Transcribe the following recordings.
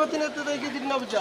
ಬರ್ತೀನಿ ಅಂತದ ಈಗ ದಿನ ಬುಜ್ಜ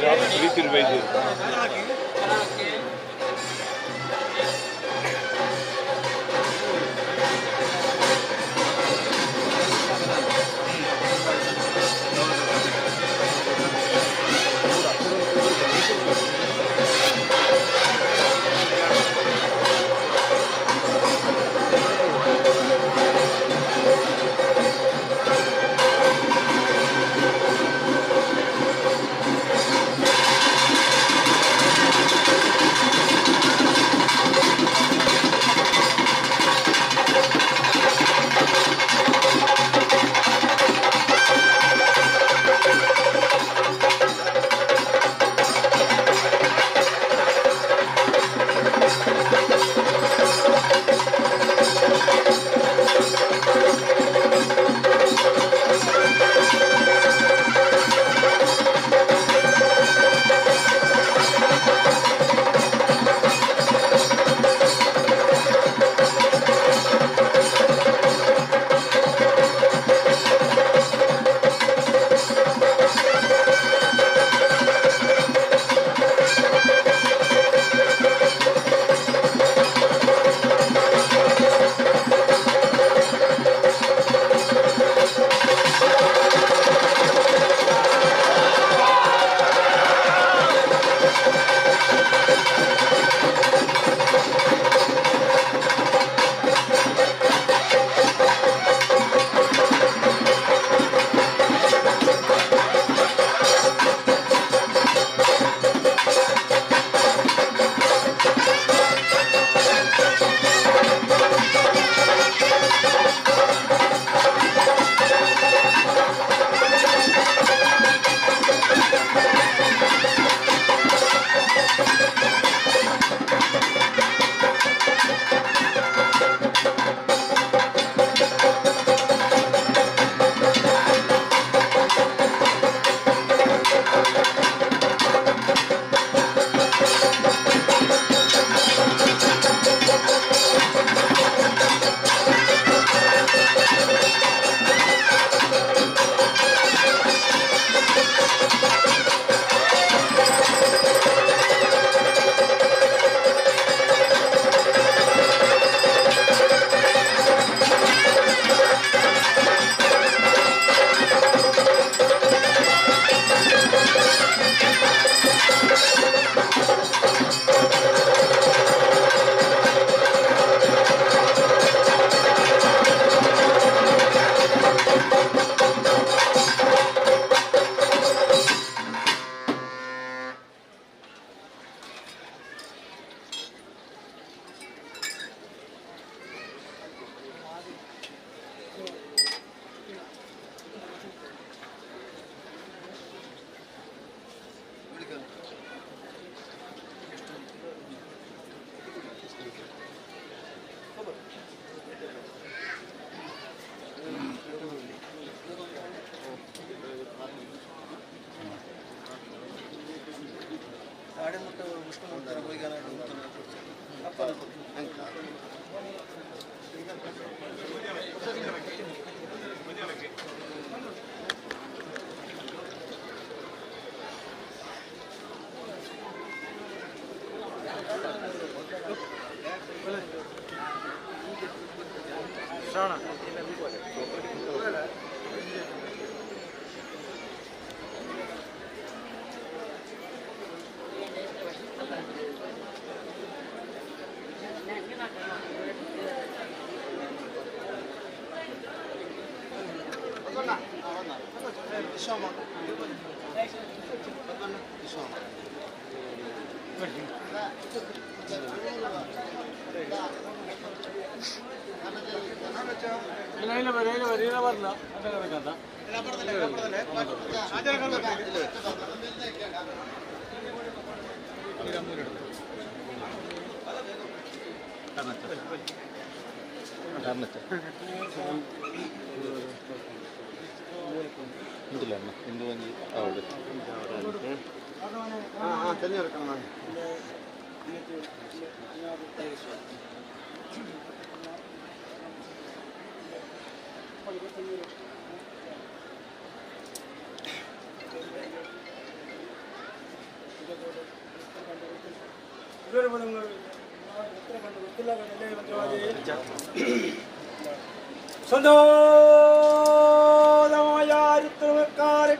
3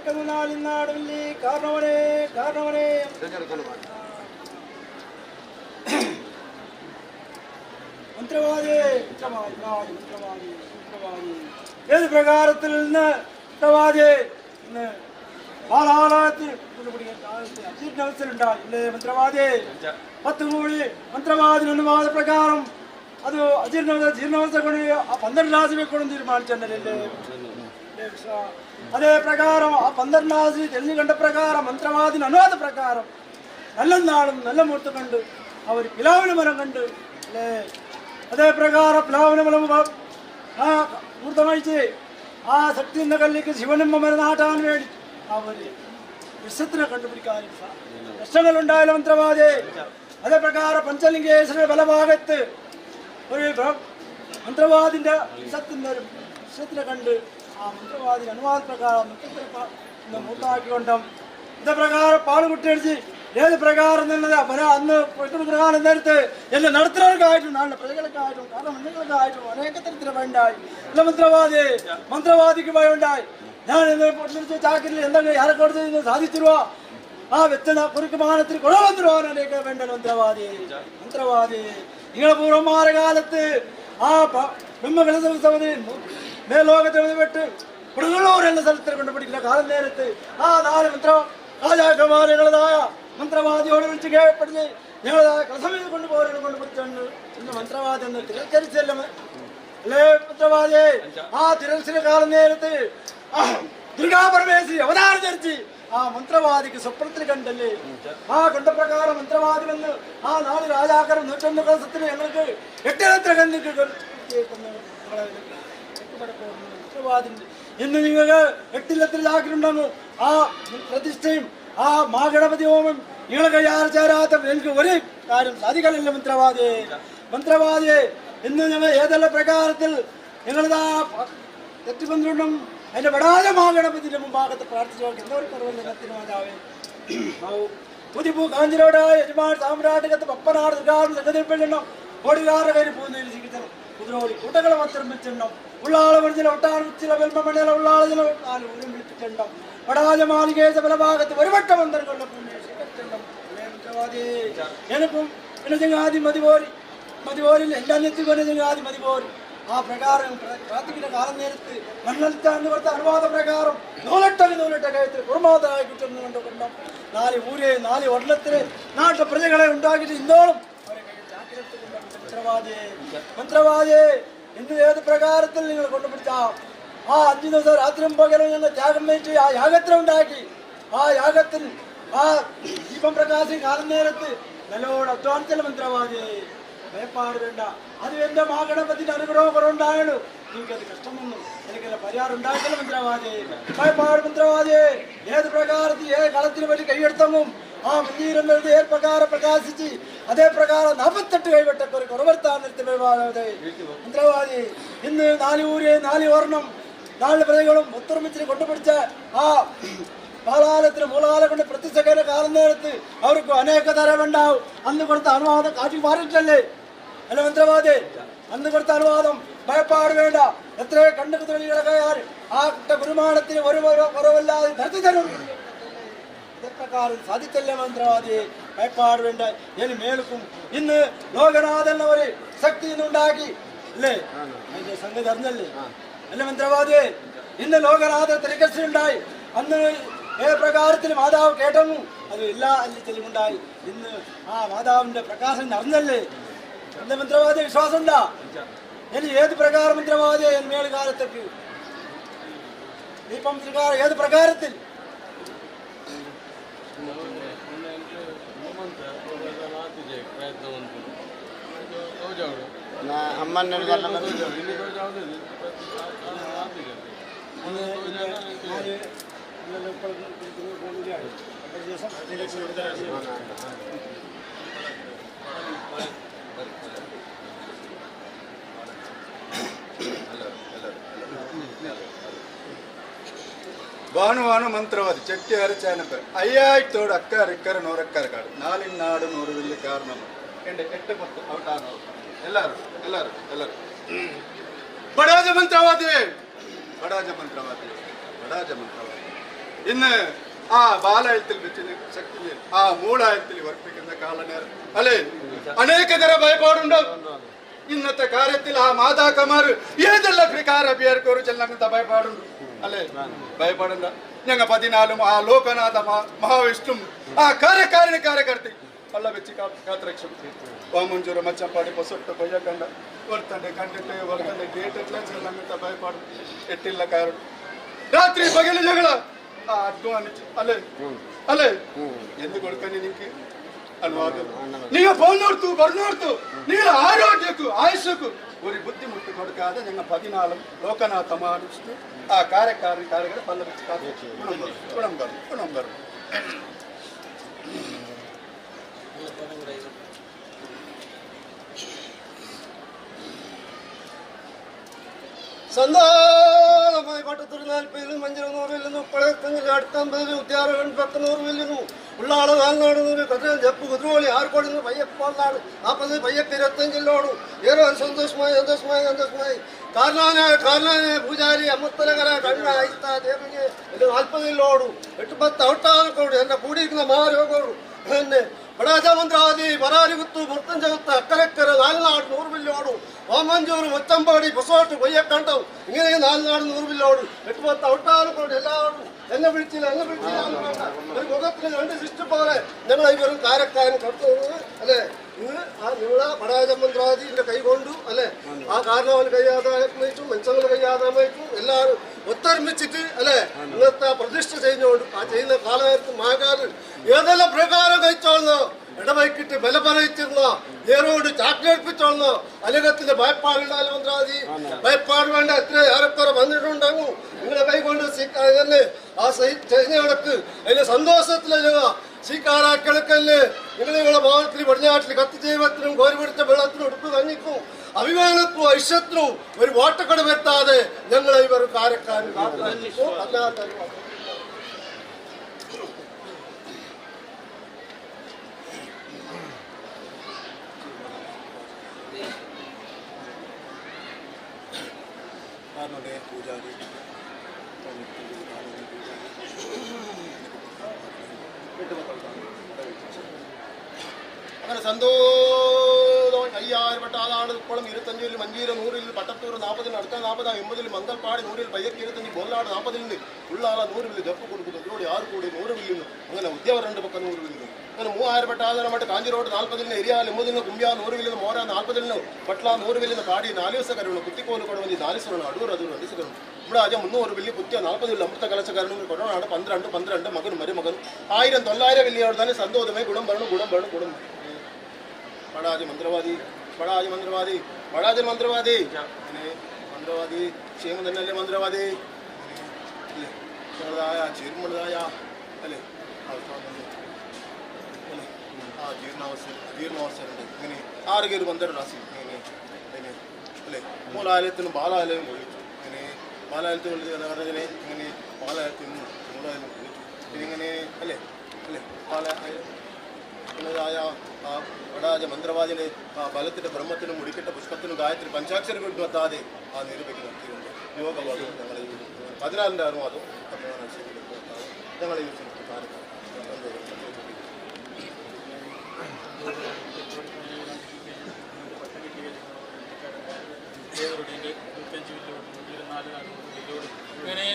സ്വന്തമായ നാടില്ലേ കാരണവനെ കാരണവനെ മന്ത്രവാദി ഏത് പ്രകാരത്തിൽ നിന്ന് മന്ത്രവാദി ബാലാലയത്തിൽ അജീർണവസ്ഥയിലുണ്ടായില്ലേ മന്ത്രവാദി 10 കോടി മന്ത്രവാദിന് അനുവാദ പ്രകാരം അത് ജീർണാവസ്ഥ കൊണ്ട് 12 രാശി വെക്കണം തീരുമാനിച്ചല്ലേ അതേ പ്രകാരം ആ 12 രാശി തെളിഞ്ഞു കണ്ട പ്രകാരം മന്ത്രവാദിന് അനുവാദ പ്രകാരം നല്ല നാളും നല്ല മുഹൂർത്തം കണ്ട് അവർ പിലാവിന് മരം കണ്ട് അല്ലേ അതേ പ്രകാരം പിലാവിന് മരം ആ മുഹൂർത്തമഴിച്ച് ആ ശക്തി എന്ന കല്ലിക്ക് ശിവനും മരം നാട്ടാൻ വേണ്ടി അവര് വിഷത്തിനെ കണ്ടുപിടിക്കാനും പ്രശ്നങ്ങളുണ്ടായാലും മന്ത്രവാദി അതേ പ്രകാരം പഞ്ചലിംഗേശ്വര ബലഭാഗത്ത് ഒരു മന്ത്രവാദിന്റെ വിഷത്തിന്റെ ഒരു വിഷത്തിനെ കണ്ട് ആ മന്ത്രവാദി അനുവാദ പ്രകാരം മൂത്താക്കിക്കൊണ്ടും ഇതേ പ്രകാരം പാടുകുട്ടിയടിച്ച് ഏത് പ്രകാരം നിന്നത് അന്ന് പ്രകാരം നേരത്ത് എല്ലാം നടത്തുന്നവർക്കായിട്ടും നാളെ പ്രജകൾക്കായിട്ടും കാരണം മൃഗങ്ങൾക്കായിട്ടും അനേക തരത്തിൽ ഭയണ്ടായി ഇല്ല മന്ത്രവാദിക്ക് ഭയമുണ്ടായി ഞാൻ ചാക്കിൽ എന്തെങ്കിലും ആരെക്കോട് സാധിച്ചിരുവോ ആ വ്യക്തത കുറുക്ക് മാനത്തിൽ കുഴവന്നിരുവാനൊക്കെ വേണ്ട മന്ത്രവാദി നിങ്ങളെ പൂർവ്വന്മാരുടെ കാലത്ത് ആ ബ്രഹ്മകലസമിതി മേലോകത്തെ വിട്ട് കൊടുങ്ങല്ലൂർ എന്ന സ്ഥലത്തിൽ കൊണ്ടുപിടിക്കുന്ന കാലം നേരത്ത് ആ 4 രാജാക്കന്മാർ ഞങ്ങളതായ മന്ത്രവാദിയോട് വിളിച്ച് കേൾപ്പെടുത്തി ഞങ്ങളതായ കലസമിതി കൊണ്ടുപിടിച്ചുകൊണ്ട് ഇന്ന് മന്ത്രവാദി എന്ന് തിരസ്കരിച്ചല്ല അല്ലേ മന്ത്രവാദി ആ തിരസ്കര കാലം നേരത്ത് ദുർഗാപരമേശ്വരി അവതാരം ധരിച്ച് ആ മന്ത്രവാദിക്ക് സ്വപ്നത്തിൽ കണ്ടല്ലേ ആ കണ്ട പ്രകാരം മന്ത്രവാദി വന്ന് ആ 4 രാജാക്കരും 101 കലസത്തിന് ഞങ്ങൾക്ക് 8 ലത്ര കന്നിക്ക് മന്ത്രവാദിന്റെ ഇന്ന് നിങ്ങൾക്ക് 8 ലത്രത്തിലാക്കിയിട്ടുണ്ടെന്ന് ആ പ്രതിഷ്ഠയും ആ മാഗണപതി ഹോമം നിങ്ങളെ കയ്യാറ് ചേരാത്ത എനിക്ക് ഒരു കാര്യം സാധിക്കലില്ല മന്ത്രവാദി ഇന്ന് ഞങ്ങൾ ഏതെല്ലാം പ്രകാരത്തിൽ നിങ്ങളിതാ തെറ്റുബന്ധുണ്ടും അതിന്റെ വടാതെ മാഗണപതിന്റെ മുമ്പാകത്ത് പ്രാർത്ഥിച്ചു നോക്കി എന്തോ ഒരു കുറവല്ലേ പുതിപ്പൂ കാഞ്ചിരോടായ യജമാൻ സാമ്രാട്ടികത്ത് പപ്പനാട് ദുർഗാറും സംഗതിപ്പെടണം കോടികാരുടെ കയ്യിൽ പോകുന്നതിൽ ചികിത്സണം കുതിരോളി കൂട്ടകളെ മാത്രം വെച്ചിട്ടുണ്ടോ ഉള്ളാളെ വിളിച്ചില്ല ഒട്ടാളും ചില വെൽമണിയിലെ ഉള്ളാളെ ചില ഊരും വിളിച്ചിട്ടുണ്ടോ വടാജ മാളികേശ പലഭാഗത്ത് ഒരു വട്ടം മന്ത്രങ്ങളുടെ എനിക്കും എന്നെ ചങ്ങാതി മതിപോരിൽ എൻ്റെ അന്യത്തിക്കൊന്നെ ചങ്ങാതി മതിപോരി ആ പ്രകാരം പ്രാർത്ഥിക്കുന്ന കാലം നേരത്ത് മണ്ണൽത്താന്ന് പറഞ്ഞ അനുവാദ പ്രകാരം നൂലട്ട കയത്തിൽ കുറുമാതായി കുറ്റം കൊണ്ടുകൊണ്ടും 4 ഊരെ 4 വർണ്ണത്തിന് നാട്ടിലെ പ്രജകളെ ഉണ്ടാക്കിയിട്ട് ഇന്നോളം മന്ത്രവാദി ഇന്ന് ഏത് പ്രകാരത്തിൽ നിങ്ങൾ കൊണ്ടുപിടിച്ച ആ 5 ദിവസം രാത്രിയും പകലും ഞങ്ങൾ ത്യാഗം വെച്ച് ആ യാഗത്തിൽ ഉണ്ടാക്കി ആ യാഗത്തിൽ ആ ദീപം പ്രകാശം കാലം നേരത്ത് നല്ലോണം അധ്വാനിച്ചല്ല മന്ത്രവാദി ഭയപ്പാട് വേണ്ട അത് എന്റെ മാഗണപതിന്റെ അനുഗ്രഹം കുറവുണ്ടായാണ് എനിക്കത് കഷ്ടമൊന്നും എനിക്കല്ല പരിഹാരം ഉണ്ടാക്കല മന്ത്രവാദി ഭയപ്പാട് മന്ത്രവാദി ഏത് പ്രകാരത്തിൽ ഏത് കളത്തിന് വേണ്ടി കൈയെടുത്തങ്ങും ആ മഞ്ഞീരം വെറുതെ ഏത് പ്രകാരം പ്രകാശിച്ച് അതേ പ്രകാരം 48 കൈവെട്ടൊക്കെ ഒരു കുറവെടുത്താൻ മന്ത്രവാദി ഇന്ന് 4 ഊര് 4 വർണ്ണം 4 പ്രജകളും ഒത്തൊരുമിച്ച് കൊണ്ടുപിടിച്ച ആ പാലാലത്തിന് മൂലാല കൊണ്ട് പ്രതിഷ്ഠയുടെ കാലം നേരത്ത് അവർക്ക് അനേക തരവുണ്ടാവും അന്ന് കൊടുത്ത അനുവാദം കാറ്റി മാറിയിട്ടല്ലേ അല്ല മന്ത്രവാദി അന്ന് കൊടുത്ത അനുവാദം ഭയപ്പാട് വേണ്ട എത്ര കണ്ടു തൊഴിലുകളെ കയർ ആ ഗുരുമാനത്തിന് ഒരു കുറവല്ലാതെ നടത്തി തരും ഇതപ്രകാരം സാധിച്ചല്ലേ മന്ത്രവാദി ഭയപ്പാട് വേണ്ട ഇനി മേൽക്കും ഇന്ന് ലോകനാഥൻ ഒരു ശക്തി ഇന്നുണ്ടാക്കി അല്ലേ അതിന്റെ സംഗതി അറിഞ്ഞല്ലേ അല്ല മന്ത്രവാദി ഇന്ന് ലോകനാഥൻ തിരക്കസുണ്ടായി അന്ന് ഏത് പ്രകാരത്തിൽ മാതാവ് കേട്ടു അത് എല്ലാ അല്ലിച്ചലുമുണ്ടായി ഇന്ന് ആ മാതാവിന്റെ പ്രകാശം അറിഞ്ഞല്ലേ എന്റെ മന്ത്രവാദി വിശ്വാസം ഉണ്ടാ ഇനി ഏത് പ്രകാരം മന്ത്രവാദി മേള് കാലത്തേക്ക് ദീപം ഏത് പ്രകാരത്തിൽ വാണു മന്ത്രവാദി ചെട്ടിയാറ് ചേനപ്പേർ 5000 അക്കാർ ഇക്കര 100 അക്കാർ കാട് 4 നാട് 100 വലിയ കാരണം എൻ്റെ 8-10 ഔട്ടാണ് എല്ലാവരും ബടാജ മന്ത്രവാദി ഇന്ന് ആ ബാലായത്തിൽ വെച്ച് ശക്തി ആ മൂളായത്തിൽ വർപ്പിക്കുന്ന കാലനേരം അല്ലേ അനേക തര ഭയപ്പാടുണ്ട് ഇന്നത്തെ കാര്യത്തിൽ ആ മാതാക്കന്മാർ ഏതെല്ലാം പ്രകാരക്കുറിച്ചെല്ലാം അങ്ങനത്തെ ഭയപ്പാടുണ്ട് അല്ലേ ഭയപ്പെടണ്ട ഞങ്ങൾ 14 ആ ലോകനാഥ മഹാവിഷ്ണു ആ ಕಾರ್ಯಕರ್ತಿ ಅಲ್ಲ ಬೆಚ್ಚಿ ಕಾತ್ರಕ್ಷ ವಾಮಂಜೂರು ಮಚ್ಚಂಪಾಡಿ ಪೊಸೊಟ್ಟು ಕೊಯ್ಯಕಂಡ ವರ್ತಂಡೆ ಕಂಡಿಟ್ಟು ವರ್ತಂಡೆ ಗೇಟ್ ಅಂತ ಭಯಪಾಡು ಎಟ್ಟಿಲ್ಲ ಕಾರು ರಾತ್ರಿ ಪಗಲು ಜಗಳ ಆ ಅಧ್ವಾನಿச்சு ಅಲ್ಲೇ ಎಂದು ಕೊಡ್ಕೊಂಡು ನಿಂಗೆ ಅನ್ವಾದ ನೀವು ಪೌನೋರ್ತು ಬರ್ನೋರ್ತು ನೀವು ಆರೋಗ್ಯಕ್ಕೂ ಆಯುಷಕ್ಕೂ ഒരു ബുദ്ധിമുട്ട് കൊടുക്കാതെ ഞങ്ങൾ 14 ലോകനാഥ മഹാവിഷ്ണു ആ കാര്യക്കാരെ പല വെച്ച് ഗുണം പറഞ്ഞു സന്താനമായി പട്ടത്തൊരു 40 മഞ്ചിന് 100 പഴക്കങ്ങൾ അടുത്ത 50 ഉദ്യാനങ്ങൾ 100 ഉള്ളാള് 400 കതിര ജപ്പ് കുതിരോളി ആർക്കോടി പയ്യപ്പാട് 40 പയ്യക്ക് 25 ഏറെ സന്തോഷമായി കാരണാനെ പൂജാരി അമ്മത്തലകര കണ്ണ ഐത്ത ദേവന് 40 8-10 ഔട്ടാനോട് എന്നെ കൂടിയിരിക്കുന്ന മഹാരോഗോട് എന്നെ ബടാജ മന്ത്രവാദി പരാരി കുത്തു മുത്തം ചകുത്ത അക്കരക്കര 4 നാട് 100 ബില്ലോടും വാമഞ്ചൂറ് മുത്തമ്പാടി പൊസോട്ട് കൊയ്യക്കണ്ടം ഇങ്ങനെ 4 നാട് 100 ബില്ലോടും 8-10 ഔട്ടാനോട് എല്ലാവരും എന്നെ വിളിച്ചില്ല ഒരു മുഖത്തിന് 2 സിസ്റ്റർ പോലെ ഞങ്ങൾ ഇവരും കാരക്കാരൻ കടത്തു അല്ലെ ഇന്ന് ആ നിങ്ങളെ ബടാജ മന്ത്രവാദിന്റെ കൈ കൊണ്ടു അല്ലെ ആ കാരണവന് കൈയാതായിട്ടും മനുഷ്യങ്ങൾ കൈയാതായിട്ടും എല്ലാവരും ഒത്തൊരുമിച്ചിട്ട് അല്ലെ ഇന്നത്തെ പ്രതിഷ്ഠ ചെയ്യുന്നതുകൊണ്ട് ആ ചെയ്യുന്ന കാലഘട്ടത്തിൽ മഹാകാലം ഏതെല്ലാം പ്രകാരം കഴിച്ചോളുന്നോ ഇടവൈക്കിട്ട് ബല പറയിച്ചിരുന്നോ ഏറോട് ചാക്കിലേൽപ്പിച്ചോളുന്നോ അലകത്തിന്റെ ഭയപ്പാടുണ്ടായാലും മന്ത്രവാദി ഭയപ്പാട് വേണ്ട എത്ര ഏറെക്കുറെ വന്നിട്ടുണ്ടാകും നിങ്ങളെ കൈകൊണ്ട് തന്നെ ആ ചെയ്യുന്നവർക്ക് അതിന്റെ സന്തോഷത്തിലുള്ള സ്വീകാരാക്കിളക്കല്ലേ നിങ്ങളെ ഭാഗത്തിൽ പടിഞ്ഞാട്ടിൽ കത്തി ജൈവത്തിനും കോരി പിടിച്ച വെള്ളത്തിനും ഉടുപ്പ് തന്നിക്കും അഭിമാനത്തിനും ഐശ്വത്തിനും ഒരു വാട്ടക്കട വരുത്താതെ ഞങ്ങളെ ഇവർ കാരക്കാരും പൂജാരി അങ്ങനെ സന്തോഷം 5000 പെട്ട ആളാണ് ഇപ്പോഴും 25 മഞ്ചീര 100 പട്ടത്തൂർ 40 അടുത്ത 40 80 മംഗൽപ്പാടി 100 പയ്യക്ക് 25 ബോലാട് 40 ഉള്ളാള 100 ജപ്പ് കൊടുക്കുന്നു ഇതിലൂടെ 6 കൂടി 100 വില്ലുന്നു അങ്ങനെ ഉദ്യോഗം 2 പക്കം 100 വില്ലുന്നു അങ്ങനെ 3000 പെട്ട ആധാരമായിട്ട് കാഞ്ചി റോഡ് 40 എരിയാൽ 80 കുമ്പ്യ 100 വില്ലുന്നു മോര 40 പട്ല 100 വില്ലുന്നു കാടി 4 ദിവസക്കാരുള്ളൂ കുത്തിക്കോല് കൊടുവഞ്ചി 4 ദിവസമാണ് അടൂർ 2 ദിവസക്കാരുള്ളൂ ഇവിടെ ആദ്യം 300 വില്ല് കുത്തിയ 40 അമൃത കലശക്കാരനും കൊറോണ 12 മകനും മരുമകനും 1000 വില്ലിയോട് തന്നെ സന്തോഷമായി ഗുണം വരണം ബടാജ മന്ത്രവാദി മന്ത്രവാദി ക്ഷേമം തന്നെയല്ലേ മന്ത്രവാദി ചീർമതായ അല്ലേ ആ ജീർണാവസ്ഥയുണ്ട് ഇങ്ങനെ 6 കേര് 12 രാശി അല്ലേ മൂലാലയത്തിനും ബാലാലയം ഒഴിച്ചു ഇങ്ങനെ ബാലാലയത്തിൽ പറഞ്ഞതിനെ ഇങ്ങനെ ബാലാലയത്തിൽ നിന്നും മൂലാലയം ഒഴിച്ചു ഇങ്ങനെ അല്ലേ ായ ആ ബടാജ മന്ത്രവാദിനെ ആ ബലത്തിന്റെ ബ്രഹ്മത്തിനും മുടിക്കെട്ട പുഷ്പത്തിനും ഗായത്രി പഞ്ചാക്ഷരം കൊണ്ടുവത്താതെ ആ നിരൂപിക്കുന്ന യോഗവാദം ഞങ്ങളെ 14 അനുവാദം ഞങ്ങളെ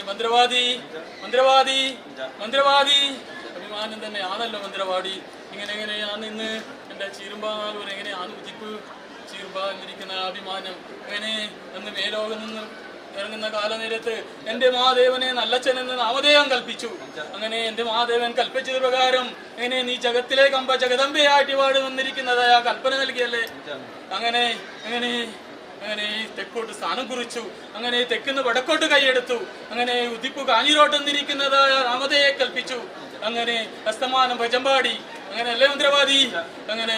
മന്ത്രവാദി അഭിമാനം തന്നെ ആണല്ലോ മന്ത്രവാദി ഇങ്ങനെയാണ് ഇന്ന് എൻ്റെ ചീറുമ്പാലൂർ എങ്ങനെയാണ് ഉദിപ്പ് ചീറുമ്പാലിരിക്കുന്ന അഭിമാനം അങ്ങനെ അന്ന് മേലോകം നിന്ന് ഇറങ്ങുന്ന കാലനേരത്ത് എൻ്റെ മഹാദേവനെ നല്ലച്ഛൻ എന്ന് നാമധേയം കൽപ്പിച്ചു അങ്ങനെ എൻ്റെ മഹാദേവൻ കൽപ്പിച്ചത് പ്രകാരം എങ്ങനെ നീ ജഗത്തിലെ കമ്പ ജഗദമ്പയായിട്ട് പാട് വന്നിരിക്കുന്നതായ കൽപ്പന നൽകിയല്ലേ അങ്ങനെ തെക്കോട്ട് സ്ഥാനം കുറിച്ചു അങ്ങനെ തെക്കുന്ന് വടക്കോട്ട് കൈയെടുത്തു അങ്ങനെ ഉദിപ്പ് കാഞ്ഞിരോട്ടെന്നിരിക്കുന്നതായ നാമധേയെ കൽപ്പിച്ചു അങ്ങനെ അസ്തമാനം ഭജമ്പാടി അങ്ങനെ അല്ലേ മന്ത്രവാദി അങ്ങനെ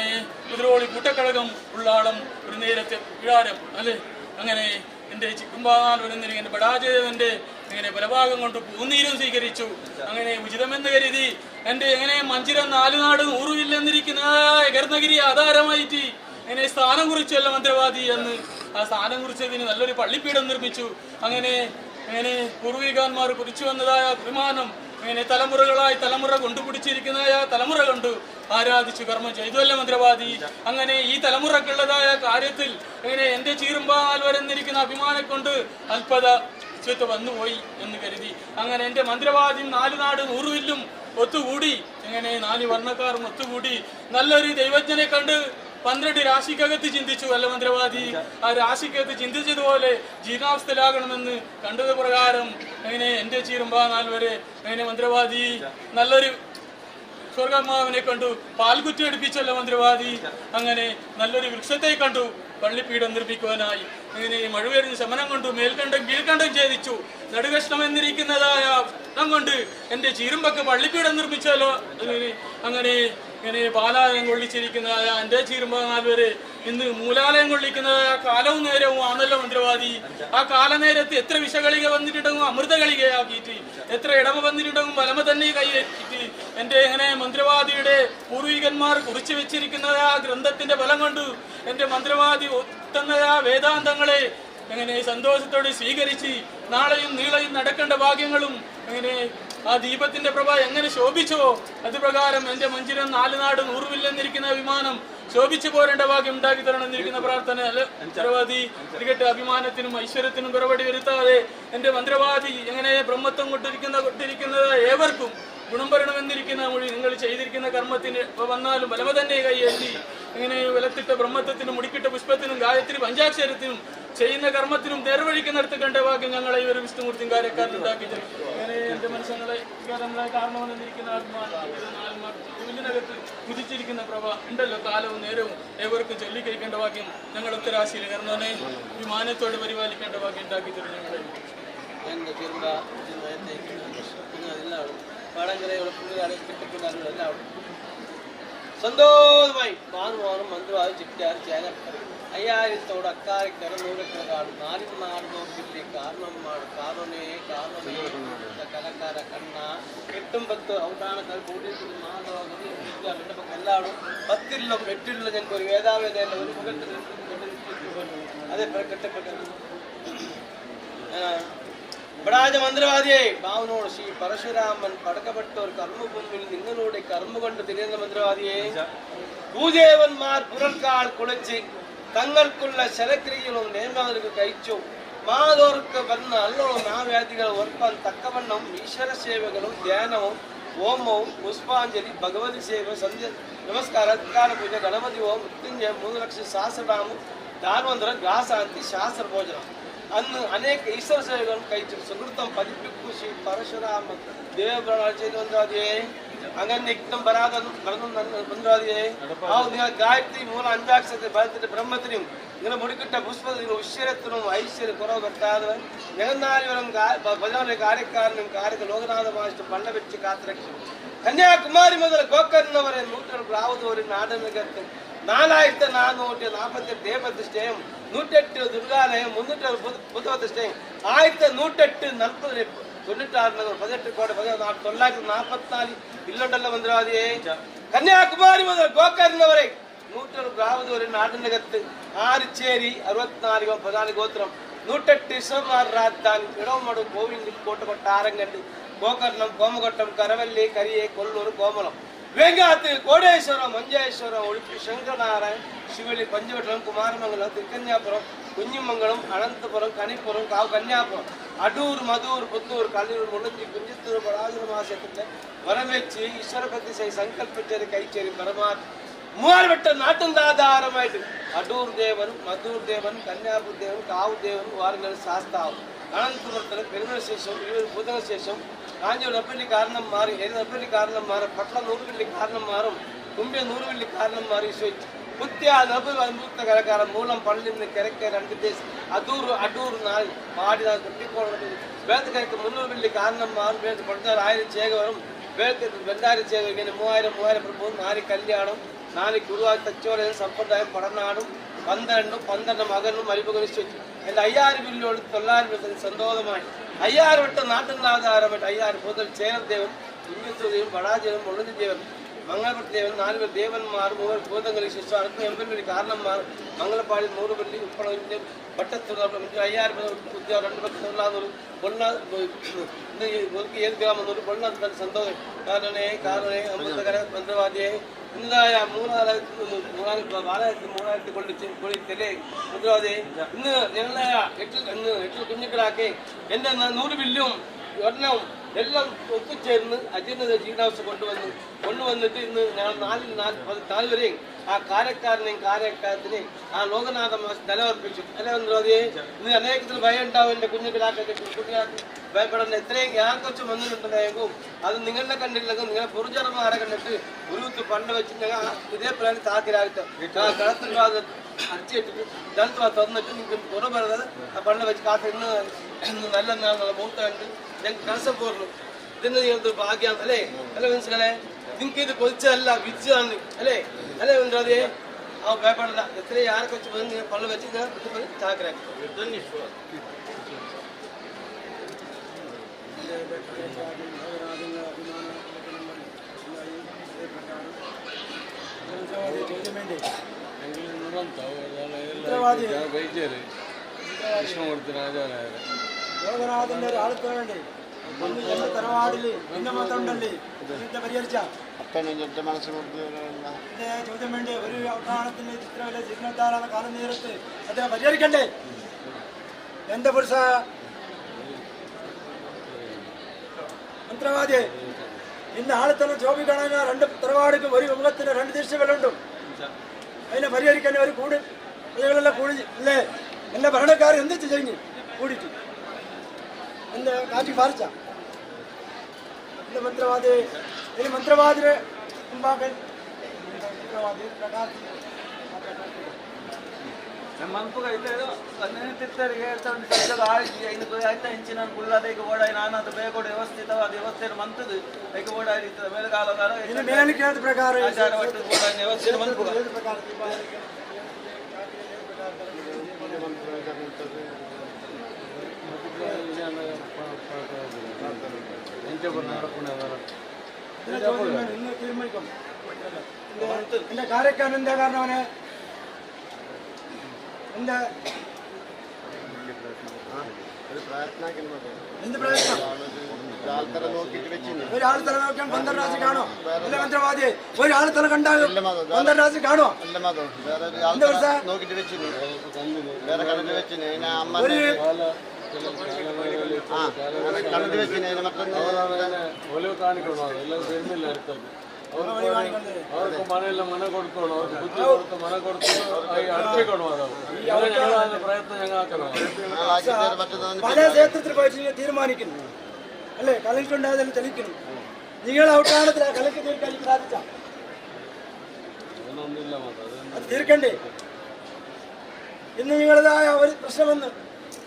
കുതിരോളി കൂട്ടക്കഴകം ഉള്ളാളം ഒരു നേരത്തെ വിഴാരം അല്ലേ അങ്ങനെ എൻ്റെ ചിക്കുമ്പാൽ വരുന്നിരിക്കുന്ന ബടാജേവൻ്റെ അങ്ങനെ പലഭാഗം കൊണ്ട് പൂന്നീരും സ്വീകരിച്ചു. അങ്ങനെ ഉചിതമെന്ന് കരുതി എൻ്റെ എങ്ങനെ മഞ്ചിരം 4 നാട് 100 വില്ലെന്നിരിക്കുന്ന എകർന്നഗിരി ആധാരമായിട്ട് അങ്ങനെ സ്ഥാനം കുറിച്ചല്ല മന്ത്രവാദി എന്ന്. ആ സ്ഥാനം കുറിച്ചതിന് നല്ലൊരു പള്ളിപ്പീഠം നിർമ്മിച്ചു. അങ്ങനെ പൂർവികന്മാർ കുറിച്ചു വന്നതായ അഭിമാനം അങ്ങനെ തലമുറ കൊണ്ടുപിടിച്ചിരിക്കുന്നതായ തലമുറ കണ്ടു ആരാധിച്ചു കർമ്മം ചെയ്തുവല്ല മന്ത്രവാദി. അങ്ങനെ ഈ തലമുറക്കുള്ളതായ കാര്യത്തിൽ അങ്ങനെ എൻ്റെ ചീറുമ്പാൽ വരെന്നിരിക്കുന്ന അഭിമാനം കൊണ്ട് അല്പത വന്നുപോയി എന്ന് കരുതി അങ്ങനെ എൻ്റെ മന്ത്രവാദിയും 4 നാട് 100 വില്ലും ഒത്തുകൂടി അങ്ങനെ 4 വർണ്ണക്കാരും ഒത്തുകൂടി നല്ലൊരു ദൈവജ്ഞനെ കണ്ട് 12 രാശിക്കകത്ത് ചിന്തിച്ചു അല്ല മന്ത്രവാദി. ആ രാശിക്കകത്ത് ചിന്തിച്ചതുപോലെ ജീർണാവസ്ഥയിലാകണമെന്ന് കണ്ടത് പ്രകാരം അങ്ങനെ എൻ്റെ ചീറുമ്പാൽ വരെ അങ്ങനെ മന്ത്രവാദി നല്ലൊരു സ്വർഗമാവിനെ കണ്ടു പാൽകുറ്റി അടുപ്പിച്ചല്ല മന്ത്രവാദി. അങ്ങനെ നല്ലൊരു വൃക്ഷത്തെ കണ്ടു പള്ളിപ്പീഠം നിർമ്മിക്കുവാനായി. അങ്ങനെ മഴുവേറിന് ശമനം കൊണ്ടു മേൽക്കണ്ടം കീഴ്ക്കണ്ടം ഛേദിച്ചു നടുകഷ്ണം എന്നിരിക്കുന്നതായ കൊണ്ട് എൻ്റെ ചീരുമ്പക്ക് പള്ളിപ്പീഠം നിർമ്മിച്ചാലോ. അങ്ങനെ പാലാലയം കൊള്ളിച്ചിരിക്കുന്നതായ എൻ്റെ ചീരുമ്പാൽ വരെ ഇന്ന് മൂലാലയം കൊള്ളിക്കുന്നതായ കാലവും നേരവും ആണല്ലോ മന്ത്രവാദി. ആ കാലനേരത്ത് എത്ര വിഷകളിക വന്നിട്ടുണ്ടെങ്കിൽ അമൃത കളികയാക്കിയിട്ട് എത്ര ഇടമ വന്നിട്ടുണ്ടെങ്കിൽ വലമ തന്നെ കൈയേറ്റിട്ട് എൻ്റെ എങ്ങനെ മന്ത്രവാദിയുടെ പൂർവികന്മാർ കുറിച്ചു വെച്ചിരിക്കുന്നതായ ഗ്രന്ഥത്തിന്റെ ബലം കൊണ്ട് എൻ്റെ മന്ത്രവാദി ഒത്തുന്നതായ വേദാന്തങ്ങളെ അങ്ങനെ സന്തോഷത്തോടെ സ്വീകരിച്ച് നാളെയും നീളെയും നടക്കേണ്ട ഭാഗ്യങ്ങളും അങ്ങനെ ആ ദീപത്തിന്റെ പ്രഭ എങ്ങനെ ശോഭിച്ചോ അത് പ്രകാരം എൻ്റെ മഞ്ചിരം 4 നാട് 100 വില്ലെന്നിരിക്കുന്ന വിമാനം ശോഭിച്ചു പോരേണ്ട ഭാഗ്യം ഉണ്ടാക്കി തരണമെന്നിരിക്കുന്ന പ്രാർത്ഥന മന്ത്രവാദി ഇരിക്കട്ടെ. അഭിമാനത്തിനും ഐശ്വര്യത്തിനും പുറപടി വരുത്താതെ എൻ്റെ മന്ത്രവാദി എങ്ങനെ ബ്രഹ്മത്വം കൊണ്ടിരിക്കുന്നത് ഏവർക്കും ഗുണം വരണമെന്നിരിക്കുന്ന മൊഴി നിങ്ങൾ ചെയ്തിരിക്കുന്ന കർമ്മത്തിന് വന്നാലും ബലമ തന്നെ കൈയേറ്റി ഇങ്ങനെ വിലത്തിട്ട ബ്രഹ്മത്വത്തിനും മുടിക്കിട്ട പുഷ്പത്തിനും ഗായത്രി പഞ്ചാക്ഷരത്തിനും ചെയ്യുന്ന കർമ്മത്തിനും നേർവഴിക്കുന്നിടത്ത് കണ്ട ഭാഗ്യം ഞങ്ങളെ ഈ ഒരു വിഷ്ണുമൂർത്തിയും കാര്യക്കാരൻ ഉണ്ടാക്കി. അങ്ങനെ എൻ്റെ മനുഷ്യങ്ങളെ കാരണമെന്നിരിക്കുന്ന ഇതിനകത്ത് കുതിച്ചിരിക്കുന്ന പ്രഭ ഉണ്ടല്ലോ കാലവും നേരവും ഏവർക്കും ചൊല്ലിക്കഴിക്കേണ്ട ഭാഗ്യം ഞങ്ങൾ ഉത്തരാശിയിൽ കർമ്മനെ വിമാനത്തോട് പരിപാലിക്കേണ്ട ഭാഗ്യം ഉണ്ടാക്കി തരും. സന്തോഷമായി മാറുമാറും മന്ത്രവാദി ചിറ്റാർ ചേനപ്പറി അയ്യായിരത്തോട് അക്കാരിക്കര നൂറക്കര കാണും 4 നാട് നോക്കില്ലേ കാരണമാണ് കാരണേ കലക്കാര കണ്ണ 8 10 ഔട്ടാണക്കാർ കൂട്ടിയിട്ട് എല്ലാവരും 10 8 ഞങ്ങൾക്ക് ഒരു വേദാവേദ ഒരു മുഖത്തിൽ അതെ കെട്ടപ്പെട്ട ബടാജ മന്ത്രവാദിയെ ബാവനോട് ശ്രീ പരശുരാമൻ പടക്കപ്പെട്ടോർ കർമ്മഭൂമിയിൽ നിങ്ങളുടെ കർമ്മ കൊണ്ട് തിരിയുന്ന മന്ത്രവാദിയെ ഭൂദേവന്മാർ പുറക്കാൾ കുളിച്ച് തങ്ങൾക്കുള്ള ശരക്രിയകളും നേമകൾക്ക് കഴിച്ചു മാതോർക്ക് വന്ന അല്ലോളം നാവ്യാധികൾ ഓർപ്പാൻ തക്കവണ്ണവും ഈശ്വര സേവകളും ധ്യാനവും ഹോമവും പുഷ്പാഞ്ജലി ഭഗവതി സേവ സന്ധ്യ നമസ്കാര അധികാര പൂജ ഗണപതി ഓം മൃത്യുഞ്ജയം 3 ലക്ഷം സഹസ്രനാമം ധാർവന്തരം ഗ്രാസാന്തി ശാസ്ത്ര ഭോജനം അന്ന് അനേക ഈശ്വര സേവകളും കഴിച്ചു സുഹൃത്തം പതിപ്പിക്കു ശ്രീ പരശുരാമൻ ദേവപ്രണാൾ ചെയ്തു മന്ത്രവാദിയെ അങ്ങനെ യുക്തം വരാതെ മന്ത്രവാദിയെ ആ നിങ്ങൾ ഗായത്രി മൂല അഞ്ചാക്ഷരത്തെ ഫലത്തിന്റെ ബ്രഹ്മത്തിനും ഇങ്ങനെ മുടിക്കിട്ട പുഷ്പത്തിനും ഉശ്വരത്തിനും ഐശ്വര്യം കുറവ് പറ്റാതെ ഞങ്ങന്നാലിവരും ഭജന കാര്യക്കാരനും കാര്യ ലോകനാഥ മാഷ്ടം പള്ള വെച്ച് കാത്തുരക്ഷിക്കും. കന്യാകുമാരി മുതൽ ഗോക്കർണ വരെ 100 നാടകത്തും 4448 ദേവപ്രതിഷ്ഠയും 108 ദുർഗാലയം 300 ബുദ്ധപ്രതിഷ്ഠയും 1108 40 96 18 കോടി 944 ഇല്ലുണ്ടല്ലോ മന്ത്രവാദിയെ. കന്യാകുമാരി മുതൽ ഗോകർണ വരെ 100 നാടിനകത്ത് 6 ചേരി 64 14 ഗോത്രം 108 ഈശ്വരന്മാർ രാജധാനി ഇടവമടു കോവിലിൽ കോട്ടകൊട്ടാരം കണ്ട് ഗോകർണം കോമകൊട്ടം കരവല്ലി കരിയെ കൊല്ലൂർ കോമളം വേങ്ങാത്ത് കോടേശ്വരം മഞ്ചേശ്വരം ഒഴുപ്പി ശങ്കരനാരായൺ ശിവലി പഞ്ചവട്ടം കുമാരമംഗലം തിരുക്കന്യാപുരം കുഞ്ഞിമംഗളം അനന്തപുരം കനിപ്പുറം കാവ് കന്യാപുരം അടൂർ മധൂർ പുത്തൂർ കല്ലൂർ മുളഞ്ചി കുഞ്ചത്തൂർ പരാജനമാസത്തിന്റെ വരമേൽച്ച് ഈശ്വരപ്രതിഷ്ഠ സങ്കല്പിച്ചത് കൈച്ചേരി പരമാത്മ മൂവാൽവട്ട നാട്ടിൻതാധാരമായിട്ട് അടൂർ ദേവനും മധൂർ ദേവൻ കന്യാപുർ ദേവൻ കാവ് ദേവൻ വാരങ്ങൾ ശാസ്താവും അനന്തപുരത്തിന് പെരുമശേഷം 20 ഭൂതശേഷം കാഞ്ചൂർ നപ്പല്ലി കാരണം മാറി 70 കാരണം മാറി പട്ടണം 100 വെള്ളി കാരണം മാറും കുമ്പ്യ 100 വെള്ളി കാരണം മാറി സ്വയിച്ചു കുത്യ 40 അൻപൂത്ത കരക്കാരൻ മൂലം പള്ളിൽ നിന്ന് കിഴക്ക് 2 ദേശം അടൂർ 4 പാടി കുട്ടിക്കോളം വേദക്കരക്ക് 300 വെള്ളി കാരണം മാറും വേദ 1000 ചേക വരും വേദത്തിൽ 2000 ചേക ഇങ്ങനെ 3000 പ്രഭു 4 കല്യാണം നാല് കുറുവാ തച്ചോല സമ്പ്രദായം പടനാടും 12 മകനും മരുമകനും വെച്ചു എൻ്റെ 5000 ബില്ലോട് 900 സന്തോഷമായി 5000 വട്ടം നാട്ടിനാധാരമായിട്ട് 5000 മുതൽ ചേരദേവൻ കുഞ്ഞുദേവൻ ബടാദേവൻ മുള്ളദേവൻ മംഗളപുരദേവൻ 4 പേർ ദേവന്മാർ 3 ഭൂതങ്ങളിൽ ശിശു അടുത്ത 80 കാരണന്മാർ മംഗളപ്പാടി 100 പള്ളി ഉപ്പളവിൻ്റെ പട്ടത്തുള്ള 5000 ഉദ്യോഗം 2 പത്ത് 900 ഏത് ഗ്രാമം പൊണ്ണ സന്തോഷം കാരണേ അമൃതകര മന്ത്രവാദിയെ ഇന്നതായ 3000 കൊള്ളിച്ചല്ലേ മന്ത്രവാദിയെ ഇന്ന് ഞങ്ങളെ 8 കുഞ്ഞുങ്ങളാക്കി എൻ്റെ 100 ബില്ലും ഒരെണ്ണം എല്ലാം ഒത്തുചേർന്ന് അജീർണത ജീർണാംശം കൊണ്ടുവന്നിട്ട് ഇന്ന് ഞങ്ങൾ 4 വരെയും ആ കാരക്കാരനെയും കാര്യക്കാരത്തിനെയും ആ ലോകനാഥ നിലവർപ്പിച്ചു അല്ലെ മന്ത്രവാദിയെ ഇന്ന് അനേകത്തിൽ ഭയം ഉണ്ടാവും എൻ്റെ കുഞ്ഞുങ്ങളാക്കി ഭയപ്പെടേണ്ട എത്രയും ഞാനെക്കുറിച്ച് വന്നിട്ടുണ്ടായെങ്കിലും അത് നിങ്ങളുടെ കണ്ടില്ലെങ്കിൽ നിങ്ങളെ പുറജനമാരെ കണ്ടിട്ട് ഒരു പണ്ട് വെച്ച് ഞങ്ങൾ ഇതേപോലെ താക്കിലായിട്ട് ആ കളത്തിൽ അടിച്ചിട്ടിട്ട് ജനത്വ തുറന്നിട്ട് നിങ്ങൾക്ക് പുറപ്പെടുന്നത് ആ പണ്ട് വെച്ച് കാത്ത് ഇന്ന് നല്ല നാളെ മൂത്ത കണ്ട് ഞങ്ങൾക്ക് കലസം പോർന്നു ഇതിന് നിങ്ങൾക്ക് ഭാഗ്യം അല്ലേ അല്ലെ മനസ്സിലെ നിങ്ങൾക്ക് ഇത് കൊതിച്ചതല്ല വിജയാണ് അല്ലേ അല്ലേ മന്ത്രവാദിയെ ആ ഭയപ്പെടണ്ട എത്രയും ആരെക്കുറിച്ച് വന്ന് പള്ളി വെച്ച് ഞാൻ താക്കിലാക്കി ലോകനാഥന്റെ ഒരു ആൾക്ക് വേണ്ടി തറവാടില് ഭിന്നമതമുണ്ടല്ലേ പരിഹരിച്ച ചോദ്യം വേണ്ടി ഒരു അവധാനത്തിന് ചിത്രമില്ല ജീർണോദ്ധാരണ കാലം നേരത്ത് അദ്ദേഹം പരിഹരിക്കണ്ടേ എന്താ പുരുഷ മന്ത്രവാദിയെ ഇന്ന് ആളത്തന്നെ ജോബി കാണാൻ 2 തറവാടിക്കും ഒരു മുഖത്തിന് 2 ദൃശ്യങ്ങളുണ്ട് അതിനെ പരിഹരിക്കാൻ ഒരു കൂടി പ്രജകളെല്ലാം കൂടി അല്ലേ എന്റെ ഭരണക്കാർ എന്ത് കഴിഞ്ഞു കൂടിയിട്ട് എന്റെ കാറ്റി പാറിച്ച എന്റെ മന്ത്രവാദി ഇനി മന്ത്രവാദിനെ മുമ്പാക്കൽ മന്ത്രവാദി మనకు అయితే అన్నీ తిరుగుతారు ಹೇಳ್ತಾರೆ ಸಜ್ಜದ ಆಯ್ತು ಐದು ಆಯ್ತಾ ಇಂಚಿನ ಕುಳ್ಳದೈಗೆ ಓಡಾಯಿ ನಾನು ಅದು ಬೇಗೋಡು ವ್ಯವಸ್ಥಿತ ಅದು ವ್ಯವಸ್ಥೆಯನ್ನು ಮಂತದು ಐಕೆ ಓಡಾಡಿ ಮೇಲುಗಾಲಗಾರ ಮೇಲಿನ ಪ್ರಕಾರ ಆಚಾರ ಒಟ್ಟು ಓಡಾಡಿ ವ್ಯವಸ್ಥೆ ಮಂತು ഇന്ന് തീരുമാനിക്കും എന്റെ കാര്യക്കാരൻ എന്താ കാരണം അവനെ എന്താ എന്ത് പ്രയത്നം ഒരാൾ തല നോക്കാൻ 12 രാശി കാണോ അല്ലെ മന്ത്രവാദിയെ ഒരാൾ തല കണ്ടാകും 12 രാശി കാണോ എന്താ ഒരു ಒಲವು ಕಾಣಿಕೊಳ್ಳೋದು ಎಲ್ಲ ಬೆನ್ನಿಲ್ಲ ಇರ್ತದೆ ಅವ್ರಿಗೆ ಮನೆಯೆಲ್ಲ ಮನೆ ಕೊಡ್ಕೊಂಡು ಅವ್ರಿಗೆ ಬುದ್ಧಿ ಕೊಡ್ತು ಮನೆ ಕೊಡ್ತು അടുപ്പി കൊണ്ടുപോകും പ്രയത്നം ഞങ്ങൾ ആക്കണം പല ക്ഷേത്രത്തിൽ പോയിട്ട് തീരുമാനിക്കുന്നു അല്ലേ കലക്കുണ്ടായതിൽ തെളിക്കുന്നു നിങ്ങൾ അവസാനത്തിൽ ആ കലക്ക് തീർക്കാൻ സാധിച്ച അത് തീർക്കണ്ടേ ഇന്ന് നിങ്ങളുടേതായ ഒരു പ്രശ്നമെന്ന്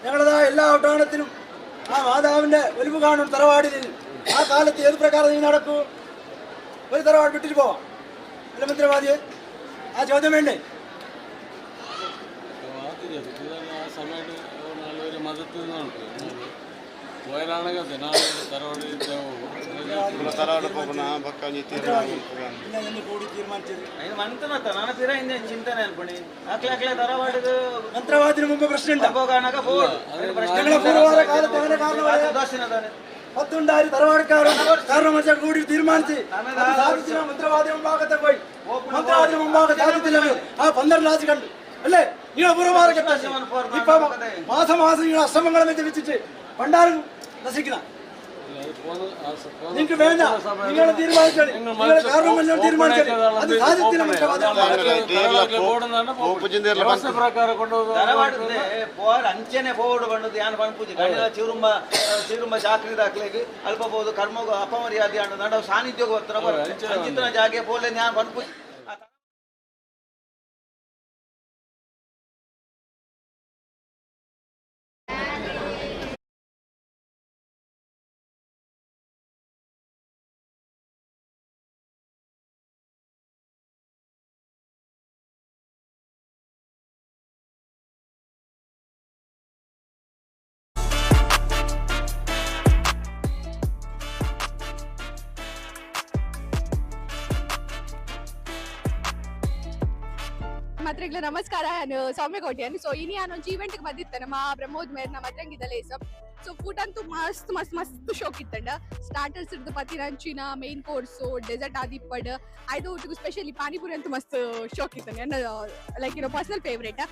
ഞങ്ങളുടേതായ എല്ലാ അവട്ടാണത്തിനും ആ മാതാവിന്റെ ഒലിവ് കാണും തറവാടിൽ ആ കാലത്ത് ഏത് പ്രകാരം നീ നടക്കൂ ഒരു തറവാട് വിട്ടിട്ട് പോവാം അല്ല മന്ത്രവാദിയെ ആ ചോദ്യം വേണ്ടേ ആ സമയത്ത് 4 പേര് മതത്തിൽ നിന്നുണ്ട് പോയാലാണെങ്കിൽ ദിനാല് തറവാട് കൂടി തീരുമാനിച്ചത് ಮಂತನತ್ತ ನಾನು ತೀರಾ ಹಿಂದೆ ಚಿಂತನೆ ಅನ್ಪಣಿ ಅಕ್ಲೆ ತರವಾಡಿಗೆ മന്ത്രവാദിന് മുമ്പ് പ്രശ്നമുണ്ട് ಹೋಗೋಣಕ ಹೋಗು ഞങ്ങളെ പൂർവ്വകാല കാലത്ത് അങ്ങനെ കാരണമായ ದೋಷಿನದಾನೆ 10 തറവാടക്കാരും കാരണം വെച്ചാൽ കൂടി തീരുമാനിച്ച് അത് സാധിച്ചില്ല മന്ത്രവാദി മുമ്പാകത്തെ പോയി മന്ത്രവാദിന് മുമ്പാകെ സാധിച്ചില്ല ആ 12 രാശി കണ്ടു അല്ലേ നിങ്ങൾ പൂർവ്വകാല ഇപ്പൊ മാസം നിങ്ങൾ അശ്രമങ്ങളെ വെച്ചിട്ട് പണ്ടാരും നശിക്കണം നിങ്ങൾക്ക് വേണ്ട നിങ്ങൾ തീരുമാനിച്ചാൽ നിങ്ങൾ കാരണം തീരുമാനിച്ചാൽ അത് സാധിച്ചില്ല ಪ್ರಕಾರ ಕೊಂಡೋದು ತರವಾಡಿದ್ರೆ ಅಂಚೆನೆ ಫೋರ್ಡ್ ಬಂದದ್ದು ಯಾನು ಪಂಪೂಜೆ ಕಣ್ಣಿನ ಚಿರುಂಬ ಚಾಕ್ರಿ ದಾಖಲೆಗೆ ಅಲ್ಪಬಹುದು ಕರ್ಮ ಅಪಮರ್ಯಾದೆ ಅಂಡ ನಡ ಸಾನ್ನಿಧ್ಯೋಗ ಅಂಚಿನ ಜಾಗೆ ಪೋಲೆ ಜ್ಞಾನ ಪಂಪೂಜೆ ಮಾತ್ರೆಗಳ ನಮಸ್ಕಾರ ನಾನು ಸೌಮ್ಯ ಕೋಟ್ಯಾನ್ ಸೊ ಇನಿ ನಾನು ಒಂದು ಈವೆಂಟ್ ಬಂದಿತ್ತೆ ನಮ್ಮ ಬ್ರಹ್ಮೋದ್ ಮೇರ್ ನಮ್ಮ ಮದ್ರಂಗಿದಲ್ಲೇ ಸೊ ಫುಡ್ ಅಂತೂ ಮಸ್ತ್ ಮಸ್ತ್ ಮಸ್ತ್ ಶೋಕ್ ಇತ್ತಂಡ ಸ್ಟಾರ್ಟರ್ಸ್ ಇರ್ದು ಪತಿ ರಂಚಿನ ಮೇನ್ ಕೋರ್ಸ್ ಡೆಸರ್ಟ್ ಆದಿಪ್ಪಡ್ ಐದು ಊಟಗೂ ಸ್ಪೆಷಲಿ ಪಾನಿಪುರಿ ಅಂತೂ ಮಸ್ತ್ ಶೋಕ್ ಇತ್ತಂಡ ಲೈಕ್ ಪರ್ಸನಲ್ ಫೇವ್ರೇಟ್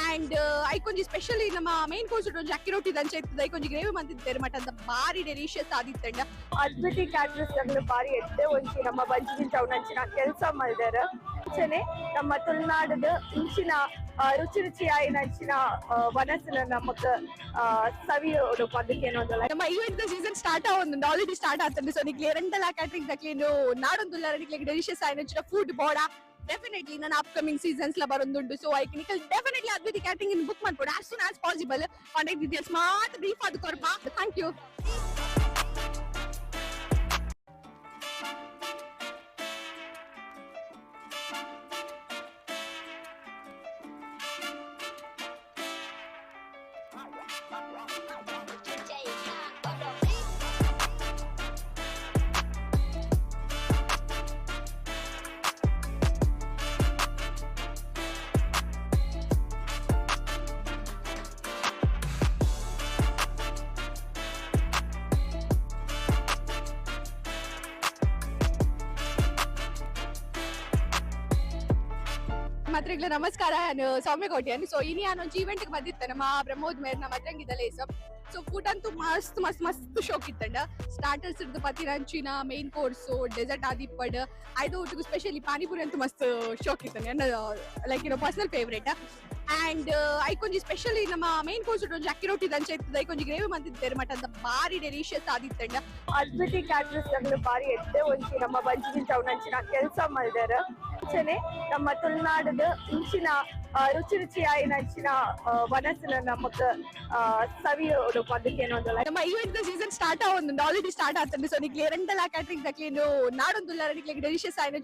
ಅಂಡ್ ಐಕೊಂಜಿ ಸ್ಪೆಷಲಿ ನಮ್ಮ ಮೇನ್ ಕೋರ್ಸ್ ಒಂಜಿ ಅಕ್ಕಿ ರೊಟ್ಟಿ ದಂಚೆ ಇರ್ತದೆ ಐಕೊಂಜಿ ಗ್ರೇವಿ ಮಂತಿದ್ದೇರು ಮಟ ಅಂತ ಬಾರಿ ಡೆಲಿಷಿಯಸ್ ಆದಿತ್ತಂಡ ಅದ್ವಿತಿ ಕ್ಯಾಟ್ರಸ್ ಗಳು ಬಾರಿ ಎಡ್ಡೆ ಒಂಚಿ ನಮ್ಮ ಬಂಜಿನ ಚೌನಂಚಿನ ಕೆಲಸ ಮಾಡಿದಾರ ಅಂಚನೆ ನಮ್ಮ ತುಳುನಾಡದ ಇಂಚಿನ ರುಚಿ ರುಚಿಯಾಗಿ ನಂಚಿನ ಮನಸ್ಸಿನ ನಮಕ್ ಸವಿಯೋಡು ಅದಕ್ಕೆ ಏನೋದಲ್ಲ ನಮ್ಮ ಈವೆಂಟ್ ಸೀಸನ್ ಸ್ಟಾರ್ಟ್ ಆವೊಂದು ಆಲ್ರೆಡಿ ಸ್ಟಾರ್ಟ್ ಆಗ್ತದೆ ಸೊ ನಿಕ್ಲೆ ರೆಂಟಲ್ ಕ್ಯಾಟರಿಂಗ್ ದಕ್ಲೇನು ನಾಡೊಂದುಲ್ಲ ನಿಕ್ಲೆ ಡೆಲಿಷಿಯಸ್ ಆಗಿ ನಂಚಿನ ಫುಡ್ ಬೋಡ ಡೆಫಿನೆಟ್ಲಿ ನಾನು ಅಪ್ಕಮಿಂಗ್ ಸೀಸನ್ಸ್ ಲ ಬರೊಂದುಂಡು ಸೊ ಐ ನಿಕಲ್ ಡೆಫಿನೆಟ್ಲಿ ಅದ್ವಿತಿ ಕ್ಯಾಟರಿಂಗ್ ಇನ್ ಬುಕ್ ಮಾಡ್ಬೋದು as soon as possible contact details ಮಾತ್ರ ಬ್ರೀಫ್ ಆದ ಕೊರ್ಪ ಥ್ಯಾಂಕ್ ಯು ಮಾತ್ರೆಗಳ ನಮಸ್ಕಾರ ನಾನು ಸೌಮ್ಯ ಕೋಟ್ಯಾನ್ ಸೊ ಇನಿ ನಾನು ಒಂದು ಈವೆಂಟ್ ಬಂದಿತ್ತೆ ನಮ್ಮ ಬ್ರಹ್ಮೋದ್ ಮೇರ್ ನಮ್ಮ ಮದ್ರಂಗಿದಲ್ಲೇ ಸೊ ಫುಡ್ ಅಂತೂ ಮಸ್ತ್ ಮಸ್ತ್ ಮಸ್ತ್ ಶೋಕ್ ಇತ್ತಂಡ ಸ್ಟಾರ್ಟರ್ಸ್ ಇರ್ದು ಪತಿ ರಂಚಿನ ಮೇನ್ ಕೋರ್ಸ್ ಡೆಸರ್ಟ್ ಆದಿಪ್ಪಡ್ ಐದು ಊಟಗೂ ಸ್ಪೆಷಲಿ ಪಾನಿಪುರಿ ಅಂತೂ ಮಸ್ತ್ ಶೋಕ್ ಇತ್ತಂಡ ಲೈಕ್ ಪರ್ಸನಲ್ ಫೇವ್ರೇಟ್ ಅಂಡ್ ಐಕೊಂಜಿ ಸ್ಪೆಷಲಿ ನಮ್ಮ ಮೇನ್ ಕೋರ್ಸ್ ಒಂಜಿ ಅಕ್ಕಿ ರೊಟ್ಟಿ ದಂಚೆ ಇರ್ತದೆ ಐಕೊಂಜಿ ಗ್ರೇವಿ ಮಂತಿದ್ದೇರು ಮಟ ಅಂತ ಬಾರಿ ಡೆಲಿಷಿಯಸ್ ಆದಿತ್ತಂಡ ಅದ್ವಿತಿ ಕ್ಯಾಟ್ರಸ್ ಗಳು ಬಾರಿ ಎಡ್ಡೆ ಒಂಚಿ ನಮ್ಮ ಬಂಜಿನ ಚೌನಂಚಿನ ಕೆಲಸ ಮಾಡಿದಾರ ಅಂಚನೆ ನಮ್ಮ ತುಳುನಾಡದ ಇಂಚಿನ ರುಚಿ ರುಚಿಯಾಗಿ ನಂಚಿನ ಮನಸ್ಸಿನ ನಮಕ್ ಸವಿಯೋಡು ಅದಕ್ಕೆ ಏನೋದಲ್ಲ ನಮ್ಮ ಈವೆಂಟ್ ಸೀಸನ್ ಸ್ಟಾರ್ಟ್ ಆವೊಂದು ಆಲ್ರೆಡಿ ಸ್ಟಾರ್ಟ್ ಆಗ್ತದೆ ಸೊ ನಿಕ್ಲೆ ರೆಂಟಲ್ ಕ್ಯಾಟರಿಂಗ್ ದಕ್ಲೇನು ನಾಡೊಂದುಲ್ಲ ನಿಕ್ಲೆ ಡೆಲಿಷಿಯಸ್ ಆಗಿ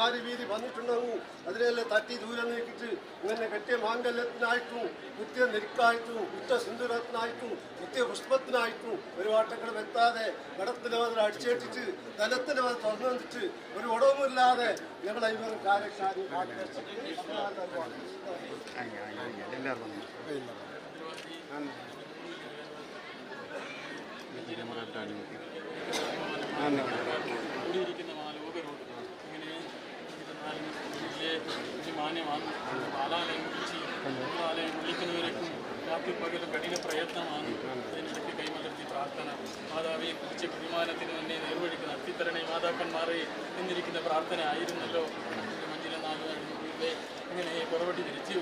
കാര്യവീതി വന്നിട്ടുണ്ടാവും. അതിനെല്ലാം തട്ടി ദൂരം നീക്കിട്ട് ഇങ്ങനെ കെട്ടിയ മാംഗല്യത്തിനായിട്ടും കുത്തിയ നെരുക്കായിട്ടും കുറ്റ സിന്ദൂരത്തിനായിട്ടും കുത്തിയ പുഷ്പത്തിനായിട്ടും ഒരു വാട്ടക്കടം എത്താതെ കടത്തിന് മാത്രം അടിച്ചേട്ടിട്ട് ധനത്തിന് മാത്രം തുറന്നു വന്നിട്ട് ഒരു ഉടവുമില്ലാതെ ഞങ്ങളെ ഇവരും കാര്യക്കാരി കൂടിയിരിക്കുന്ന മാലോകരോട് ഇങ്ങനെ മാന്യമാണ് ബാലാലയം വിളിക്കുന്നവരേക്കും രാത്രി പകലും കഠിന പ്രയത്നമാണ്. അതിനിടയ്ക്ക് കൈമലർത്തി പ്രാർത്ഥന മാതാവിയെ കുറിച്ച് പ്രതിമാനത്തിന് തന്നെ നേർവഴിക്ക് നടത്തിത്തരണേ മാതാക്കന്മാരെ എന്നിരിക്കുന്ന പ്രാർത്ഥന ആയിരുന്നല്ലോ. മഞ്ചിരനാളിലെ ഇങ്ങനെ പുറപടി തിരിച്ചു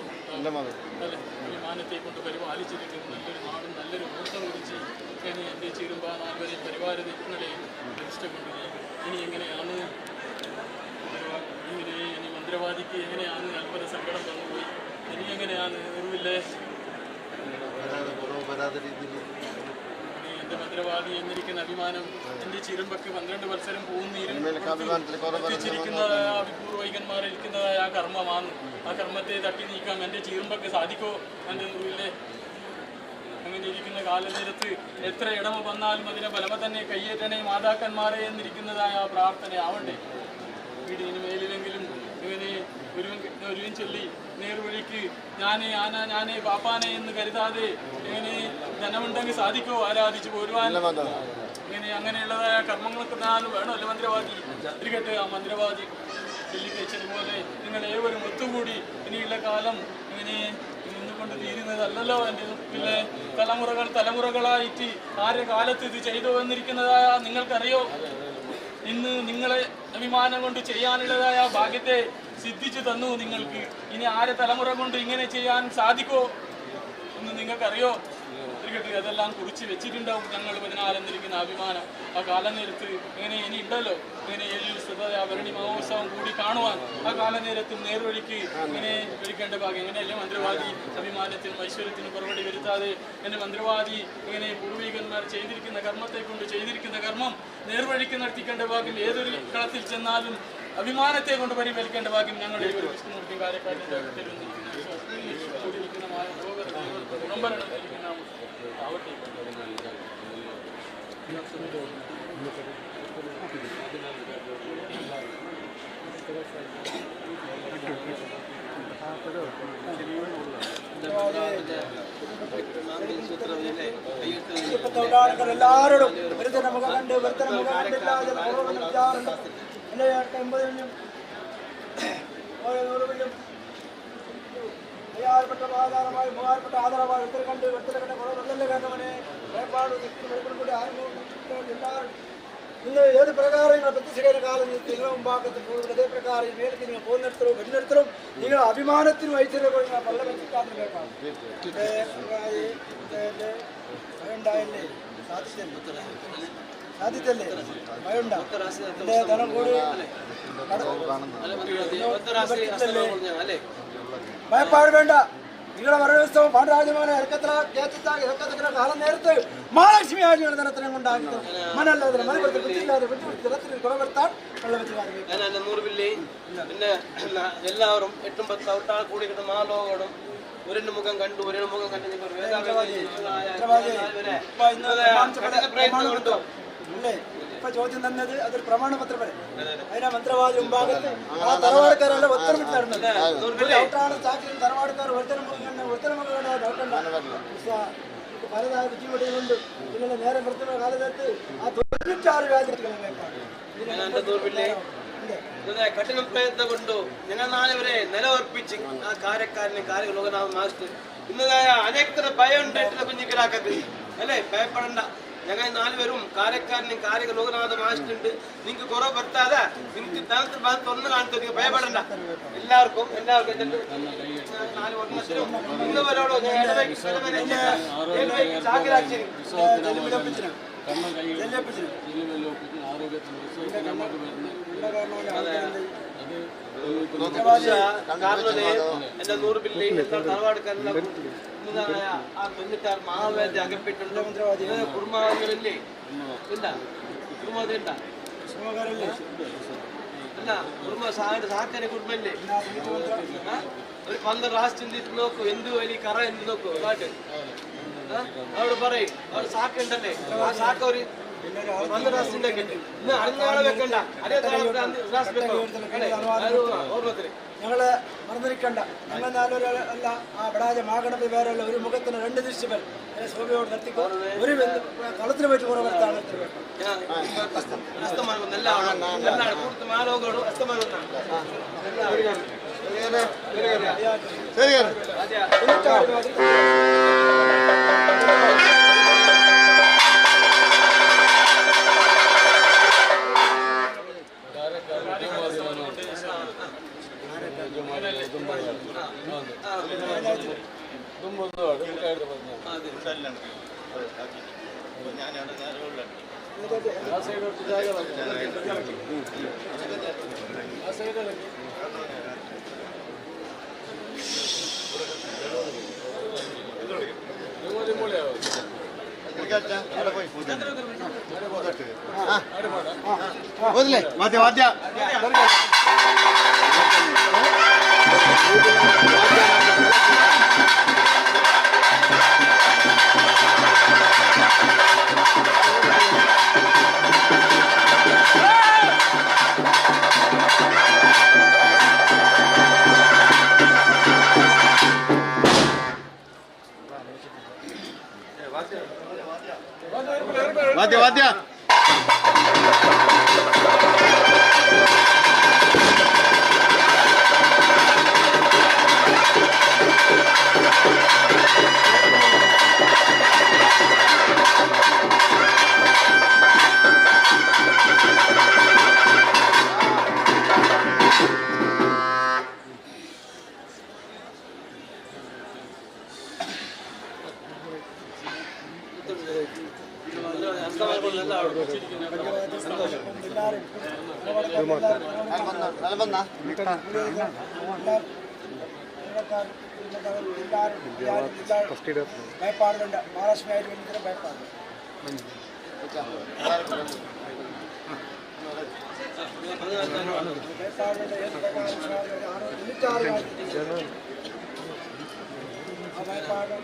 വിമാനത്തെ കൊണ്ട് പരിപാലിച്ചിരിക്കുന്നു. നല്ലൊരു നാടും നല്ലൊരു മുഹൂർത്തം കുറിച്ച് ഇങ്ങനെ എൻ്റെ ചീരുമ്പ നാൽവരെ പരിപാലനങ്ങളെ പ്രതിഷ്ഠകൊണ്ട് ഇനി എങ്ങനെയാണ് ഇങ്ങനെ ഇനി മന്ത്രവാദിക്ക് എങ്ങനെയാണ് അത്ഭുത സങ്കടം തന്നുപോയി. ഇനി എങ്ങനെയാണ് അറിവില്ലേ എന്റെ മന്ത്രവാദി എന്നിരിക്കുന്ന അഭിമാനം എന്റെ ചിരുമ്പക്ക് 12 വർഷം പൂർണ്ണീരിക്കുന്നതായ അഭിപൂർവൈകന്മാരിരിക്കുന്നതായ ആ കർമ്മമാണ്. ആ കർമ്മത്തെ തട്ടി നീക്കാൻ എന്റെ ചിരുമ്പക്ക് സാധിക്കോ? എന്റെ അറിവില്ലേ അങ്ങനെ ഇരിക്കുന്ന കാലനേരത്ത് എത്ര ഇടമ വന്നാലും അതിനെ ബലമ തന്നെ കയ്യേറ്റണേ മാതാക്കന്മാരെ എന്നിരിക്കുന്നതായ ആ പ്രാർത്ഥന ആവണ്ടേ. വീടിന് മേലിലെങ്കിലും ഇവനെ ഒരുവൻ ചൊല്ലി നേർവഴിക്ക് ഞാനേ പാപ്പാനെ എന്ന് കരുതാതെ ഇങ്ങനെ ധനമുണ്ടെങ്കിൽ സാധിക്കോ ആരാധിച്ചു പോരുവാൻ. ഇങ്ങനെ അങ്ങനെയുള്ളതായ കർമ്മങ്ങളൊക്കെ നാലും വേണമല്ലോ മന്ത്രവാദി. ഇരിക്കട്ടെ ആ മന്ത്രവാദി ചൊല്ലിക്കഴിച്ചതുപോലെ നിങ്ങൾ ഏവരും ഒത്തുകൂടി ഇനിയുള്ള കാലം ഇങ്ങനെ നിന്നുകൊണ്ട് തീരുന്നതല്ലോ. എൻ്റെ പിന്നെ തലമുറകളായിട്ട് ആരെ കാലത്ത് ഇത് ചെയ്തു വന്നിരിക്കുന്നതായ നിങ്ങൾക്കറിയോ? ഇന്ന് നിങ്ങളെ അഭിമാനം കൊണ്ട് ചെയ്യാനുള്ളതായ ഭാഗ്യത്തെ സിദ്ധിച്ചു തന്നു നിങ്ങൾക്ക്. ഇനി ആരെ തലമുറ കൊണ്ട് ഇങ്ങനെ ചെയ്യാൻ സാധിക്കോ എന്ന് നിങ്ങൾക്കറിയോ? അതെല്ലാം കുറിച്ച് വെച്ചിട്ടുണ്ടാവും ഞങ്ങൾ 14 എന്നിരിക്കുന്ന അഭിമാനം. ആ കാലനേരത്ത് ഇങ്ങനെ ഇനി ഉണ്ടല്ലോ ഇങ്ങനെ ഭരണി മഹോത്സവം കൂടി കാണുവാൻ ആ കാലനേരത്തും നേർവഴിക്ക് ഇങ്ങനെ വിളിക്കേണ്ട ഭാഗ്യം. ഇങ്ങനെയല്ലേ മന്ത്രവാദി അഭിമാനത്തിനും ഐശ്വര്യത്തിനും പുറപടി വരുത്താതെ എൻ്റെ മന്ത്രവാദി ഇങ്ങനെ പൂർവികന്മാർ ചെയ്തിരിക്കുന്ന കർമ്മത്തെ കൊണ്ട് ചെയ്തിരിക്കുന്ന കർമ്മം നേർവഴിക്ക് നടത്തിക്കേണ്ട ഭാഗ്യം. ഏതൊരു കളത്തിൽ ചെന്നാലും അഭിമാനത്തെ കൊണ്ട് പരിപാലിക്കേണ്ട ഭാഗ്യം ഞങ്ങളുടെ വിഷ്ണുമൂർത്തി കാര്യക്കാരുടെ ആവട്ടെ. എല്ലാവരോടും ഒരുത്തന മുഖം കണ്ട് ഒരുത്തന മുഖം കണ്ടില്ലാതെ വിചാറുണ്ട് അല്ലേ 80 ഓരോ അയ്യായിരപ്പെട്ട ആധാരമായി 3000പ്പെട്ട ആധാരമായി ഒരുത്തര കണ്ട് കുറവല്ലേ കേട്ടവനെ വേപ്പാട് കൂടി ആരും എല്ലാവരും ഇന്ന് ഏത് പ്രകാരം നിങ്ങൾ പ്രത്യക്ഷ കാലം നിങ്ങളുടെ മുമ്പാക്കത്ത് പോകുന്നത് അതേ പ്രകാരം മേലേക്ക് നിങ്ങൾ പോകുന്നിടത്തോളം വരുന്നിടത്തോളം നിങ്ങൾ അഭിമാനത്തിനും ഐശ്വര്യങ്ങളും പല വെച്ചിട്ടാണ് കേൾക്കാം. ഭയമുണ്ടായല്ലേ സാധിച്ചല്ലേ ഭയമുണ്ടാ എന്റെ ധനം കൂടി ഭയപ്പാട് വേണ്ട. നിങ്ങളുടെ വരവസ്ഥവും പാണ്ഡരാജ്യമാണ് ഇറക്കത്തിലെ കാലം നേരത്ത് മഹാലക്ഷ്മി ആജിയുടെ ധനത്തിനെ കൊണ്ടാകും മനല്ലാതെ മനപ്പെടുത്തില്ലാതെ കുറവെടുത്താൽ പിന്നെ എല്ലാവരും 8-10 ഔട്ടാൾ കൂടി കിട്ടുന്ന മാലോകോടും ഒരു മുഖം കണ്ടു അല്ലേ ഇപ്പൊ ചോദ്യം തന്നത് അതൊരു പ്രമാണപത്രം വരെ അതിനാ മന്ത്രവാദി മുമ്പാകത്ത് ആ തറവാടുക്കാരെല്ലാം ഒത്തരമിട്ടായിരുന്നു. ഔട്ടാണ് ചാക്കിലും തറവാടുക്കാർ ഒരുത്തരം പലതായ ബുദ്ധിമുട്ടുകളുണ്ട്. പിന്നെ നേരെ നിർത്തുന്ന കാലത്ത് ആ 96 വ്യാജ കഠിന പ്രയത്നം കൊണ്ടു ഞങ്ങൾ 4 വരെ നിലവർപ്പിച്ച് ആ കാര്യക്കാരനെ കാര്യലോകനാഥ മാസ്റ്റർ ഇന്നതായ അനേകത്തിന് ഭയം ഉണ്ടായിട്ടില്ല കുഞ്ഞിക്കലാക്കത്ത് അല്ലേ ഭയപ്പെടണ്ട. ഞങ്ങൾ 4 പേരും കാര്യക്കാരനും കാര്യ ലോകനാഥ മാസ്റ്ററുണ്ട്. നിങ്ങൾക്ക് കുറവ് വരുത്താതെ നിങ്ങൾക്ക് ധനത്തിൽ തുറന്നു കാണിച്ചു ഭയപ്പെടണ്ട. എല്ലാവർക്കും 4 വർണ്ണത്തിലും ഇന്നവരോടോ ചാക്കിലാക്കി എന്റെ 100 ബില്ല് തറവാടുക്കാരെല്ലാം ആ ബന്ധുക്കാർ മഹാവേദി അകപ്പെട്ടുണ്ട്. കുടുംബാംഗങ്ങളില്ലേ ഇല്ല കുടുംബം അല്ല കുടുംബ സാക്കനെ കുടുംബല്ലേ ഒരു 12 രാഷ്ട്രം ചിന്തിച്ച് നോക്കൂ എന്ത് വലിയ കറ എന്ത് നോക്കൂ കാട്ട് അവിടെ പറയും അവിടെ സാക്കുണ്ടല്ലേ ആ സാക്ക ഒരു 12 രാഷ്ട്രം ഇന്ന് അറിഞ്ഞാളെ വെക്കണ്ട അതേ ഓർമ്മത്തിന് ഞങ്ങള് മറന്നിരിക്കണ്ട ഞങ്ങൾ നാലൊരല്ല ആ ബടാജ മാഗണത്തിൽ വേറെയുള്ള ഒരു മുഖത്തിന് 2 ദൃശ്യങ്ങൾ ശോഭയോട് നിർത്തിക്കോ ഒരു കളത്തിന് പോയിട്ട് കുറവർത്താണ് അസ്തമാനം നെല്ലാണ് കൂടുതൽ മാലോകോടും അസ്തമാനം വാദ്യ വാദ്യ വാദ്യ വാദ്യ ഭയപ്പാടുണ്ട് മഹാരാഷ്ട്രയായിട്ട് വേണ്ടി ഭയപ്പാട് ഭയപ്പാടുണ്ട് ഏത് പ്രകാരം ആ ഭയപ്പാടുണ്ട്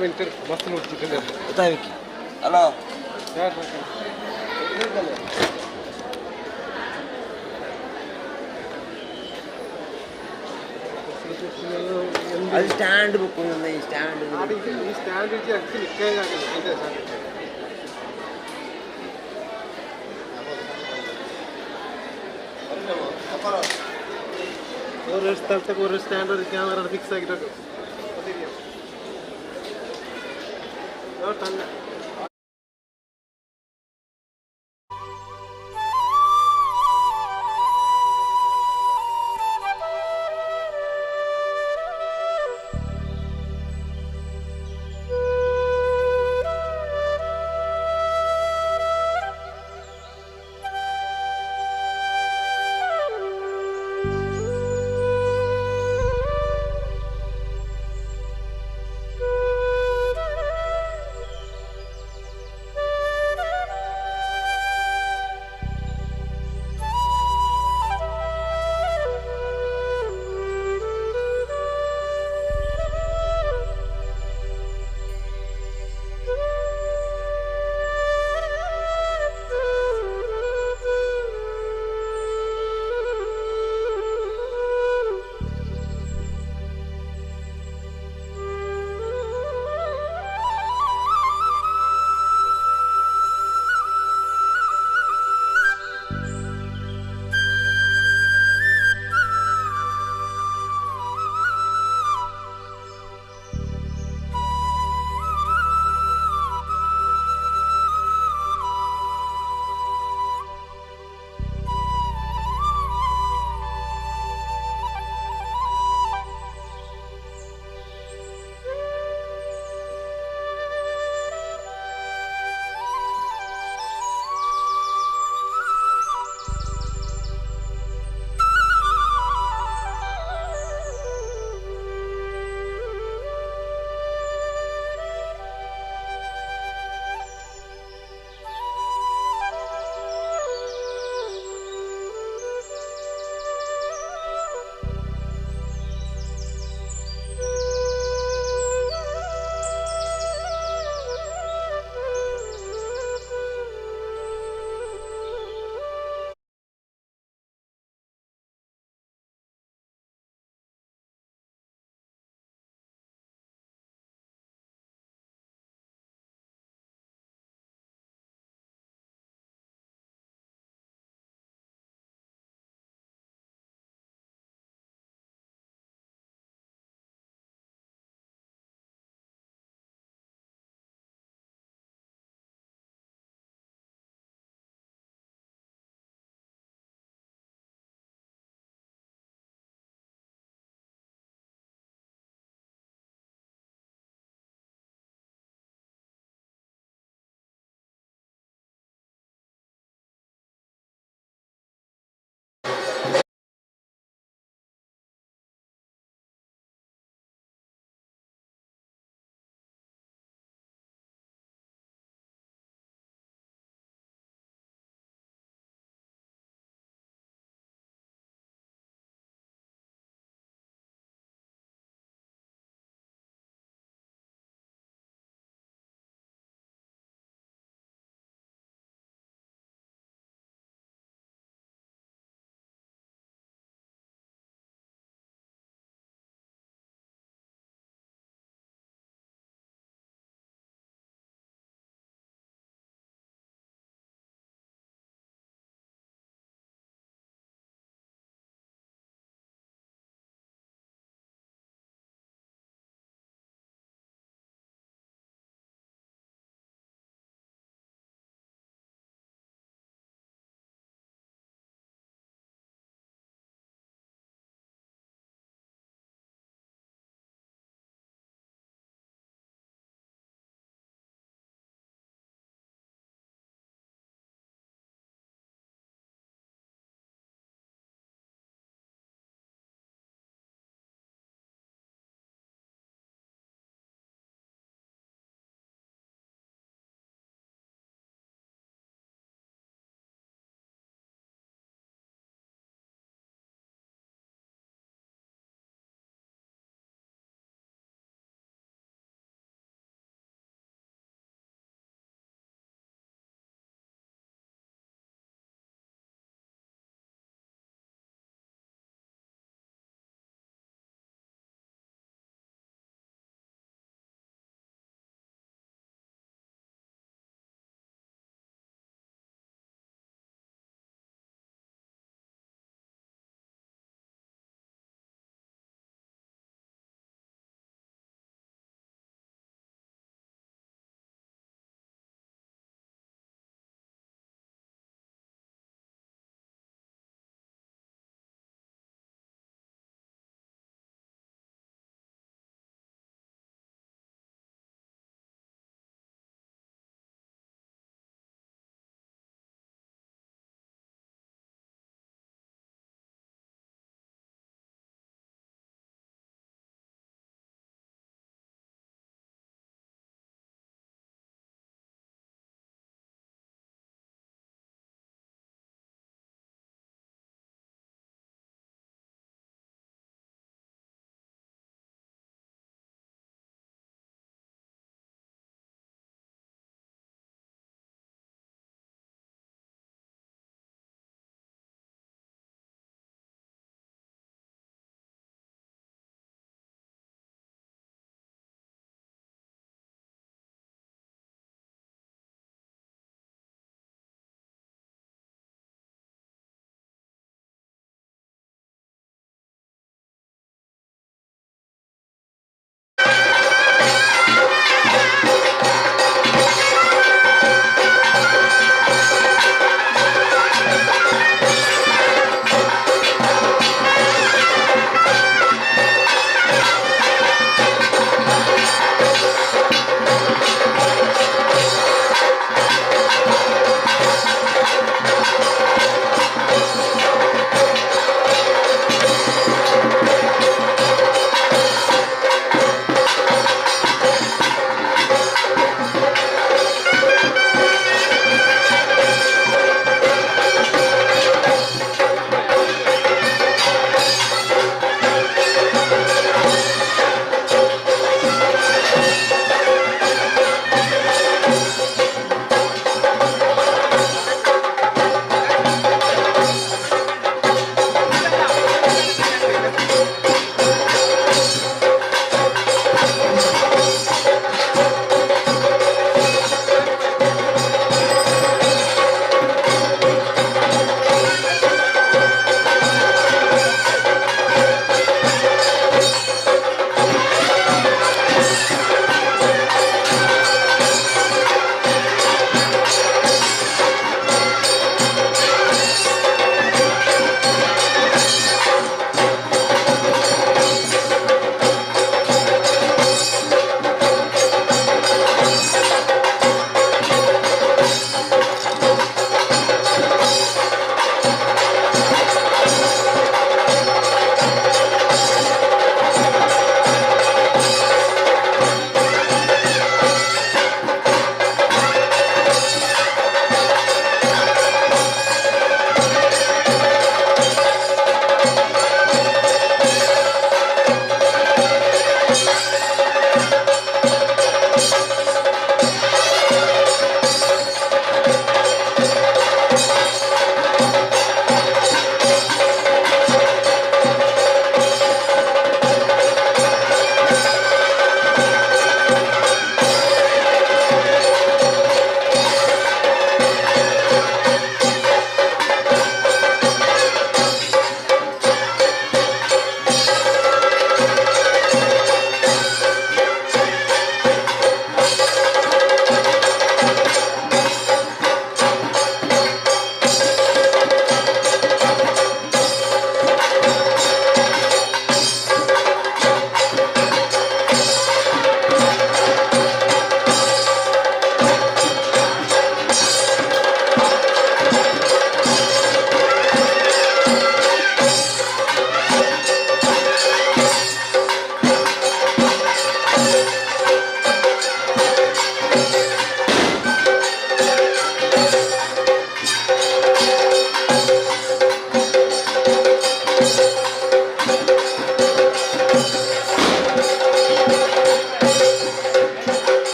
മിനിറ്റ് ബസ് നോക്കിയിട്ടുണ്ട് ഹലോ അത് സ്റ്റാൻഡ് വെക്കുന്ന ഈ സ്റ്റാൻഡ് ഈ സ്റ്റാൻഡ് വെച്ച് അടുത്ത് നിൽക്കാൻ ഓരോ സ്ഥലത്തൊക്കെ ഓരോ സ്റ്റാൻഡ് ഒരു ക്യാമറ ഫിക്സ് ആക്കിയിട്ടൊക്കെ തന്നെ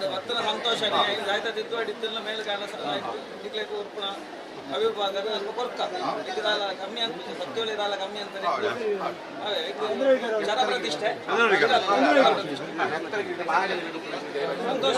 ವರ್ತನ ಸಂತೋಷ ಆಯ್ತಾ ತಿದ್ದುಪಡಿತ್ತಿಲ್ಲ ಮೇಲೆ ಕಾಲ ಉರ್ಪಣ ಅವಿಭಾಗ ಕೊರ್ಕ ಇದಾಲ ಕಮ್ಮಿ ಅಂತ ಸತ್ಯೋಳಿ ಇದಾಲ ಕಮ್ಮಿ ಅಂತ ಜನ ಪ್ರತಿಷ್ಠೆ ಸಂತೋಷ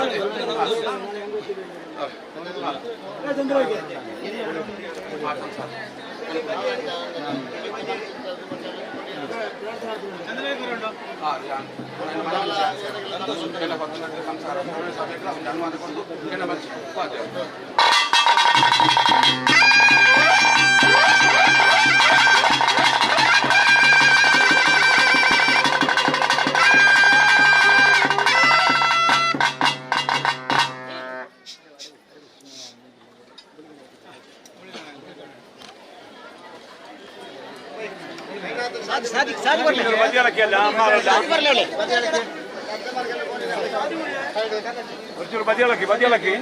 ಬದಿಯಲಕ್ಕಿ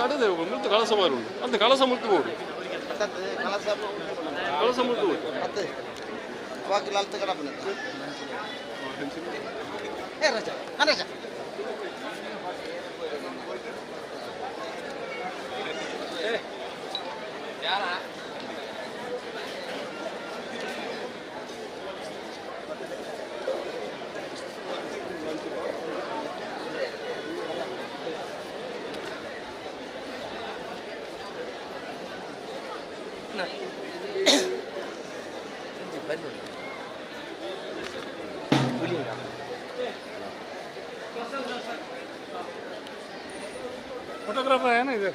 ಅದೇ ಮುಲ್ತು ಕಳಸ ಮಾರು ಅಂತ ಕಳಸ ಮುಲ್ತು ಹೋಗಿ ಕಳಸ ಮುಲ್ತು ಹೋಗಿ फोटोग्राफर है ना इधर।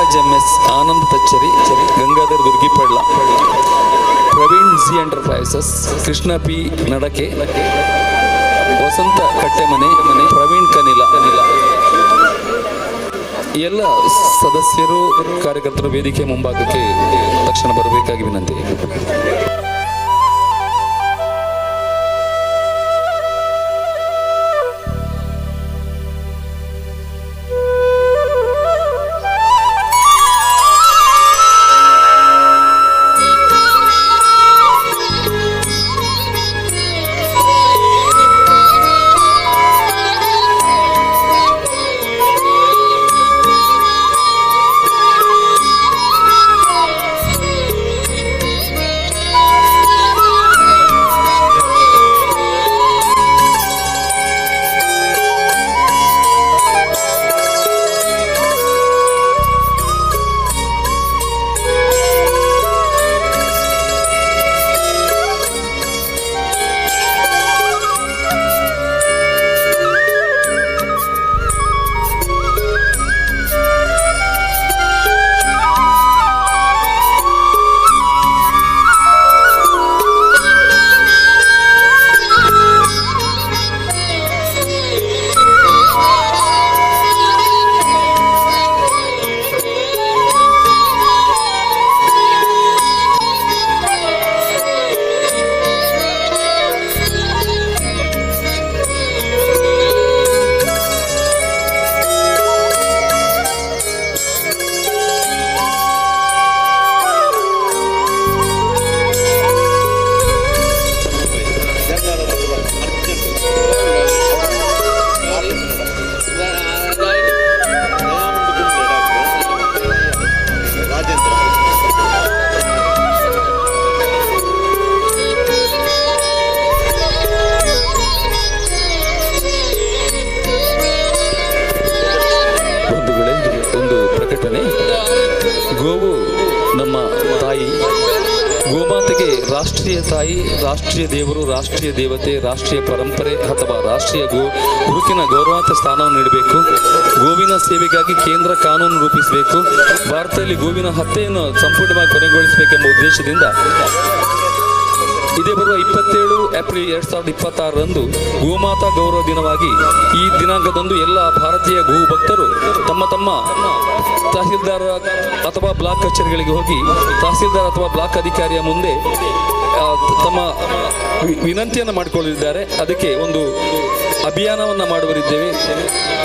Basavaraj MS, Anand Tachari, Gangadhar Durgipalla, Praveen Z enterprises, Krishna P Nadake, ವಸಂತ ಕಟ್ಟೆಮನೆ, ಪ್ರವೀಣ್ ಕನಿಲ, ಎಲ್ಲ ಸದಸ್ಯರು ಕಾರ್ಯಕರ್ತರು ವೇದಿಕೆ ಮುಂಭಾಗಕ್ಕೆ ತಕ್ಷಣ ಬರಬೇಕಾಗಿ ವಿನಂತಿ. ಗೋವು ನಮ್ಮ ತಾಯಿ, ಗೋಮಾತೆಗೆ ರಾಷ್ಟ್ರೀಯ ತಾಯಿ, ರಾಷ್ಟ್ರೀಯ ದೇವರು, ರಾಷ್ಟ್ರೀಯ ದೇವತೆ, ರಾಷ್ಟ್ರೀಯ ಪರಂಪರೆ ಅಥವಾ ರಾಷ್ಟ್ರೀಯ ಗುರುತಿನ ಗೌರವಾನ್ವಿತ ಸ್ಥಾನವನ್ನು ನೀಡಬೇಕು. ಗೋವಿನ ಸೇವೆಗಾಗಿ ಕೇಂದ್ರ ಕಾನೂನು ರೂಪಿಸಬೇಕು. ಭಾರತದಲ್ಲಿ ಗೋವಿನ ಹತ್ಯೆಯನ್ನು ಸಂಪೂರ್ಣವಾಗಿ ಕೊನೆಗೊಳಿಸಬೇಕೆಂಬ ಉದ್ದೇಶದಿಂದ ಇದೇ ಬರುವ 27 ಏಪ್ರಿಲ್ 2026ರಂದು ಗೋಮಾತಾ ಗೌರವ ದಿನವಾಗಿ ಈ ದಿನಾಂಕದಂದು ಎಲ್ಲ ಭಾರತೀಯ ಗೋ ಭಕ್ತರು ತಮ್ಮ ತಮ್ಮ ತಹಸೀಲ್ದಾರ್ ಅಥವಾ ಬ್ಲಾಕ್ ಕಚೇರಿಗಳಿಗೆ ಹೋಗಿ ತಹಸೀಲ್ದಾರ್ ಅಥವಾ ಬ್ಲಾಕ್ ಅಧಿಕಾರಿಯ ಮುಂದೆ ತಮ್ಮ ವಿನಂತಿಯನ್ನು ಮಾಡಿಕೊಳ್ಳಲಿದ್ದಾರೆ. ಅದಕ್ಕೆ ಒಂದು ಅಭಿಯಾನವನ್ನು ಮಾಡುವರಿದ್ದೇವೆ.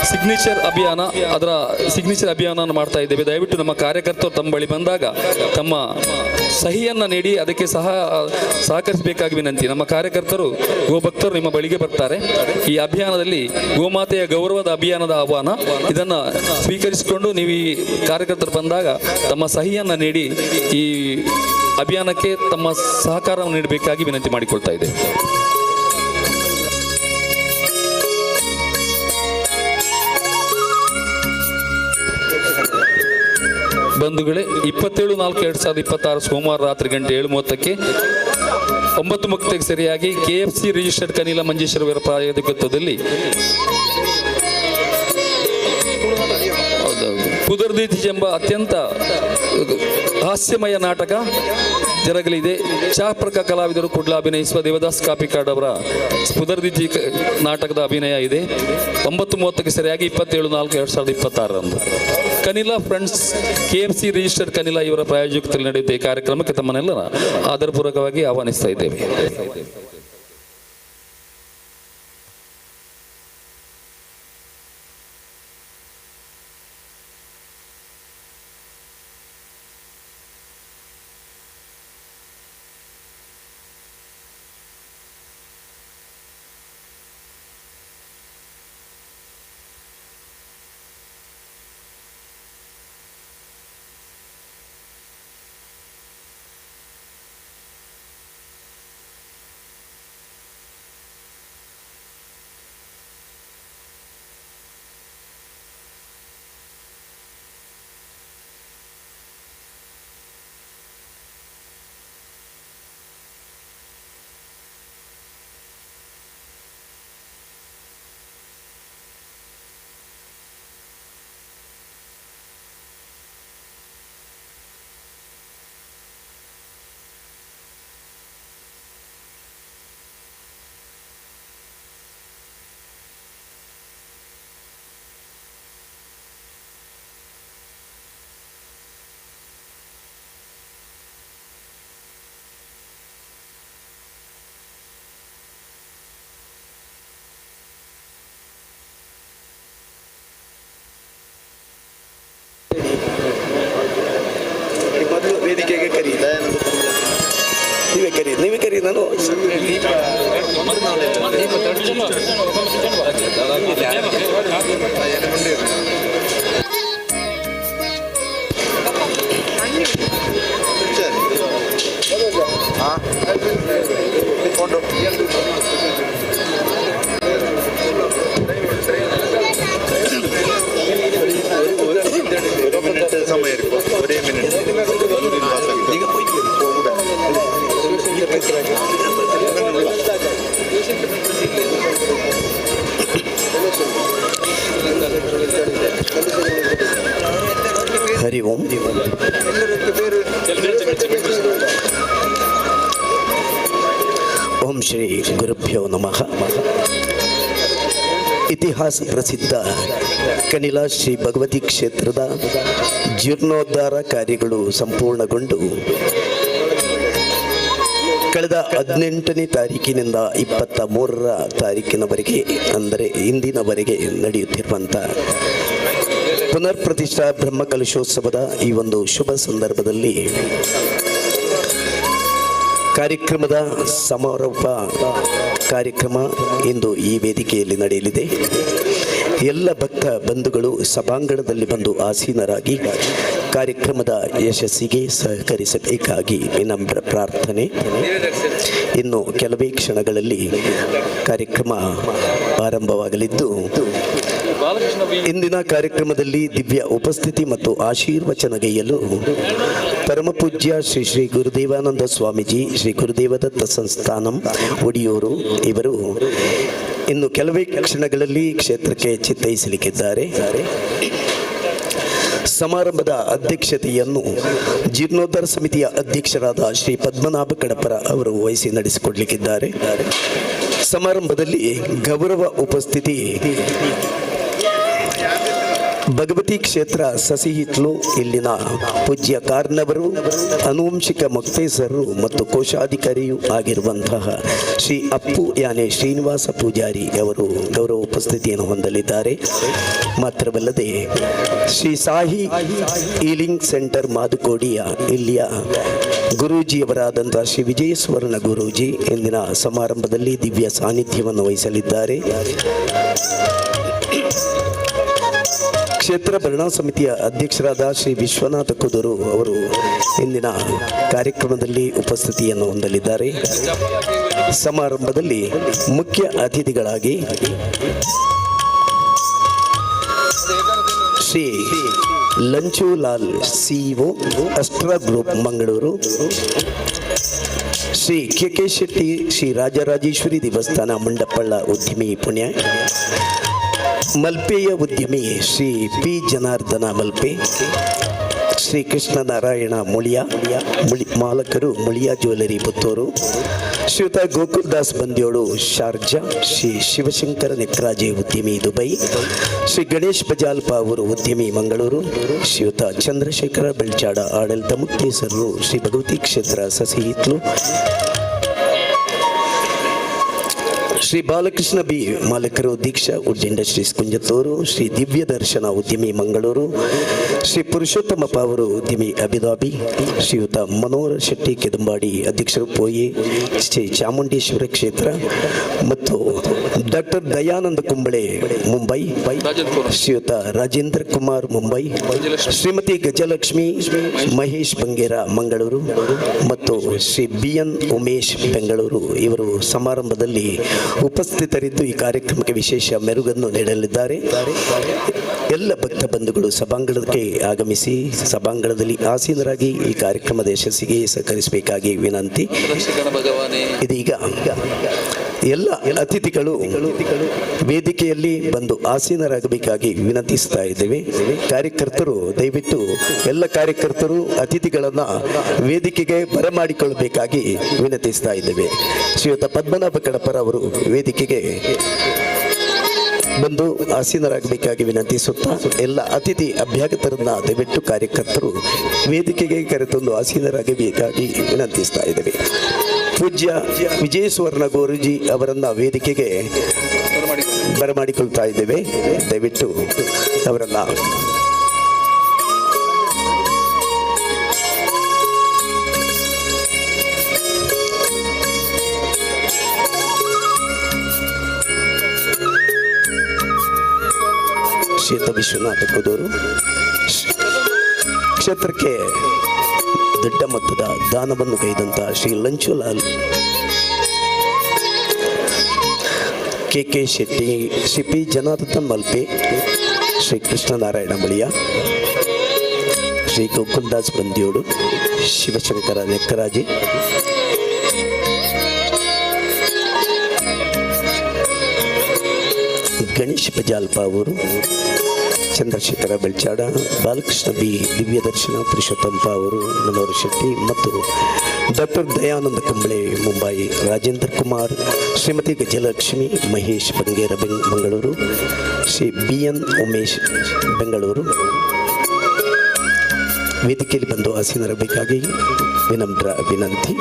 ಸಿಗ್ನೇಚರ್ ಅಭಿಯಾನ, ಅದರ ಸಿಗ್ನೇಚರ್ ಅಭಿಯಾನವನ್ನು ಮಾಡ್ತಾ ಇದ್ದೇವೆ. ದಯವಿಟ್ಟು ನಮ್ಮ ಕಾರ್ಯಕರ್ತರು ತಮ್ಮ ಬಳಿ ಬಂದಾಗ ತಮ್ಮ ಸಹಿಯನ್ನು ನೀಡಿ ಅದಕ್ಕೆ ಸಹಕರಿಸಬೇಕಾಗಿ ವಿನಂತಿ. ನಮ್ಮ ಕಾರ್ಯಕರ್ತರು ಗೋಭಕ್ತರು ನಿಮ್ಮ ಬಳಿಗೆ ಬರ್ತಾರೆ. ಈ ಅಭಿಯಾನದಲ್ಲಿ ಗೋಮಾತೆಯ ಗೌರವದ ಅಭಿಯಾನದ ಆಹ್ವಾನ, ಇದನ್ನು ಸ್ವೀಕರಿಸಿಕೊಂಡು ನೀವು ಈ ಕಾರ್ಯಕರ್ತರು ಬಂದಾಗ ತಮ್ಮ ಸಹಿಯನ್ನು ನೀಡಿ ಈ ಅಭಿಯಾನಕ್ಕೆ ತಮ್ಮ ಸಹಕಾರವನ್ನು ನೀಡಬೇಕಾಗಿ ವಿನಂತಿ ಮಾಡಿಕೊಳ್ತಾ ಇದೆ. ಬಂಧುಗಳೇ, 27/4/2026 ಸೋಮವಾರ ರಾತ್ರಿ ಗಂಟೆ 7:30ಕ್ಕೆ 9:30ಕ್ಕೆ ಸರಿಯಾಗಿ KFC ರಿಜಿಸ್ಟರ್ಡ್ ಕನಿಲ ಮಂಜೇಶ್ವರ ಪ್ರಾಯೋಜಕತ್ವದಲ್ಲಿ ಕುದುರ್ದೀತಿ ಎಂಬ ಅತ್ಯಂತ ಹಾಸ್ಯಮಯ ನಾಟಕ ಜರಗಲಿದೆ. ಚಾಪ್ರಕ ಕಲಾವಿದರು ಕುಡ್ಲ ಅಭಿನಯಿಸುವ ದೇವದಾಸ್ ಕಾಪಿಕಾಡ್ ಅವರ ಕುದುರ್ದೀತಿ ನಾಟಕದ ಅಭಿನಯ ಇದೆ. 9:30ಕ್ಕೆ ಸರಿಯಾಗಿ 27/4/2026ರಂದು ಕನಿಲಾ ಫ್ರೆಂಡ್ಸ್ KFC ರಿಜಿಸ್ಟರ್ಡ್ ಕನಿಲಾ ಇವರ ಪ್ರಾಯೋಜಕತ್ವದಲ್ಲಿ ನಡೆಯುತ್ತೆ. ಈ ಕಾರ್ಯಕ್ರಮಕ್ಕೆ ತಮ್ಮನ್ನೆಲ್ಲರ ಆದರಪೂರ್ವಕವಾಗಿ ಆಹ್ವಾನಿಸ್ತಾ ಇದ್ದೇವೆ. ನಾನು ಸಮಯ ஒரே மினிட் ಹರಿ ಓಂ. ಓಂ ಶ್ರೀ ಗುರುಭ್ಯೋ ನಮಃ. ಇತಿಹಾಸ ಪ್ರಸಿದ್ಧ ಕನಿಲ ಶ್ರೀ ಭಗವತಿ ಕ್ಷೇತ್ರದ ಜೀರ್ಣೋದ್ಧಾರ ಕಾರ್ಯಗಳು ಸಂಪೂರ್ಣಗೊಂಡು ಕಳೆದ 18ನೇ ತಾರೀಕಿನಿಂದ 23ರ ತಾರೀಕಿನವರೆಗೆ, ಅಂದರೆ ಇಂದಿನವರೆಗೆ ನಡೆಯುತ್ತಿರುವಂಥ ಪುನರ್ ಪ್ರತಿಷ್ಠಾ ಬ್ರಹ್ಮಕಲಶೋತ್ಸವದ ಈ ಒಂದು ಶುಭ ಸಂದರ್ಭದಲ್ಲಿ ಕಾರ್ಯಕ್ರಮದ ಸಮಾರೋಪ ಕಾರ್ಯಕ್ರಮ ಇಂದು ಈ ವೇದಿಕೆಯಲ್ಲಿ ನಡೆಯಲಿದೆ. ಎಲ್ಲ ಭಕ್ತ ಬಂಧುಗಳು ಸಭಾಂಗಣದಲ್ಲಿ ಬಂದು ಆಸೀನರಾಗಿ ಕಾರ್ಯಕ್ರಮದ ಯಶಸ್ಸಿಗೆ ಸಹಕರಿಸಬೇಕಾಗಿ ವಿನಮ್ರ ಪ್ರಾರ್ಥನೆ. ಇನ್ನು ಕೆಲವೇ ಕ್ಷಣಗಳಲ್ಲಿ ಕಾರ್ಯಕ್ರಮ ಆರಂಭವಾಗಲಿದ್ದು, ಇಂದಿನ ಕಾರ್ಯಕ್ರಮದಲ್ಲಿ ದಿವ್ಯ ಉಪಸ್ಥಿತಿ ಮತ್ತು ಆಶೀರ್ವಚನಗೈಯಲು ಪರಮಪೂಜ್ಯ ಶ್ರೀ ಶ್ರೀ ಗುರುದೇವಾನಂದ ಸ್ವಾಮೀಜಿ, ಶ್ರೀ ಗುರುದೇವದತ್ತ ಸಂಸ್ಥಾನಂ ಒಡಿಯೂರು ಇವರು ಇನ್ನು ಕೆಲವೇ ಕ್ಷಣಗಳಲ್ಲಿ ಕ್ಷೇತ್ರಕ್ಕೆ ಚಿತ್ತೈಸಲಿಕ್ಕಿದ್ದಾರೆ. ಸಮಾರಂಭದ ಅಧ್ಯಕ್ಷತೆಯನ್ನು ಜೀರ್ಣೋದ್ಧಾರ ಸಮಿತಿಯ ಅಧ್ಯಕ್ಷರಾದ ಶ್ರೀ ಪದ್ಮನಾಭ ಕಡಪರ ಅವರು ವಹಿಸಿ ನಡೆಸಿಕೊಡ್ಲಿಕ್ಕಿದ್ದಾರೆ. ಸಮಾರಂಭದಲ್ಲಿ ಗೌರವ ಉಪಸ್ಥಿತಿ ಭಗವತಿ ಕ್ಷೇತ್ರ ಸಸಿಹಿತ್ಲು ಇಲ್ಲಿನ ಪೂಜ್ಯ ಕಾರ್ನವರು, ಅನುವಂಶಿಕ ಮೊಕ್ತೇಸರರು ಮತ್ತು ಕೋಶಾಧಿಕಾರಿಯೂ ಆಗಿರುವಂತಹ ಶ್ರೀ ಅಪ್ಪು ಯಾನೆ ಶ್ರೀನಿವಾಸ ಪೂಜಾರಿ ಅವರು ಗೌರವ ಉಪಸ್ಥಿತಿಯನ್ನು ಹೊಂದಲಿದ್ದಾರೆ. ಮಾತ್ರವಲ್ಲದೆ ಶ್ರೀ ಸಾಹಿ ಹೀಲಿಂಗ್ ಸೆಂಟರ್ ಮಾದುಕೋಡಿಯ ಇಲ್ಲಿಯ ಗುರೂಜಿಯವರಾದಂಥ ಶ್ರೀ ವಿಜಯ ಸ್ವರ್ಣ ಗುರೂಜಿ ಇಂದಿನ ಸಮಾರಂಭದಲ್ಲಿ ದಿವ್ಯ ಸಾನ್ನಿಧ್ಯವನ್ನು ವಹಿಸಲಿದ್ದಾರೆ. ಕ್ಷೇತ್ರ ಭರಣಾ ಸಮಿತಿಯ ಅಧ್ಯಕ್ಷರಾದ ಶ್ರೀ ವಿಶ್ವನಾಥ ಕುದೂರು ಅವರು ಇಂದಿನ ಕಾರ್ಯಕ್ರಮದಲ್ಲಿ ಉಪಸ್ಥಿತಿಯನ್ನು ಹೊಂದಲಿದ್ದಾರೆ. ಸಮಾರಂಭದಲ್ಲಿ ಮುಖ್ಯ ಅತಿಥಿಗಳಾಗಿ Shri Lanchulal CEO Astra group Mangaluru, Shri K Shetty Shri Rajarajeshwari ದೇವಸ್ಥಾನ ಮಂಡಪಳ್ಳ ಉದ್ಯಮಿ ಪುಣ್ಯ, ಮಲ್ಪೆಯ ಉದ್ಯಮಿ ಶ್ರೀ ಪಿ ಜನಾರ್ದನ ಮಲ್ಪೆ, ಶ್ರೀ ಕೃಷ್ಣನಾರಾಯಣ ಮಾಲಕರು ಮುಳಿಯಾ ಜ್ಯುವೆಲರಿ ಪುತ್ತೂರು, ಶ್ರೀಯುತ ಗೋಕುಲ್ದಾಸ್ ಬಂದ್ಯೋಳು ಶಾರ್ಜಾ, ಶ್ರೀ ಶಿವಶಂಕರ ನೆಕ್ರಾಜೆ ಉದ್ಯಮಿ ದುಬೈ, ಶ್ರೀ ಗಣೇಶ್ ಬಜಾಲ್ಪ ಅವರು ಉದ್ಯಮಿ ಮಂಗಳೂರು, ಶ್ರೀಯುತ ಚಂದ್ರಶೇಖರ ಬೆಳ್ಚಾಡ ಆಡಳಿತ ಮುಕ್ತೇಸರರು ಶ್ರೀ ಭಗವತಿ ಕ್ಷೇತ್ರ ಸಸಿಹಿತ್ಲು, ಶ್ರೀ ಬಾಲಕೃಷ್ಣ ಬಿ ಮಾಲಕರು ದೀಕ್ಷಾ ವುಡ್ ಇಂಡಸ್ಟ್ರೀಸ್ ಕುಂಜತ್ತೂರು, ಶ್ರೀ ದಿವ್ಯ ದರ್ಶನ ಉದ್ಯಮಿ ಮಂಗಳೂರು, ಶ್ರೀ ಪುರುಷೋತ್ತಮಪ್ಪ ಅವರು ಉದ್ಯಮಿ ಅಬಿದಾಬಿ, ಶ್ರೀಯುತ ಮನೋಹರ ಶೆಟ್ಟಿ ಕೆದಂಬಾಡಿ ಅಧ್ಯಕ್ಷರು ಪೋಯೆ ಶ್ರೀ ಚಾಮುಂಡೇಶ್ವರ ಕ್ಷೇತ್ರ ಮತ್ತು ಡಾಕ್ಟರ್ ದಯಾನಂದ ಕುಂಬಳೆ ಮುಂಬೈ, ಶ್ರೀಯುತ ರಾಜೇಂದ್ರ ಕುಮಾರ್ ಮುಂಬೈ, ಶ್ರೀಮತಿ ಗಜಲಕ್ಷ್ಮಿ ಮಹೇಶ್ ಬಂಗೇರ ಮಂಗಳೂರು ಮತ್ತು ಶ್ರೀ BN ಉಮೇಶ್ ಬೆಂಗಳೂರು ಇವರು ಸಮಾರಂಭದಲ್ಲಿ ಉಪಸ್ಥಿತರಿದ್ದು ಈ ಕಾರ್ಯಕ್ರಮಕ್ಕೆ ವಿಶೇಷ ಮೆರುಗನ್ನು ನೀಡಲಿದ್ದಾರೆ. ಎಲ್ಲ ಭಕ್ತ ಬಂಧುಗಳು ಸಭಾಂಗಣಕ್ಕೆ ಆಗಮಿಸಿ ಸಭಾಂಗಣದಲ್ಲಿ ಆಸೀನರಾಗಿ ಈ ಕಾರ್ಯಕ್ರಮದ ಯಶಸ್ಸಿಗೆ ಸಹಕರಿಸಬೇಕಾಗಿ ವಿನಂತಿ. ಇದೀಗ ಎಲ್ಲ ಅತಿಥಿಗಳು ವೇದಿಕೆಯಲ್ಲಿ ಬಂದು ಆಸೀನರಾಗಬೇಕಾಗಿ ವಿನಂತಿಸ್ತಾ ಇದ್ದೇವೆ. ಕಾರ್ಯಕರ್ತರು ದಯವಿಟ್ಟು ಎಲ್ಲ ಕಾರ್ಯಕರ್ತರು ಅತಿಥಿಗಳನ್ನ ವೇದಿಕೆಗೆ ಬರಮಾಡಿಕೊಳ್ಳಬೇಕಾಗಿ ವಿನಂತಿಸ್ತಾ ಇದ್ದೇವೆ. ಶ್ರೀಯುತ ಪದ್ಮನಾಭ ಕಡಪರ ಅವರು ವೇದಿಕೆಗೆ ಬಂದು ಆಸೀನರಾಗಬೇಕಾಗಿ ವಿನಂತಿಸುತ್ತಾ ಎಲ್ಲ ಅತಿಥಿ ಅಭ್ಯಾಗತರನ್ನ ದಯವಿಟ್ಟು ಕಾರ್ಯಕರ್ತರು ವೇದಿಕೆಗೆ ಕರೆತಂದು ಆಸೀನರಾಗಬೇಕಾಗಿ ವಿನಂತಿಸ್ತಾ ಇದ್ದೇವೆ. ಪೂಜ್ಯ ವಿಜಯ ಸುವರ್ಣ ಗುರೂಜಿ ಅವರನ್ನ ವೇದಿಕೆಗೆ ಬರಮಾಡಿಕೊಳ್ತಾ ಇದ್ದೇವೆ. ದಯವಿಟ್ಟು ಅವರನ್ನ ಶ್ರೀಯುತ ವಿಶ್ವನಾಥ ಕುದೂರು. ಕ್ಷೇತ್ರಕ್ಕೆ ದೊಡ್ಡ ಮೊತ್ತದ ದಾನವನ್ನು ಕೈದಂಥ ಶ್ರೀ ಲಂಚುಲಾಲ್ ಕೆ ಶೆಟ್ಟಿ, ಶ್ರೀ ಪಿ ಜನಾರ್ದನ್ ಮಲ್ಪೆ, ಶ್ರೀ ಕೃಷ್ಣನಾರಾಯಣ ಮುಳಿಯ, ಶ್ರೀ ಗೋಕುಲ್ದಾಸ್ ಬಂದಿಯೋಡು, ಶಿವಶಂಕರ ನೆಕ್ಕರಾಜಿ, ಗಣೇಶ್ ಪಜಾಲ್ಪ ಅವರು, ಚಂದ್ರಶೇಖರ ಬೆಳ್ಚಾಡ, ಬಾಲಕೃಷ್ಣ ಬಿ, ದಿವ್ಯದರ್ಶನ ಪುರುಷೋತ್ತಂಪ ಅವರು, ಮನೋಹರ್ ಶೆಟ್ಟಿ ಮತ್ತು ಡಾಕ್ಟರ್ ದಯಾನಂದ ಕಂಬಳೆ ಮುಂಬೈ, ರಾಜೇಂದ್ರ ಕುಮಾರ್, ಶ್ರೀಮತಿ ಗಜಲಕ್ಷ್ಮಿ, ಮಹೇಶ್ ಬಂಗೇರ ಮಂಗಳೂರು, ಶ್ರೀ BN ಉಮೇಶ್ ಬೆಂಗಳೂರು ವೇದಿಕೆಯಲ್ಲಿ ಬಂದು ಆಸೀನರಾಗಬೇಕಾಗಿ ವಿನಮ್ರ ವಿನಂತಿ.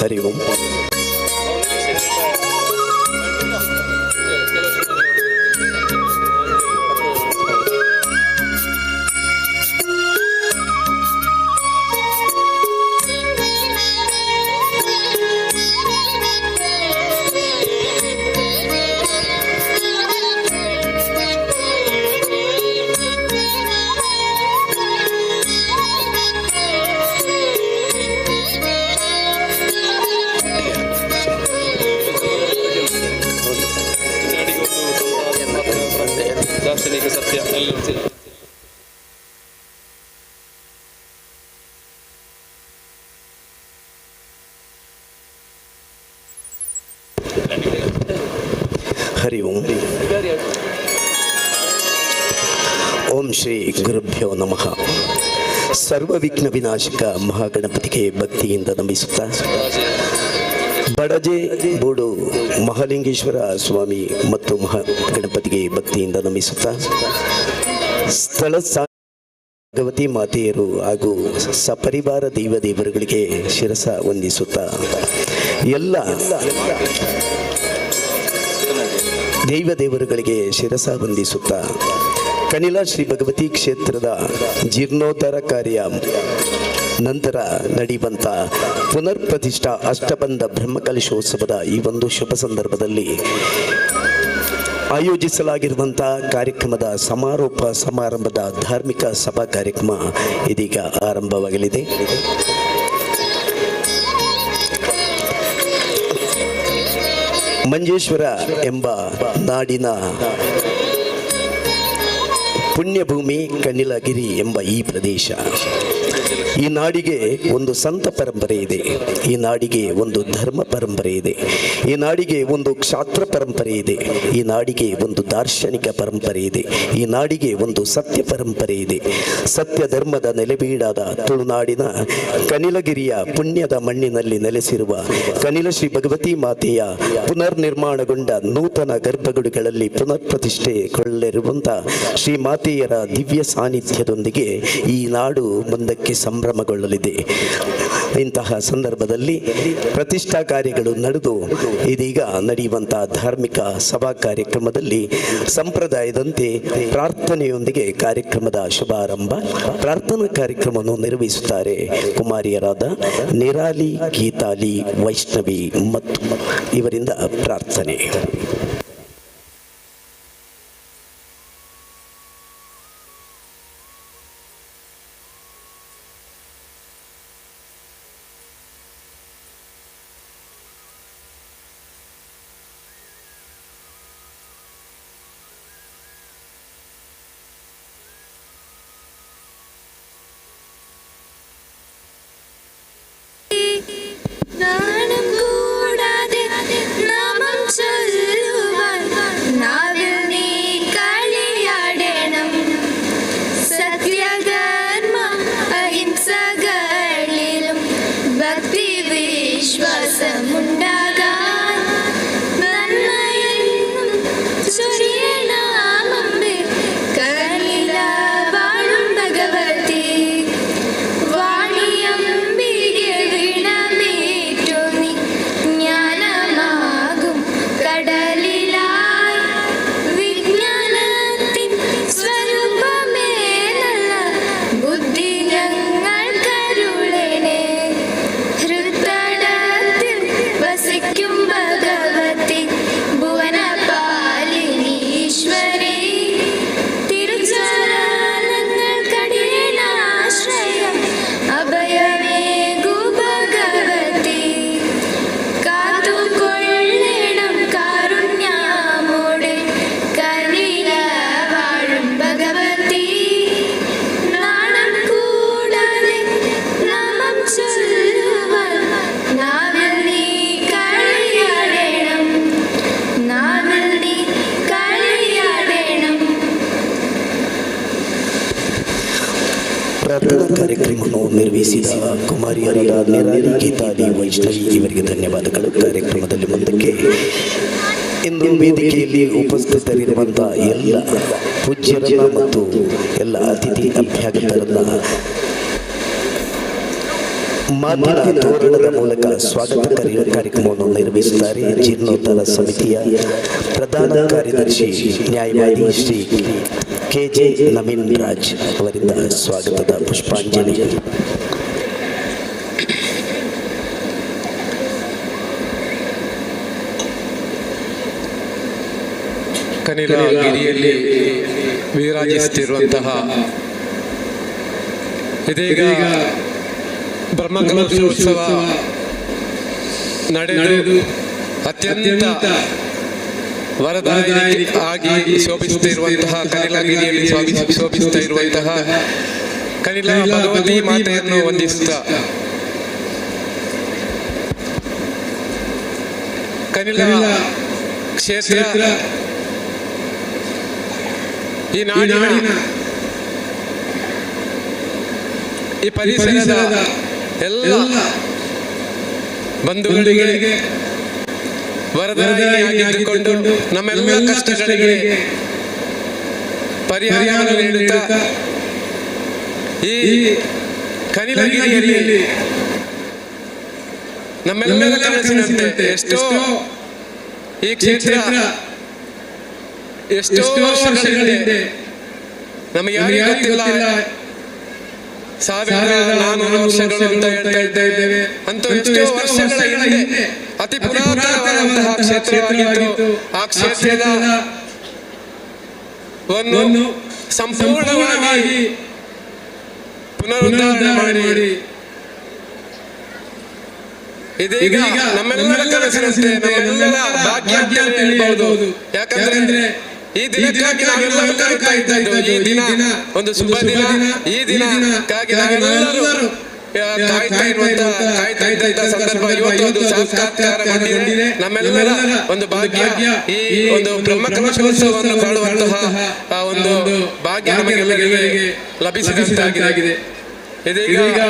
ಹರಿ ಓಂ. ದಾರ್ಶನಿಕ ಸತ್ಯ ಎಲ್ಲ ಹರಿ ಓಂ. ಓಂ ಶ್ರೀ ಗುರುಭ್ಯೋ ನಮಃ. ಸರ್ವವಿಘ್ನ ವಿನಾಶಕ ಮಹಾಗಣಪತಿಗೆ ಭಕ್ತಿಯಿಂದ ನಮಿಸುತ್ತಾ ಬಡಜೆ ಬೂಡು ಮಹಾಲಿಂಗೇಶ್ವರ ಸ್ವಾಮಿ ಮತ್ತು ಮಹಾಗಣಪತಿಗೆ ಭಕ್ತಿಯಿಂದ ನಮಿಸುತ್ತಾ ಸ್ಥಳ ಭಗವತಿ ಮಾತೆಯರು ಹಾಗೂ ಸಪರಿವಾರ ದೇವರುಗಳಿಗೆ ಶಿರಸ ವಂದಿಸುತ್ತಾ ಎಲ್ಲ ದೇವರುಗಳಿಗೆ ಶಿರಸ ವಂದಿಸುತ್ತಾ ಕನಿಲ ಶ್ರೀ ಭಗವತಿ ಕ್ಷೇತ್ರದ ಜೀರ್ಣೋದ್ಧಾರ ಕಾರ್ಯ ನಂತರ ನಡೆಯುವಂಥ ಪುನರ್ ಪ್ರತಿಷ್ಠಾ ಅಷ್ಟಬಂಧ ಬ್ರಹ್ಮಕಲಶೋತ್ಸವದ ಈ ಒಂದು ಶುಭ ಸಂದರ್ಭದಲ್ಲಿ ಆಯೋಜಿಸಲಾಗಿರುವಂಥ ಕಾರ್ಯಕ್ರಮದ ಸಮಾರೋಪ ಸಮಾರಂಭದ ಧಾರ್ಮಿಕ ಸಭಾ ಕಾರ್ಯಕ್ರಮ ಇದೀಗ ಆರಂಭವಾಗಲಿದೆ. ಮಂಜೇಶ್ವರ ಎಂಬ ನಾಡಿನ ಪುಣ್ಯಭೂಮಿ ಕಣಿಲಗಿರಿ ಎಂಬ ಈ ಪ್ರದೇಶ, ಈ ನಾಡಿಗೆ ಒಂದು ಸಂತ ಪರಂಪರೆ ಇದೆ, ಈ ನಾಡಿಗೆ ಒಂದು ಧರ್ಮ ಪರಂಪರೆ ಇದೆ, ಈ ನಾಡಿಗೆ ಒಂದು ಕ್ಷಾತ್ರ ಪರಂಪರೆ ಇದೆ, ಈ ನಾಡಿಗೆ ಒಂದು ದಾರ್ಶನಿಕ ಪರಂಪರೆ ಇದೆ, ಈ ನಾಡಿಗೆ ಒಂದು ಸತ್ಯ ಪರಂಪರೆ ಇದೆ. ಸತ್ಯ ಧರ್ಮದ ನೆಲೆಬೀಡಾದ ತುಳುನಾಡಿನ ಕಣಿಲಗಿರಿಯ ಪುಣ್ಯದ ಮಣ್ಣಿನಲ್ಲಿ ನೆಲೆಸಿರುವ ಕನಿಲ ಶ್ರೀ ಭಗವತಿ ಮಾತೆಯ ಪುನರ್ ನಿರ್ಮಾಣಗೊಂಡ ನೂತನ ಗರ್ಭಗುಡಿಗಳಲ್ಲಿ ಪುನರ್ ಪ್ರತಿಷ್ಠೆಗೊಳ್ಳಲಿರುವಂಥ ಶ್ರೀ ಮಾತೆಯರ ದಿವ್ಯ ಸಾನ್ನಿಧ್ಯದೊಂದಿಗೆ ಈ ನಾಡು ಮುಂದಕ್ಕೆ ಸಂಭ್ರಮ ಸಂಭ್ರಮಗೊಳ್ಳಲಿದೆ. ಇಂತಹ ಸಂದರ್ಭದಲ್ಲಿ ಪ್ರತಿಷ್ಠಾ ಕಾರ್ಯಗಳು ನಡೆದು ಇದೀಗ ನಡೆಯುವಂತಹ ಧಾರ್ಮಿಕ ಸಭಾ ಕಾರ್ಯಕ್ರಮದಲ್ಲಿ ಸಂಪ್ರದಾಯದಂತೆ ಪ್ರಾರ್ಥನೆಯೊಂದಿಗೆ ಕಾರ್ಯಕ್ರಮದ ಶುಭಾರಂಭ. ಪ್ರಾರ್ಥನಾ ಕಾರ್ಯಕ್ರಮವನ್ನು ನಿರ್ವಹಿಸುತ್ತಾರೆ ಕುಮಾರಿಯರಾದ ನಿರಾಲಿ, ಗೀತಾಲಿ, ವೈಷ್ಣವಿ ಮತ್ತು ಇವರಿಂದ ಪ್ರಾರ್ಥನೆ. ಪ್ರಾರ್ಥನಾ ಕಾರ್ಯಕ್ರಮವನ್ನು ನಿರ್ವಹಿಸಿದ ಕುಮಾರಿಯರಾದ ನಿರಾಲಿ, ಗೀತಾಲಿ, ವೈಷ್ಣವಿ ಇವರಿಗೆ ಧನ್ಯವಾದಗಳು. ಕಾರ್ಯಕ್ರಮದಲ್ಲಿ ಮುಂದಕ್ಕೆ ಇಂದು ವೇದಿಕೆಯಲ್ಲಿ ಉಪಸ್ಥಿತರಿರುವಂತಹ ಎಲ್ಲ ಪೂಜ್ಯರನ್ನ ಮತ್ತು ಎಲ್ಲ ಅತಿಥಿ ಅಭ್ಯಾಗತರನ್ನ ಮಾತಿನ ತೋರಣದ ಮೂಲಕ ಸ್ವಾಗತ ಕಾರ್ಯಕ್ರಮವನ್ನು ನಿರ್ವಹಿಸುತ್ತಾರೆ ಜೀರ್ಣೋದ್ಧಾರ ಸಮಿತಿಯ ಪ್ರಧಾನ ಕಾರ್ಯದರ್ಶಿ ನ್ಯಾಯವಾದಿ ಶ್ರೀ KJ ನವೀನ್ ರಾಜ್ ಅವರಿಂದ ಸ್ವಾಗತದ ಪುಷ್ಪಾಂಜಲಿ. ಕನಿಲಗಿರಿಯಲ್ಲಿ ವಿರಾಜಿಸುತ್ತಿರುವಂತಹ ಇದೀಗ ಬ್ರಹ್ಮಕಲಶೋತ್ಸವ ನಡೆದು ಅತ್ಯಂತ ವರದಾಯಿ ಆಗಿ ಶೋಭಿಸುತ್ತಿರುವಂತಹ ಕನಿಲಗಿರಿಯಲ್ಲಿ ಶೋಭಿಸುತ್ತಾ ಇರುವಂತಹ ಕನಿಲ ಭಗವತಿ ಮಾತೆಯನ್ನು ವಂದಿಸುತ್ತಾ ಕನಿಲ ಕ್ಷೇತ್ರ ಈ ನಾಡಿನ ಈ ಪರಿಸರದ ಎಲ್ಲ ಬಂಧುಗಳಿಗೆ ವರದಾಯಿಯಾಗಿದ್ದುಕೊಂಡು ನಮ್ಮೆಲ್ಲ ಕಷ್ಟಗಳಿಗೆ ಪರಿಹಾರ ನೀಡುತ್ತಾ ಈ ಕನಿಲಗಿರಿಯಲ್ಲಿ ನಮ್ಮೆಲ್ಲರ ಕನಸಿನಂತೆ ಎಷ್ಟೋ ಈ ಕ್ಷೇತ್ರ ಎಷ್ಟೋ ವರ್ಷಗಳ ಹಿಂದೆ ನಮಗೆ ಯಾರಿಗೂ ಗೊತ್ತಿಲ್ಲ 1400 ವರ್ಷಗಳು ಅಂತ ಹೇಳ್ತಾ ಇದ್ದೇವೆ. ಅಂತೂ ಎಷ್ಟೋ ವರ್ಷಗಳ ಹಿಂದೆ ಅತಿ ಪುರಾತನವಾದಂತಹ ಕ್ಷೇತ್ರವಾಗಿತ್ತು. ಆ ಕ್ಷೇತ್ರದ ಒಂದು ಸಂಪೂರ್ಣವಾಗಿ ಪುನರುದ್ಧಾರಣೆ ಮಾಡಿ ಇದೀಗ ನಮ್ಮೆಲ್ಲರ ಕನಸಿನಂತೆ ನಮ್ಮೆಲ್ಲರ ಭಾಗ್ಯ ಅಂತ ಹೇಳ್ಬಹುದು. ಯಾಕಂದ್ರೆ ಈ ದಿನಕ್ಕಾಗಿ ನಾವೆಲ್ಲರೂ ಕಾಯ್ತಾ ಇದ್ದದ್ದು. ಈ ದಿನ ಒಂದು ಶುಭ ದಿನ. ಈ ದಿನಕ್ಕಾಗಿ ನಾವೆಲ್ಲರೂ ಕಾಯ್ತಾ ಇದ್ದಂತ ಸಂದರ್ಭ ಇವತ್ತು ಅದು ಸಾಕ್ಷಾತ್ಕಾರ ಮಾಡಿದೆ. ನಮ್ಮೆಲ್ಲರ ಒಂದು ಭಾಗ್ಯ ಈ ಒಂದು ಬ್ರಹ್ಮಕಲಶೋತ್ಸವವನ್ನು ಕಾಣುವಂತಹ ಒಂದು ಭಾಗ್ಯ ನಮಗೆಲ್ಲರಿಗೆ ಲಭಿಸಿದಂತಾಗಿದೆ. ಇದೀಗ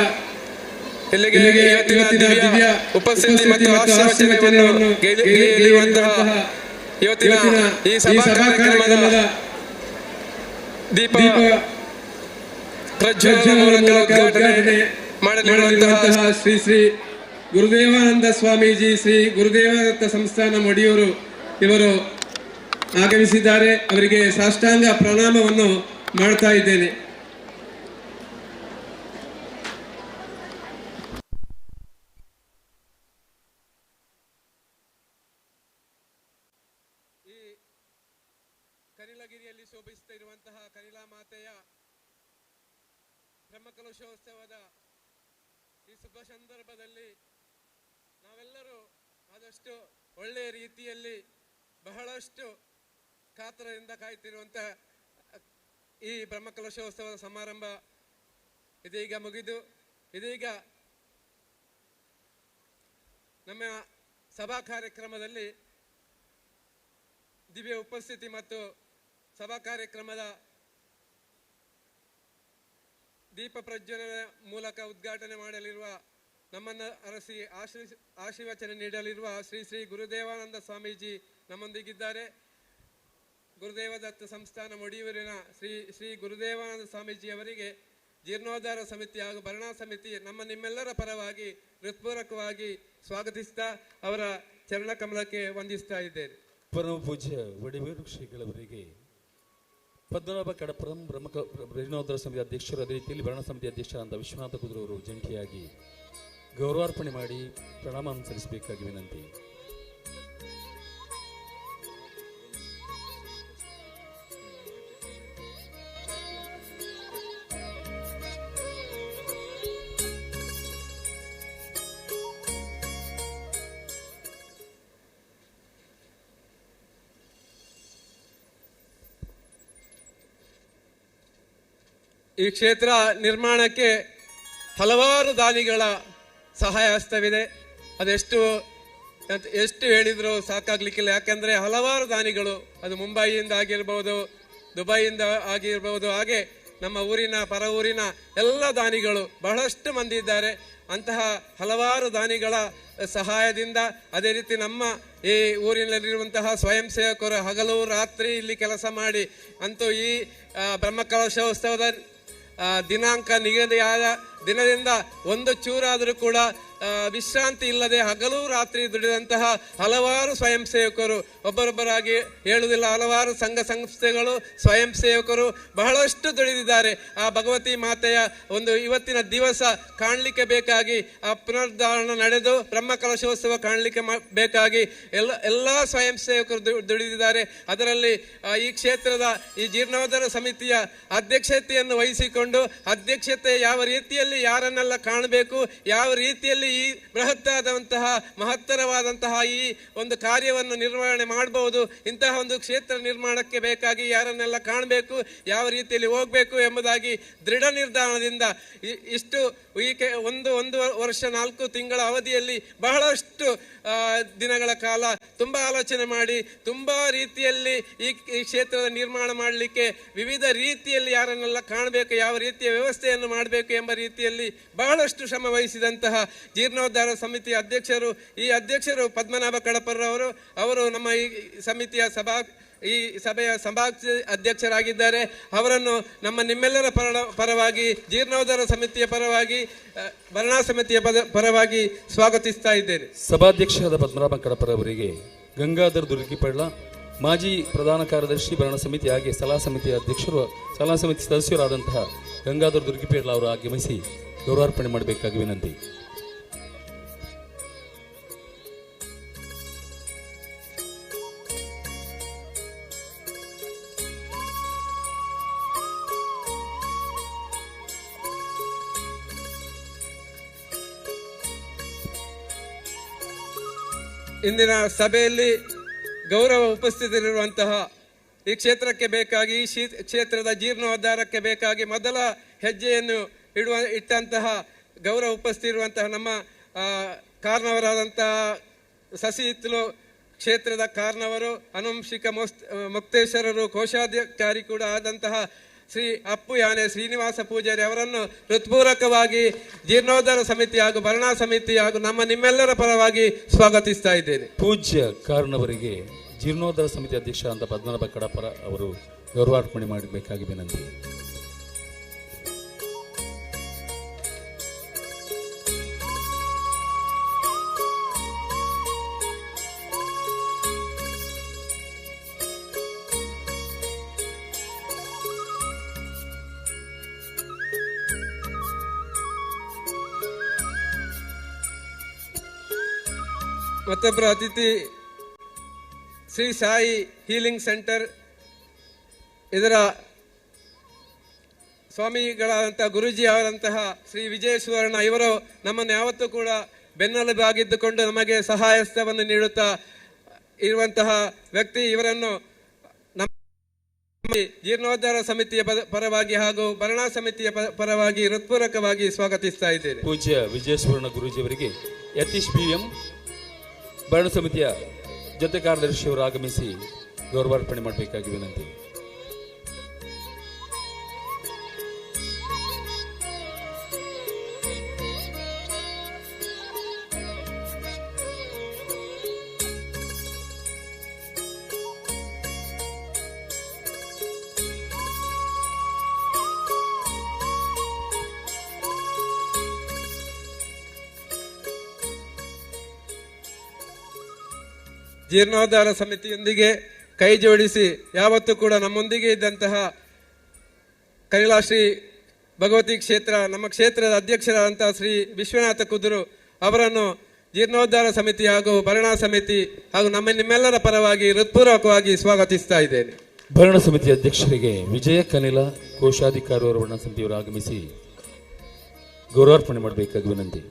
ಇಲ್ಲಿಗೆ ಇವತ್ತಿನ ದಿವ್ಯ ಉಪಸ್ಥಿತಿ ಮತ್ತು ಆಶೀರ್ವಚನವನ್ನು ಗೆಲ್ಲುವಂತಹ ಇವತ್ತಿನ ಈ ಸಭಾ ಕಾರ್ಯಕ್ರಮದ ದೀಪ ಪ್ರಜ್ವಲನ ಮೂಲಕ ಉದ್ಘಾಟನೆ ಮಾಡಲಿರುವಂತಹ ಶ್ರೀ ಶ್ರೀ ಗುರುದೇವಾನಂದ ಸ್ವಾಮೀಜಿ, ಶ್ರೀ ಗುರುದೇವದತ್ತ ಸಂಸ್ಥಾನ ಮಡಿಯೂರು ಇವರು ಆಗಮಿಸಿದ್ದಾರೆ. ಅವರಿಗೆ ಸಾಷ್ಟಾಂಗ ಪ್ರಣಾಮವನ್ನು ಮಾಡ್ತಾ ಇದ್ದೇನೆ. ಈ ಕರಿಲಗಿರಿಯಲ್ಲಿ ಶೋಭಿಸ್ತಾ ಇರುವಂತಹ ಕರಿಲಾ ಮಾತೆಯ ಬ್ರಹ್ಮಕಲಶೋತ್ಸವದ ಈ ಶುಭ ಸಂದರ್ಭದಲ್ಲಿ ನಾವೆಲ್ಲರೂ ಆದಷ್ಟು ಒಳ್ಳೆಯ ರೀತಿಯಲ್ಲಿ ಬಹಳಷ್ಟು ಕಾತರದಿಂದ ಕಾಯ್ತಿರುವಂತಹ ಈ ಬ್ರಹ್ಮಕಲಶೋತ್ಸವದ ಸಮಾರಂಭ ಇದೀಗ ಮುಗಿದು ಇದೀಗ ನಮ್ಮ ಸಭಾ ಕಾರ್ಯಕ್ರಮದಲ್ಲಿ ದಿವ್ಯ ಉಪಸ್ಥಿತಿ ಮತ್ತು ಸಭಾ ಕಾರ್ಯಕ್ರಮದ ದೀಪ ಪ್ರಜ್ವಲನ ಮೂಲಕ ಉದ್ಘಾಟನೆ ಮಾಡಲಿರುವ ನಮ್ಮನ್ನು ಅರಸಿ ಆಶೀರ್ವಚನ ನೀಡಲಿರುವ ಶ್ರೀ ಶ್ರೀ ಗುರುದೇವಾನಂದ ಸ್ವಾಮೀಜಿ ನಮ್ಮೊಂದಿಗಿದ್ದಾರೆ. ಗುರುದೇವದತ್ತ ಸಂಸ್ಥಾನ ಮಡಿಯೂರಿನ ಶ್ರೀ ಗುರುದೇವಾನಂದ ಸ್ವಾಮೀಜಿ ಅವರಿಗೆ ಜೀರ್ಣೋದ್ಧಾರ ಸಮಿತಿ ಹಾಗೂ ಭರಣಾ ಸಮಿತಿ ನಿಮ್ಮೆಲ್ಲರ ಪರವಾಗಿ ಹೃತ್ಪೂರ್ವಕವಾಗಿ ಸ್ವಾಗತಿಸ್ತಾ ಅವರ ಚರಣಕಮಲಕ್ಕೆ ವಂದಿಸ್ತಾ ಇದ್ದೇನೆ. ಪರಮ ಪೂಜ್ಯ ವಡಿವೇರು ಶ್ರೀಗಳವರಿಗೆ ಪದ್ಮನಾಭ ಕಡಪುರಂ ಜೀರ್ಣೋದ್ಧಾರ ಸಮಿತಿ ಅಧ್ಯಕ್ಷರು, ಅದೇ ರೀತಿಯಲ್ಲಿ ಭರಣ ಸಮಿತಿ ಅಧ್ಯಕ್ಷರಾದ ವಿಶ್ವನಾಥ ಕುದುರವರು ಜಂಟಿಯಾಗಿ ಗೌರವಾರ್ಪಣೆ ಮಾಡಿ ಪ್ರಣಾಮ ಸಲ್ಲಿಸಬೇಕಾಗಿ ವಿನಂತಿ. ಈ ಕ್ಷೇತ್ರ ನಿರ್ಮಾಣಕ್ಕೆ ಹಲವಾರು ದಾನಿಗಳ ಸಹಾಯ ಹಸ್ತವಿದೆ. ಅದೆಷ್ಟು ಹೇಳಿದ್ರು ಸಾಕಾಗ್ಲಿಕ್ಕಿಲ್ಲ. ಯಾಕಂದ್ರೆ ಹಲವಾರು ದಾನಿಗಳು, ಅದು ಮುಂಬೈಯಿಂದ ಆಗಿರ್ಬೋದು, ದುಬೈಯಿಂದ ಆಗಿರ್ಬೋದು, ಹಾಗೆ ನಮ್ಮ ಊರಿನ ಪರ ಊರಿನ ಎಲ್ಲ ದಾನಿಗಳು ಬಹಳಷ್ಟು ಮಂದಿ ಇದ್ದಾರೆ. ಅಂತಹ ಹಲವಾರು ದಾನಿಗಳ ಸಹಾಯದಿಂದ, ಅದೇ ರೀತಿ ನಮ್ಮ ಈ ಊರಿನಲ್ಲಿರುವಂತಹ ಸ್ವಯಂ ಸೇವಕರು ಹಗಲು ರಾತ್ರಿ ಇಲ್ಲಿ ಕೆಲಸ ಮಾಡಿ ಅಂತೂ ಈ ಬ್ರಹ್ಮಕಲಶೋತ್ಸವದ ದಿನಾಂಕ ನಿಗದಿಯಾದ ದಿನದಿಂದ ಒಂದು ಚೂರಾದರೂ ಕೂಡ ವಿಶ್ರಾಂತಿ ಇಲ್ಲದೆ ಹಗಲು ರಾತ್ರಿ ದುಡಿದಂತಹ ಹಲವಾರು ಸ್ವಯಂ ಸೇವಕರು, ಒಬ್ಬರೊಬ್ಬರಾಗಿ ಹೇಳುವುದಿಲ್ಲ, ಹಲವಾರು ಸಂಘ ಸಂಸ್ಥೆಗಳು ಸ್ವಯಂ ಸೇವಕರು ಬಹಳಷ್ಟು ದುಡಿದಿದ್ದಾರೆ. ಆ ಭಗವತಿ ಮಾತೆಯ ಒಂದು ಇವತ್ತಿನ ದಿವಸ ಕಾಣಲಿಕ್ಕೆ ಬೇಕಾಗಿ, ಆ ಪುನರುದ್ಧಾರಣ ನಡೆದು ಬ್ರಹ್ಮಕಲಶೋತ್ಸವ ಕಾಣಲಿಕ್ಕೆ ಬೇಕಾಗಿ ಎಲ್ಲ ಸ್ವಯಂ ಸೇವಕರು ದುಡಿದಿದ್ದಾರೆ. ಅದರಲ್ಲಿ ಈ ಕ್ಷೇತ್ರದ ಈ ಜೀರ್ಣೋದ್ಧಾರ ಸಮಿತಿಯ ಅಧ್ಯಕ್ಷತೆಯನ್ನು ವಹಿಸಿಕೊಂಡು, ಅಧ್ಯಕ್ಷತೆ ಯಾವ ರೀತಿಯಲ್ಲಿ ಯಾರನ್ನೆಲ್ಲ ಕಾಣಬೇಕು, ಯಾವ ರೀತಿಯಲ್ಲಿ ಈ ಬೃಹತ್ತಾದಂತಹ ಮಹತ್ತರವಾದಂತಹ ಈ ಒಂದು ಕಾರ್ಯವನ್ನು ನಿರ್ವಹಣೆ ಮಾಡಬಹುದು, ಇಂತಹ ಒಂದು ಕ್ಷೇತ್ರ ನಿರ್ಮಾಣಕ್ಕೆ ಬೇಕಾಗಿ ಯಾರನ್ನೆಲ್ಲ ಕಾಣಬೇಕು, ಯಾವ ರೀತಿಯಲ್ಲಿ ಹೋಗಬೇಕು ಎಂಬುದಾಗಿ ದೃಢ ನಿರ್ಧಾರದಿಂದ ಇಷ್ಟು ಒಂದು ವರ್ಷ 4 ತಿಂಗಳ ಅವಧಿಯಲ್ಲಿ ಬಹಳಷ್ಟು ದಿನಗಳ ಕಾಲ ತುಂಬ ಆಲೋಚನೆ ಮಾಡಿ, ತುಂಬಾ ರೀತಿಯಲ್ಲಿ ಈ ಕ್ಷೇತ್ರದ ನಿರ್ಮಾಣ ಮಾಡಲಿಕ್ಕೆ ವಿವಿಧ ರೀತಿಯಲ್ಲಿ ಯಾರನ್ನೆಲ್ಲ ಕಾಣಬೇಕು, ಯಾವ ರೀತಿಯ ವ್ಯವಸ್ಥೆಯನ್ನು ಮಾಡಬೇಕು ಎಂಬ ರೀತಿಯಲ್ಲಿ ಬಹಳಷ್ಟು ಶ್ರಮ ವಹಿಸಿದಂತಹ ಜೀರ್ಣೋದ್ಧಾರ ಸಮಿತಿಯ ಅಧ್ಯಕ್ಷರು, ಈ ಅಧ್ಯಕ್ಷರು ಪದ್ಮನಾಭ ಕಡಪರವರು, ಅವರು ನಮ್ಮ ಈ ಸಮಿತಿಯ ಈ ಸಭೆಯ ಸಭಾ ಅಧ್ಯಕ್ಷರಾಗಿದ್ದಾರೆ. ಅವರನ್ನು ನಿಮ್ಮೆಲ್ಲರ ಪರವಾಗಿ, ಜೀರ್ಣೋದ್ಧಾರ ಸಮಿತಿಯ ಪರವಾಗಿ, ಭರಣಾ ಸಮಿತಿಯ ಪರವಾಗಿ ಸ್ವಾಗತಿಸ್ತಾ ಇದ್ದೇನೆ. ಸಭಾಧ್ಯಕ್ಷರಾದ ಪದ್ಮನಾಭ ಕಡಪರವರಿಗೆ ಗಂಗಾಧರ್ ದುರ್ಗಿಪಳ್ಳ, ಮಾಜಿ ಪ್ರಧಾನ ಕಾರ್ಯದರ್ಶಿ ಭರಣ ಸಮಿತಿ ಹಾಗೆ ಸಲಹಾ ಸಮಿತಿಯ ಅಧ್ಯಕ್ಷರು, ಸಲಹಾ ಸಮಿತಿ ಸದಸ್ಯರಾದಂತಹ ಗಂಗಾಧರ್ ದುರ್ಗಿಪಳ್ಳ ಅವರು ಆಗಮಿಸಿ ಗೌರವಾರ್ಪಣೆ ಮಾಡಬೇಕಾಗಿ ವಿನಂತಿ. ಇಂದಿನ ಸಭೆಯಲ್ಲಿ ಗೌರವ ಉಪಸ್ಥಿತರಿರುವಂತಹ ಈ ಕ್ಷೇತ್ರಕ್ಕೆ ಬೇಕಾಗಿ, ಈ ಕ್ಷೇತ್ರದ ಜೀರ್ಣೋದ್ಧಾರಕ್ಕೆ ಬೇಕಾಗಿ ಮೊದಲ ಹೆಜ್ಜೆಯನ್ನು ಇಟ್ಟಂತಹ ಗೌರವ ಉಪಸ್ಥಿತಿರುವಂತಹ ನಮ್ಮ ಕಾರ್ನವರಾದಂತಹ ಸಸಿ ಇತ್ತಲು ಕ್ಷೇತ್ರದ ಕಾರ್ನವರು, ಅನುವಂಶಿಕ ಮುಕ್ತೇಶ್ವರರು, ಕೋಶಾಧಿಕಾರಿ ಕೂಡ ಆದಂತಹ ಶ್ರೀ ಅಪ್ಪು ಯಾನೆ ಶ್ರೀನಿವಾಸ ಪೂಜಾರಿ ಅವರನ್ನು ಹೃತ್ಪೂರ್ವಕವಾಗಿ ಜೀರ್ಣೋದ್ಧಾರ ಸಮಿತಿ ಹಾಗೂ ಭರಣಾ ಸಮಿತಿ ಹಾಗೂ ನಿಮ್ಮೆಲ್ಲರ ಪರವಾಗಿ ಸ್ವಾಗತಿಸ್ತಾ ಇದ್ದೇನೆ. ಪೂಜ್ಯ ಕಾರಣವರಿಗೆ ಜೀರ್ಣೋದ್ಧಾರ ಸಮಿತಿ ಅಧ್ಯಕ್ಷ ಅಂತ ಪದ್ಮನಾಭ ಕಡಪರ ಅವರು ಗೌರವಾರ್ಪಣೆ ಮಾಡಬೇಕಾಗಿ ವಿನಂತಿ. ಮತ್ತೊಬ್ಬರು ಅತಿಥಿ ಶ್ರೀ ಸಾಯಿ ಹೀಲಿಂಗ್ ಸೆಂಟರ್, ಇದರ ಸ್ವಾಮಿಗಳಾದಂತಹ ಗುರುಜಿ ಅವರಂತಹ ಶ್ರೀ ವಿಜಯ ಸುವರ್ಣ ಇವರು ನಮ್ಮನ್ನು ಯಾವತ್ತೂ ಕೂಡ ಬೆನ್ನೆಲುಬಾಗಿದ್ದುಕೊಂಡು ನಮಗೆ ಸಹಾಯ ಹಸ್ತವನ್ನು ನೀಡುತ್ತಾ ಇರುವಂತಹ ವ್ಯಕ್ತಿ. ಇವರನ್ನು ನಮ್ಮ ಜೀರ್ಣೋದ್ಧಾರ ಸಮಿತಿಯ ಪರವಾಗಿ ಹಾಗೂ ಭರಣಾ ಸಮಿತಿಯ ಪರವಾಗಿ ಹೃತ್ಪೂರ್ವಕವಾಗಿ ಸ್ವಾಗತಿಸ್ತಾ ಇದ್ದೇನೆ. ಪೂಜ್ಯ ವಿಜಯ ಸುವರ್ಣ ಗುರೂಜಿಯವರಿಗೆ ಯತೀಶ್ BM ಭರಣ ಸಮಿತಿಯ ಜೊತೆ ಕಾರ್ಯದರ್ಶಿಯವರು ಆಗಮಿಸಿ ಗೌರವಾರ್ಪಣೆ ಮಾಡಬೇಕಾಗಿ ವಿನಂತಿ. ಜೀರ್ಣೋದ್ಧಾರ ಸಮಿತಿಯೊಂದಿಗೆ ಕೈ ಜೋಡಿಸಿ ಯಾವತ್ತೂ ಕೂಡ ನಮ್ಮೊಂದಿಗೆ ಇದ್ದಂತಹ ಕೈಲಾಶ್ರೀ ಭಗವತಿ ಕ್ಷೇತ್ರ ನಮ್ಮ ಕ್ಷೇತ್ರದ ಅಧ್ಯಕ್ಷರಾದಂತಹ ಶ್ರೀ ವಿಶ್ವನಾಥ ಕುದುರು ಅವರನ್ನು ಜೀರ್ಣೋದ್ಧಾರ ಸಮಿತಿ ಹಾಗೂ ಭರಣಾ ಸಮಿತಿ ಹಾಗೂ ನಿಮ್ಮೆಲ್ಲರ ಪರವಾಗಿ ಹೃತ್ಪೂರ್ವಕವಾಗಿ ಸ್ವಾಗತಿಸ್ತಾ ಇದ್ದೇನೆ. ಭರಣ ಸಮಿತಿ ಅಧ್ಯಕ್ಷರಿಗೆ ವಿಜಯ ಕನಿಲ ಕೋಶಾಧಿಕಾರಿ ಅವರು ಭರಣ ಸಮಿತಿಯವರು ಆಗಮಿಸಿ ಗೌರವಾರ್ಪಣೆ ಮಾಡಬೇಕಾಗಿ ವಿನಂತಿ.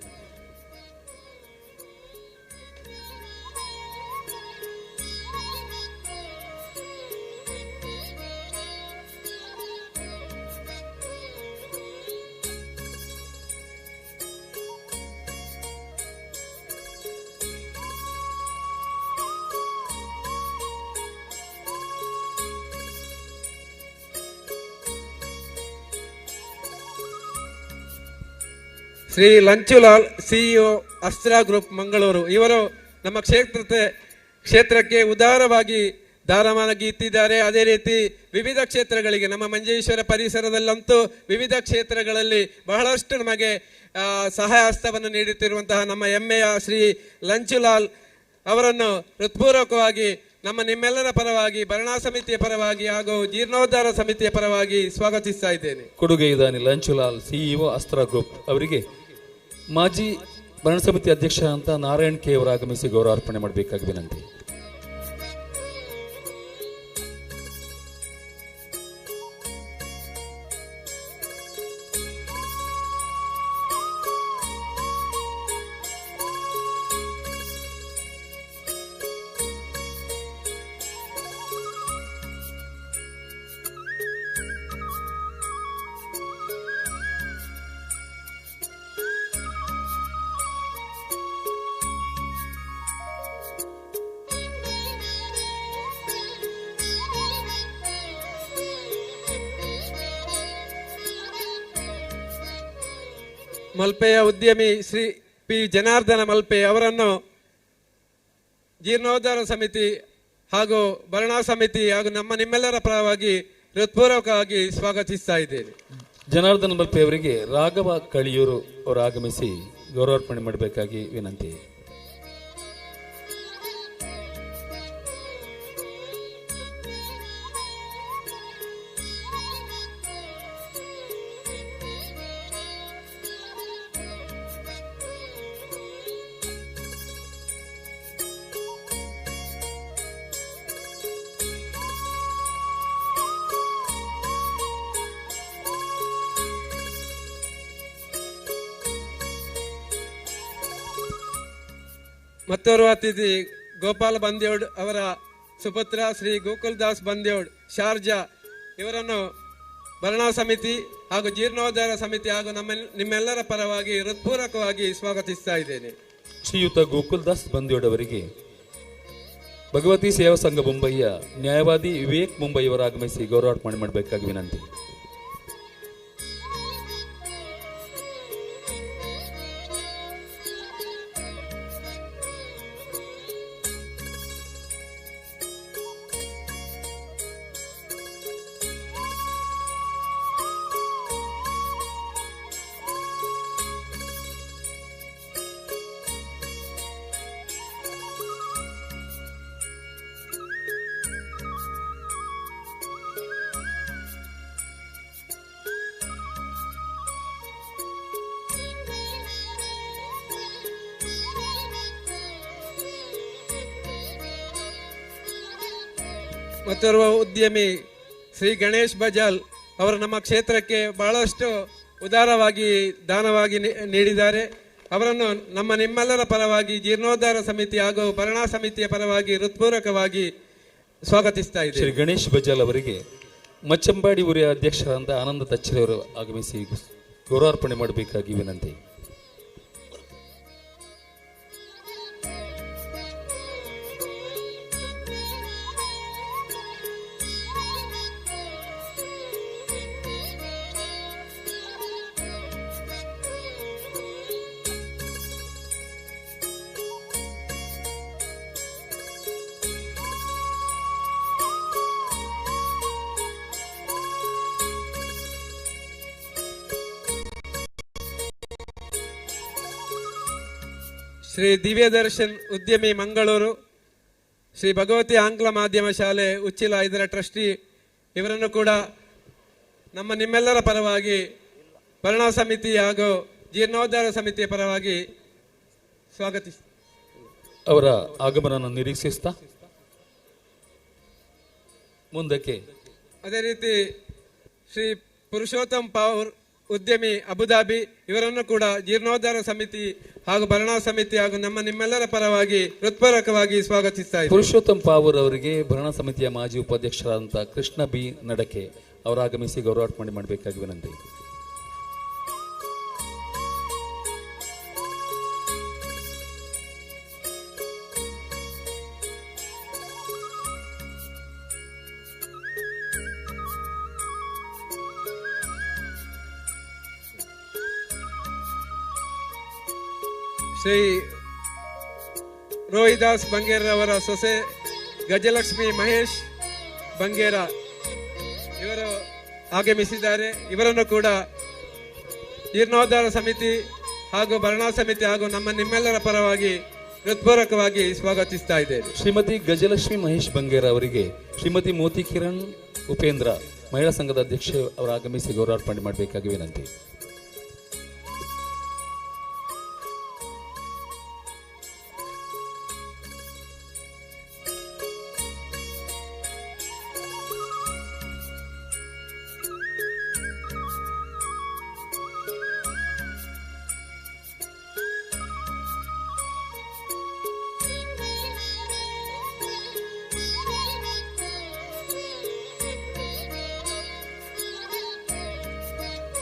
ಶ್ರೀ ಲಂಚುಲಾಲ್ CEO ಅಸ್ತ್ರ ಗ್ರೂಪ್ ಮಂಗಳೂರು ಇವರು ನಮ್ಮ ಕ್ಷೇತ್ರಕ್ಕೆ ಉದಾರವಾಗಿ ದಾನವಾಗಿ ಇತ್ತಿದ್ದಾರೆ. ಅದೇ ರೀತಿ ವಿವಿಧ ಕ್ಷೇತ್ರಗಳಿಗೆ ನಮ್ಮ ಮಂಜೇಶ್ವರ ಪರಿಸರದಲ್ಲಂತೂ ವಿವಿಧ ಕ್ಷೇತ್ರಗಳಲ್ಲಿ ಬಹಳಷ್ಟು ನಮಗೆ ಸಹಾಯ ಹಸ್ತವನ್ನು ನೀಡುತ್ತಿರುವಂತಹ ನಮ್ಮ ಹೆಮ್ಮೆಯ ಶ್ರೀ ಲಂಚುಲಾಲ್ ಅವರನ್ನು ಹೃತ್ಪೂರ್ವಕವಾಗಿ ನಿಮ್ಮೆಲ್ಲರ ಪರವಾಗಿ ಭರಣಾ ಸಮಿತಿಯ ಪರವಾಗಿ ಹಾಗೂ ಜೀರ್ಣೋದ್ಧಾರ ಸಮಿತಿಯ ಪರವಾಗಿ ಸ್ವಾಗತಿಸ್ತಾ ಇದ್ದೇನೆ. ಕೊಡುಗೆ ಇದಾನಿ ಲಂಚುಲಾಲ್ CEO ಅಸ್ತ್ರ ಗ್ರೂಪ್ ಅವರಿಗೆ ಮಾಜಿ ಭರಣ ಸಮಿತಿ ಅಧ್ಯಕ್ಷ ಅಂತ ನಾರಾಯಣ್ ಕೆ ಅವರು ಆಗಮಿಸಿ ಗೌರವಾರ್ಪಣೆ ಮಾಡಬೇಕಾಗಿ ವಿನಂತಿ. ಮಲ್ಪೆಯ ಉದ್ಯಮಿ ಶ್ರೀ P ಜನಾರ್ದನ ಮಲ್ಪೆ ಅವರನ್ನು ಜೀರ್ಣೋದ್ಧಾರ ಸಮಿತಿ ಹಾಗೂ ಭರಣಾ ಸಮಿತಿ ಹಾಗೂ ನಿಮ್ಮೆಲ್ಲರ ಪರವಾಗಿ ಹೃತ್ಪೂರ್ವಕವಾಗಿ ಸ್ವಾಗತಿಸ್ತಾ ಇದ್ದೇನೆ. ಜನಾರ್ದನ ಮಲ್ಪೆ ಅವರಿಗೆ ರಾಘವ ಕಳಿಯೂರು ಅವರು ಆಗಮಿಸಿ ಗೌರವಾರ್ಪಣೆ ಮಾಡಬೇಕಾಗಿ ವಿನಂತಿ. ಮತ್ತೋರ್ವ ಅತಿಥಿ ಗೋಪಾಲ್ ಬಂದ್ಯೋಡ್ ಅವರ ಸುಪುತ್ರ ಶ್ರೀ ಗೋಕುಲ್ ದಾಸ್ ಬಂದ್ಯೋಡ್ ಶಾರ್ಜಾ ಇವರನ್ನು ಭರಣಾ ಸಮಿತಿ ಹಾಗೂ ಜೀರ್ಣೋದ್ಧಾರ ಸಮಿತಿ ಹಾಗೂ ನಿಮ್ಮೆಲ್ಲರ ಪರವಾಗಿ ಹೃತ್ಪೂರ್ವಕವಾಗಿ ಸ್ವಾಗತಿಸ್ತಾ ಇದ್ದೇನೆ. ಶ್ರೀಯುತ ಗೋಕುಲ್ ದಾಸ್ ಬಂದ್ಯೋಡ್ ಅವರಿಗೆ ಭಗವತಿ ಸೇವಾ ಸಂಘ ಮುಂಬಯಿಯ ನ್ಯಾಯವಾದಿ ವಿವೇಕ್ ಮುಂಬೈ ಅವರು ಆಗಮಿಸಿ ಗೌರವಾರ್ಪಣೆ ಮಾಡಬೇಕಾಗಿ ವಿನಂತಿ. ಮತ್ತೋರ್ವ ಉದ್ಯಮಿ ಶ್ರೀ ಗಣೇಶ್ ಬಜಾಲ್ ಅವರು ನಮ್ಮ ಕ್ಷೇತ್ರಕ್ಕೆ ಬಹಳಷ್ಟು ಉದಾರವಾಗಿ ದಾನವಾಗಿ ನೀಡಿದ್ದಾರೆ. ಅವರನ್ನು ನಿಮ್ಮೆಲ್ಲರ ಪರವಾಗಿ ಜೀರ್ಣೋದ್ಧಾರ ಸಮಿತಿ ಹಾಗೂ ಭರಣಾ ಸಮಿತಿಯ ಪರವಾಗಿ ಹೃತ್ಪೂರ್ವಕವಾಗಿ ಸ್ವಾಗತಿಸ್ತಾ ಇದ್ದೇವೆ. ಶ್ರೀ ಗಣೇಶ್ ಬಜಾಲ್ ಅವರಿಗೆ ಮಚ್ಚಂಬಾಡಿ ಊರಿನ ಅಧ್ಯಕ್ಷರಾದ ಆನಂದ ತಚ್ಚರಿ ಅವರು ಆಗಮಿಸಿ ಗೌರವಾರ್ಪಣೆ ಮಾಡಬೇಕಾಗಿ ವಿನಂತಿ. ಶ್ರೀ ದಿವ್ಯದರ್ಶನ್ ಉದ್ಯಮಿ ಮಂಗಳೂರು, ಶ್ರೀ ಭಗವತಿ ಆಂಗ್ಲ ಮಾಧ್ಯಮ ಶಾಲೆ ಉಚ್ಚಿಲ ಇದರ ಟ್ರಸ್ಟಿ ಇವರನ್ನು ಕೂಡ ನಿಮ್ಮೆಲ್ಲರ ಪರವಾಗಿ ಭರಣಾ ಸಮಿತಿ ಹಾಗೂ ಜೀರ್ಣೋದ್ಧಾರ ಸಮಿತಿಯ ಪರವಾಗಿ ಸ್ವಾಗತಿಸಿ ಅವರ ಆಗಮನವನ್ನು ನಿರೀಕ್ಷಿಸ್ತಾ ಮುಂದಕ್ಕೆ ಅದೇ ರೀತಿ ಶ್ರೀ ಪುರುಷೋತ್ತಮ್ ಪೌರ್ ಉದ್ಯಮಿ ಅಬುದಾಬಿ ಇವರನ್ನು ಕೂಡ ಜೀರ್ಣೋದ್ಧಾರ ಸಮಿತಿ ಹಾಗೂ ಭರಣಾ ಸಮಿತಿ ಹಾಗೂ ನಿಮ್ಮೆಲ್ಲರ ಪರವಾಗಿ ಹೃತ್ಪೂರ್ವಕವಾಗಿ ಸ್ವಾಗತಿಸ್ತಾ ಇದ್ದಾರೆ. ಪುರುಷೋತ್ತಮ್ ಪಾವೂರ್ ಅವರಿಗೆ ಭರಣಾ ಸಮಿತಿಯ ಮಾಜಿ ಉಪಾಧ್ಯಕ್ಷರಾದಂತಹ ಕೃಷ್ಣ ಬಿ ನಡಕೆ ಅವರು ಆಗಮಿಸಿ ಗೌರವಾರ್ಪಣೆ ಮಾಡಬೇಕಾಗಿ ವಿನಂತಿ. ಶ್ರೀ ರೋಹಿದಾಸ್ ಬಂಗೇರ ಅವರ ಸೊಸೆ ಗಜಲಕ್ಷ್ಮಿ ಮಹೇಶ್ ಬಂಗೇರ ಇವರು ಆಗಮಿಸಿದ್ದಾರೆ. ಇವರನ್ನು ಕೂಡ ಜೀರ್ಣೋದ್ಧಾರ ಸಮಿತಿ ಹಾಗೂ ಭರಣಾ ಸಮಿತಿ ಹಾಗೂ ನಿಮ್ಮೆಲ್ಲರ ಪರವಾಗಿ ಹೃತ್ಪೂರ್ವಕವಾಗಿ ಸ್ವಾಗತಿಸ್ತಾ ಇದ್ದೇವೆ. ಶ್ರೀಮತಿ ಗಜಲಕ್ಷ್ಮಿ ಮಹೇಶ್ ಬಂಗೇರ ಅವರಿಗೆ ಶ್ರೀಮತಿ ಮೋತಿ ಕಿರಣ್ ಉಪೇಂದ್ರ ಮಹಿಳಾ ಸಂಘದ ಅಧ್ಯಕ್ಷೆ ಅವರು ಆಗಮಿಸಿ ಗೌರವಾರ್ಪಣೆ ಮಾಡಬೇಕಾಗಿ ವಿನಂತಿ.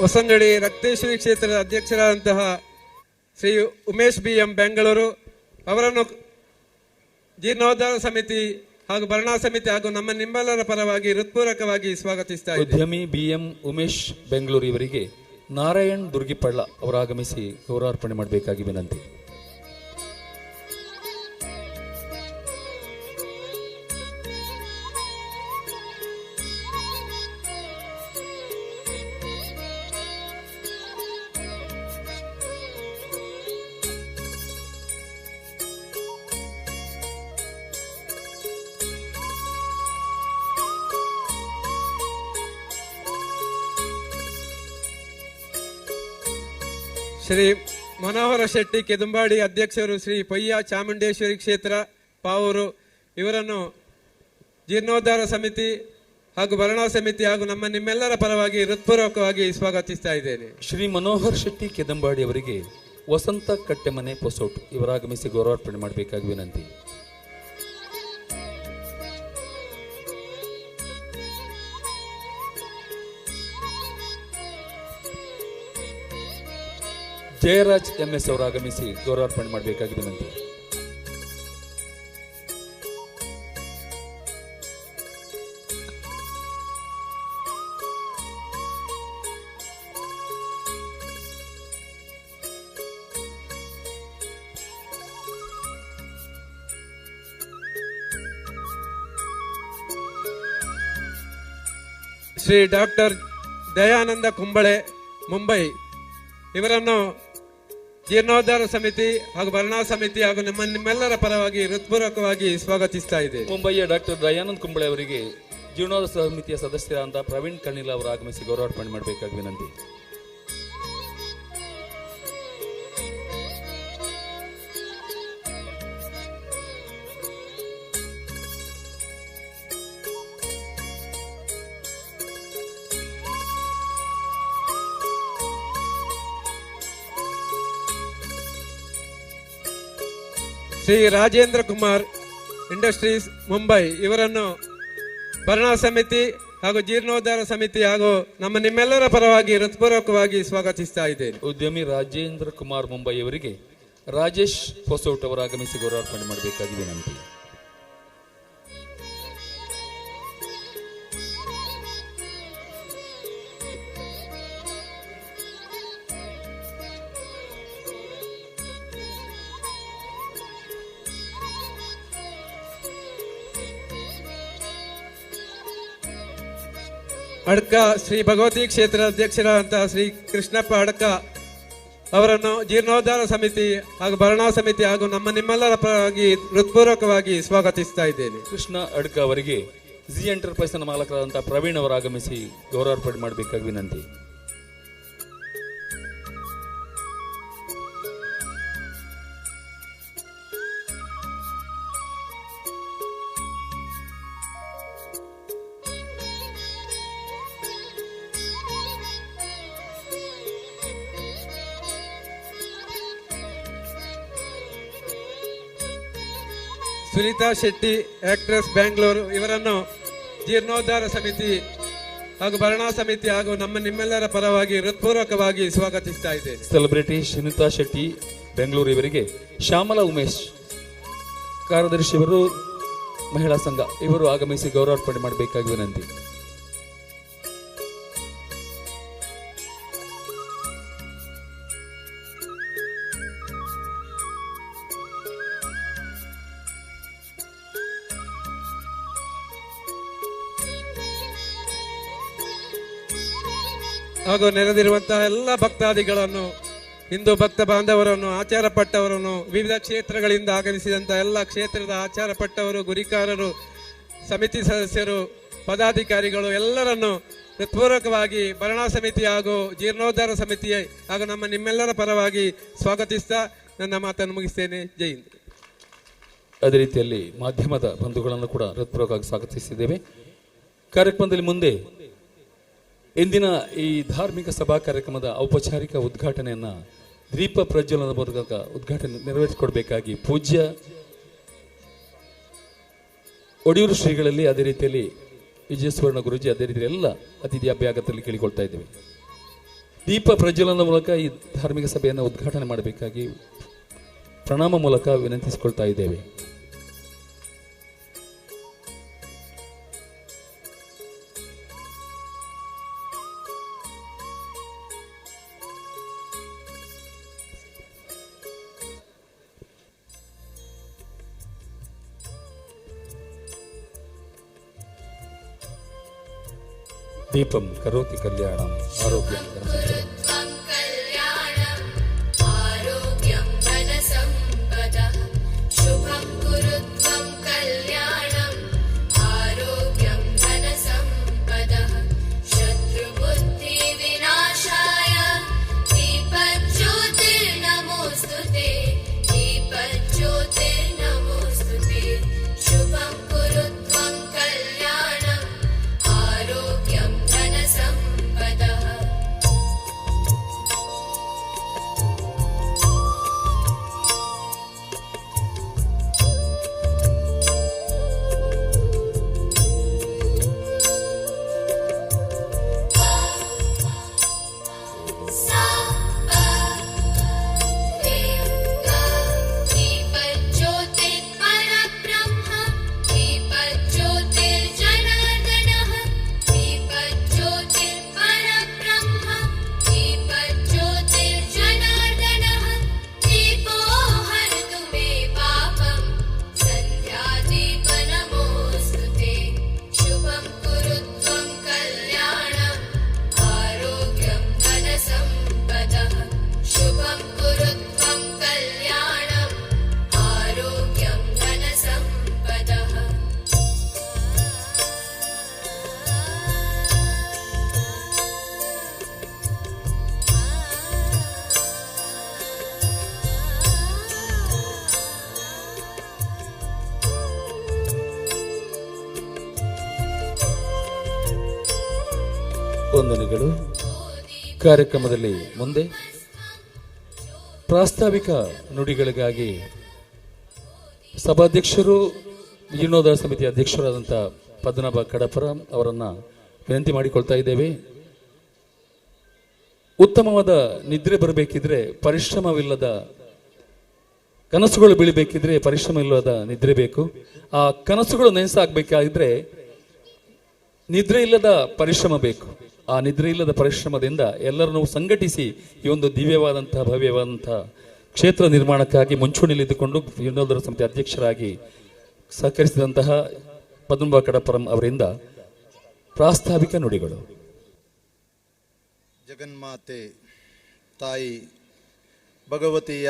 ಹೊಸಂಗಡಿ ರಕ್ತೇಶ್ವರಿ ಕ್ಷೇತ್ರದ ಅಧ್ಯಕ್ಷರಾದಂತಹ ಶ್ರೀ ಉಮೇಶ್ BM ಬೆಂಗಳೂರು ಅವರನ್ನು ಜೀರ್ಣೋದ್ಧಾರ ಸಮಿತಿ ಹಾಗೂ ಭರಣಾ ಸಮಿತಿ ಹಾಗೂ ನಿಮ್ಮೆಲ್ಲರ ಪರವಾಗಿ ಹೃತ್ಪೂರ್ವಕವಾಗಿ ಸ್ವಾಗತಿಸ್ತಾ ಇದ್ದೇವೆ. ಉದ್ಯಮಿ BM ಉಮೇಶ್ ಬೆಂಗಳೂರು ಇವರಿಗೆ ನಾರಾಯಣ್ ದುರ್ಗಿಪಳ್ಳ ಅವರು ಆಗಮಿಸಿ ಗೌರವಾರ್ಪಣೆ ಮಾಡಬೇಕಾಗಿ ವಿನಂತಿ. ಶ್ರೀ ಮನೋಹರ ಶೆಟ್ಟಿ ಕೆದುಂಬಾಡಿ ಅಧ್ಯಕ್ಷರು ಶ್ರೀ ಪೊಯ್ಯ ಚಾಮುಂಡೇಶ್ವರಿ ಕ್ಷೇತ್ರ ಪಾವೂರು ಇವರನ್ನು ಜೀರ್ಣೋದ್ಧಾರ ಸಮಿತಿ ಹಾಗೂ ಭರಣಾ ಸಮಿತಿ ಹಾಗೂ ನಿಮ್ಮೆಲ್ಲರ ಪರವಾಗಿ ಹೃತ್ಪೂರ್ವಕವಾಗಿ ಸ್ವಾಗತಿಸ್ತಾ ಇದ್ದೇನೆ. ಶ್ರೀ ಮನೋಹರ್ ಶೆಟ್ಟಿ ಕೆದಂಬಾಡಿ ಅವರಿಗೆ ವಸಂತ ಕಟ್ಟೆಮನೆ ಪೊಸೋಟ್ ಇವರಾಗಮಿಸಿ ಗೌರವಾರ್ಪಣೆ ಮಾಡಬೇಕಾಗಿ ವಿನಂತಿ. ಜಯರಾಜ್ MS ಅವರು ಆಗಮಿಸಿ ಗೌರವಾರ್ಪಣೆ ಮಾಡಬೇಕಾಗಿ ವಿನಂತಿ. ಶ್ರೀ ಡಾಕ್ಟರ್ ದಯಾನಂದ ಕುಂಬಳೆ ಮುಂಬೈ ಇವರನ್ನು ಜೀರ್ಣೋದ್ಧಾರ ಸಮಿತಿ ಹಾಗೂ ಭರಣಾ ಸಮಿತಿ ಹಾಗೂ ನಿಮ್ಮೆಲ್ಲರ ಪರವಾಗಿ ಹೃತ್ಪೂರ್ವಕವಾಗಿ ಸ್ವಾಗತಿಸ್ತಾ ಇದೆ. ಮುಂಬೈಯ ಡಾಕ್ಟರ್ ದಯಾನಂದ್ ಕುಂಬಳೆ ಅವರಿಗೆ ಜೀರ್ಣೋದ್ಧಾರ ಸಮಿತಿಯ ಸದಸ್ಯರಾದ ಪ್ರವೀಣ್ ಕಣ್ಣಿಲ ಅವರು ಆಗಮಿಸಿ ಗೌರವಾರ್ಪಣೆ ಮಾಡಬೇಕಾಗಿ ವಿನಂತಿ. ಶ್ರೀ ರಾಜೇಂದ್ರ ಕುಮಾರ್ ಇಂಡಸ್ಟ್ರೀಸ್ ಮುಂಬೈ ಇವರನ್ನು ಭರಣಾ ಸಮಿತಿ ಹಾಗೂ ಜೀರ್ಣೋದ್ಧಾರ ಸಮಿತಿ ಹಾಗೂ ನಿಮ್ಮೆಲ್ಲರ ಪರವಾಗಿ ಹೃತ್ಪೂರ್ವಕವಾಗಿ ಸ್ವಾಗತಿಸ್ತಾ ಇದ್ದೇನೆ. ಉದ್ಯಮಿ ರಾಜೇಂದ್ರ ಕುಮಾರ್ ಮುಂಬೈ ಅವರಿಗೆ ರಾಜೇಶ್ ಹೊಸೌಟ್ ಅವರು ಆಗಮಿಸಿ ಗೌರವಾರ್ಪಣೆ ಮಾಡಬೇಕಾಗಿ ವಿನಂತಿ. ಅಡ್ಕ ಶ್ರೀ ಭಗವತಿ ಕ್ಷೇತ್ರ ಅಧ್ಯಕ್ಷರಾದಂತಹ ಶ್ರೀ ಕೃಷ್ಣಪ್ಪ ಅಡ್ಕ ಅವರನ್ನು ಜೀರ್ಣೋದ್ಧಾರ ಸಮಿತಿ ಹಾಗೂ ಭರಣಾ ಸಮಿತಿ ಹಾಗೂ ನಿಮ್ಮೆಲ್ಲರ ಪರವಾಗಿ ಹೃತ್ಪೂರ್ವಕವಾಗಿ ಸ್ವಾಗತಿಸ್ತಾ ಇದ್ದೇನೆ. ಕೃಷ್ಣ ಅಡ್ಕ ಅವರಿಗೆ ಜಿ ಎಂಟರ್ಪ್ರೈಸ್ ನ ಮಾಲಕರಾದಂತಹ ಪ್ರವೀಣ್ ಅವರು ಆಗಮಿಸಿ ಗೌರವಾರ್ಪಣೆ ಮಾಡಬೇಕಾಗಿ ವಿನಂತಿ. ಸುನೀತಾ ಶೆಟ್ಟಿ ಆಕ್ಟ್ರೆಸ್ ಬ್ಯಾಂಗ್ಳೂರು ಇವರನ್ನು ಜೀರ್ಣೋದ್ಧಾರ ಸಮಿತಿ ಹಾಗೂ ಭರಣಾ ಸಮಿತಿ ಹಾಗೂ ನಿಮ್ಮೆಲ್ಲರ ಪರವಾಗಿ ಹೃತ್ಪೂರ್ವಕವಾಗಿ ಸ್ವಾಗತಿಸ್ತಾ ಇದ್ದೇನೆ. ಸೆಲೆಬ್ರಿಟಿ ಸುನೀತಾ ಶೆಟ್ಟಿ ಬೆಂಗಳೂರು ಇವರಿಗೆ ಶ್ಯಾಮಲಾ ಉಮೇಶ್ ಕಾರ್ಯದರ್ಶಿಯವರು ಮಹಿಳಾ ಸಂಘ ಇವರು ಆಗಮಿಸಿ ಗೌರವಾರ್ಪಣೆ ಮಾಡಬೇಕಾಗಿ ವಿನಂತಿ. ಹಾಗೂ ನೆರೆದಿರುವಂತಹ ಎಲ್ಲ ಭಕ್ತಾದಿಗಳನ್ನು, ಹಿಂದೂ ಭಕ್ತ ಬಾಂಧವರನ್ನು, ಆಚಾರ ಪಟ್ಟವರನ್ನು, ವಿವಿಧ ಕ್ಷೇತ್ರಗಳಿಂದ ಆಗಮಿಸಿದಂತಹ ಎಲ್ಲ ಕ್ಷೇತ್ರದ ಆಚಾರ ಪಟ್ಟವರು, ಗುರಿಕಾರರು, ಸಮಿತಿ ಸದಸ್ಯರು, ಪದಾಧಿಕಾರಿಗಳು ಎಲ್ಲರನ್ನು ಹೃತ್ಪೂರ್ವಕವಾಗಿ ಭರಣಾ ಸಮಿತಿ ಹಾಗೂ ಜೀರ್ಣೋದ್ಧಾರ ಸಮಿತಿ ಹಾಗೂ ನಿಮ್ಮೆಲ್ಲರ ಪರವಾಗಿ ಸ್ವಾಗತಿಸ್ತಾ ನನ್ನ ಮಾತನ್ನು ಮುಗಿಸ್ತೇನೆ. ಜೈ ಹಿಂದ್. ಅದೇ ರೀತಿಯಲ್ಲಿ ಮಾಧ್ಯಮದ ಬಂಧುಗಳನ್ನು ಕೂಡ ಹೃತ್ಪೂರ್ವಕವಾಗಿ ಸ್ವಾಗತಿಸಿದ್ದೇವೆ. ಕಾರ್ಯಕ್ರಮದಲ್ಲಿ ಮುಂದೆ ಇಂದಿನ ಈ ಧಾರ್ಮಿಕ ಸಭಾ ಕಾರ್ಯಕ್ರಮದ ಔಪಚಾರಿಕ ಉದ್ಘಾಟನೆಯನ್ನ ದೀಪ ಪ್ರಜ್ವಲನದ ಮೂಲಕ ಉದ್ಘಾಟನೆ ನೆರವೇರಿಸಿಕೊಡ್ಬೇಕಾಗಿ ಪೂಜ್ಯ ಒಡಿಯೂರು ಶ್ರೀಗಳಲ್ಲಿ, ಅದೇ ರೀತಿಯಲ್ಲಿ ವಿಜಯಸ್ವರ್ಣ ಗುರುಜಿ, ಅದೇ ರೀತಿಯಲ್ಲಿ ಎಲ್ಲ ಅತಿಥಿ ಅಭ್ಯಾಗತದಲ್ಲಿ ಕೇಳಿಕೊಳ್ತಾ ಇದ್ದೇವೆ. ದೀಪ ಪ್ರಜ್ವಲನದ ಮೂಲಕ ಈ ಧಾರ್ಮಿಕ ಸಭೆಯನ್ನು ಉದ್ಘಾಟನೆ ಮಾಡಬೇಕಾಗಿ ಪ್ರಣಾಮ ಮೂಲಕ ವಿನಂತಿಸಿಕೊಳ್ತಾ ಇದ್ದೇವೆ. दीपम करोति कल्याणम आरोग्यम ವಂದನೆಗಳು. ಕಾರ್ಯಕ್ರಮದಲ್ಲಿ ಮುಂದೆ ಪ್ರಾಸ್ತಾವಿಕ ನುಡಿಗಳಿಗಾಗಿ ಸಭಾಧ್ಯಕ್ಷರು ಜೀರ್ಣೋದ್ಧಾರ ಸಮಿತಿ ಅಧ್ಯಕ್ಷರಾದಂಥ ಪದ್ಮನಾಭ ಕಡಪರ ಅವರನ್ನು ವಿನಂತಿ ಮಾಡಿಕೊಳ್ತಾ ಇದ್ದೇವೆ. ಉತ್ತಮವಾದ ನಿದ್ರೆ ಬರಬೇಕಿದ್ರೆ ಪರಿಶ್ರಮವಿಲ್ಲದ ಕನಸುಗಳು ಬೀಳಬೇಕಿದ್ರೆ ಪರಿಶ್ರಮ ಇಲ್ಲದ ನಿದ್ರೆ ಬೇಕು. ಆ ಕನಸುಗಳು ನೆನಸಾಗಬೇಕಾಗಿದ್ರೆ ನಿದ್ರೆ ಇಲ್ಲದ ಪರಿಶ್ರಮ ಬೇಕು. ಆ ನಿದ್ರೆ ಇಲ್ಲದ ಪರಿಶ್ರಮದಿಂದ ಎಲ್ಲರನ್ನೂ ಸಂಘಟಿಸಿ ಈ ಒಂದು ದಿವ್ಯವಾದಂತಹ ಭವ್ಯವಾದಂತಹ ಕ್ಷೇತ್ರ ನಿರ್ಮಾಣಕ್ಕಾಗಿ ಮುಂಚೂಣಿಯಲ್ಲಿದ್ದುಕೊಂಡು ಜೀರ್ಣೋದ್ಧಾರ ಸಮಿತಿ ಅಧ್ಯಕ್ಷರಾಗಿ ಸಹಕರಿಸಿದಂತಹ ಪದ್ಮನಾಭ ಕಡಪರಂ ಅವರಿಂದ ಪ್ರಾಸ್ತಾವಿಕ ನುಡಿಗಳು. ಜಗನ್ಮಾತೆ ತಾಯಿ ಭಗವತಿಯ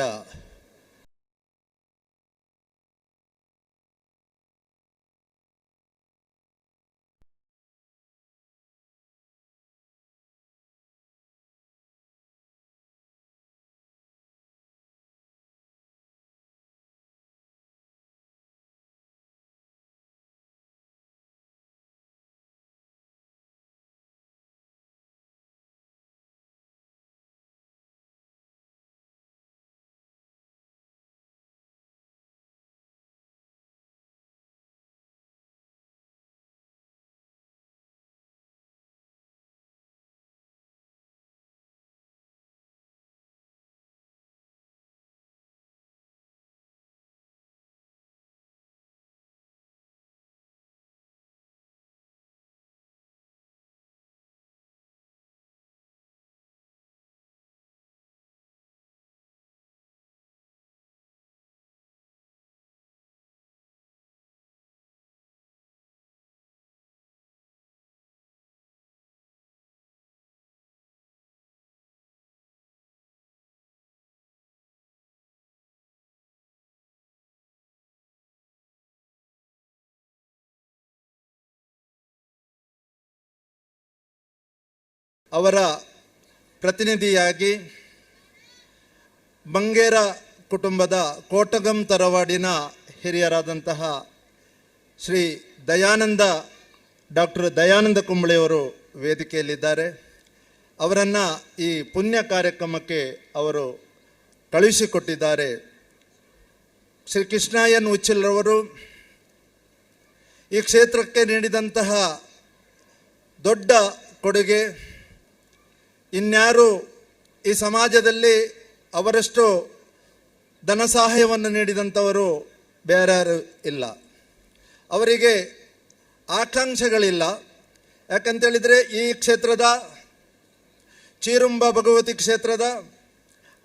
ಅವರ ಪ್ರತಿನಿಧಿಯಾಗಿ ಬಂಗೇರ ಕುಟುಂಬದ ಕೋಟಗಂ ತರವಾಡಿನ ಹಿರಿಯರಾದಂತಹ ಶ್ರೀ ಡಾಕ್ಟರ್ ದಯಾನಂದ ಕುಂಬಳೆಯವರು ವೇದಿಕೆಯಲ್ಲಿದ್ದಾರೆ. ಅವರನ್ನು ಈ ಪುಣ್ಯ ಕಾರ್ಯಕ್ರಮಕ್ಕೆ ಅವರು ಕಳುಹಿಸಿಕೊಟ್ಟಿದ್ದಾರೆ. ಶ್ರೀ ಕೃಷ್ಣಯ್ಯನ್ ಉಚ್ಚಿಲ್ರವರು ಈ ಕ್ಷೇತ್ರಕ್ಕೆ ನೀಡಿದಂತಹ ದೊಡ್ಡ ಕೊಡುಗೆ ಇನ್ಯಾರು ಈ ಸಮಾಜದಲ್ಲಿ ಅವರಷ್ಟು ಧನ ಸಹಾಯವನ್ನು ನೀಡಿದಂಥವರು ಬೇರ್ಯಾರು ಇಲ್ಲ. ಅವರಿಗೆ ಆಕಾಂಕ್ಷೆಗಳಿಲ್ಲ. ಯಾಕಂತೇಳಿದರೆ ಈ ಕ್ಷೇತ್ರದ ಚೀರುಂಬ ಭಗವತಿ ಕ್ಷೇತ್ರದ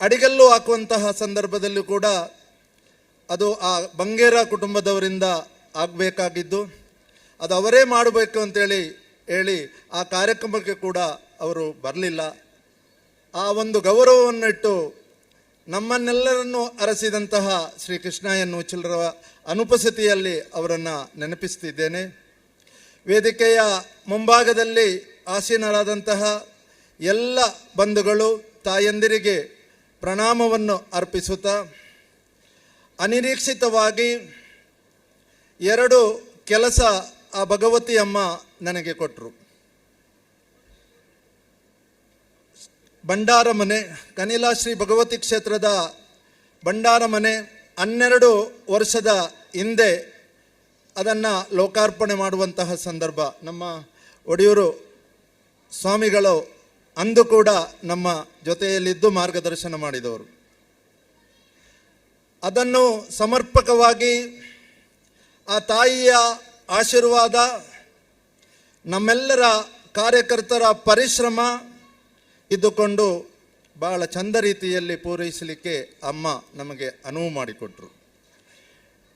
ಅಡಿಗಲ್ಲು ಹಾಕುವಂತಹ ಸಂದರ್ಭದಲ್ಲೂ ಕೂಡ ಅದು ಆ ಬಂಗೇರ ಕುಟುಂಬದವರಿಂದ ಆಗಬೇಕಾಗಿದ್ದು ಅದು ಅವರೇ ಮಾಡಬೇಕು ಅಂತೇಳಿ ಹೇಳಿ ಆ ಕಾರ್ಯಕ್ರಮಕ್ಕೆ ಕೂಡ ಅವರು ಬರಲಿಲ್ಲ. ಆ ಒಂದು ಗೌರವವನ್ನಿಟ್ಟು ನಮ್ಮನ್ನೆಲ್ಲರನ್ನು ಅರಸಿದಂತಹ ಶ್ರೀ ಕೃಷ್ಣಯ್ಯನ್ ಉಚ್ಚಿಲರ ಅನುಪಸ್ಥಿತಿಯಲ್ಲಿ ಅವರನ್ನು ನೆನಪಿಸ್ತಿದ್ದೇನೆ. ವೇದಿಕೆಯ ಮುಂಭಾಗದಲ್ಲಿ ಆಸೀನರಾದಂತಹ ಎಲ್ಲ ಬಂಧುಗಳು ತಾಯಂದಿರಿಗೆ ಪ್ರಣಾಮವನ್ನು ಅರ್ಪಿಸುತ್ತಾ, ಅನಿರೀಕ್ಷಿತವಾಗಿ 2 ಕೆಲಸ ಆ ಭಗವತಿ ಅಮ್ಮ ನನಗೆ ಕೊಟ್ಟರು. ಭಂಡಾರ ಮನೆ, ಕನಿಲಾ ಶ್ರೀ ಭಗವತಿ ಕ್ಷೇತ್ರದ ಭಂಡಾರ ಮನೆ 12 ವರ್ಷದ ಹಿಂದೆ ಅದನ್ನು ಲೋಕಾರ್ಪಣೆ ಮಾಡುವಂತಹ ಸಂದರ್ಭ ನಮ್ಮ ಒಡೆಯೂರು ಸ್ವಾಮಿಗಳು ಅಂದು ಕೂಡ ನಮ್ಮ ಜೊತೆಯಲ್ಲಿದ್ದು ಮಾರ್ಗದರ್ಶನ ಮಾಡಿದವರು. ಅದನ್ನು ಸಮರ್ಪಕವಾಗಿ ಆ ತಾಯಿಯ ಆಶೀರ್ವಾದ, ನಮ್ಮೆಲ್ಲರ ಕಾರ್ಯಕರ್ತರ ಪರಿಶ್ರಮ ಇದ್ದುಕೊಂಡು ಬಹಳ ಚಂದ ರೀತಿಯಲ್ಲಿ ಪೂರೈಸಲಿಕ್ಕೆ ಅಮ್ಮ ನಮಗೆ ಅನುವು ಮಾಡಿಕೊಟ್ರು.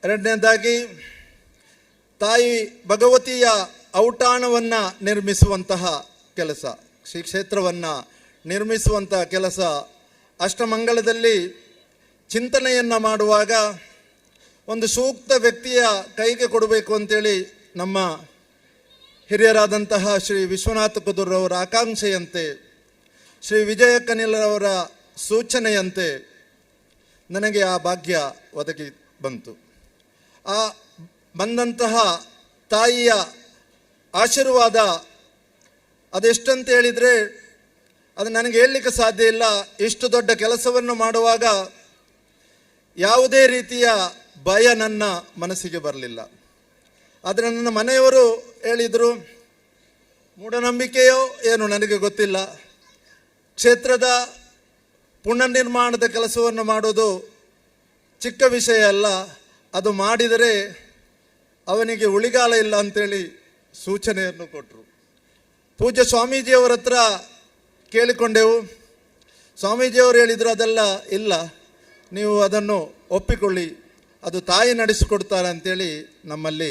ಎರಡನೇದಾಗಿ ತಾಯಿ ಭಗವತಿಯ ಔಟಾಣವನ್ನು ನಿರ್ಮಿಸುವಂತಹ ಕೆಲಸ, ಶ್ರೀ ಕ್ಷೇತ್ರವನ್ನು ನಿರ್ಮಿಸುವಂತಹ ಕೆಲಸ, ಅಷ್ಟಮಂಗಲದಲ್ಲಿ ಚಿಂತನೆಯನ್ನು ಮಾಡುವಾಗ ಒಂದು ಸೂಕ್ತ ವ್ಯಕ್ತಿಯ ಕೈಗೆ ಕೊಡಬೇಕು ಅಂತೇಳಿ ನಮ್ಮ ಹಿರಿಯರಾದಂತಹ ಶ್ರೀ ವಿಶ್ವನಾಥ ಕುದುರವರ ಆಕಾಂಕ್ಷೆಯಂತೆ, ಶ್ರೀ ವಿಜಯ ಕನಿಲರವರ ಸೂಚನೆಯಂತೆ ನನಗೆ ಆ ಭಾಗ್ಯ ಒದಗಿ ಬಂತು. ಆ ಬಂದಂತಹ ತಾಯಿಯ ಆಶೀರ್ವಾದ ಅದೆಷ್ಟಂತ ಹೇಳಿದರೆ ಅದು ನನಗೆ ಹೇಳಲಿಕ್ಕೆ ಸಾಧ್ಯ ಇಲ್ಲ. ಇಷ್ಟು ದೊಡ್ಡ ಕೆಲಸವನ್ನು ಮಾಡುವಾಗ ಯಾವುದೇ ರೀತಿಯ ಭಯ ನನ್ನ ಮನಸ್ಸಿಗೆ ಬರಲಿಲ್ಲ. ಆದರೆ ನನ್ನ ಮನೆಯವರು ಹೇಳಿದರು, ಮೂಢನಂಬಿಕೆಯೋ ಏನು ನನಗೆ ಗೊತ್ತಿಲ್ಲ, ಕ್ಷೇತ್ರದ ಪುನರ್ನಿರ್ಮಾಣದ ಕೆಲಸವನ್ನು ಮಾಡೋದು ಚಿಕ್ಕ ವಿಷಯ ಅಲ್ಲ, ಅದು ಮಾಡಿದರೆ ಅವನಿಗೆ ಉಳಿಗಾಲ ಇಲ್ಲ ಅಂತೇಳಿ ಸೂಚನೆಯನ್ನು ಕೊಟ್ಟರು. ಪೂಜ್ಯ ಸ್ವಾಮೀಜಿಯವರ ಹತ್ರ ಕೇಳಿಕೊಂಡೆವು. ಸ್ವಾಮೀಜಿಯವರು ಹೇಳಿದರು, ಅದೆಲ್ಲ ಇಲ್ಲ, ನೀವು ಅದನ್ನು ಒಪ್ಪಿಕೊಳ್ಳಿ, ಅದು ತಾಯಿ ನಡೆಸಿಕೊಡ್ತಾರೆ ಅಂತೇಳಿ ನಮ್ಮಲ್ಲಿ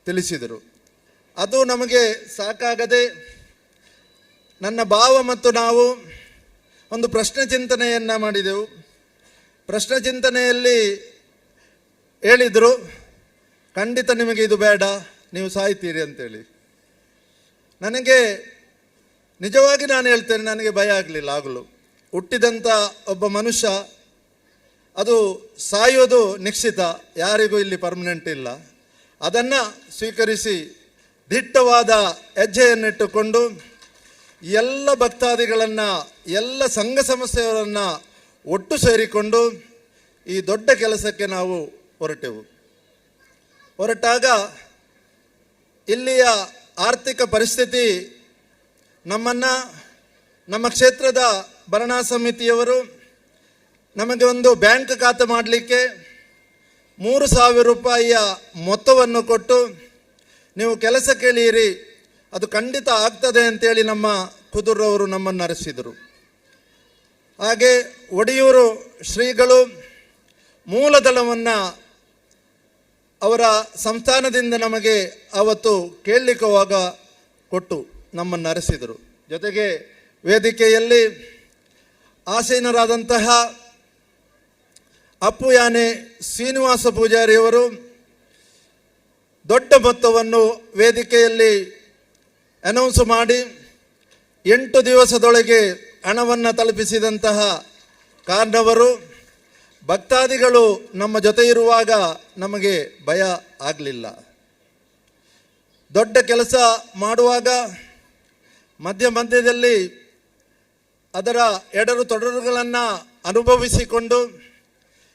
ತಿಳಿಸಿದರು. ಅದು ನಮಗೆ ಸಾಕಾಗದೆ ನನ್ನ ಭಾವ ಮತ್ತು ನಾವು ಒಂದು ಪ್ರಶ್ನೆ ಚಿಂತನೆಯನ್ನು ಮಾಡಿದೆವು. ಪ್ರಶ್ನೆ ಚಿಂತನೆಯಲ್ಲಿ ಹೇಳಿದರು, ಖಂಡಿತ ನಿಮಗೆ ಇದು ಬೇಡ, ನೀವು ಸಾಯ್ತೀರಿ ಅಂತೇಳಿ. ನನಗೆ ನಿಜವಾಗಿ ನಾನು ಹೇಳ್ತೇನೆ, ನನಗೆ ಭಯ ಆಗಲಿಲ್ಲ. ಆಗಲು ಹುಟ್ಟಿದಂಥ ಒಬ್ಬ ಮನುಷ್ಯ ಅದು ಸಾಯೋದು ನಿಶ್ಚಿತ, ಯಾರಿಗೂ ಇಲ್ಲಿ ಪರ್ಮನೆಂಟ್ ಇಲ್ಲ. ಅದನ್ನು ಸ್ವೀಕರಿಸಿ ದಿಟ್ಟವಾದ ಹೆಜ್ಜೆಯನ್ನಿಟ್ಟುಕೊಂಡು ಎಲ್ಲ ಭಕ್ತಾದಿಗಳನ್ನು, ಎಲ್ಲ ಸಂಘ ಸಂಸ್ಥೆಯವರನ್ನು ಒಟ್ಟು ಸೇರಿಕೊಂಡು ಈ ದೊಡ್ಡ ಕೆಲಸಕ್ಕೆ ನಾವು ಹೊರಟೆವು. ಹೊರಟಾಗ ಇಲ್ಲಿಯ ಆರ್ಥಿಕ ಪರಿಸ್ಥಿತಿ ನಮ್ಮನ್ನು, ನಮ್ಮ ಕ್ಷೇತ್ರದ ಭರಣಾ ಸಮಿತಿಯವರು ನಮಗೆ ಒಂದು ಬ್ಯಾಂಕ್ ಖಾತೆ ಮಾಡಲಿಕ್ಕೆ 3,000 ರೂಪಾಯಿಯ ಮೊತ್ತವನ್ನು ಕೊಟ್ಟು, ನೀವು ಕೆಲಸಕ್ಕೆ ಇಳಿಯಿರಿ, ಅದು ಖಂಡಿತ ಆಗ್ತದೆ ಅಂತೇಳಿ ನಮ್ಮ ಕುದುರವರು ನಮ್ಮನ್ನು ಅರಸಿದರು. ಹಾಗೆ ಒಡೆಯೂರು ಶ್ರೀಗಳು ಮೂಲದಳವನ್ನು ಅವರ ಸಂಸ್ಥಾನದಿಂದ ನಮಗೆ ಅವತ್ತು ಕೇಳಲಿಕ್ಕೆ ಹೋಗ ಕೊಟ್ಟು ನಮ್ಮನ್ನು ಅರಸಿದರು. ಜೊತೆಗೆ ವೇದಿಕೆಯಲ್ಲಿ ಆಸೀನರಾದಂತಹ ಅಪ್ಪು ಯಾನೆ ಶ್ರೀನಿವಾಸ ಪೂಜಾರಿಯವರು ದೊಡ್ಡ ಮೊತ್ತವನ್ನು ವೇದಿಕೆಯಲ್ಲಿ ಅನೌನ್ಸ್ ಮಾಡಿ 8 ದಿವಸದೊಳಗೆ ಹಣವನ್ನು ತಲುಪಿಸಿದಂತಹ ಕಾರಣವರು, ಭಕ್ತಾದಿಗಳು ನಮ್ಮ ಜೊತೆ ಇರುವಾಗ ನಮಗೆ ಭಯ ಆಗಲಿಲ್ಲ. ದೊಡ್ಡ ಕೆಲಸ ಮಾಡುವಾಗ ಮಧ್ಯ ಮಧ್ಯದಲ್ಲಿ ಅದರ ಎಡರು ತೊಡರುಗಳನ್ನು ಅನುಭವಿಸಿಕೊಂಡು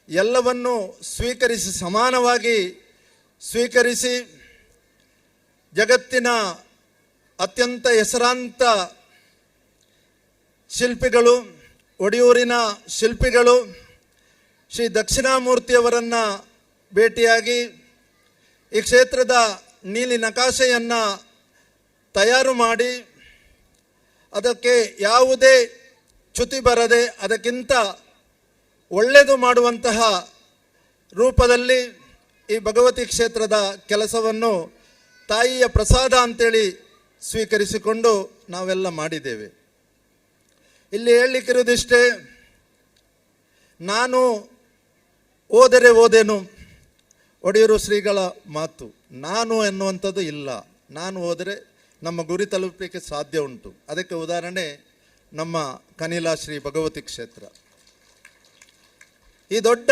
ಎಲ್ಲವನ್ನು ಸ್ವೀಕರಿಸಿ, ಸಮಾನವಾಗಿ ಸ್ವೀಕರಿಸಿ, ಜಗತ್ತಿನ ಅತ್ಯಂತ ಹೆಸರಾಂತ ಶಿಲ್ಪಿಗಳು, ಒಡೆಯೂರಿನ ಶಿಲ್ಪಿಗಳು ಶ್ರೀ ದಕ್ಷಿಣಾಮೂರ್ತಿಯವರನ್ನು ಭೇಟಿಯಾಗಿ ಈ ಕ್ಷೇತ್ರದ ನೀಲಿ ನಕಾಶೆಯನ್ನು ತಯಾರು ಮಾಡಿ, ಅದಕ್ಕೆ ಯಾವುದೇ ಚ್ಯುತಿ ಬರದೆ ಅದಕ್ಕಿಂತ ಒಳ್ಳೆಯದು ಮಾಡುವಂತಹ ರೂಪದಲ್ಲಿ ಈ ಭಗವತಿ ಕ್ಷೇತ್ರದ ಕೆಲಸವನ್ನು ತಾಯಿಯ ಪ್ರಸಾದ ಅಂತೇಳಿ ಸ್ವೀಕರಿಸಿಕೊಂಡು ನಾವೆಲ್ಲ ಮಾಡಿದ್ದೇವೆ. ಇಲ್ಲಿ ಹೇಳಲಿಕ್ಕಿರೋದಿಷ್ಟೇ, ನಾನು ಓದರೆ ಓದೇನು, ಒಡೆಯೂರು ಶ್ರೀಗಳ ಮಾತು, ನಾನು ಎನ್ನುವಂಥದ್ದು ಇಲ್ಲ. ನಾನು ಹೋದರೆ ನಮ್ಮ ಗುರಿ ತಲುಪಲಿಕ್ಕೆ ಸಾಧ್ಯ ಉಂಟು. ಅದಕ್ಕೆ ಉದಾಹರಣೆ ನಮ್ಮ ಕನಿಲಾ ಶ್ರೀ ಭಗವತಿ ಕ್ಷೇತ್ರ. ಈ ದೊಡ್ಡ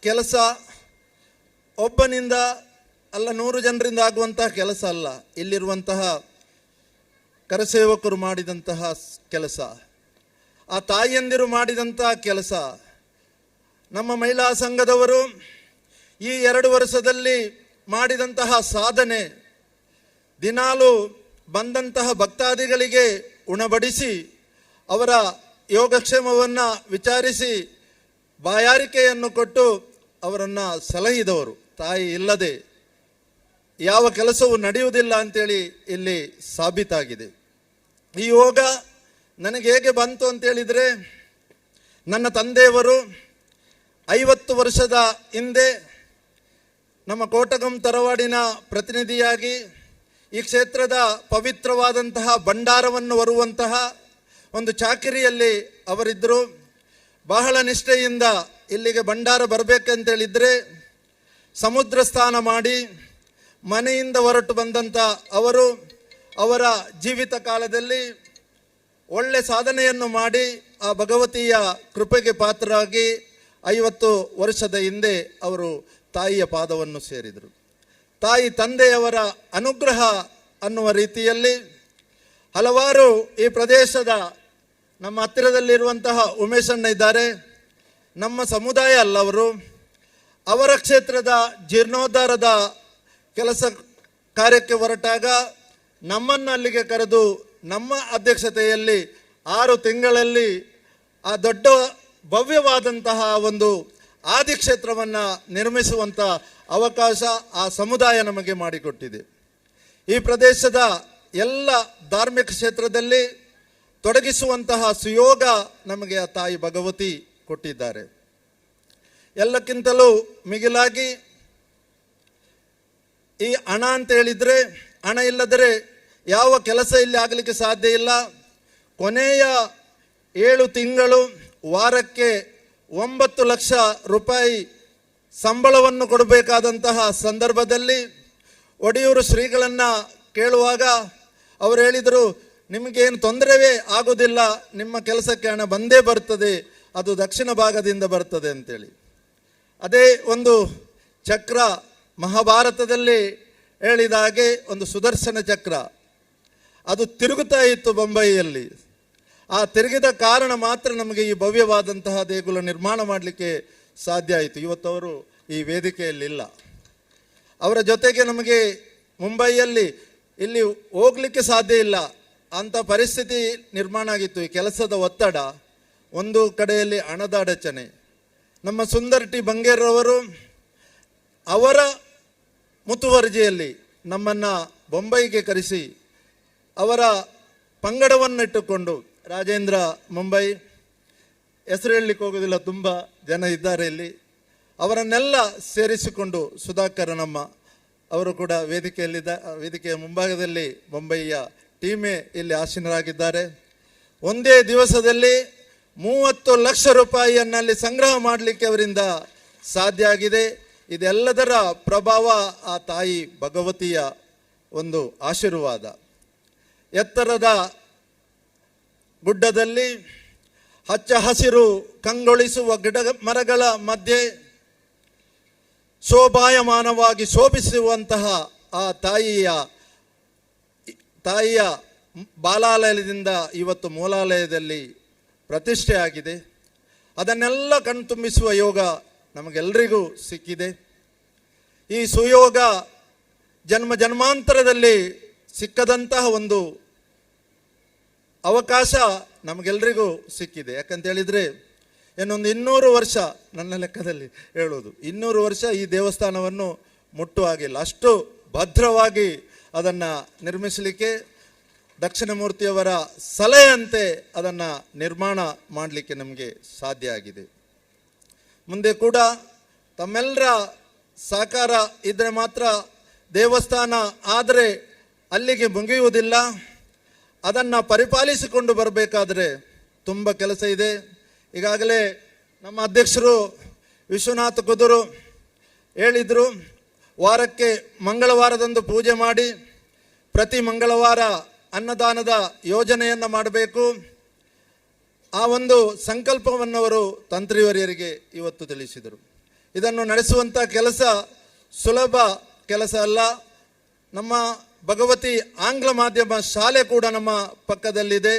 ಕೆಲಸ ಒಬ್ಬನಿಂದ ಅಲ್ಲ, 100 ಜನರಿಂದ ಆಗುವಂತಹ ಕೆಲಸ ಅಲ್ಲ. ಇಲ್ಲಿರುವಂತಹ ಕರಸೇವಕರು ಮಾಡಿದಂತಹ ಕೆಲಸ, ಆ ತಾಯಿಯಂದಿರು ಮಾಡಿದಂತಹ ಕೆಲಸ, ನಮ್ಮ ಮಹಿಳಾ ಸಂಘದವರು ಈ 2 ವರ್ಷದಲ್ಲಿ ಮಾಡಿದಂತಹ ಸಾಧನೆ, ದಿನಾಲು ಬಂದಂತಹ ಭಕ್ತಾದಿಗಳಿಗೆ ಉಣಬಡಿಸಿ ಅವರ ಯೋಗಕ್ಷೇಮವನ್ನು ವಿಚಾರಿಸಿ ಬಾಯಾರಿಕೆಯನ್ನು ಕೊಟ್ಟು ಅವರನ್ನು ಸಲಹಿದವರು. ತಾಯಿ ಇಲ್ಲದೆ ಯಾವ ಕೆಲಸವೂ ನಡೆಯುವುದಿಲ್ಲ ಅಂತೇಳಿ ಇಲ್ಲಿ ಸಾಬೀತಾಗಿದೆ. ಈ ಯೋಗ ನನಗೆ ಹೇಗೆ ಬಂತು ಅಂತೇಳಿದರೆ, ನನ್ನ ತಂದೆಯವರು 50 ವರ್ಷದ ಹಿಂದೆ ನಮ್ಮ ಕೋಟಗಂ ತರವಾಡಿನ ಪ್ರತಿನಿಧಿಯಾಗಿ ಈ ಕ್ಷೇತ್ರದ ಪವಿತ್ರವಾದಂತಹ ಭಂಡಾರವನ್ನು ಹೊರುವಂತಹ ಒಂದು ಚಾಕರಿಯಲ್ಲಿ ಅವರಿದ್ದರು. ಬಹಳ ನಿಷ್ಠೆಯಿಂದ ಇಲ್ಲಿಗೆ ಭಂಡಾರ ಬರಬೇಕಂತೇಳಿದರೆ ಸಮುದ್ರ ಸ್ನಾನ ಮಾಡಿ ಮನೆಯಿಂದ ಹೊರಟು ಬಂದಂಥ ಅವರು ಅವರ ಜೀವಿತ ಕಾಲದಲ್ಲಿ ಒಳ್ಳೆ ಸಾಧನೆಯನ್ನು ಮಾಡಿ ಆ ಭಗವತಿಯ ಕೃಪೆಗೆ ಪಾತ್ರರಾಗಿ 50 ವರ್ಷದ ಹಿಂದೆ ಅವರು ತಾಯಿಯ ಪಾದವನ್ನು ಸೇರಿದರು. ತಾಯಿ ತಂದೆಯವರ ಅನುಗ್ರಹ ಅನ್ನುವ ರೀತಿಯಲ್ಲಿ ಹಲವಾರು ಈ ಪ್ರದೇಶದ ನಮ್ಮ ಹತ್ತಿರದಲ್ಲಿರುವಂತಹ ಉಮೇಶಣ್ಣ ಇದ್ದಾರೆ, ನಮ್ಮ ಸಮುದಾಯ ಅಲ್ಲ ಅವರು. ಅವರ ಕ್ಷೇತ್ರದ ಜೀರ್ಣೋದ್ಧಾರದ ಕೆಲಸ ಕಾರ್ಯಕ್ಕೆ ಹೊರಟಾಗ ನಮ್ಮನ್ನು ಅಲ್ಲಿಗೆ ಕರೆದು ನಮ್ಮ ಅಧ್ಯಕ್ಷತೆಯಲ್ಲಿ 6 ತಿಂಗಳಲ್ಲಿ ಆ ದೊಡ್ಡ ಭವ್ಯವಾದಂತಹ ಒಂದು ಆದಿಕ್ಷೇತ್ರವನ್ನು ನಿರ್ಮಿಸುವಂಥ ಅವಕಾಶ ಆ ಸಮುದಾಯ ನಮಗೆ ಮಾಡಿಕೊಟ್ಟಿದೆ. ಈ ಪ್ರದೇಶದ ಎಲ್ಲ ಧಾರ್ಮಿಕ ಕ್ಷೇತ್ರದಲ್ಲಿ ತೊಡಗಿಸುವಂತಹ ಸುಯೋಗ ನಮಗೆ ಆ ತಾಯಿ ಭಗವತಿ ಕೊಟ್ಟಿದ್ದಾರೆ. ಎಲ್ಲಕ್ಕಿಂತಲೂ ಮಿಗಿಲಾಗಿ ಈ ಹಣ ಅಂತ ಹೇಳಿದರೆ, ಹಣ ಇಲ್ಲದರೆ ಯಾವ ಕೆಲಸ ಇಲ್ಲಿ ಆಗಲಿಕ್ಕೆ ಸಾಧ್ಯ ಇಲ್ಲ. ಕೊನೆಯ 7 ತಿಂಗಳು ವಾರಕ್ಕೆ 9 ಲಕ್ಷ ರೂಪಾಯಿ ಸಂಬಳವನ್ನು ಕೊಡಬೇಕಾದಂತಹ ಸಂದರ್ಭದಲ್ಲಿ ಒಡೆಯೂರು ಶ್ರೀಗಳನ್ನು ಕೇಳುವಾಗ ಅವರು ಹೇಳಿದರು, ನಿಮಗೇನು ತೊಂದರೆವೇ ಆಗೋದಿಲ್ಲ, ನಿಮ್ಮ ಕೆಲಸಕ್ಕೆ ಹಣ ಬಂದೇ ಬರ್ತದೆ, ಅದು ದಕ್ಷಿಣ ಭಾಗದಿಂದ ಬರ್ತದೆ ಅಂತೇಳಿ. ಅದೇ ಒಂದು ಚಕ್ರ ಮಹಾಭಾರತದಲ್ಲಿ ಹೇಳಿದ ಹಾಗೆ ಒಂದು ಸುದರ್ಶನ ಚಕ್ರ ಅದು ತಿರುಗುತ್ತಾ ಇತ್ತು ಬೊಂಬೈಯಲ್ಲಿ. ಆ ತಿರುಗಿದ ಕಾರಣ ಮಾತ್ರ ನಮಗೆ ಈ ಭವ್ಯವಾದಂತಹ ದೇಗುಲ ನಿರ್ಮಾಣ ಮಾಡಲಿಕ್ಕೆ ಸಾಧ್ಯ ಆಯಿತು. ಇವತ್ತು ಅವರು ಈ ವೇದಿಕೆಯಲ್ಲಿಲ್ಲ. ಅವರ ಜೊತೆಗೆ ನಮಗೆ ಮುಂಬೈಯಲ್ಲಿ ಇಲ್ಲಿ ಹೋಗಲಿಕ್ಕೆ ಸಾಧ್ಯ ಇಲ್ಲ ಅಂಥ ಪರಿಸ್ಥಿತಿ ನಿರ್ಮಾಣ ಆಗಿತ್ತು. ಈ ಕೆಲಸದ ಒತ್ತಡ, ಒಂದು ಕಡೆಯಲ್ಲಿ ಹಣದ ಅಡಚಣೆ. ನಮ್ಮ ಸುಂದರ್ ಟಿ ಬಂಗೇರ್ರವರು ಅವರ ಮುತುವರ್ಜಿಯಲ್ಲಿ ನಮ್ಮನ್ನು ಬೊಂಬೈಗೆ ಕರೆಸಿ ಅವರ ಪಂಗಡವನ್ನಿಟ್ಟುಕೊಂಡು, ರಾಜೇಂದ್ರ ಮುಂಬೈ, ಹೆಸರು ಹೇಳಲಿಕ್ಕೆ ಹೋಗೋದಿಲ್ಲ, ತುಂಬ ಜನ ಇದ್ದಾರೆ ಇಲ್ಲಿ, ಅವರನ್ನೆಲ್ಲ ಸೇರಿಸಿಕೊಂಡು ಸುಧಾಕರ್ ನಮ್ಮ ಅವರು ಕೂಡ ವೇದಿಕೆಯ ಮುಂಭಾಗದಲ್ಲಿ ಮುಂಬಯಿಯ ಟೀಮೇ ಇಲ್ಲಿ ಆಸೀನರಾಗಿದ್ದಾರೆ. ಒಂದೇ ದಿವಸದಲ್ಲಿ 30 ಲಕ್ಷ ರೂಪಾಯಿಯನ್ನಲ್ಲಿ ಸಂಗ್ರಹ ಮಾಡಲಿಕ್ಕೆ ಅವರಿಂದ ಸಾಧ್ಯ ಆಗಿದೆ. ಇದೆಲ್ಲದರ ಪ್ರಭಾವ ಆ ತಾಯಿ ಭಗವತಿಯ ಒಂದು ಆಶೀರ್ವಾದ. ಎತ್ತರದ ಗುಡ್ಡದಲ್ಲಿ ಹಚ್ಚ ಹಸಿರು ಕಂಗೊಳಿಸುವ ಗಿಡ ಮರಗಳ ಮಧ್ಯೆ ಶೋಭಾಯಮಾನವಾಗಿ ಶೋಭಿಸುವಂತಹ ಆ ತಾಯಿಯ ಬಾಲಾಲಯದಿಂದ ಇವತ್ತು ಮೂಲಾಲಯದಲ್ಲಿ ಪ್ರತಿಷ್ಠೆ ಆಗಿದೆ. ಅದನ್ನೆಲ್ಲ ಕಣ್ತುಂಬಿಸುವ ಯೋಗ ನಮಗೆಲ್ಲರಿಗೂ ಸಿಕ್ಕಿದೆ. ಈ ಸುಯೋಗ ಜನ್ಮ ಜನ್ಮಾಂತರದಲ್ಲಿ ಸಿಕ್ಕದಂತಹ ಒಂದು ಅವಕಾಶ ನಮಗೆಲ್ಲರಿಗೂ ಸಿಕ್ಕಿದೆ. ಯಾಕಂತೇಳಿದರೆ ಇನ್ನೊಂದು 200 ವರ್ಷ, ನನ್ನ ಲೆಕ್ಕದಲ್ಲಿ ಹೇಳೋದು 200 ವರ್ಷ ಈ ದೇವಸ್ಥಾನವನ್ನು ಮುಟ್ಟುವ ಹಾಗಿಲ್ಲ, ಅಷ್ಟು ಭದ್ರವಾಗಿ ಅದನ್ನು ನಿರ್ಮಿಸಲಿಕ್ಕೆ ದಕ್ಷಿಣ ಮೂರ್ತಿಯವರ ಸಲಹೆಯಂತೆ ಅದನ್ನು ನಿರ್ಮಾಣ ಮಾಡಲಿಕ್ಕೆ ನಮಗೆ ಸಾಧ್ಯ ಆಗಿದೆ. ಮುಂದೆ ಕೂಡ ತಮ್ಮೆಲ್ಲರ ಸಹಕಾರ ಇದ್ದರೆ ಮಾತ್ರ ದೇವಸ್ಥಾನ ಆದರೆ ಅಲ್ಲಿಗೆ ಮುಗಿಯುವುದಿಲ್ಲ. ಅದನ್ನು ಪರಿಪಾಲಿಸಿಕೊಂಡು ಬರಬೇಕಾದ್ರೆ ತುಂಬ ಕೆಲಸ ಇದೆ. ಈಗಾಗಲೇ ನಮ್ಮ ಅಧ್ಯಕ್ಷರು ವಿಶ್ವನಾಥ ಕುದುರು ಹೇಳಿದರು, ವಾರಕ್ಕೆ ಮಂಗಳವಾರದಂದು ಪೂಜೆ ಮಾಡಿ ಪ್ರತಿ ಮಂಗಳವಾರ ಅನ್ನದಾನದ ಯೋಜನೆಯನ್ನು ಮಾಡಬೇಕು. ಆ ಒಂದು ಸಂಕಲ್ಪವನ್ನು ಅವರು ತಂತ್ರಿವರಿಯರಿಗೆ ಇವತ್ತು ತಿಳಿಸಿದರು. ಇದನ್ನು ನಡೆಸುವಂಥ ಕೆಲಸ ಸುಲಭ ಕೆಲಸ ಅಲ್ಲ. ನಮ್ಮ ಭಗವತಿ ಆಂಗ್ಲ ಮಾಧ್ಯಮ ಶಾಲೆ ಕೂಡ ನಮ್ಮ ಪಕ್ಕದಲ್ಲಿದೆ,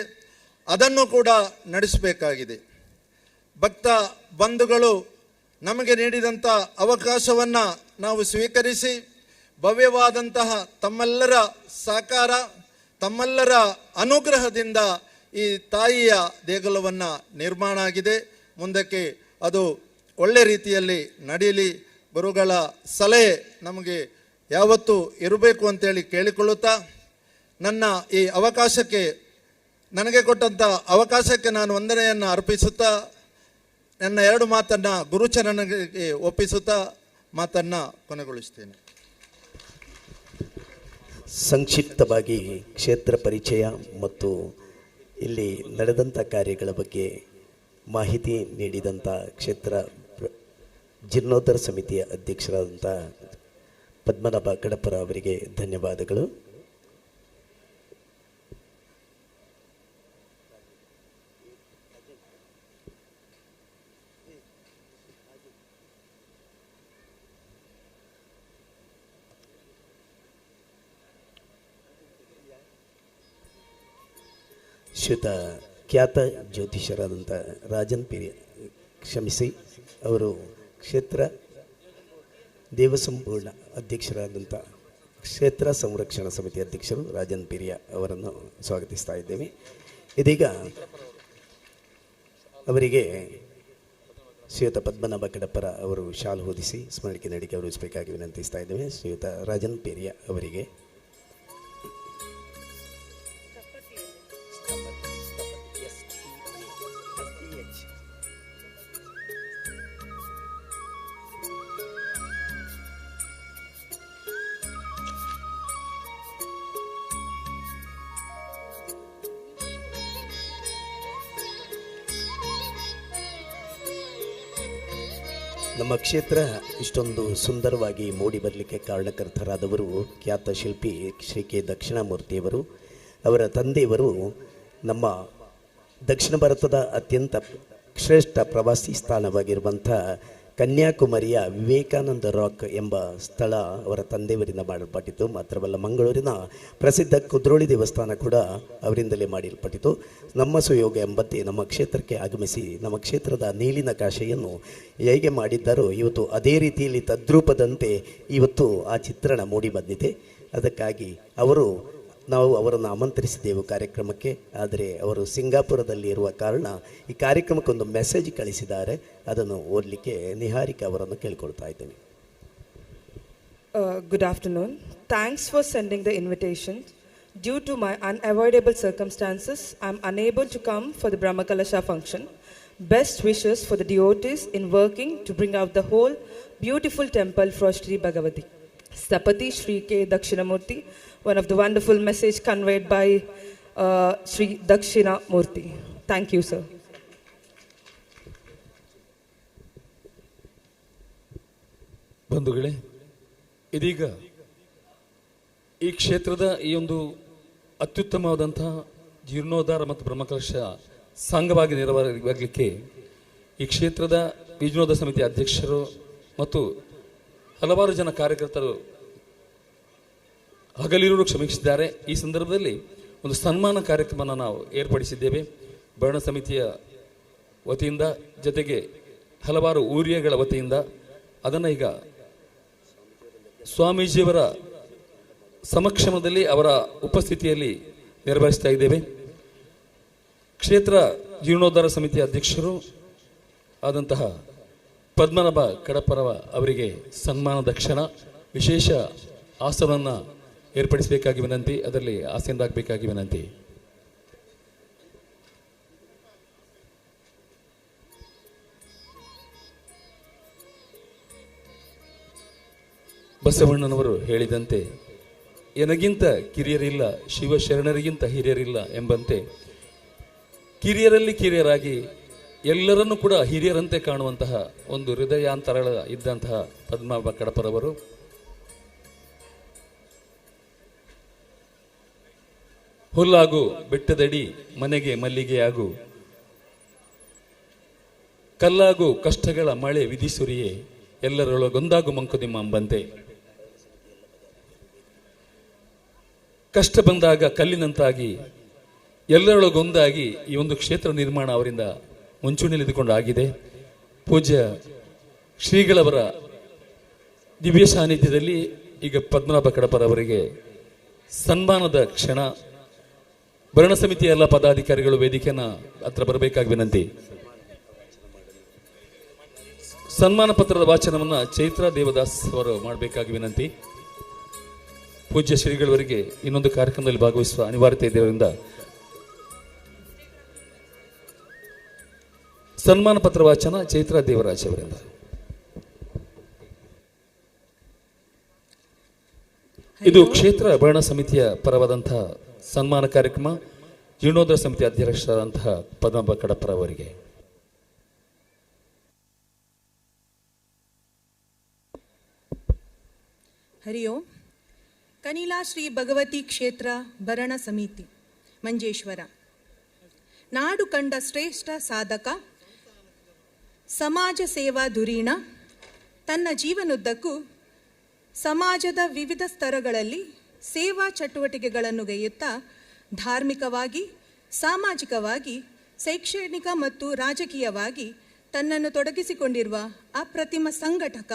ಅದನ್ನು ಕೂಡ ನಡೆಸಬೇಕಾಗಿದೆ. ಭಕ್ತ ಬಂಧುಗಳು ನಮಗೆ ನೀಡಿದಂಥ ಅವಕಾಶವನ್ನು ನಾವು ಸ್ವೀಕರಿಸಿ ಭವ್ಯವಾದಂತಹ ತಮ್ಮೆಲ್ಲರ ಸಹಕಾರ, ತಮ್ಮೆಲ್ಲರ ಅನುಗ್ರಹದಿಂದ ಈ ತಾಯಿಯ ದೇಗುಲವನ್ನು ನಿರ್ಮಾಣ ಆಗಿದೆ. ಮುಂದಕ್ಕೆ ಅದು ಒಳ್ಳೆ ರೀತಿಯಲ್ಲಿ ನಡೆಯಲಿ. ಗುರುಗಳ ಸಲಹೆ ನಮಗೆ ಯಾವತ್ತೂ ಇರಬೇಕು ಅಂತೇಳಿ ಕೇಳಿಕೊಳ್ಳುತ್ತಾ, ನನ್ನ ಈ ಅವಕಾಶಕ್ಕೆ, ನನಗೆ ಕೊಟ್ಟಂಥ ಅವಕಾಶಕ್ಕೆ ನಾನು ವಂದನೆಯನ್ನು ಅರ್ಪಿಸುತ್ತಾ, ನನ್ನ 2 ಮಾತನ್ನು ಗುರುಚರಣನಿಗೆ ಒಪ್ಪಿಸುತ್ತಾ ಮಾತನ್ನು ಕೊನೆಗೊಳಿಸ್ತೇನೆ. ಸಂಕ್ಷಿಪ್ತವಾಗಿ ಕ್ಷೇತ್ರ ಪರಿಚಯ ಮತ್ತು ಇಲ್ಲಿ ನಡೆದಂಥ ಕಾರ್ಯಗಳ ಬಗ್ಗೆ ಮಾಹಿತಿ ನೀಡಿದಂಥ ಕ್ಷೇತ್ರ ಜೀರ್ಣೋದ್ಧಾರ ಸಮಿತಿಯ ಅಧ್ಯಕ್ಷರಾದಂಥ ಪದ್ಮನಾಭ ಕಡಪರ ಅವರಿಗೆ ಧನ್ಯವಾದಗಳು. ಶ್ರುತ ಖ್ಯಾತ ಜ್ಯೋತಿಷರಾದಂಥ ರಾಜನ್ ಪಿರಿ ಅವರು ಕ್ಷೇತ್ರ ದೇವಸಂಪೂರ್ಣ ಅಧ್ಯಕ್ಷರಾದಂಥ ಕ್ಷೇತ್ರ ಸಂರಕ್ಷಣಾ ಸಮಿತಿ ಅಧ್ಯಕ್ಷರು ರಾಜನ್ ಪಿರಿಯ ಅವರನ್ನು ಸ್ವಾಗತಿಸ್ತಾ ಇದ್ದೇವೆ. ಇದೀಗ ಅವರಿಗೆ ಶ್ರೀಯುತ ಪದ್ಮನಾಭ ಕಡಪರ ಅವರು ಶಾಲು ಹೊದಿಸಿ ಸ್ಮರಣಿಕೆ ನೀಡಿ ಗೌರವಿಸಬೇಕಾಗಿ ವಿನಂತಿಸ್ತಾ ಇದ್ದೇವೆ. ಶ್ರೀಯುತ ರಾಜನ್ ಪಿರಿಯ ಅವರಿಗೆ ನಮ್ಮ ಕ್ಷೇತ್ರ ಇಷ್ಟೊಂದು ಸುಂದರವಾಗಿ ಮೂಡಿ ಬರಲಿಕ್ಕೆ ಕಾರಣಕರ್ತರಾದವರು ಖ್ಯಾತ ಶಿಲ್ಪಿ ಶ್ರೀ ಕೆ ದಕ್ಷಿಣಾಮೂರ್ತಿಯವರು. ಅವರ ತಂದೆಯವರು ನಮ್ಮ ದಕ್ಷಿಣ ಭಾರತದ ಅತ್ಯಂತ ಶ್ರೇಷ್ಠ ಪ್ರವಾಸಿ ಸ್ಥಾನವಾಗಿರುವಂಥ ಕನ್ಯಾಕುಮಾರಿಯ ವಿವೇಕಾನಂದ ರಾಕ್ ಎಂಬ ಸ್ಥಳ ಅವರ ತಂದೆಯವರಿಂದ ಮಾಡಲ್ಪಟ್ಟಿತು. ಮಾತ್ರವಲ್ಲ, ಮಂಗಳೂರಿನ ಪ್ರಸಿದ್ಧ ಕುದ್ರೋಳಿ ದೇವಸ್ಥಾನ ಕೂಡ ಅವರಿಂದಲೇ ಮಾಡಲ್ಪಟ್ಟಿತು. ನಮ್ಮ ಸುಯೋಗ ಎಂಬಂತೆ ನಮ್ಮ ಕ್ಷೇತ್ರಕ್ಕೆ ಆಗಮಿಸಿ ನಮ್ಮ ಕ್ಷೇತ್ರದ ನೀಲಿನ ಕಾಶೆಯನ್ನು ಹೇಗೆ ಮಾಡಿದ್ದಾರೋ ಇವತ್ತು ಅದೇ ರೀತಿಯಲ್ಲಿ ತದ್ರೂಪದಂತೆ ಇವತ್ತು ಆ ಚಿತ್ರಣ ಮೂಡಿ ಬಂದಿದೆ. ಅದಕ್ಕಾಗಿ ನಾವು ಅವರನ್ನು ಆಮಂತ್ರಿಸಿದ್ದೆವು ಕಾರ್ಯಕ್ರಮಕ್ಕೆ. ಆದರೆ ಅವರು ಸಿಂಗಾಪುರದಲ್ಲಿ ಇರುವ ಕಾರಣ ಈ ಕಾರ್ಯಕ್ರಮಕ್ಕೊಂದು ಮೆಸೇಜ್ ಕಳಿಸಿದ್ದಾರೆ, ಅದನ್ನು ಓದಲಿಕ್ಕೆ ನಿಹಾರಿಕಾ ಅವರನ್ನು ಕೇಳಿಕೊಳ್ತಾ ಇದ್ದೇನೆ. Good afternoon. Thanks for sending the invitation. Due to my unavoidable circumstances, I am unable to come for the Brahmakalasha function. Best wishes for the devotees in working to bring out the whole beautiful temple for Sri Bhagavati. Sapati Sri K. Dakshinamurti, one of the wonderful message conveyed by Sri Dakshinamurti. Thank you, sir. ಬಂಧುಗಳೇ, ಇದೀಗ ಈ ಕ್ಷೇತ್ರದ ಈ ಒಂದು ಅತ್ಯುತ್ತಮವಾದಂತಹ ಜೀರ್ಣೋದ್ಧಾರ ಮತ್ತು ಬ್ರಹ್ಮಕಲಶ ಸಂಘವಾಗಿ ನೆರವಾಗಲಿಕ್ಕೆ ಈ ಕ್ಷೇತ್ರದ ವಿಜಯೋದ್ಧಾರ ಸಮಿತಿ ಅಧ್ಯಕ್ಷರು ಮತ್ತು ಹಲವಾರು ಜನ ಕಾರ್ಯಕರ್ತರು ಹಗಲಿರುಳು ಶ್ರಮಿಸಿದ್ದಾರೆ. ಈ ಸಂದರ್ಭದಲ್ಲಿ ಒಂದು ಸನ್ಮಾನ ಕಾರ್ಯಕ್ರಮವನ್ನು ನಾವು ಏರ್ಪಡಿಸಿದ್ದೇವೆ ಭರಣ ಸಮಿತಿಯ ವತಿಯಿಂದ, ಜೊತೆಗೆ ಹಲವಾರು ಊರಿಯಗಳ ವತಿಯಿಂದ. ಅದನ್ನು ಈಗ ಸ್ವಾಮೀಜಿಯವರ ಸಮಕ್ಷಮದಲ್ಲಿ ಅವರ ಉಪಸ್ಥಿತಿಯಲ್ಲಿ ನೆರವೇರಿಸ್ತಾ ಇದ್ದೇವೆ. ಕ್ಷೇತ್ರ ಜೀರ್ಣೋದ್ಧಾರ ಸಮಿತಿಯ ಅಧ್ಯಕ್ಷರು ಆದಂತಹ ಪದ್ಮನಾಭ ಕಡಪರವ ಅವರಿಗೆ ಸನ್ಮಾನದ ಕ್ಷಣ ವಿಶೇಷ ಆಸನವನ್ನು ಏರ್ಪಡಿಸಬೇಕಾಗಿ ವಿನಂತಿ, ಅದರಲ್ಲಿ ಆಸೀನರಾಗಬೇಕಾಗಿ ವಿನಂತಿ. ಬಸವಣ್ಣನವರು ಹೇಳಿದಂತೆ ಎನಗಿಂತ ಕಿರಿಯರಿಲ್ಲ, ಶಿವಶರಣರಿಗಿಂತ ಹಿರಿಯರಿಲ್ಲ ಎಂಬಂತೆ ಕಿರಿಯರಲ್ಲಿ ಕಿರಿಯರಾಗಿ ಎಲ್ಲರನ್ನೂ ಕೂಡ ಹಿರಿಯರಂತೆ ಕಾಣುವಂತಹ ಒಂದು ಹೃದಯಾಂತರ ಇದ್ದಂತಹ ಪದ್ಮನಾಭ ಕಡಪರವರು ಹುಲ್ಲಾಗು ಬೆಟ್ಟದಡಿ ಮನೆಗೆ ಮಲ್ಲಿಗೆಯಾಗು, ಕಲ್ಲಾಗು ಕಷ್ಟಗಳ ಮಳೆ ವಿಧಿಸುರಿಯೇ, ಎಲ್ಲರೊಳಗೊಂದಾಗು ಮಂಕುದಿಮ್ಮ ಅಂಬಂತೆ. ಕಷ್ಟ ಬಂದಾಗ ಕಲ್ಲಿನಂತಾಗಿ ಎಲ್ಲರೊಳಗೊಂದಾಗಿ ಈ ಒಂದು ಕ್ಷೇತ್ರ ನಿರ್ಮಾಣ ಅವರಿಂದ ಮುಂಚೂಣಿಯಲ್ಲಿದ್ದುಕೊಂಡು ಆಗಿದೆ. ಪೂಜ್ಯ ಶ್ರೀಗಳವರ ದಿವ್ಯ ಸಾನ್ನಿಧ್ಯದಲ್ಲಿ ಈಗ ಪದ್ಮನಾಭ ಕಡಪರವರಿಗೆ ಸನ್ಮಾನದ ಕ್ಷಣ. ಭರಣ ಸಮಿತಿಯ ಎಲ್ಲ ಪದಾಧಿಕಾರಿಗಳು ವೇದಿಕೆಯನ್ನು ಹತ್ರ ಬರಬೇಕಾಗಿ ವಿನಂತಿ. ಸನ್ಮಾನ ಪತ್ರದ ವಾಚನವನ್ನು ಚೈತ್ರ ದೇವದಾಸ್ ಅವರು ಮಾಡಬೇಕಾಗಿ ವಿನಂತಿ. ಪೂಜ್ಯ ಶ್ರೀಗಳವರಿಗೆ ಇನ್ನೊಂದು ಕಾರ್ಯಕ್ರಮದಲ್ಲಿ ಭಾಗವಹಿಸುವ ಅನಿವಾರ್ಯತೆ ಇದರಿಂದ ಸನ್ಮಾನ ಪತ್ರ ವಾಚನ ಚೈತ್ರ ದೇವರಾಜ್ ಅವರಿಂದ. ಇದು ಕ್ಷೇತ್ರ ಭರಣ ಸಮಿತಿಯ ಪರವಾದಂತಹ ಸನ್ಮಾನ ಕಾರ್ಯಕ್ರಮ. ಜೀರ್ಣೋದ್ಧಾರ ಸಮಿತಿ ಅಧ್ಯಕ್ಷರಾದಂತಹ ಪದ್ಮನಾಭ ಕಡಪರ ಅವರಿಗೆ. ಹರಿ ಓಂ. ಕನಿಲಾ ಶ್ರೀ ಭಗವತಿ ಕ್ಷೇತ್ರ ಭರಣ ಸಮಿತಿ ಮಂಜೇಶ್ವರ. ನಾಡು ಕಂಡ ಶ್ರೇಷ್ಠ ಸಾಧಕ, ಸಮಾಜ ಸೇವಾ ಧುರೀಣ. ತನ್ನ ಜೀವನದುದ್ದಕ್ಕೂ ಸಮಾಜದ ವಿವಿಧ ಸ್ತರಗಳಲ್ಲಿ ಸೇವಾ ಚಟುವಟಿಕೆಗಳನ್ನು ಗೈಯುತ್ತಾ ಧಾರ್ಮಿಕವಾಗಿ, ಸಾಮಾಜಿಕವಾಗಿ, ಶೈಕ್ಷಣಿಕ ಮತ್ತು ರಾಜಕೀಯವಾಗಿ ತನ್ನನ್ನು ತೊಡಗಿಸಿಕೊಂಡಿರುವ ಅಪ್ರತಿಮ ಸಂಘಟಕ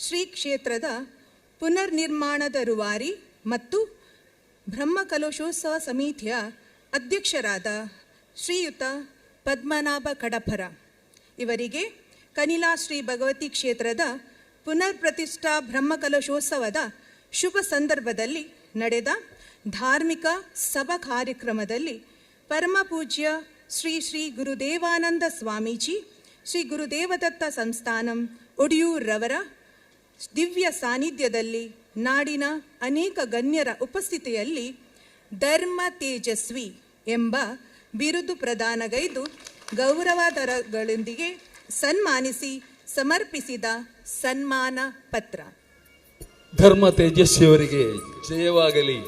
ಶ್ರೀ ಕ್ಷೇತ್ರದ ಪುನರ್ನಿರ್ಮಾಣದ ರೂವಾರಿ ಮತ್ತು ಬ್ರಹ್ಮಕಲಶೋತ್ಸವ ಸಮಿತಿಯ ಅಧ್ಯಕ್ಷರಾದ ಶ್ರೀಯುತ ಪದ್ಮನಾಭ ಕಡಪರ ಇವರಿಗೆ ಕನಿಲಾ ಶ್ರೀ ಭಗವತಿ ಕ್ಷೇತ್ರದ ಪುನರ್ ಪ್ರತಿಷ್ಠಾ ಬ್ರಹ್ಮಕಲಶೋತ್ಸವದ ಶುಭ ಸಂದರ್ಭದಲ್ಲಿ ನಡೆದ ಧಾರ್ಮಿಕ ಸಭಾ ಕಾರ್ಯಕ್ರಮದಲ್ಲಿ ಪರಮ ಪೂಜ್ಯ ಶ್ರೀ ಶ್ರೀ ಗುರುದೇವಾನಂದ ಸ್ವಾಮೀಜಿ, ಶ್ರೀ ಗುರುದೇವದತ್ತ ಸಂಸ್ಥಾನಂ ಒಡಿಯೂರ್ರವರ ದಿವ್ಯ ಸಾನ್ನಿಧ್ಯದಲ್ಲಿ ನಾಡಿನ ಅನೇಕ ಗಣ್ಯರ ಉಪಸ್ಥಿತಿಯಲ್ಲಿ ಧರ್ಮ ತೇಜಸ್ವಿ ಎಂಬ ಬಿರುದು ಪ್ರದಾನಗೈದು ಗೌರವಾಧರಗಳೊಂದಿಗೆ ಸನ್ಮಾನಿಸಿ ಸಮರ್ಪಿಸಿದ ಸನ್ಮಾನ ಪತ್ರ. ಧರ್ಮ ತೇಜಸ್ವಿಯವರಿಗೆ ಜಯವಾಗಲಿ.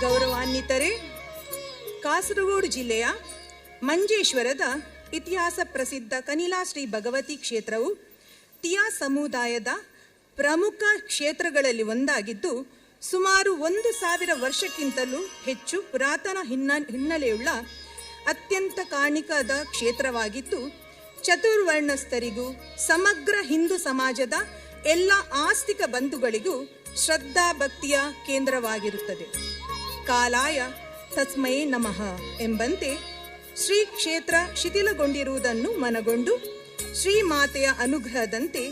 ಗೌರವಾನ್ವಿತರೇ, ಕಾಸರಗೋಡು ಜಿಲ್ಲೆಯ ಮಂಜೇಶ್ವರದ ಇತಿಹಾಸ ಪ್ರಸಿದ್ಧ ಕನಿಲಾ ಶ್ರೀ ಭಗವತಿ ಕ್ಷೇತ್ರವು ತಿಯಾ ಸಮುದಾಯದ ಪ್ರಮುಖ ಕ್ಷೇತ್ರಗಳಲ್ಲಿ ಒಂದಾಗಿದ್ದು ಸುಮಾರು 1000 ವರ್ಷಕ್ಕಿಂತಲೂ ಹೆಚ್ಚು ಪುರಾತನ ಹಿನ್ನೆಲೆಯುಳ್ಳ ಅತ್ಯಂತ ಕಾಣಿಕದ ಕ್ಷೇತ್ರವಾಗಿದ್ದು ಚತುರ್ವರ್ಣಸ್ಥರಿಗೂ ಸಮಗ್ರ ಹಿಂದೂ ಸಮಾಜದ ಎಲ್ಲ ಆಸ್ತಿಕ ಬಂಧುಗಳಿಗೂ ಶ್ರದ್ಧಾ ಭಕ್ತಿಯ ಕೇಂದ್ರವಾಗಿರುತ್ತದೆ. ಕಾಲಾಯ ತಸ್ಮೈ ನಮಃ ಎಂಬಂತೆ ಶ್ರೀ ಕ್ಷೇತ್ರ ಶಿಥಿಲಗೊಂಡಿರುವುದನ್ನು ಮನಗೊಂಡು ಶ್ರೀಮಾತೆಯ ಅನುಗ್ರಹದಂತೆ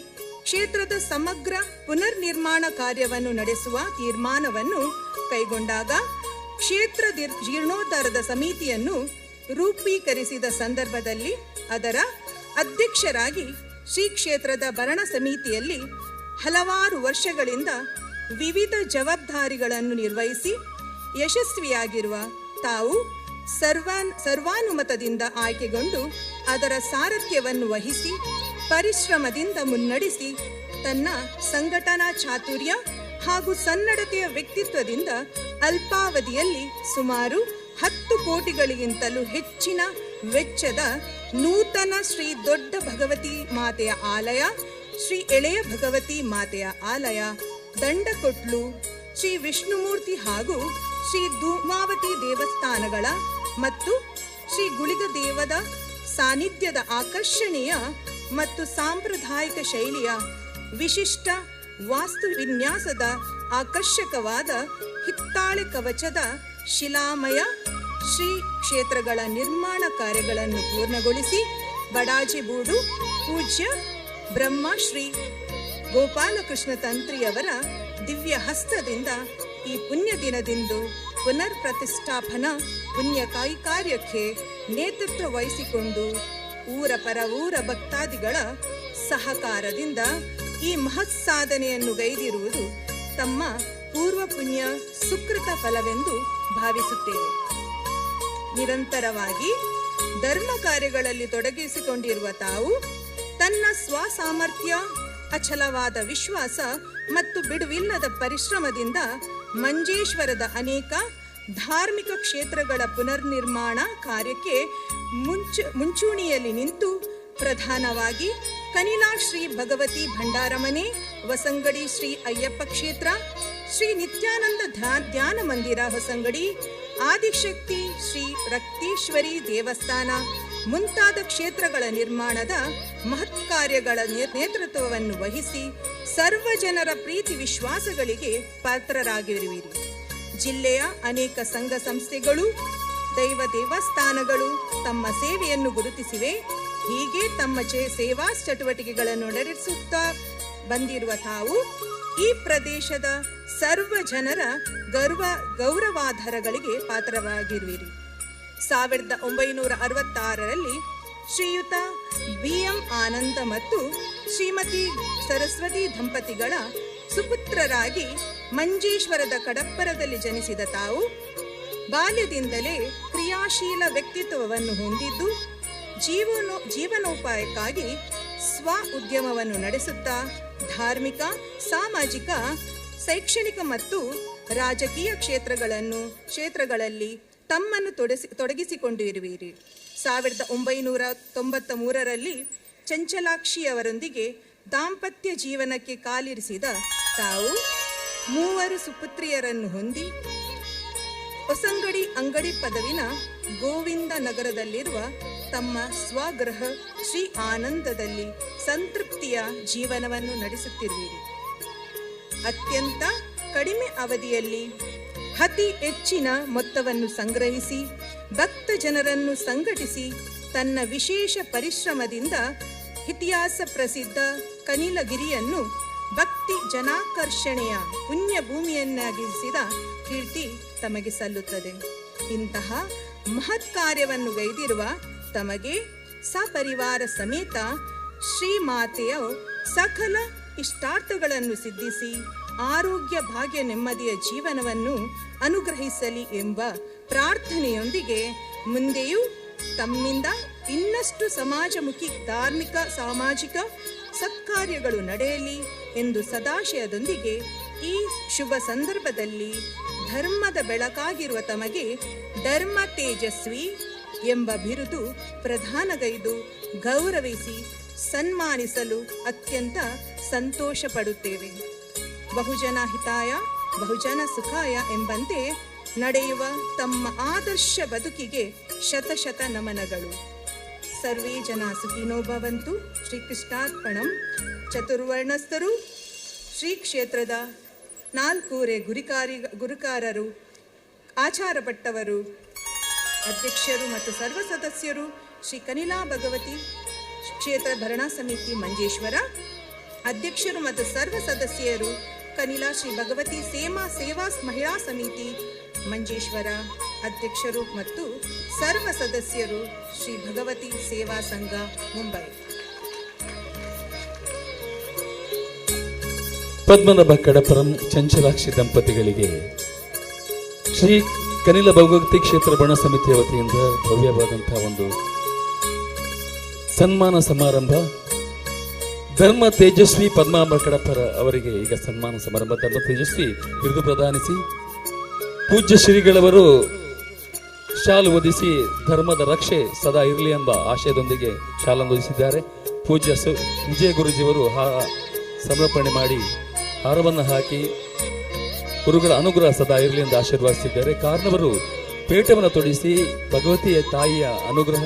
ಕ್ಷೇತ್ರದ ಸಮಗ್ರ ಪುನರ್ನಿರ್ಮಾಣ ಕಾರ್ಯವನ್ನು ನಡೆಸುವ ತೀರ್ಮಾನವನ್ನು ಕೈಗೊಂಡಾಗ ಕ್ಷೇತ್ರ ಜೀರ್ಣೋದ್ಧಾರದ ಸಮಿತಿಯನ್ನು ರೂಪೀಕರಿಸಿದ ಸಂದರ್ಭದಲ್ಲಿ ಅದರ ಅಧ್ಯಕ್ಷರಾಗಿ ಶ್ರೀ ಕ್ಷೇತ್ರದ ಭರಣ ಸಮಿತಿಯಲ್ಲಿ ಹಲವಾರು ವರ್ಷಗಳಿಂದ ವಿವಿಧ ಜವಾಬ್ದಾರಿಗಳನ್ನು ನಿರ್ವಹಿಸಿ ಯಶಸ್ವಿಯಾಗಿರುವ ತಾವು ಸರ್ವಾನುಮತದಿಂದ ಆಯ್ಕೆಗೊಂಡು ಅದರ ಸಾರಥ್ಯವನ್ನು ವಹಿಸಿ ಪರಿಶ್ರಮದಿಂದ ಮುನ್ನಡೆಸಿ ತನ್ನ ಸಂಘಟನಾ ಚಾತುರ್ಯ ಹಾಗೂ ಸನ್ನಡತೆಯ ವ್ಯಕ್ತಿತ್ವದಿಂದ ಅಲ್ಪಾವಧಿಯಲ್ಲಿ ಸುಮಾರು 10 ಕೋಟಿಗಳಿಗಿಂತಲೂ ಹೆಚ್ಚಿನ ವೆಚ್ಚದ ನೂತನ ಶ್ರೀ ದೊಡ್ಡ ಭಗವತಿ ಮಾತೆಯ ಆಲಯ, ಶ್ರೀ ಎಳೆಯ ಭಗವತಿ ಮಾತೆಯ ಆಲಯ, ದಂಡಕೊಟ್ಲು, ಶ್ರೀ ವಿಷ್ಣುಮೂರ್ತಿ ಹಾಗೂ ಶ್ರೀ ಧೂಮಾವತಿ ದೇವಸ್ಥಾನಗಳ ಮತ್ತು ಶ್ರೀ ಗುಳಿಗ ದೇವದ ಸಾನ್ನಿಧ್ಯದ ಆಕರ್ಷಣೀಯ ಮತ್ತು ಸಾಂಪ್ರದಾಯಿಕ ಶೈಲಿಯ ವಿಶಿಷ್ಟ ವಾಸ್ತು ವಿನ್ಯಾಸದ ಆಕರ್ಷಕವಾದ ಹಿತ್ತಾಳೆ ಕವಚದ ಶಿಲಾಮಯ ಶ್ರೀ ಕ್ಷೇತ್ರಗಳ ನಿರ್ಮಾಣ ಕಾರ್ಯಗಳನ್ನು ಪೂರ್ಣಗೊಳಿಸಿ ಬಡಾಜಿಬೂಡು ಪೂಜ್ಯ ಬ್ರಹ್ಮ ಶ್ರೀ ಗೋಪಾಲಕೃಷ್ಣ ತಂತ್ರಿಯವರ ದಿವ್ಯ ಹಸ್ತದಿಂದ ಈ ಪುಣ್ಯ ದಿನದಿಂದು ಪುನರ್ ಪ್ರತಿಷ್ಠಾಪನಾ ಪುಣ್ಯ ಕಾರ್ಯಕ್ಕೆ ನೇತೃತ್ವ ವಹಿಸಿಕೊಂಡು ಊರ ಪರ ಊರ ಭಕ್ತಾದಿಗಳ ಸಹಕಾರದಿಂದ ಈ ಮಹತ್ ಸಾಧನೆಯನ್ನು ಗೈದಿರುವುದು ತಮ್ಮ ಪೂರ್ವ ಪುಣ್ಯ ಸುಕೃತ ಫಲವೆಂದು ಭಾವಿಸುತ್ತೇವೆ. ನಿರಂತರವಾಗಿ ಧರ್ಮ ಕಾರ್ಯಗಳಲ್ಲಿ ತೊಡಗಿಸಿಕೊಂಡಿರುವ ತಾವು ತನ್ನ ಸ್ವಸಾಮರ್ಥ್ಯ, ಅಚಲವಾದ ವಿಶ್ವಾಸ ಮತ್ತು ಬಿಡುವಿಲ್ಲದ ಪರಿಶ್ರಮದಿಂದ ಮಂಜೇಶ್ವರದ ಅನೇಕ ಧಾರ್ಮಿಕ ಕ್ಷೇತ್ರಗಳ ಪುನರ್ನಿರ್ಮಾಣ ಕಾರ್ಯಕ್ಕೆ ಮುಂಚೂಣಿಯಲ್ಲಿ ನಿಂತು ಪ್ರಧಾನವಾಗಿ ಕನಿಲಾ ಶ್ರೀ ಭಗವತಿ ಭಂಡಾರಮನೆ, ಹೊಸಂಗಡಿ ಶ್ರೀ ಅಯ್ಯಪ್ಪ ಕ್ಷೇತ್ರ, ಶ್ರೀ ನಿತ್ಯಾನಂದ ಧ್ಯಾನ ಮಂದಿರ ಹೊಸಂಗಡಿ, ಆದಿಶಕ್ತಿ ಶ್ರೀ ರಕ್ತೇಶ್ವರಿ ದೇವಸ್ಥಾನ ಮುಂತಾದ ಕ್ಷೇತ್ರಗಳ ನಿರ್ಮಾಣದ ಮಹತ್ ಕಾರ್ಯಗಳ ನೇತೃತ್ವವನ್ನು ವಹಿಸಿ ಸರ್ವ ಜನರ ಪ್ರೀತಿ ವಿಶ್ವಾಸಗಳಿಗೆ ಪಾತ್ರರಾಗಿರುವಿರಿ. ಜಿಲ್ಲೆಯ ಅನೇಕ ಸಂಘ ಸಂಸ್ಥೆಗಳು, ದೈವ ದೇವಸ್ಥಾನಗಳು ತಮ್ಮ ಸೇವೆಯನ್ನು ಗುರುತಿಸಿವೆ. ಹೀಗೆ ತಮ್ಮ ಸೇವಾ ಚಟುವಟಿಕೆಗಳನ್ನು ನಡೆಸುತ್ತಾ ಬಂದಿರುವ ತಾವು ಈ ಪ್ರದೇಶದ ಸರ್ವ ಜನರ ಗೌರವಾಧಾರಗಳಿಗೆ ಪಾತ್ರವಾಗಿರುವಿರಿ. 1966ರಲ್ಲಿ ಶ್ರೀಯುತ BM ಆನಂದ ಮತ್ತು ಶ್ರೀಮತಿ ಸರಸ್ವತಿ ದಂಪತಿಗಳ ಸುಪುತ್ರರಾಗಿ ಮಂಜೇಶ್ವರದ ಕಡಪ್ಪರದಲ್ಲಿ ಜನಿಸಿದ ತಾವು ಬಾಲ್ಯದಿಂದಲೇ ಕ್ರಿಯಾಶೀಲ ವ್ಯಕ್ತಿತ್ವವನ್ನು ಹೊಂದಿದ್ದು ಜೀವನೋಪಾಯಕ್ಕಾಗಿ ಸ್ವ ಉದ್ಯಮವನ್ನು ನಡೆಸುತ್ತಾ ಧಾರ್ಮಿಕ, ಸಾಮಾಜಿಕ, ಶೈಕ್ಷಣಿಕ ಮತ್ತು ರಾಜಕೀಯ ಕ್ಷೇತ್ರಗಳಲ್ಲಿ ತಮ್ಮನ್ನು ತೊಡಗಿಸಿಕೊಂಡಿರುವಿರಿ. 1993ರಲ್ಲಿ ಚಂಚಲಾಕ್ಷಿಯವರೊಂದಿಗೆ ದಾಂಪತ್ಯ ಜೀವನಕ್ಕೆ ಕಾಲಿರಿಸಿದ ತಾವು 3 ಸುಪುತ್ರಿಯರನ್ನು ಹೊಂದಿ ಹೊಸಂಗಡಿ ಅಂಗಡಿ ಪದವಿನ ಗೋವಿಂದ ನಗರದಲ್ಲಿರುವ ತಮ್ಮ ಸ್ವಗೃಹ ಶ್ರೀ ಆನಂದದಲ್ಲಿ ಸಂತೃಪ್ತಿಯ ಜೀವನವನ್ನು ನಡೆಸುತ್ತಿರುವಿರಿ. ಅತ್ಯಂತ ಕಡಿಮೆ ಅವಧಿಯಲ್ಲಿ ಅತಿ ಹೆಚ್ಚಿನ ಮೊತ್ತವನ್ನು ಸಂಗ್ರಹಿಸಿ ಭಕ್ತ ಜನರನ್ನು ಸಂಘಟಿಸಿ ತನ್ನ ವಿಶೇಷ ಪರಿಶ್ರಮದಿಂದ ಇತಿಹಾಸ ಪ್ರಸಿದ್ಧ ಕನಿಲಗಿರಿಯನ್ನು ಭಕ್ತಿ ಜನಾಕರ್ಷಣೆಯ ಪುಣ್ಯ ಭೂಮಿಯನ್ನಾಗಿಸಿದ ಕೀರ್ತಿ ತಮಗೆ ಸಲ್ಲುತ್ತದೆ. ಇಂತಹ ಮಹತ್ ಕಾರ್ಯವನ್ನು ಗೈದಿರುವ ತಮಗೆ ಸಪರಿವಾರ ಸಮೇತ ಶ್ರೀಮಾತೆಯ ಸಕಲ ಇಷ್ಟಾರ್ಥಗಳನ್ನು ಸಿದ್ಧಿಸಿ ಆರೋಗ್ಯ ಭಾಗ್ಯ ನೆಮ್ಮದಿಯ ಜೀವನವನ್ನು ಅನುಗ್ರಹಿಸಲಿ ಎಂಬ ಪ್ರಾರ್ಥನೆಯೊಂದಿಗೆ ಮುಂದೆಯೂ ತಮ್ಮಿಂದ ಇನ್ನಷ್ಟು ಸಮಾಜಮುಖಿ ಧಾರ್ಮಿಕ ಸಾಮಾಜಿಕ ಸತ್ಕಾರ್ಯಗಳು ನಡೆಯಲಿ ಎಂದು ಸದಾಶಯದೊಂದಿಗೆ ಈ ಶುಭ ಸಂದರ್ಭದಲ್ಲಿ ಧರ್ಮದ ಬೆಳಕಾಗಿರುವ ತಮಗೆ ಧರ್ಮ ತೇಜಸ್ವಿ ಎಂಬ ಬಿರುದು ಪ್ರದಾನಗೈದು ಗೌರವಿಸಿ ಸನ್ಮಾನಿಸಲು ಅತ್ಯಂತ ಸಂತೋಷ ಪಡುತ್ತೇವೆ. ಬಹುಜನ ಹಿತಾಯ ಬಹುಜನ ಸುಖಾಯ ಎಂಬಂತೆ ನಡೆಯುವ ತಮ್ಮ ಆದರ್ಶ ಬದುಕಿಗೆ ಶತಶತ ನಮನಗಳು. ಸರ್ವೇ ಜನ ಸುಖಿನೋ ಭವಂತು. ಶ್ರೀಕೃಷ್ಣಾರ್ಪಣಂ. ಚತುರ್ವರ್ಣಸ್ಥರು, ಶ್ರೀ ಕ್ಷೇತ್ರದ ನಾಲ್ಕೂರೆ ಗುರುಕಾರರು, ಆಚಾರ ಭಟ್ಟವರು, ಅಧ್ಯಕ್ಷರು ಮತ್ತು ಸರ್ವ ಸದಸ್ಯರು, ಶ್ರೀ ಕನಿಲಾ ಭಗವತಿ ಕ್ಷೇತ್ರ ಭರಣಾ ಸಮಿತಿ ಮಂಜೇಶ್ವರ, ಅಧ್ಯಕ್ಷರು ಮತ್ತು ಸರ್ವ ಸದಸ್ಯರು ಕನಿಲಾ ಶ್ರೀ ಭಗವತಿ ಸೇವಾ ಮಹಿಳಾ ಸಮಿತಿ ಮಂಜೇಶ್ವರ, ಅಧ್ಯಕ್ಷರು ಮತ್ತು ಸರ್ವ ಸದಸ್ಯರು ಶ್ರೀ ಭಗವತಿ ಸೇವಾ ಸಂಘ ಮುಂಬೈ. ಪದ್ಮನಾಭ ಕಡಪರಂ ಚಂಚಲಾಕ್ಷಿ ದಂಪತಿಗಳಿಗೆ ಶ್ರೀ ಕನಿಲ ಭಗವತಿ ಕ್ಷೇತ್ರ ಬಣ ಸಮಿತಿಯ ವತಿಯಿಂದ ಭವ್ಯವಾದಂತಹ ಒಂದು ಸನ್ಮಾನ ಸಮಾರಂಭ. ಧರ್ಮ ತೇಜಸ್ವಿ ಪದ್ಮನಾಭ ಕಡಪರ ಅವರಿಗೆ ಈಗ ಸನ್ಮಾನ ಸಮಾರಂಭ ಧರ್ಮ ತೇಜಸ್ವಿ ಬಿರುದು ಪ್ರದಾನಿಸಿ ಪೂಜ್ಯ ಶ್ರೀಗಳವರು ಶಾಲು ಒದಿಸಿ ಧರ್ಮದ ರಕ್ಷೆ ಸದಾ ಇರಲಿ ಎಂಬ ಆಶಯದೊಂದಿಗೆ ಶಾಲನ್ನು ಒದಿಸಿದ್ದಾರೆ. ಪೂಜ್ಯ ವಿಜಯ ಗುರುಜಿಯವರು ಸಮರ್ಪಣೆ ಮಾಡಿ ಹಾರವನ್ನು ಹಾಕಿ ಗುರುಗಳ ಅನುಗ್ರಹ ಸದಾ ಇರಲಿ ಎಂದು ಆಶೀರ್ವಾದಿಸಿದ್ದಾರೆ. ಕಾರಣವರು ಪೇಟವನ್ನು ತೊಡಿಸಿ ಭಗವತಿಯ ತಾಯಿಯ ಅನುಗ್ರಹ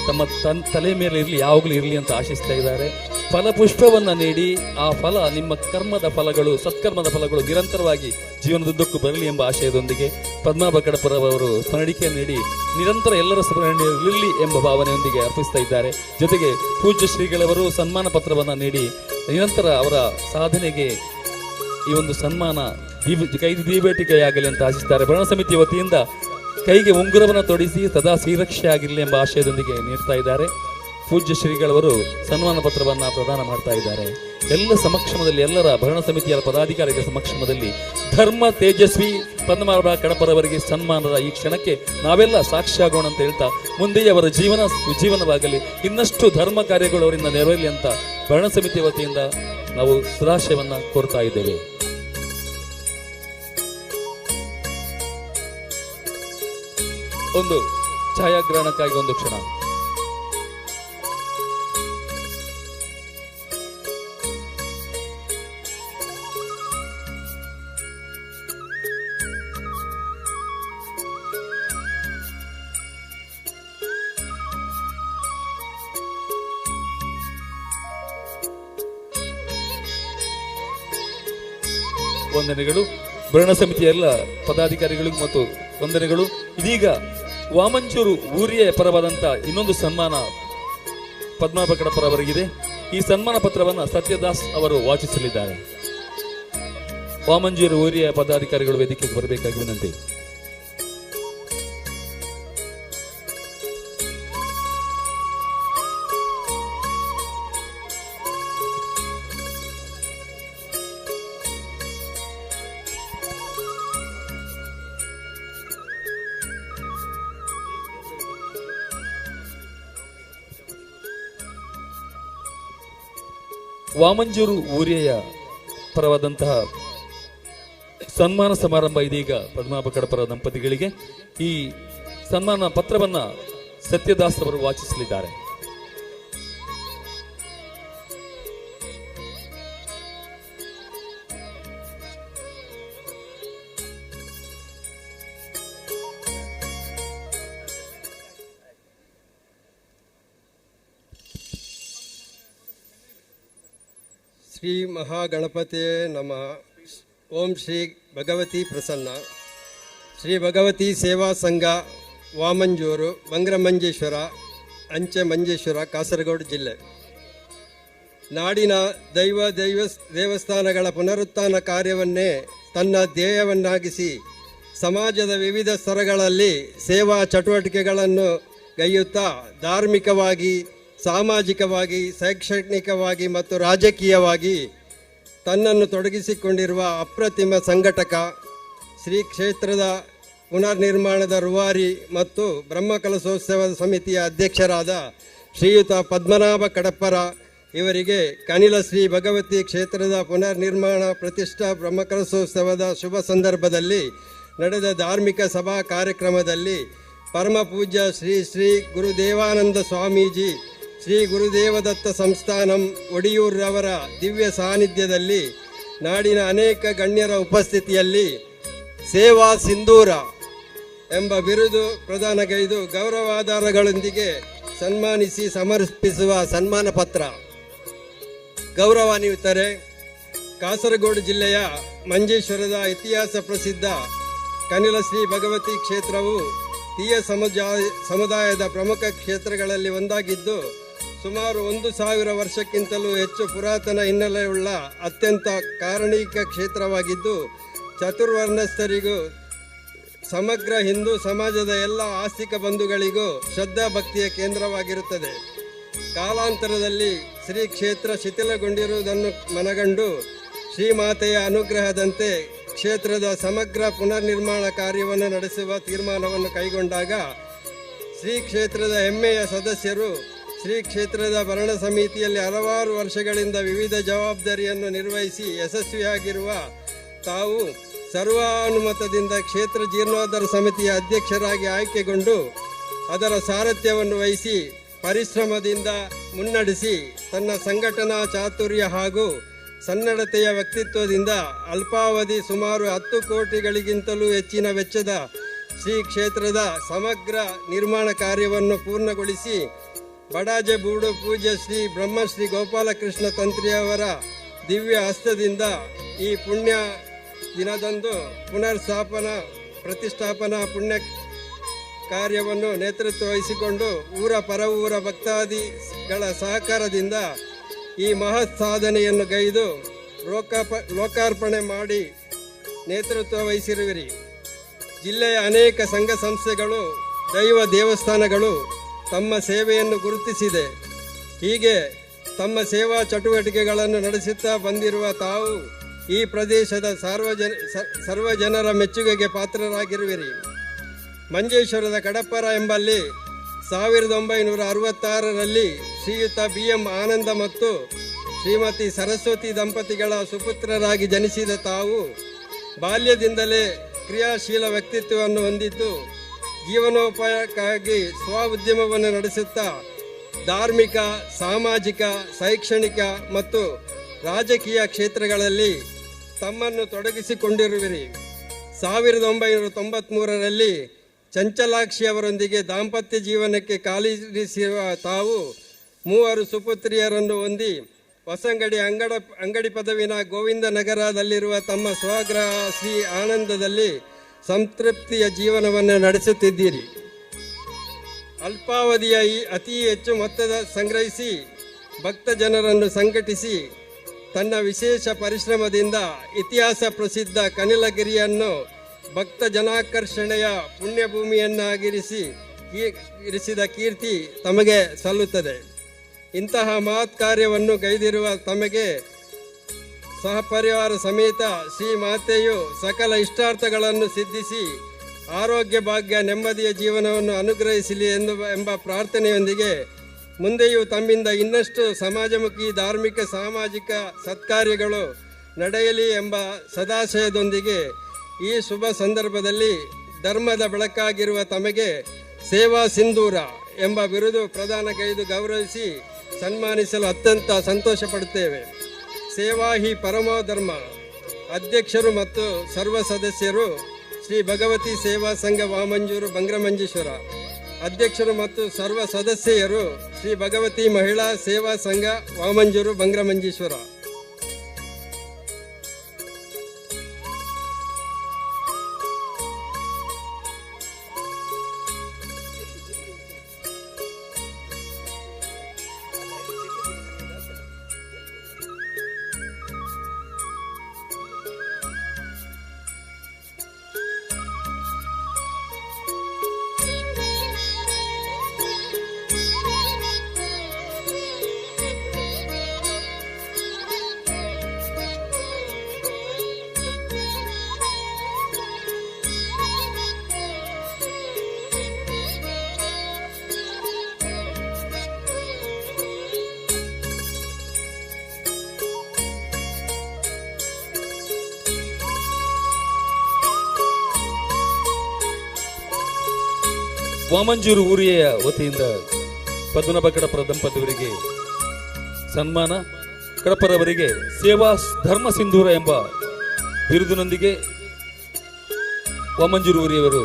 ತಮ್ಮ ತಲೆ ಮೇಲೆ ಇರಲಿ, ಯಾವಾಗಲೂ ಇರಲಿ ಅಂತ ಆಶಿಸ್ತಾ ಇದ್ದಾರೆ. ಫಲಪುಷ್ಪವನ್ನು ನೀಡಿ ಆ ಫಲ ನಿಮ್ಮ ಕರ್ಮದ ಫಲಗಳು, ಸತ್ಕರ್ಮದ ಫಲಗಳು ನಿರಂತರವಾಗಿ ಜೀವನದುದ್ದಕ್ಕೂ ಬರಲಿ ಎಂಬ ಆಶಯದೊಂದಿಗೆ ಪದ್ಮನಾಭ ಕಡಪರವರು ಸ್ಮರಣಿಕೆ ನೀಡಿ ನಿರಂತರ ಎಲ್ಲರ ಸ್ಮರಣೆಯಲ್ಲಿ ಎಂಬ ಭಾವನೆಯೊಂದಿಗೆ ಅರ್ಪಿಸ್ತಾ ಇದ್ದಾರೆ. ಜೊತೆಗೆ ಪೂಜ್ಯ ಶ್ರೀಗಳವರು ಸನ್ಮಾನ ಪತ್ರವನ್ನು ನೀಡಿ ನಿರಂತರ ಅವರ ಸಾಧನೆಗೆ ಈ ಒಂದು ಸನ್ಮಾನ ಕೈ ದೀಬೇಟಿಕೆಯಾಗಲಿ ಅಂತ ಆಶಿಸ್ತಾರೆ. ಭರಣ ಸಮಿತಿಯ ವತಿಯಿಂದ ಕೈಗೆ ಉಂಗುರವನ್ನು ತೊಡಿಸಿ ಸದಾ ಶ್ರೀರಕ್ಷೆ ಆಗಿರಲಿ ಎಂಬ ಆಶಯದೊಂದಿಗೆ ನೀಡ್ತಾ ಇದ್ದಾರೆ. ಪೂಜ್ಯ ಶ್ರೀಗಳವರು ಸನ್ಮಾನ ಪತ್ರವನ್ನು ಪ್ರದಾನ ಮಾಡ್ತಾ ಇದ್ದಾರೆ. ಎಲ್ಲ ಸಮಕ್ಷಮದಲ್ಲಿ, ಎಲ್ಲರ ಭರಣ ಸಮಿತಿಯ ಪದಾಧಿಕಾರಿಗಳ ಸಮಕ್ಷಮದಲ್ಲಿ ಧರ್ಮ ತೇಜಸ್ವಿ ಪದ್ಮನಾಭ ಕಡಪರವರಿಗೆ ಸನ್ಮಾನದ ಈ ಕ್ಷಣಕ್ಕೆ ನಾವೆಲ್ಲ ಸಾಕ್ಷಿಯಾಗೋಣ ಅಂತ ಹೇಳ್ತಾ ಮುಂದೆ ಅವರ ಜೀವನ ಸುಜೀವನವಾಗಲಿ, ಇನ್ನಷ್ಟು ಧರ್ಮ ಕಾರ್ಯಗಳು ಅವರಿಂದ ನೆರವೇರಲಿ ಅಂತ ಭರಣ ಸಮಿತಿಯ ವತಿಯಿಂದ ನಾವು ಸದಾಶಯವನ್ನು ಕೋರ್ತಾ ಇದ್ದೇವೆ. ಒಂದು ಛಾಯಾಗ್ರಹಣಕ್ಕಾಗಿ ಒಂದು ಕ್ಷಣ. ವಂದನೆಗಳು ಭರಣ ಸಮಿತಿಯ ಎಲ್ಲ ಪದಾಧಿಕಾರಿಗಳಿಗೂ ಮತ್ತು ವಂದನೆಗಳು. ಇದೀಗ ವಾಮಂಚೂರು ಊರಿಯ ಪರವಾದಂಥ ಇನ್ನೊಂದು ಸನ್ಮಾನ ಪದ್ಮನಾಭ ಕಡಪರ ಅವರಿಗಿದೆ. ಈ ಸನ್ಮಾನ ಪತ್ರವನ್ನು ಸತ್ಯದಾಸ್ ಅವರು ವಾಚಿಸಲಿದ್ದಾರೆ. ವಾಮಂಜೂರು ಊರಿಯ ಪದಾಧಿಕಾರಿಗಳು ವೇದಿಕೆಗೆ ಬರಬೇಕಾಗಿ ವಿನಂತಿ. ವಾಮಂಜೂರು ಊರಿಯ ಪರವಾದಂತಹ ಸನ್ಮಾನ ಸಮಾರಂಭ ಇದೀಗ ಪದ್ಮನಾಭ ಕಡಪರ ದಂಪತಿಗಳಿಗೆ. ಈ ಸನ್ಮಾನ ಪತ್ರವನ್ನು ಸತ್ಯದಾಸ್ ಅವರು ವಾಚಿಸಲಿದ್ದಾರೆ. ಶ್ರೀ ಮಹಾಗಣಪತಿಯೇ ನಮಃ. ಓಂ ಶ್ರೀ ಭಗವತಿ ಪ್ರಸನ್ನ. ಶ್ರೀ ಭಗವತಿ ಸೇವಾ ಸಂಘ ವಾಮಂಜೂರು, ಬಂಗ್ರಮಂಜೇಶ್ವರ, ಅಂಚೆ ಮಂಜೇಶ್ವರ, ಕಾಸರಗೋಡು ಜಿಲ್ಲೆ. ನಾಡಿನ ದೇವಸ್ಥಾನಗಳ ಪುನರುತ್ಥಾನ ಕಾರ್ಯವನ್ನೇ ತನ್ನ ಧ್ಯೇಯವನ್ನಾಗಿಸಿ ಸಮಾಜದ ವಿವಿಧ ಸ್ತರಗಳಲ್ಲಿ ಸೇವಾ ಚಟುವಟಿಕೆಗಳನ್ನು ಗೈಯುತ್ತಾ ಧಾರ್ಮಿಕವಾಗಿ, ಸಾಮಾಜಿಕವಾಗಿ, ಶೈಕ್ಷಣಿಕವಾಗಿ ಮತ್ತು ರಾಜಕೀಯವಾಗಿ ತನ್ನನ್ನು ತೊಡಗಿಸಿಕೊಂಡಿರುವ ಅಪ್ರತಿಮ ಸಂಘಟಕ, ಶ್ರೀ ಕ್ಷೇತ್ರದ ಪುನರ್ನಿರ್ಮಾಣದ ರೂವಾರಿ ಮತ್ತು ಬ್ರಹ್ಮಕಲಶೋತ್ಸವ ಸಮಿತಿಯ ಅಧ್ಯಕ್ಷರಾದ ಶ್ರೀಯುತ ಪದ್ಮನಾಭ ಕಡಪ್ಪರ ಇವರಿಗೆ ಕನಿಲ ಶ್ರೀ ಭಗವತಿ ಕ್ಷೇತ್ರದ ಪುನರ್ನಿರ್ಮಾಣ ಪ್ರತಿಷ್ಠಾ ಬ್ರಹ್ಮಕಲಶೋತ್ಸವದ ಶುಭ ಸಂದರ್ಭದಲ್ಲಿ ನಡೆದ ಧಾರ್ಮಿಕ ಸಭಾ ಕಾರ್ಯಕ್ರಮದಲ್ಲಿ ಪರಮ ಪೂಜ್ಯ ಶ್ರೀ ಶ್ರೀ ಗುರುದೇವಾನಂದ ಸ್ವಾಮೀಜಿ, ಶ್ರೀ ಗುರುದೇವದತ್ತ ಸಂಸ್ಥಾನಂ ಒಡಿಯೂರ್ರವರ ದಿವ್ಯ ಸಾನ್ನಿಧ್ಯದಲ್ಲಿ ನಾಡಿನ ಅನೇಕ ಗಣ್ಯರ ಉಪಸ್ಥಿತಿಯಲ್ಲಿ ಸೇವಾ ಸಿಂಧೂರ ಎಂಬ ಬಿರುದು ಪ್ರದಾನಗೈದು ಗೌರವಾಧಾರಗಳೊಂದಿಗೆ ಸನ್ಮಾನಿಸಿ ಸಮರ್ಪಿಸುವ ಸನ್ಮಾನ ಪತ್ರ. ಗೌರವಾನ್ವಿತರೆ, ಕಾಸರಗೋಡು ಜಿಲ್ಲೆಯ ಮಂಜೇಶ್ವರದ ಇತಿಹಾಸ ಪ್ರಸಿದ್ಧ ಕನಿಲ ಶ್ರೀ ಭಗವತಿ ಕ್ಷೇತ್ರವು ತೀಯ ಸಮುದಾಯದ ಪ್ರಮುಖ ಕ್ಷೇತ್ರಗಳಲ್ಲಿ ಒಂದಾಗಿದ್ದು ಸುಮಾರು 1000 ವರ್ಷಕ್ಕಿಂತಲೂ ಹೆಚ್ಚು ಪುರಾತನ ಹಿನ್ನೆಲೆಯುಳ್ಳ ಅತ್ಯಂತ ಕಾರಣೀಕ ಕ್ಷೇತ್ರವಾಗಿದ್ದು ಚತುರ್ವರ್ಣಸ್ಥರಿಗೂ ಸಮಗ್ರ ಹಿಂದೂ ಸಮಾಜದ ಎಲ್ಲ ಆಸ್ತಿಕ ಬಂಧುಗಳಿಗೂ ಶ್ರದ್ಧಾ ಭಕ್ತಿಯ ಕೇಂದ್ರವಾಗಿರುತ್ತದೆ. ಕಾಲಾಂತರದಲ್ಲಿ ಶ್ರೀ ಕ್ಷೇತ್ರ ಶಿಥಿಲಗೊಂಡಿರುವುದನ್ನು ಮನಗಂಡು ಶ್ರೀಮಾತೆಯ ಅನುಗ್ರಹದಂತೆ ಕ್ಷೇತ್ರದ ಸಮಗ್ರ ಪುನರ್ನಿರ್ಮಾಣ ಕಾರ್ಯವನ್ನು ನಡೆಸುವ ತೀರ್ಮಾನವನ್ನು ಕೈಗೊಂಡಾಗ ಶ್ರೀ ಕ್ಷೇತ್ರದ ಹೆಮ್ಮೆಯ ಸದಸ್ಯರು ಶ್ರೀ ಕ್ಷೇತ್ರದ ಭರಣ ಸಮಿತಿಯಲ್ಲಿ ಹಲವಾರು ವರ್ಷಗಳಿಂದ ವಿವಿಧ ಜವಾಬ್ದಾರಿಯನ್ನು ನಿರ್ವಹಿಸಿ ಯಶಸ್ವಿಯಾಗಿರುವ ತಾವು ಸರ್ವಾನುಮತದಿಂದ ಕ್ಷೇತ್ರ ಜೀರ್ಣೋದ್ಧಾರ ಸಮಿತಿಯ ಅಧ್ಯಕ್ಷರಾಗಿ ಆಯ್ಕೆಗೊಂಡು ಅದರ ಸಾರಥ್ಯವನ್ನು ವಹಿಸಿ ಪರಿಶ್ರಮದಿಂದ ಮುನ್ನಡೆಸಿ ತನ್ನ ಸಂಘಟನಾ ಚಾತುರ್ಯ ಹಾಗೂ ಸನ್ನಡತೆಯ ವ್ಯಕ್ತಿತ್ವದಿಂದ ಅಲ್ಪಾವಧಿ ಸುಮಾರು 10 ಕೋಟಿಗಳಿಗಿಂತಲೂ ಹೆಚ್ಚಿನ ವೆಚ್ಚದ ಶ್ರೀ ಕ್ಷೇತ್ರದ ಸಮಗ್ರ ನಿರ್ಮಾಣ ಕಾರ್ಯವನ್ನು ಪೂರ್ಣಗೊಳಿಸಿ ಬಡಾಜೆ ಬೂಡು ಪೂಜ್ಯ ಶ್ರೀ ಬ್ರಹ್ಮಶ್ರೀ ಗೋಪಾಲಕೃಷ್ಣ ತಂತ್ರಿಯವರ ದಿವ್ಯ ಹಸ್ತದಿಂದ ಈ ಪುಣ್ಯ ದಿನದಂದು ಪ್ರತಿಷ್ಠಾಪನಾ ಪುಣ್ಯ ಕಾರ್ಯವನ್ನು ನೇತೃತ್ವ ವಹಿಸಿಕೊಂಡು ಊರ ಪರವೂರ ಭಕ್ತಾದಿಗಳ ಸಹಕಾರದಿಂದ ಈ ಮಹತ್ ಸಾಧನೆಯನ್ನು ಗೈದು ಲೋಕಾರ್ಪಣೆ ಮಾಡಿ ನೇತೃತ್ವ ವಹಿಸಿರುವಿರಿ. ಜಿಲ್ಲೆಯ ಅನೇಕ ಸಂಘ ಸಂಸ್ಥೆಗಳು, ದೈವ ದೇವಸ್ಥಾನಗಳು ತಮ್ಮ ಸೇವೆಯನ್ನು ಗುರುತಿಸಿದೆ. ಹೀಗೆ ತಮ್ಮ ಸೇವಾ ಚಟುವಟಿಕೆಗಳನ್ನು ನಡೆಸುತ್ತಾ ಬಂದಿರುವ ತಾವು ಈ ಪ್ರದೇಶದ ಸರ್ವಜನರ ಮೆಚ್ಚುಗೆಗೆ ಪಾತ್ರರಾಗಿರುವಿರಿ. ಮಂಜೇಶ್ವರದ ಕಡಪ್ಪರ ಎಂಬಲ್ಲಿ 1966ರಲ್ಲಿ ಶ್ರೀಯುತ BM ಆನಂದ ಮತ್ತು ಶ್ರೀಮತಿ ಸರಸ್ವತಿ ದಂಪತಿಗಳ ಸುಪುತ್ರರಾಗಿ ಜನಿಸಿದ ತಾವು ಬಾಲ್ಯದಿಂದಲೇ ಕ್ರಿಯಾಶೀಲ ವ್ಯಕ್ತಿತ್ವವನ್ನು ಹೊಂದಿದ್ದು ಜೀವನೋಪಾಯಕ್ಕಾಗಿ ಉದ್ಯಮವನ್ನು ನಡೆಸುತ್ತಾ ಧಾರ್ಮಿಕ, ಸಾಮಾಜಿಕ, ಶೈಕ್ಷಣಿಕ ಮತ್ತು ರಾಜಕೀಯ ಕ್ಷೇತ್ರಗಳಲ್ಲಿ ತಮ್ಮನ್ನು ತೊಡಗಿಸಿಕೊಂಡಿರುವಿರಿ. 1993ರಲ್ಲಿ ಚಂಚಲಾಕ್ಷಿ ಅವರೊಂದಿಗೆ ದಾಂಪತ್ಯ ಜೀವನಕ್ಕೆ ಕಾಲಿರಿಸಿರುವ ತಾವು 3 ಸುಪುತ್ರಿಯರನ್ನು ಹೊಂದಿ ಹೊಸಂಗಡಿ ಅಂಗಡಿ ಪದವಿನ ಗೋವಿಂದ ನಗರದಲ್ಲಿರುವ ತಮ್ಮ ಸ್ವಗೃಹ ಶ್ರೀ ಆನಂದದಲ್ಲಿ ಸಂತೃಪ್ತಿಯ ಜೀವನವನ್ನು ನಡೆಸುತ್ತಿದ್ದೀರಿ. ಅಲ್ಪಾವಧಿಯ ಅತಿ ಹೆಚ್ಚು ಮೊತ್ತದ ಸಂಗ್ರಹಿಸಿ ಭಕ್ತ ಜನರನ್ನು ಸಂಘಟಿಸಿ ತನ್ನ ವಿಶೇಷ ಪರಿಶ್ರಮದಿಂದ ಇತಿಹಾಸ ಪ್ರಸಿದ್ಧ ಕನಿಲಗಿರಿಯನ್ನು ಭಕ್ತ ಜನಾಕರ್ಷಣೆಯ ಪುಣ್ಯಭೂಮಿಯನ್ನಾಗಿರಿಸಿದ ಕೀರ್ತಿ ತಮಗೆ ಸಲ್ಲುತ್ತದೆ. ಇಂತಹ ಮಹತ್ ಕಾರ್ಯವನ್ನು ಗೈದಿರುವ ತಮಗೆ ಸಹಪರಿವಾರ ಸಮೇತ ಶ್ರೀ ಮಾತೆಯು ಸಕಲ ಇಷ್ಟಾರ್ಥಗಳನ್ನು ಸಿದ್ಧಿಸಿ ಆರೋಗ್ಯ ಭಾಗ್ಯ ನೆಮ್ಮದಿಯ ಜೀವನವನ್ನು ಅನುಗ್ರಹಿಸಲಿ ಎಂಬ ಪ್ರಾರ್ಥನೆಯೊಂದಿಗೆ ಮುಂದೆಯೂ ತಮ್ಮಿಂದ ಇನ್ನಷ್ಟು ಸಮಾಜಮುಖಿ ಧಾರ್ಮಿಕ ಸಾಮಾಜಿಕ ಸತ್ಕಾರ್ಯಗಳು ನಡೆಯಲಿ ಎಂಬ ಸದಾಶಯದೊಂದಿಗೆ ಈ ಶುಭ ಸಂದರ್ಭದಲ್ಲಿ ಧರ್ಮದ ಬೆಳಕಾಗಿರುವ ತಮಗೆ ಸೇವಾ ಸಿಂಧೂರ ಎಂಬ ಬಿರುದು ಪ್ರದಾನಗೈದು ಗೌರವಿಸಿ ಸನ್ಮಾನಿಸಲು ಅತ್ಯಂತ ಸಂತೋಷ ಪಡುತ್ತೇವೆ. ಸೇವಾ ಹಿ ಪರಮೋ ಧರ್ಮ. ಅಧ್ಯಕ್ಷರು ಮತ್ತು ಸರ್ವ ಸದಸ್ಯರು ಶ್ರೀ ಭಗವತಿ ಸೇವಾ ಸಂಘ ವಾಮಂಜೂರು ಬಂಗ್ರಮಂಜೇಶ್ವರ. ಅಧ್ಯಕ್ಷರು ಮತ್ತು ಸರ್ವ ಸದಸ್ಯರು ಶ್ರೀ ಭಗವತಿ ಮಹಿಳಾ ಸೇವಾ ಸಂಘ ವಾಮಂಜೂರು ಬಂಗ್ರಮಂಜೇಶ್ವರ. ವಾಮಂಜೂರು ಊರಿಯ ವತಿಯಿಂದ ಪದ್ಮನಾಭ ಕಡಪರ ದಂಪತಿಯವರಿಗೆ ಸನ್ಮಾನ, ಕಡಪರವರಿಗೆ ಸೇವಾ ಧರ್ಮ ಸಿಂಧೂರ ಎಂಬ ಬಿರುದಿನೊಂದಿಗೆ ವಾಮಂಜೂರು ಊರಿಯವರು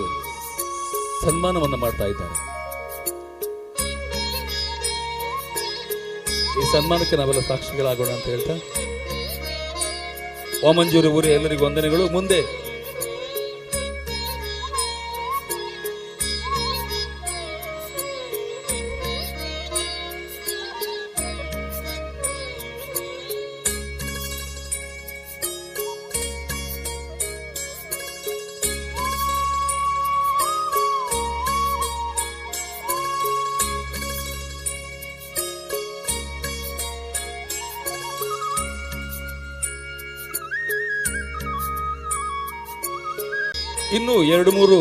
ಸನ್ಮಾನವನ್ನು ಮಾಡ್ತಾ ಇದ್ದಾರೆ. ಈ ಸನ್ಮಾನಕ್ಕೆ ನಾವೆಲ್ಲ ಸಾಕ್ಷಿಗಳಾಗೋಣ ಅಂತ ಹೇಳ್ತಾ ವಾಮಂಜೂರು ಊರಿಯ ಎಲ್ಲರಿಗೂ ವಂದನೆಗಳು. ಮುಂದೆ ಇನ್ನು 2-3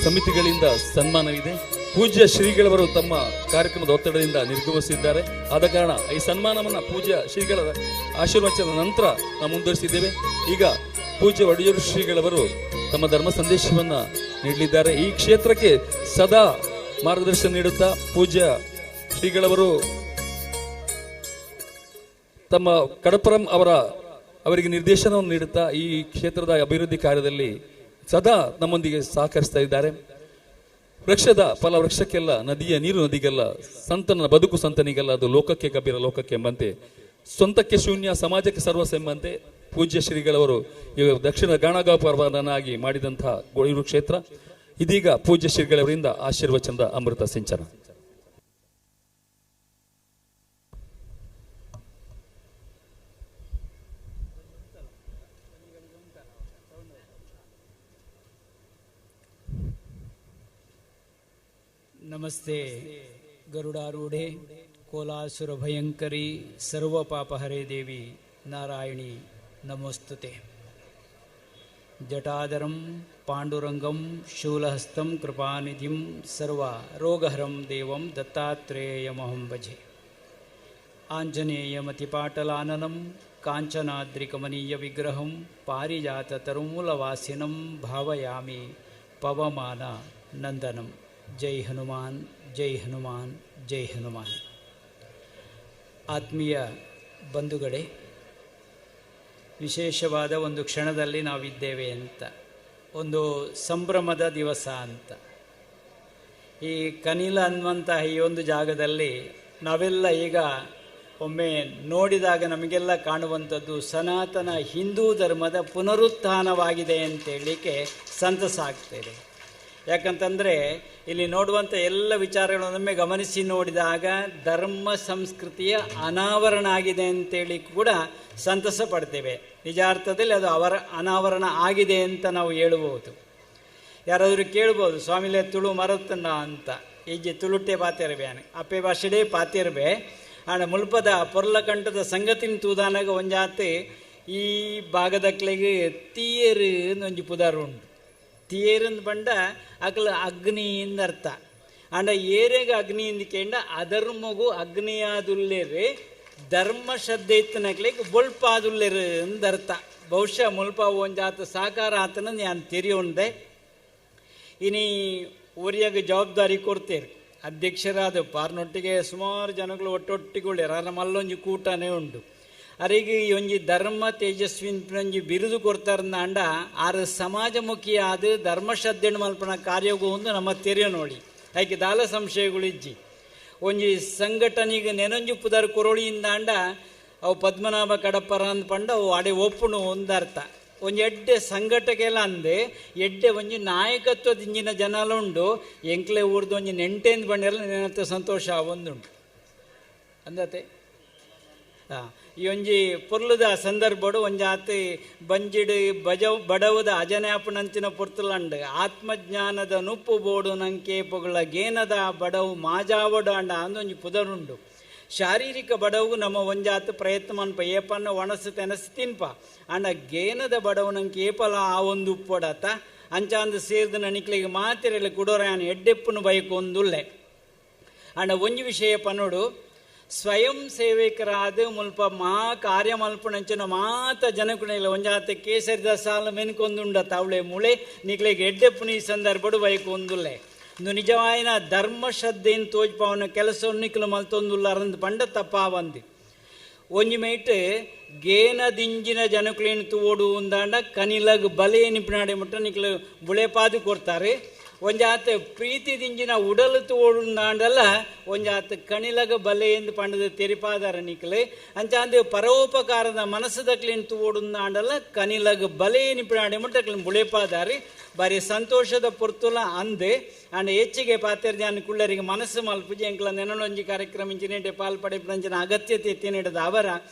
ಸಮಿತಿಗಳಿಂದ ಸನ್ಮಾನವಿದೆ. ಪೂಜ್ಯ ಶ್ರೀಗಳವರು ತಮ್ಮ ಕಾರ್ಯಕ್ರಮದ ಒತ್ತಡದಿಂದ ನಿರ್ಗಮಿಸಿದ್ದಾರೆ. ಆದ ಕಾರಣ ಈ ಸನ್ಮಾನವನ್ನು ಪೂಜ್ಯ ಶ್ರೀಗಳ ಆಶೀರ್ವಚನದ ನಂತರ ನಾವು ಮುಂದುವರಿಸಿದ್ದೇವೆ. ಈಗ ಪೂಜ್ಯ ಒಡೆಯೂರು ಶ್ರೀಗಳವರು ತಮ್ಮ ಧರ್ಮ ಸಂದೇಶವನ್ನು ನೀಡಲಿದ್ದಾರೆ. ಈ ಕ್ಷೇತ್ರಕ್ಕೆ ಸದಾ ಮಾರ್ಗದರ್ಶನ ನೀಡುತ್ತಾ ಪೂಜ್ಯ ಶ್ರೀಗಳವರು ತಮ್ಮ ಕಡಪರಂ ಅವರಿಗೆ ನಿರ್ದೇಶನವನ್ನು ನೀಡುತ್ತಾ ಈ ಕ್ಷೇತ್ರದ ಅಭಿವೃದ್ಧಿ ಕಾರ್ಯದಲ್ಲಿ ಸದಾ ನಮ್ಮೊಂದಿಗೆ ಸಹಕರಿಸ್ತಾ ಇದ್ದಾರೆ. ವೃಕ್ಷದ ಫಲ ವೃಕ್ಷಕ್ಕೆಲ್ಲ, ನದಿಯ ನೀರು ನದಿಗೆಲ್ಲ, ಸಂತನ ಬದುಕು ಸಂತನಿಗೆಲ್ಲ, ಅದು ಲೋಕಕ್ಕೆ ಗಂಭೀರ ಲೋಕಕ್ಕೆ ಎಂಬಂತೆ, ಸ್ವಂತಕ್ಕೆ ಶೂನ್ಯ ಸಮಾಜಕ್ಕೆ ಸರ್ವಸ್ವ ಎಂಬಂತೆ ಪೂಜ್ಯ ಶ್ರೀಗಳವರು ದಕ್ಷಿಣ ಗಾಣಗಾಪರವನಾಗಿ ಮಾಡಿದಂತಹ ಗೋಳೂರು ಕ್ಷೇತ್ರ ಇದೀಗ ಪೂಜ್ಯ ಶ್ರೀಗಳವರಿಂದ ಆಶೀರ್ವಚನದ ಅಮೃತ ಸಿಂಚನ. ನಮಸ್ತೆ ಗರುಡಾರೂಢೆ ಕೋಲಾಸುರ ಭಯಂಕರಿ ಸರ್ವ ಪಾಪಹರೇ ದೇವಿ ನಾರಾಯಣಿ ನಮೋಸ್ತುತೆ. ಜಟಾಧರಂ ಪಾಂಡುರಂಗಂ ಶೂಲಹಸ್ತಂ ಕೃಪಾನಿಧಿಂ ಸರ್ವ ರೋಗಹರಂ ದೇವಂ ದತ್ತಾತ್ರೇಯಮಹಂ ಭಜೆ. ಆಂಜನೇಯಮತಿಪಾಟಲಾನನಂ ಕಾಂಚನಾದ್ರಿಕಮನೀಯ ವಿಗ್ರಹಂ ಪಾರಿಜಾತ ತರುಮೂಲವಾಸಿನಂ ಭಾವಯಾಮಿ ಪವಮಾನ ನಂದನಂ. ಜೈ ಹನುಮಾನ್, ಜೈ ಹನುಮಾನ್, ಜೈ ಹನುಮಾನ್. ಆತ್ಮೀಯ ಬಂಧುಗಳೇ, ವಿಶೇಷವಾದ ಒಂದು ಕ್ಷಣದಲ್ಲಿ ನಾವಿದ್ದೇವೆ ಅಂತ, ಒಂದು ಸಂಭ್ರಮದ ದಿವಸ ಅಂತ. ಈ ಕನಿಲ ಅನ್ನುವಂಥ ಈ ಒಂದು ಜಾಗದಲ್ಲಿ ನಾವೆಲ್ಲ ಈಗ ಒಮ್ಮೆ ನೋಡಿದಾಗ ನಮಗೆಲ್ಲ ಕಾಣುವಂಥದ್ದು ಸನಾತನ ಹಿಂದೂ ಧರ್ಮದ ಪುನರುತ್ಥಾನವಾಗಿದೆ ಅಂತೇಳಲಿಕ್ಕೆ ಸಂತಸ ಆಗ್ತಾಯಿದೆ. ಯಾಕಂತಂದರೆ ಇಲ್ಲಿ ನೋಡುವಂಥ ಎಲ್ಲ ವಿಚಾರಗಳನ್ನೊಮ್ಮೆ ಗಮನಿಸಿ ನೋಡಿದಾಗ ಧರ್ಮ ಸಂಸ್ಕೃತಿಯ ಅನಾವರಣ ಆಗಿದೆ ಅಂತೇಳಿ ಕೂಡ ಸಂತಸ ಪಡ್ತೇವೆ. ನಿಜಾರ್ಥದಲ್ಲಿ ಅದು ಅನಾವರಣ ಆಗಿದೆ ಅಂತ ನಾವು ಹೇಳಬಹುದು. ಯಾರಾದರೂ ಕೇಳ್ಬೋದು, ಸ್ವಾಮಿಲೆ ತುಳು ಮರತನ್ನ ಅಂತ ಈಜೆ ತುಳುಟ್ಟೆ ಪಾತಿರ್ಬೇನೆ ಅಪ್ಪೆ ಭಾಷೆಡೇ ಪಾತಿರ್ಬೆ ಆಣ ಮುಲ್ಪದ ಪೊರ್ಲಕಂಠದ ಸಂಗತಿನ ತೂದಾನಾಗ ಒಂಜಾತೆ ಈ ಭಾಗದಕ್ಲೆಗೆ ತೀಯರು ಒಂಜಿ ಪುದಾರು ಉಂಟು. ತೀಯರಂದು ಬಂಡ ಅಕ್ಲ ಅಗ್ನಿ ಇಂದ ಅರ್ಥ. ಅಂಡ ಏರೆಗ ಅಗ್ನಿ ಇಂದಿಕೆಂಡ ಅದರ ಮಗು ಅಗ್ನಿಯಾದುಲ್ಲೇರೆ ಧರ್ಮ ಶ್ರದ್ಧೆ ಇತ್ತನಕ್ಲಿಗೆ ಬೊಳ್ಪಾದುಲ್ಲೇರು ಅಂದರ್ಥ. ಬಹುಶಃ ಮುಲ್ಪ ಒಂಜಾತ ಸಾಕಾರ ಆತನ ನಾನು ತೆರೆಯುಂಡೆ. ಇನಿ ಊರಿಯಾಗ ಜವಾಬ್ದಾರಿ ಕೊಡ್ತೇವೆ. ಅಧ್ಯಕ್ಷರಾದ ಪಾರ್ನೊಟ್ಟಿಗೆ ಸುಮಾರು ಜನಗಳು ಒಟ್ಟೊಟ್ಟಿಗೊಳ್ಳ್ಯಾರ. ನಮ್ಮಲ್ಲೊಂಜಿ ಕೂಟನೇ ಉಂಟು. ಅರಿಗೆ ಈ ಒಂಜಿ ಧರ್ಮ ತೇಜಸ್ವಿನೊಂಜಿ ಬಿರುದು ಕೊಡ್ತಾರಂದ ಅಂಡ ಆರು ಸಮಾಜಮುಖಿ ಆದ ಧರ್ಮಶ್ರದ್ಧೆಣ್ಣು ಮಲ್ಪನ ಕಾರ್ಯಗೂ ಒಂದು ನಮ್ಮ ತೆರೆಯ ನೋಡಿ ಆಯ್ಕೆ ದಾಲ ಸಂಶಯಗಳು ಇಜ್ಜಿ ಒಂಜಿ ಸಂಘಟನೆಗೆ ನೆನೊಂಜಿ ಪುದರ್ ಕೊರಳಿಯಿಂದ ಅಂಡ ಅವು ಪದ್ಮನಾಭ ಕಡಪರ ಅಂದ್ ಪಂಡ ಅವು ಅಡೆ ಒಪ್ಪುಣು ಒಂದರ್ಥ. ಒಂಜಿ ಎಡ್ಡೆ ಸಂಘಟನೆಲ್ಲ ಅಂದೆ ಎಡ್ಡೆ ಒಂಜಿ ನಾಯಕತ್ವದ ಇಂಜಿನ ಜನಾಲ ಉಂಡು. ಎಂಕ್ಲೆ ಊರ್ದು ಒಂಜಿ ನೆಂಟೆಂದು ಬಂಡೆಲ್ಲ ನೆನತ್ತ ಸಂತೋಷ ಒಂದುಂಟು ಅಂದತೆ. ಈ ಒಂಜಿ ಪೊರ್ಲುದ ಸಂದರ್ಭಡು ಒಂಜಾತಿ ಬಂಜಿಡು ಬಡವದ ಅಜನ್ಯಾಪನಂಚಿನ ಪೊರ್ತುಲಂಡ್ ಆತ್ಮಜ್ಞಾನದ ನುಪ್ಪು ಬೋಡು ನಂಕೇಪುಗಳ ಗೇನದ ಬಡವು ಮಾಜಾವಡು ಅಂಡ ಅಂದೊಂಜಿ ಪುದರುಂಡು. ಶಾರೀರಿಕ ಬಡವು ನಮ್ಮ ಒಂಜಾತು ಪ್ರಯತ್ನ ಮನ್ಪ ಏಪನ್ನ ಒಣಸು ತೆನಸು ತಿನ್ಪ ಅಂಡ ಗೇನದ ಬಡವು ನಂಗೆ ಏಪಲ ಆ ಒಂದು ಉಪ್ಪೊಡತ ಅಂಚಾಂದು ಸೇರಿದ ನನಿಕ್ಲಿಗೆ ಮಾತಿರಲಿ ಕುಡೋರಾಯನ ಎಡ್ಡೆಪ್ಪನು ಬೈಕೊಂದುಲ್ಲೆ ಅಂಡ ಒಂಜಿ ವಿಷಯ ಪನ್ನೋಡು ಸ್ವಯಂ ಸೇವಕರಾದ ಮುಲ್ಪ ಮಹಾ ಕಾರ್ಯ ಮಲ್ಪಣಂಚಿನ ಮಾತ ಜನಕುಣಿಲ್ಲ ಒಂಜಾತ ಕೇಸರಿದ ಸಾಲ ಮೆನ್ಕೊಂದುಂಡ ತಾವಳೆ ಮುಳೆ ನಿಕ್ಲೆಗೆ ಎಡ್ಡೆಪ್ಪುನಿ ಸಂದರ್ಭಡು ಬೈಕೊಂದುಲ್ಲೆ ಇಂದು ನಿಜವಾಯಿನ ಧರ್ಮ ಶ್ರದ್ಧೆಯನ್ನು ತೋಜ್ಪಾವನ ಕೆಲಸವನ್ನು ಮಲ್ತೊಂದುಲ್ಲಾರಂದು ಪಂಡ ತಪ್ಪಾವಂದಿ ಒಂಜಿ ಮೈಟ್ ಗೇನದಿಂಜಿನ ಜನಕುಲೇನು ತೋಡು ಉಂದಾಂಡ ಕನಿಲಗ್ ಬಲೆ ನಿಪಿನಾಡೆ ಮುಟ್ಟ ನಿಕ್ಲು ಬುಳೆಪಾದು ಕೊಡ್ತಾರೆ ಒಂಜಾತ ಪ್ರೀತಿ ದಿಂಜಿನ ಉಡಲು ತೋಡುಂದಾಂಡಲ್ಲ ಒಂಜಾತ ಕಣಿಲಗ ಬಲೆ ಎಂದು ಪಂಡದ ತೆರಿಪಾದಾರ ನಿಕ್ಲೆ ಅಂಚಾಂದು ಪರೋಪಕಾರದ ಮನಸ್ಸದಕ್ಲೇನು ತೋಡುಂದಾಂಡಲ್ಲ ಕನಿಲಗ ಬಲೆ ನಿಪಿನಾಡೆ ಮುಟ್ಟಕ್ಲು ಬುಳೆಪಾದಾರಿ ಬಾರಿ ಸಂತೋಷದ ಪೊರ್ತುಲ ಅಂದೆ ಅಂಡ್ ಹೆಚ್ಚಿಗೆ ಪಾತ್ಯರ್ಜಾನ ಕುಳ್ಳರಿಗೆ ಮನಸ್ಸು ಮಲ್ಪುಜಿ ಎಂಕ್ಲ ನೆನೊಂಜಿ ಕಾರ್ಯಕ್ರಮ ಇಂಚಿನೇಟೆ ಪಾಲ್ಪಡೆಪಂಚಿನ ಅಗತ್ಯತೆ ಎತ್ತಿನಿಡದ ಅವರ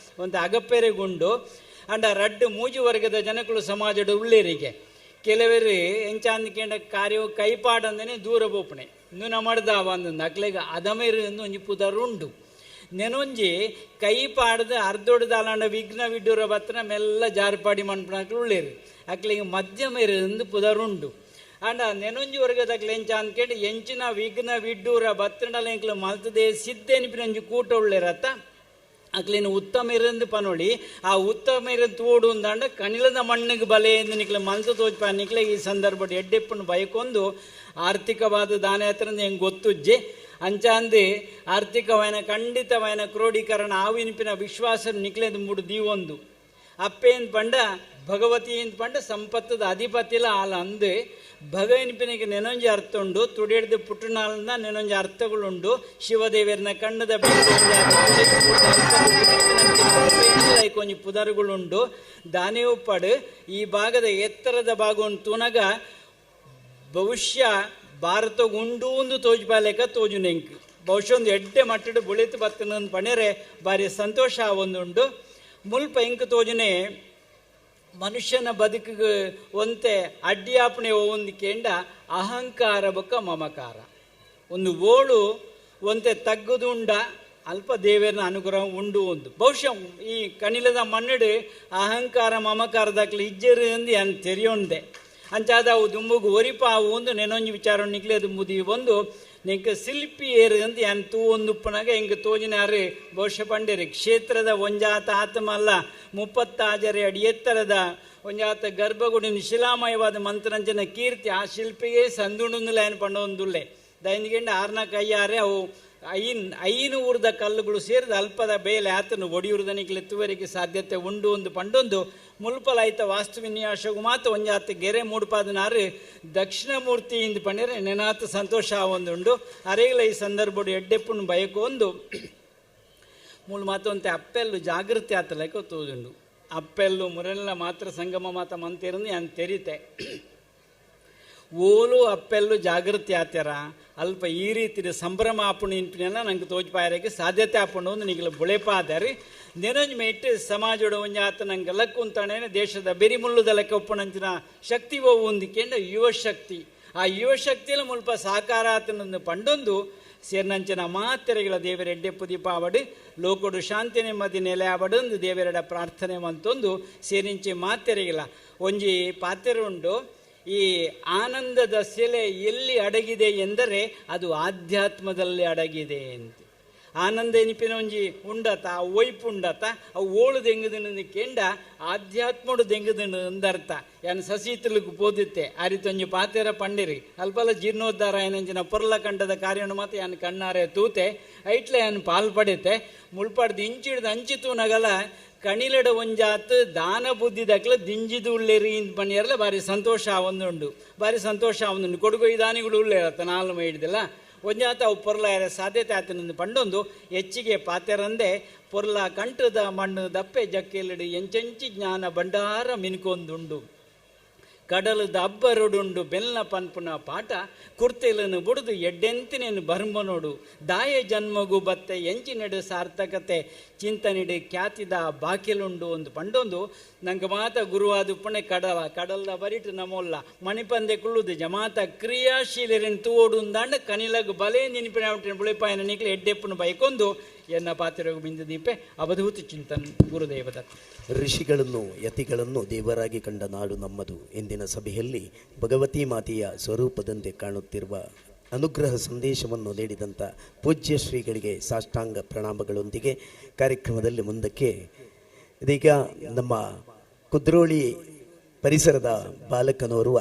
ಒಂದು ಅಗಪ್ಪೆರೆಗುಂಡು ಅಂಡ ರಡ್ಡು ಮೂಜು ವರ್ಗದ ಜನಕುಲು ಸಮಾಜದ ಉಳ್ಳೇರಿಗೆ ಕೆಲವರು ಎಂಚಾಂದಿಕೆಂಡ ಕಾರ್ಯ ಕೈಪಾಡಂದನೆ ದೂರ ಬೋಪಣೆ ಇನ್ನು ಮಾಡ್ದಾವ ಅಂದಂದು ಅಕ್ಲೆಗ ಅದಮೇರು ಎಂದು ಒಂಜಿ ಪುದರುಂಡು ನೆನೊಂಜಿ ಕೈಪಾಡ್ದು ಅರ್ಧೊಡ್ದಾಲಾಂಡ ವಿಘ್ನ ವಿಡ್ಡೂರ ಬತ್ತನ ಮೆಲ್ಲ ಜಾರ್ಪಾಡಿ ಮನ್ಪಣಕ್ಲು ಉಳ್ಳೇರು ಅಕ್ಲೆಗೆ ಮಧ್ಯಮೇರು ಎಂದು ಪುದರುಂಡು ಅಂಡ ನೆನೊಂಜಿ ವರ್ಗದಕ್ಲೆ ಎಂಚ ಅಂದ್ಕೇಳಿ ಎಂಚಿನ ವಿಘ್ನ ವಿಡ್ಡೂರ ಬತ್ತಂಡಲ ಎಂಕ್ಲು ಮಲ್ತದೆ ಸಿದ್ದೆನಿಪಿನೊಂಜಿ ಕೂಟ ಉಳ್ಳೇರತ್ತ ಅಕ್ಲೇನು ಉತ್ತಮ ಇರಂದು ಪನೊಳಿ ಆ ಉತ್ತಮ ಇರಂದು ತೋಡು ಅಂದಾಂಡ ಕಣಿಲದ ಮಣ್ಣಿಗೆ ಬಲೆ ಎಂದು ನಿಕ್ಲೆ ಮಲ್ತು ತೋಜ್ಪ ನಿಕ್ಲೆ ಈ ಸಂದರ್ಭ ಎಡ್ಡೆಪ್ಪನ್ನು ಬಯಕೊಂದು ಆರ್ಥಿಕವಾದ ದಾನಯಾತ್ರೆ ಹೆಂಗೆ ಗೊತ್ತುಜ್ಜೆ ಅಂಚಾಂದೆ ಆರ್ಥಿಕವಾಯನ ಖಂಡಿತವಾಯನ ಕ್ರೋಢೀಕರಣ ಆವಿನಿಪಿನ ವಿಶ್ವಾಸ ನಿಕ್ಲೆದು ಮೂಡು ದೀವೊಂದು ಅಪ್ಪೇನ್ ಪಂಡ ಭಗವತಿ ಅಂತ ಪಂಡ ಸಂಪತ್ತದ ಅಧಿಪತಿಲ ಆಲ ಅಂದೆ ಭಗವನಿಪಿನಿಗೆ ನೆನೊಂಜಿ ಅರ್ಥ ಉಂಡು ತುಡಿಯಡ್ದು ಪುಟ್ಟನಾಲನ್ನ ನೆನೊಂಜಿ ಅರ್ಥಗಳುಂಡು ಶಿವದೇವರನ್ನ ಕಣ್ಣದ ಕೊಂಚ ಪುದರುಗಳುಂಡು ದಾನಿಯು ಪಡು ಈ ಭಾಗದ ಎತ್ತರದ ಭಾಗವನ್ನು ತುನಗ ಬಹುಶಃ ಭಾರತ ಉಂಡು ಒಂದು ತೋಜ್ಪಾಲೆಕ ತೋಜು ನೆಂಕ್ ಬಹುಶಃ ಒಂದು ಎಡ್ಡೆ ಮಟ್ಟಡು ಬುಳಿತು ಬತ್ತನ ಪಣೆರೆ ಭಾರಿ ಸಂತೋಷ ಒಂದುಂಡು ಮುಲ್ಪ ಎಂಕ್ ತೋಜನೆ ಮನುಷ್ಯನ ಬದುಕಿಗೆ ಒಂತೆ ಅಡ್ಡಿಯಾಪಣೆ ಒಂದು ಕೇಂಡ ಅಹಂಕಾರ ಬೊಕ್ಕ ಮಮಕಾರ ಒಂದು ಓಳು ಒಂತೆ ತಗ್ಗುದುಂಡ ಅಲ್ಪ ದೇವರನ ಅನುಗ್ರಹ ಉಂಡು ಒಂದು ಬಹುಶಃ ಈ ಕಣಿಲದ ಮಣ್ಣಡು ಅಹಂಕಾರ ಮಮಕಾರದಾಕ್ಲಿ ಇಜ್ಜರು ಎಂದು ಅನ್ ತೆರೆಯೊಂದೆ ಅಂಚಾದ ಅವು ದುಂಬುಗು ಒರಿಪಾವು ಒಂದು ನೆನೊಂಜಿ ವಿಚಾರ ನಿಕ್ಲೆ ಅದು ಮುದಿ ಒಂದು ನಿಂಗೆ ಶಿಲ್ಪಿ ಏರು ಅಂತ ಏನು ತೂ ಒಂದು ಉಪ್ಪನಾಗ ಹಿಂಗೆ ತೋಜಿನಾರು ಬಹುಶಃ ಪಂಡೇರಿ ಕ್ಷೇತ್ರದ ಒಂಜಾತ ಆತ್ಮಲ್ಲ 30 ಅಡಿ ಎತ್ತರದ ಒಂಜಾತ ಗರ್ಭಗುಡಿನ ಶಿಲಾಮಯವಾದ ಮಂತ್ರಂಜನ ಕೀರ್ತಿ ಆ ಶಿಲ್ಪಿಗೆ ಸಂದುಂಡುಲ್ಲ ಏನು ಪಂಡೊಂದುಲ್ಲೆ ದೈನಿಗೆಂಡು 6 ಕೈಯಾರೆ ಅವು ಐನು ಊರ್ದ ಕಲ್ಲುಗಳು ಸೇರಿದ ಅಲ್ಪದ ಬೇಲೆ ಆತನು ಒಡಿಯುರ್ದ ನಿಕ್ಲೆತ್ತುವರಿಗೆ ಸಾಧ್ಯತೆ ಉಂಡು ಒಂದು ಪಂಡೊಂದು ಮುಲ್ಪಲಾಯ್ತ ವಾಸ್ತು ವಿನ್ಯಾಸಗೂ ಮಾತ್ರ ಒಂಜಾತ ಗೆರೆ ಮೂಡ್ಪಾದನಾರು ದಕ್ಷಿಣ ಮೂರ್ತಿಯಿಂದ ಪಂಡಿರೆ ನೆನಾತ ಸಂತೋಷ ಒಂದುಂಡು ಅರೆಗಳ ಈ ಸಂದರ್ಭ ಎಡ್ಡೆಪ್ಪನ್ನು ಬಯಕು ಒಂದು ಮೂಲ ಮಾತೊಂತೆ ಅಪ್ಪೆಲ್ಲು ಜಾಗೃತಿ ಆತಲಕ್ಕೆ ತೋದುಂಡು ಅಪ್ಪೆಲ್ಲು ಮುರೆಲ್ಲ ಮಾತ್ರ ಸಂಗಮ ಮಾತ ಮಂತಿರಂದು ನಾನು ತೆರಿತೆ ಓಲು ಅಪ್ಪೆಲ್ಲು ಜಾಗೃತಿ ಆತ್ಯಾರ ಅಲ್ಪ ಈ ರೀತಿ ಸಂಭ್ರಮ ಆಪುಣಿ ಇಂಪಿನೆಲ್ಲ ನಂಗೆ ತೋಜ್ಪಾಯರಿಗೆ ಸಾಧ್ಯತೆ ಆಪುಂಡು ಒಂದು ನಿಗಲು ಬುಳೆಪಾದಾರಿ ನೆನೊಂಜಿ ಮೇಟ್ ಸಮಾಜದ ಒಂಜಾತ ನಂಗೆ ಲಕ್ಕು ಅಂತಾಣೇನೆ ದೇಶದ ಬೆರಿಮುಲ್ಲುದ ಲೆಕ್ಕ ಒಪ್ಪಣಂಚಿನ ಶಕ್ತಿ ಹೋವು ಹೊಂದಿಕೆಂಡ ಯುವಶಕ್ತಿ ಆ ಯುವಶಕ್ತಿಯಲ್ಲಿ ಮುಲ್ಪ ಸಾಕಾರಾತನೊಂದು ಪಂಡೊಂದು ಸೇರ್ನಂಚಿನ ಮಾತೆರೆಗಳ ದೇವರ ಎಡ್ಡೆಪ್ಪು ದೀಪಾವಡು ಲೋಕಡು ಶಾಂತಿ ನೆಮ್ಮದಿ ನೆಲೆ ಆವಡೊಂದು ದೇವರೆಡ ಪ್ರಾರ್ಥನೆ ಮಂತೊಂದು ಸೇರಿಂಚೆ ಮಾತೆರೆಗಳ ಒಂಜಿ ಪಾತ್ರೆ ಉಂಡು ಈ ಆನಂದದ ಸೆಲೆ ಎಲ್ಲಿ ಅಡಗಿದೆ ಎಂದರೆ ಅದು ಆಧ್ಯಾತ್ಮದಲ್ಲಿ ಅಡಗಿದೆ ಅಂತ ಆನಂದ ಎನಿಪಿನ ಒಂಜಿ ಉಂಡತ ಒಯ್ಪು ಉಂಡತ ಅವು ಓಳು ದೆಂಗದನ್ನು ಕೆಂಡ ಆಧ್ಯಾತ್ಮಡು ದೆಂಗದನ್ನು ಅಂದರ್ಥ ಯಾನು ಸಸೀತಲಿಗೆ ಪೋದಿತ್ತೆ ಆ ರೀತಿ ಒಂಜಿ ಪಾತೆರ ಪಂಡಿರಿ ಅಲ್ಪಲ ಜೀರ್ಣೋದ್ಧಾರ ಏನಂಚಿನ ಪೊರ್ಲ ಕಂಡದ ಕಾರ್ಯನು ಮಾತ್ರ ಯಾನು ಕಣ್ಣಾರೆ ತೂತೆ ಐಟ್ಲೆ ಯಾನು ಪಾಲ್ಪಡಿತೆ ಮುಳ್ಪಾಡ್ದು ಇಂಚಿಡ್ದು ಅಂಚಿತು ನಗಲ ಕಣಿಲಡ ಒಂಜಾತ್ ದಾನ ಬುದ್ಧಿ ದಕ್ಲ ದಿಂಜಿದು ಉಳ್ಳೇರಿ ಇಂತ ಪಣಿಯರ್ಲ ಭಾರಿ ಸಂತೋಷ ಒಂದುಂಡು ಭಾರಿ ಸಂತೋಷ ಒಂದುಂಡು ಕೊಡುಗು ದಾನಿಗಳು ಉಳ್ಳೇರತ್ತ ನಾಲ್ಕು ಮೈಡ್ದಿಲ್ಲ ಒಂಜಾತ ಅವು ಪೊರ್ಲ ಸಾಧ್ಯತೆ ಆತನೊಂದು ಪಂಡೊಂದು ಹೆಚ್ಚಿಗೆ ಪಾತೆರಂದೆ ಪೊರ್ಲ ಕಂಠದ ಮಣ್ಣು ದಪ್ಪೆ ಜಕ್ಕೆಲ್ಲಡು ಎಂಚಂಚಿ ಜ್ಞಾನ ಭಂಡಾರ ಮಿನ್ಕೊಂದುಂಡು ಕಡಲದ ಅಬ್ಬರೊಡುಂಡು ಬೆಲ್ಲ ಪನ್ಪುನ ಪಾಠ ಕುರ್ತೆಲನ್ನು ಬುಡುದು ಎಡ್ಡೆಂತಿನೇನು ಬರ್ಮನೋಡು ದಾಯ ಜನ್ಮಗು ಬತ್ತೆ ಎಂಚಿನೆಡು ಸಾರ್ಥಕತೆ ಚಿಂತನೆಡು ಖ್ಯಾತಿದ ಬಾಕಿಲುಂಡು ಒಂದು ಪಂಡೊಂದು ನಂಗೆ ಮಾತ ಗುರುವಾದ ಉಪ್ಪಣೆ ಕಡಲ ಬರಿಟು ನಮೋಲ್ಲ ಮಣಿಪಂದೆ ಕುಳ್ಳುದು ಜಮಾತ ಕ್ರಿಯಾಶೀಲರೆನ್ ತೂಡುಂದಾಂಡ ಕನಿಲಗು ಬಲೆ ನೆನಪಿನ ಬುಳಿಪಾಯನ ನಿಕ್ಲೆ ಎಡ್ಡೆಪ್ಪನು ಬೈಕೊಂದು ಎನ್ನ ಪಾತ್ರೆಗೂ ಬಿಂದು ದೀಪೆ ಅವಧೂತ ಚಿಂತನ್ ಗುರುದೇವದತ್ತ. ಋಷಿಗಳನ್ನು ಯತಿಗಳನ್ನು ದೇವರಾಗಿ ಕಂಡ ನಾಡು ನಮ್ಮದು. ಇಂದಿನ ಸಭೆಯಲ್ಲಿ ಭಗವತಿ ಮಾತೆಯ ಸ್ವರೂಪದಂತೆ ಕಾಣುತ್ತಿರುವ ಅನುಗ್ರಹ ಸಂದೇಶವನ್ನು ನೀಡಿದಂಥ ಪೂಜ್ಯ ಶ್ರೀಗಳಿಗೆ ಸಾಷ್ಟಾಂಗ ಪ್ರಣಾಮಗಳೊಂದಿಗೆ ಕಾರ್ಯಕ್ರಮದಲ್ಲಿ ಮುಂದಕ್ಕೆ ಇದೀಗ ನಮ್ಮ ಕುದ್ರೋಳಿ ಪರಿಸರದ ಬಾಲಕನೋರ್ವ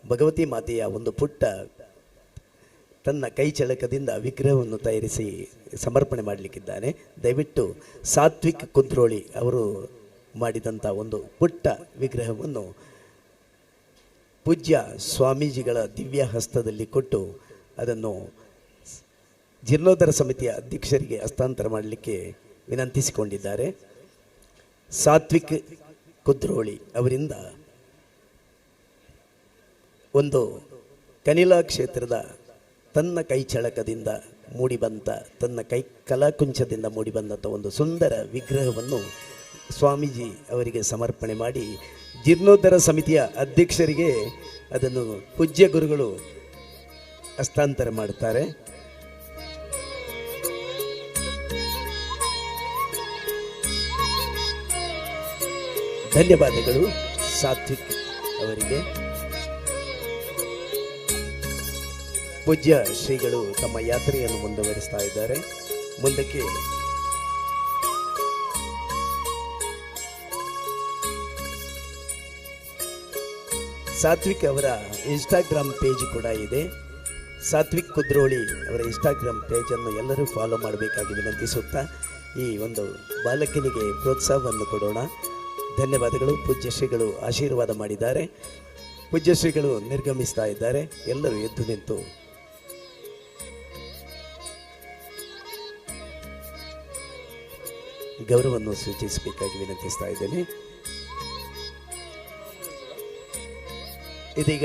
ಭಗವತಿ ಮಾತೆಯ ಒಂದು ಪುಟ್ಟ ತನ್ನ ಕೈ ಚಳಕದಿಂದ ವಿಗ್ರಹವನ್ನು ತಯಾರಿಸಿ ಸಮರ್ಪಣೆ ಮಾಡಲಿಕ್ಕಿದ್ದಾನೆ. ದಯವಿಟ್ಟು ಸಾತ್ವಿಕ್ ಕುದ್ರೋಳಿ ಅವರು ಮಾಡಿದಂಥ ಒಂದು ಪುಟ್ಟ ವಿಗ್ರಹವನ್ನು ಪೂಜ್ಯ ಸ್ವಾಮೀಜಿಗಳ ದಿವ್ಯ ಹಸ್ತದಲ್ಲಿ ಕೊಟ್ಟು ಅದನ್ನು ಜೀರ್ಣೋದ್ಧಾರ ಸಮಿತಿಯ ಅಧ್ಯಕ್ಷರಿಗೆ ಹಸ್ತಾಂತರ ಮಾಡಲಿಕ್ಕೆ ವಿನಂತಿಸಿಕೊಂಡಿದ್ದಾರೆ. ಸಾತ್ವಿಕ್ ಕುದ್ರೋಳಿ ಅವರಿಂದ ಒಂದು ಕನಿಲಾ ಕ್ಷೇತ್ರದ ತನ್ನ ಕೈ ಚಳಕದಿಂದ ಮೂಡಿಬಂದ, ತನ್ನ ಕೈ ಕಲಾಕುಂಚದಿಂದ ಮೂಡಿಬಂದಂಥ ಒಂದು ಸುಂದರ ವಿಗ್ರಹವನ್ನು ಸ್ವಾಮೀಜಿ ಅವರಿಗೆ ಸಮರ್ಪಣೆ ಮಾಡಿ ಜೀರ್ಣೋದ್ಧಾರ ಸಮಿತಿಯ ಅಧ್ಯಕ್ಷರಿಗೆ ಅದನ್ನು ಪೂಜ್ಯ ಗುರುಗಳು ಹಸ್ತಾಂತರ ಮಾಡುತ್ತಾರೆ. ಧನ್ಯವಾದಗಳು ಸಾತ್ವಿಕ್ ಅವರಿಗೆ. ಪೂಜ್ಯ ಶ್ರೀಗಳು ತಮ್ಮ ಯಾತ್ರೆಯನ್ನು ಮುಂದುವರಿಸ್ತಾ ಇದ್ದಾರೆ. ಮುಂದಕ್ಕೆ ಸಾತ್ವಿಕ್ ಅವರ ಇನ್ಸ್ಟಾಗ್ರಾಮ್ ಪೇಜ್ ಕೂಡ ಇದೆ. ಸಾತ್ವಿಕ್ ಕುದ್ರೋಳಿ ಅವರ ಇನ್ಸ್ಟಾಗ್ರಾಮ್ ಪೇಜನ್ನು ಎಲ್ಲರೂ ಫಾಲೋ ಮಾಡಬೇಕಾಗಿ ವಿನಂತಿಸುತ್ತಾ ಈ ಒಂದು ಬಾಲಕನಿಗೆ ಪ್ರೋತ್ಸಾಹವನ್ನು ಕೊಡೋಣ. ಧನ್ಯವಾದಗಳು. ಪೂಜ್ಯ ಶ್ರೀಗಳು ಆಶೀರ್ವಾದ ಮಾಡಿದ್ದಾರೆ. ಪೂಜ್ಯ ಶ್ರೀಗಳು ನಿರ್ಗಮಿಸ್ತಾ ಇದ್ದಾರೆ. ಎಲ್ಲರೂ ಎದ್ದು ನಿಂತು ಗೌರವವನ್ನು ಸೂಚಿಸಬೇಕಾಗಿ ವಿನಂತಿಸ್ತಾ ಇದ್ದೇನೆ. ಇದೀಗ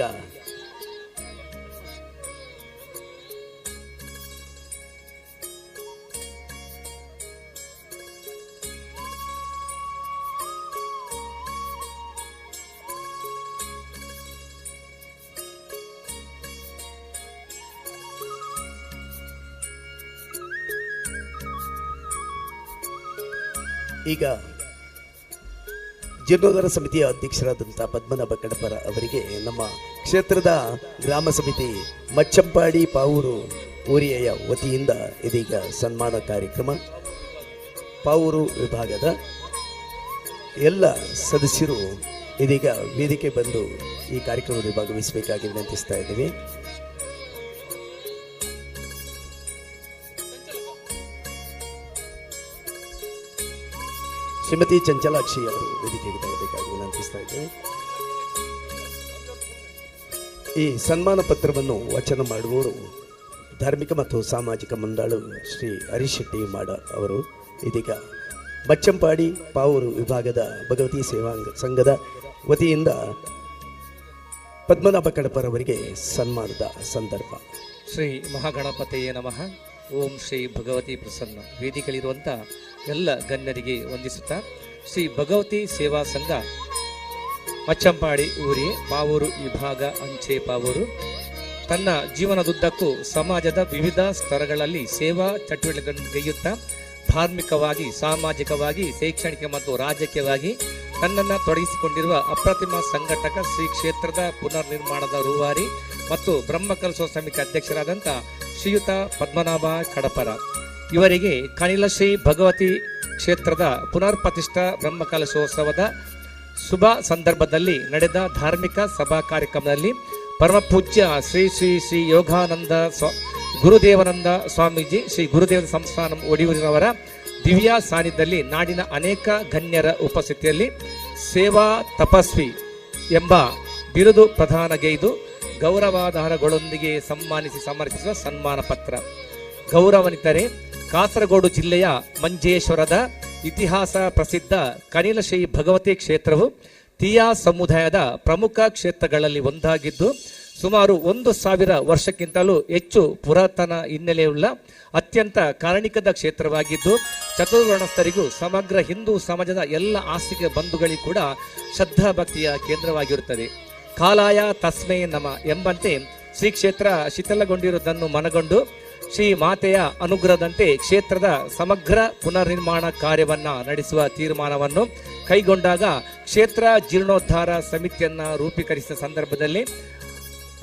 ಈಗ ಜೀರ್ಣೋದ್ಧಾರ ಸಮಿತಿಯ ಅಧ್ಯಕ್ಷರಾದಂಥ ಪದ್ಮನಾಭ ಕಡಪರ ಅವರಿಗೆ ನಮ್ಮ ಕ್ಷೇತ್ರದ ಗ್ರಾಮ ಸಮಿತಿ ಮಚ್ಚಂಪಾಡಿ ಪಾವೂರು ಊರಿಯ ವತಿಯಿಂದ ಇದೀಗ ಸನ್ಮಾನ ಕಾರ್ಯಕ್ರಮ. ಪಾವೂರು ವಿಭಾಗದ ಎಲ್ಲ ಸದಸ್ಯರು ಇದೀಗ ವೇದಿಕೆ ಬಂದು ಈ ಕಾರ್ಯಕ್ರಮದಲ್ಲಿ ಭಾಗವಹಿಸಬೇಕಾಗಿ ವಿನಂತಿಸ್ತಾ ಇದ್ದೀವಿ. ಶ್ರೀಮತಿ ಚಂಚಲಾಕ್ಷಿ ಅವರು ವೇದಿಕೆಗೆ ಬರಬೇಕಾಗಿ ವಿನಂತಿಸ್ತಾ ಇದ್ದೇವೆ. ಈ ಸನ್ಮಾನ ಪತ್ರವನ್ನು ವಾಚನ ಮಾಡುವವರು ಧಾರ್ಮಿಕ ಮತ್ತು ಸಾಮಾಜಿಕ ಮುಂದಾಳು ಶ್ರೀ ಹರೀಶ್ ಶೆಟ್ಟಿ ಮಾಡ ಅವರು. ಇದೀಗ ಬಚ್ಚಂಪಾಡಿ ಪಾವೂರು ವಿಭಾಗದ ಭಗವತಿ ಸೇವಾ ಸಂಘದ ವತಿಯಿಂದ ಪದ್ಮನಾಭ ಕಡಪರವರಿಗೆ ಸನ್ಮಾನದ ಸಂದರ್ಭ. ಶ್ರೀ ಮಹಾಗಣಪತಿಯೇ ನಮಃ. ಓಂ ಶ್ರೀ ಭಗವತಿ ಪ್ರಸನ್ನ. ವೇದಿಕೆಯಲ್ಲಿರುವಂಥ ಎಲ್ಲ ಗಣ್ಯರಿಗೆ ವಂದಿಸುತ್ತಾ, ಶ್ರೀ ಭಗವತಿ ಸೇವಾ ಸಂಘ ಮಚ್ಚಂಪಾಡಿ ಊರಿ ಪಾವೂರು ವಿಭಾಗ ಅಂಚೆ ಪಾವೂರು ತನ್ನ ಜೀವನದುದ್ದಕ್ಕೂ ಸಮಾಜದ ವಿವಿಧ ಸ್ತರಗಳಲ್ಲಿ ಸೇವಾ ಚಟುವಟಿಕೆಗಳನ್ನು ಗೈಯುತ್ತಾ ಧಾರ್ಮಿಕವಾಗಿ, ಸಾಮಾಜಿಕವಾಗಿ, ಶೈಕ್ಷಣಿಕ ಮತ್ತು ರಾಜಕೀಯವಾಗಿ ತನ್ನನ್ನು ತೊಡಗಿಸಿಕೊಂಡಿರುವ ಅಪ್ರತಿಮ ಸಂಘಟಕ, ಶ್ರೀ ಕ್ಷೇತ್ರದ ಪುನರ್ ನಿರ್ಮಾಣದ ರೂವಾರಿ ಮತ್ತು ಬ್ರಹ್ಮಕಲಶೋತ್ಸವ ಸಮಿತಿ ಅಧ್ಯಕ್ಷರಾದಂಥ ಶ್ರೀಯುತ ಪದ್ಮನಾಭ ಕಡಪರ ಇವರಿಗೆ ಕನಿಲ ಶ್ರೀ ಭಗವತಿ ಕ್ಷೇತ್ರದ ಪುನರ್ ಪ್ರತಿಷ್ಠಾ ಬ್ರಹ್ಮಕಲಶೋತ್ಸವದ ಶುಭ ಸಂದರ್ಭದಲ್ಲಿ ನಡೆದ ಧಾರ್ಮಿಕ ಸಭಾ ಕಾರ್ಯಕ್ರಮದಲ್ಲಿ ಪರಮ ಪೂಜ್ಯ ಶ್ರೀ ಶ್ರೀ ಶ್ರೀ ಯೋಗಾನಂದ ಗುರುದೇವಾನಂದ ಸ್ವಾಮೀಜಿ, ಶ್ರೀ ಗುರುದೇವ ಸಂಸ್ಥಾನ ಒಡಿಯೂರಿನವರ ದಿವ್ಯ ಸಾನ್ನಿಧ್ಯದಲ್ಲಿ ನಾಡಿನ ಅನೇಕ ಗಣ್ಯರ ಉಪಸ್ಥಿತಿಯಲ್ಲಿ ಸೇವಾ ತಪಸ್ವಿ ಎಂಬ ಬಿರುದು ಪ್ರದಾನಗೈದು ಗೌರವಾಧಾರಗಳೊಂದಿಗೆ ಸನ್ಮಾನಿಸಿ ಸಮರ್ಪಿಸುವ ಸನ್ಮಾನ ಪತ್ರ. ಗೌರವಾನ್ವಿತರೇ, ಕಾಸರಗೋಡು ಜಿಲ್ಲೆಯ ಮಂಜೇಶ್ವರದ ಇತಿಹಾಸ ಪ್ರಸಿದ್ಧ ಕನಿಲ ಶ್ರೀ ಭಗವತಿ ಕ್ಷೇತ್ರವು ತೀಯಾ ಸಮುದಾಯದ ಪ್ರಮುಖ ಕ್ಷೇತ್ರಗಳಲ್ಲಿ ಒಂದಾಗಿದ್ದು ಸುಮಾರು 1000 ವರ್ಷಕ್ಕಿಂತಲೂ ಹೆಚ್ಚು ಪುರಾತನ ಹಿನ್ನೆಲೆಯುಳ್ಳ ಅತ್ಯಂತ ಕಾರಣಿಕದ ಕ್ಷೇತ್ರವಾಗಿದ್ದು ಚತುರ್ವರ್ಣಸ್ಥರಿಗೂ ಸಮಗ್ರ ಹಿಂದೂ ಸಮಾಜದ ಎಲ್ಲ ಆಸ್ತಿಕ ಬಂಧುಗಳಿಗೂ ಕೂಡ ಶ್ರದ್ಧಾಭಕ್ತಿಯ ಕೇಂದ್ರವಾಗಿರುತ್ತದೆ. ಕಾಲಾಯ ತಸ್ಮೈ ನಮ ಎಂಬಂತೆ ಶ್ರೀ ಕ್ಷೇತ್ರ ಶಿಥಿಲಗೊಂಡಿರುವುದನ್ನು ಮನಗೊಂಡು ಶ್ರೀ ಮಾತೆಯ ಅನುಗ್ರಹದಂತೆ ಕ್ಷೇತ್ರದ ಸಮಗ್ರ ಪುನರ್ನಿರ್ಮಾಣ ಕಾರ್ಯವನ್ನ ನಡೆಸುವ ತೀರ್ಮಾನವನ್ನು ಕೈಗೊಂಡಾಗ ಕ್ಷೇತ್ರ ಜೀರ್ಣೋದ್ಧಾರ ಸಮಿತಿಯನ್ನ ರೂಪೀಕರಿಸಿದ ಸಂದರ್ಭದಲ್ಲಿ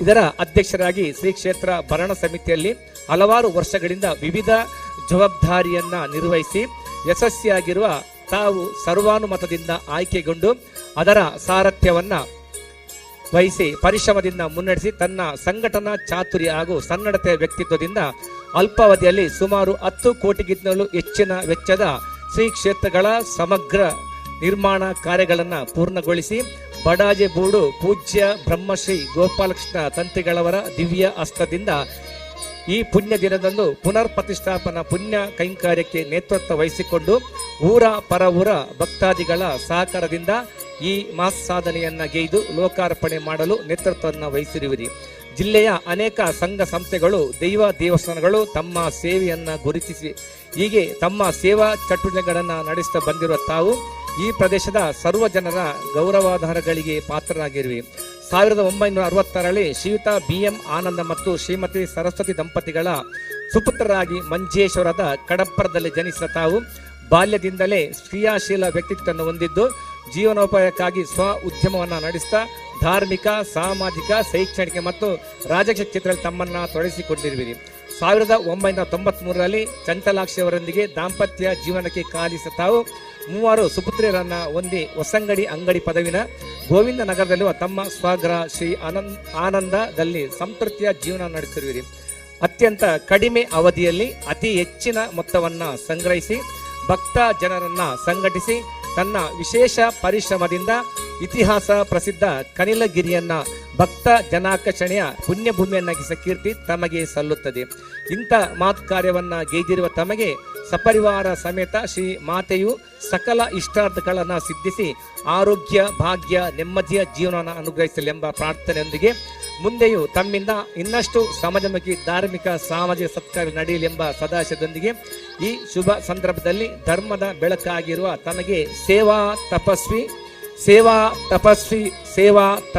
ಇದರ ಅಧ್ಯಕ್ಷರಾಗಿ ಶ್ರೀ ಕ್ಷೇತ್ರ ಭರಣ ಸಮಿತಿಯಲ್ಲಿ ಹಲವಾರು ವರ್ಷಗಳಿಂದ ವಿವಿಧ ಜವಾಬ್ದಾರಿಯನ್ನ ನಿರ್ವಹಿಸಿ ಯಶಸ್ವಿಯಾಗಿರುವ ತಾವು ಸರ್ವಾನುಮತದಿಂದ ಆಯ್ಕೆಗೊಂಡು ಅದರ ಸಾರಥ್ಯವನ್ನ ವಹಿಸಿ ಪರಿಶ್ರಮದಿಂದ ಮುನ್ನಡೆಸಿ ತನ್ನ ಸಂಘಟನಾ ಚಾತುರ್ಯ ಹಾಗೂ ಸನ್ನಡತೆಯ ವ್ಯಕ್ತಿತ್ವದಿಂದ ಅಲ್ಪಾವಧಿಯಲ್ಲಿ ಸುಮಾರು 10 ಕೋಟಿಗಿಂತಲೂ ಹೆಚ್ಚಿನ ವೆಚ್ಚದ ಶ್ರೀ ಕ್ಷೇತ್ರಗಳ ಸಮಗ್ರ ನಿರ್ಮಾಣ ಕಾರ್ಯಗಳನ್ನು ಪೂರ್ಣಗೊಳಿಸಿ ಬಡಾಜೆ ಬೂಡು ಪೂಜ್ಯ ಬ್ರಹ್ಮಶ್ರೀ ಗೋಪಾಲಕೃಷ್ಣ ತಂತ್ರಿಗಳವರ ದಿವ್ಯ ಹಸ್ತದಿಂದ ಈ ಪುಣ್ಯ ದಿನದಂದು ಪುನರ್ ಪ್ರತಿಷ್ಠಾಪನಾ ಪುಣ್ಯ ಕೈಂಕಾರ್ಯಕ್ಕೆ ನೇತೃತ್ವ ವಹಿಸಿಕೊಂಡು ಊರ ಪರ ಊರ ಭಕ್ತಾದಿಗಳ ಸಹಕಾರದಿಂದ ಈ ಮಾಸ್ ಸಾಧನೆಯನ್ನ ಗೈದು ಲೋಕಾರ್ಪಣೆ ಮಾಡಲು ನೇತೃತ್ವವನ್ನು ವಹಿಸಿರುವಿರಿ. ಜಿಲ್ಲೆಯ ಅನೇಕ ಸಂಘ ಸಂಸ್ಥೆಗಳು ದೈವ ದೇವಸ್ಥಾನಗಳು ತಮ್ಮ ಸೇವೆಯನ್ನ ಗುರುತಿಸಿ ಹೀಗೆ ತಮ್ಮ ಸೇವಾ ಚಟುವಟಿಕೆಗಳನ್ನು ನಡೆಸುತ್ತಾ ಬಂದಿರುವ ತಾವು ಈ ಪ್ರದೇಶದ ಸರ್ವ ಜನರ ಗೌರವಾಧಾರಗಳಿಗೆ ಪಾತ್ರರಾಗಿರುವಿ. 1966ರಲ್ಲಿ ಶ್ರೀಯುತ BM ಆನಂದ ಮತ್ತು ಶ್ರೀಮತಿ ಸರಸ್ವತಿ ದಂಪತಿಗಳ ಸುಪುತ್ರರಾಗಿ ಮಂಜೇಶ್ವರದ ಕಡಪ್ಪರದಲ್ಲಿ ಜನಿಸಿದ ತಾವು ಬಾಲ್ಯದಿಂದಲೇ ಕ್ರಿಯಾಶೀಲ ವ್ಯಕ್ತಿತ್ವವನ್ನು ಹೊಂದಿದ್ದು ಜೀವನೋಪಾಯಕ್ಕಾಗಿ ಸ್ವ ಉದ್ಯಮವನ್ನು ನಡೆಸುತ್ತಾ ಧಾರ್ಮಿಕ ಸಾಮಾಜಿಕ ಶೈಕ್ಷಣಿಕ ಮತ್ತು ರಾಜಕೀಯ ಕ್ಷೇತ್ರದಲ್ಲಿ ತಮ್ಮನ್ನು ತೊಡಗಿಸಿಕೊಂಡಿರುವಿರಿ. 1993ರಲ್ಲಿ ಚಂಚಲಾಕ್ಷಿ ಅವರೊಂದಿಗೆ ದಾಂಪತ್ಯ ಜೀವನಕ್ಕೆ ಕಾಲಿಸಿದ ತಾವು 3 ಸುಪುತ್ರಿಯರನ್ನ ಹೊಂದಿ ಹೊಸಂಗಡಿ ಅಂಗಡಿ ಪದವಿನ ಗೋವಿಂದ ನಗರದಲ್ಲಿರುವ ತಮ್ಮ ಸ್ವಗ್ರಹ ಶ್ರೀ ಆನಂದದಲ್ಲಿ ಸಂತೃಪ್ತಿಯ ಜೀವನ ನಡೆಸಿರುವಿರಿ. ಅತ್ಯಂತ ಕಡಿಮೆ ಅವಧಿಯಲ್ಲಿ ಅತಿ ಹೆಚ್ಚಿನ ಮೊತ್ತವನ್ನು ಸಂಗ್ರಹಿಸಿ ಭಕ್ತ ಜನರನ್ನ ಸಂಘಟಿಸಿ ತನ್ನ ವಿಶೇಷ ಪರಿಶ್ರಮದಿಂದ ಇತಿಹಾಸ ಪ್ರಸಿದ್ಧ ಕನಿಲಗಿರಿಯನ್ನ ಭಕ್ತ ಜನಾಕರ್ಷಣೆಯ ಪುಣ್ಯಭೂಮಿಯನ್ನಾಗಿಸಿದ ಕೀರ್ತಿ ತಮಗೆ ಸಲ್ಲುತ್ತದೆ. ಇಂಥ ಮಾತ್ ಕಾರ್ಯವನ್ನ ಗೈದಿರುವ ತಮಗೆ ಸಪರಿವಾರ ಸಮೇತ ಶ್ರೀ ಮಾತೆಯು ಸಕಲ ಇಷ್ಟಾರ್ಥಗಳನ್ನು ಸಿದ್ಧಿಸಿ ಆರೋಗ್ಯ ಭಾಗ್ಯ ನೆಮ್ಮದಿಯ ಜೀವನವನ್ನು ಅನುಗ್ರಹಿಸಲೆಂಬ ಪ್ರಾರ್ಥನೆಯೊಂದಿಗೆ ಮುಂದೆಯೂ ತಮ್ಮಿಂದ ಇನ್ನಷ್ಟು ಸಮಾಜಮುಖಿ ಧಾರ್ಮಿಕ ಸಾಮಾಜಿಕ ಸತ್ಕಾರ್ಯ ನಡೆಯಲೆಂಬ ಸದಾಶಯದೊಂದಿಗೆ ಈ ಶುಭ ಸಂದರ್ಭದಲ್ಲಿ ಧರ್ಮದ ಬೆಳಕಾಗಿರುವ ತಮಗೆ ಸೇವಾ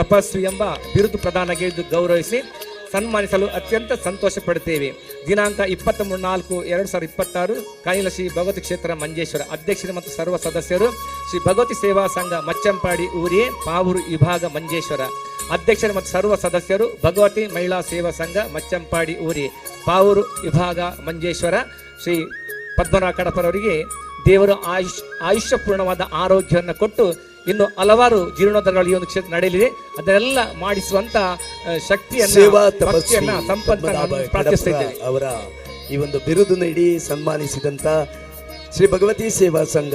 ತಪಸ್ವಿ ಎಂಬ ಬಿರುದು ಪ್ರದಾನಗೈದು ಗೌರವಿಸಿ ಸನ್ಮಾನಿಸಲು ಅತ್ಯಂತ ಸಂತೋಷ ಪಡುತ್ತೇವೆ. ದಿನಾಂಕ 23/4/2026 ಕನಿಲ ಶ್ರೀ ಭಗವತಿ ಕ್ಷೇತ್ರ ಮಂಜೇಶ್ವರ ಅಧ್ಯಕ್ಷರು ಮತ್ತು ಸರ್ವ ಸದಸ್ಯರು ಶ್ರೀ ಭಗವತಿ ಸೇವಾ ಸಂಘ ಮಚ್ಚಂಪಾಡಿ ಊರಿಯೇ ಪಾವೂರು ವಿಭಾಗ ಮಂಜೇಶ್ವರ ಅಧ್ಯಕ್ಷರು ಮತ್ತು ಸರ್ವ ಸದಸ್ಯರು ಭಗವತಿ ಮಹಿಳಾ ಸೇವಾ ಸಂಘ ಮಚ್ಚಂಪಾಡಿ ಊರಿ ಪಾವೂರು ವಿಭಾಗ ಮಂಜೇಶ್ವರ ಶ್ರೀ ಪದ್ಮನಾಭ ಕಡಪರವರಿಗೆ ದೇವರು ಆಯುಷ್ಯಪೂರ್ಣವಾದ ಆರೋಗ್ಯವನ್ನು ಕೊಟ್ಟು ಇನ್ನು ಹಲವಾರು ಜೀರ್ಣೋದ್ಧಾರಗಳು ಈ ಒಂದು ಕ್ಷೇತ್ರ ನಡೆಯಲಿದೆ. ಅದನ್ನೆಲ್ಲ ಮಾಡಿಸುವಂತ ಶಕ್ತಿಯನ್ನ ಪ್ರಾರ್ಥಿಸುತ್ತಿದ್ದೇವೆ. ಅವರ ಈ ಒಂದು ಬಿರುದು ನೀಡಿ ಸನ್ಮಾನಿಸಿದಂತ ಶ್ರೀ ಭಗವತಿ ಸೇವಾ ಸಂಘ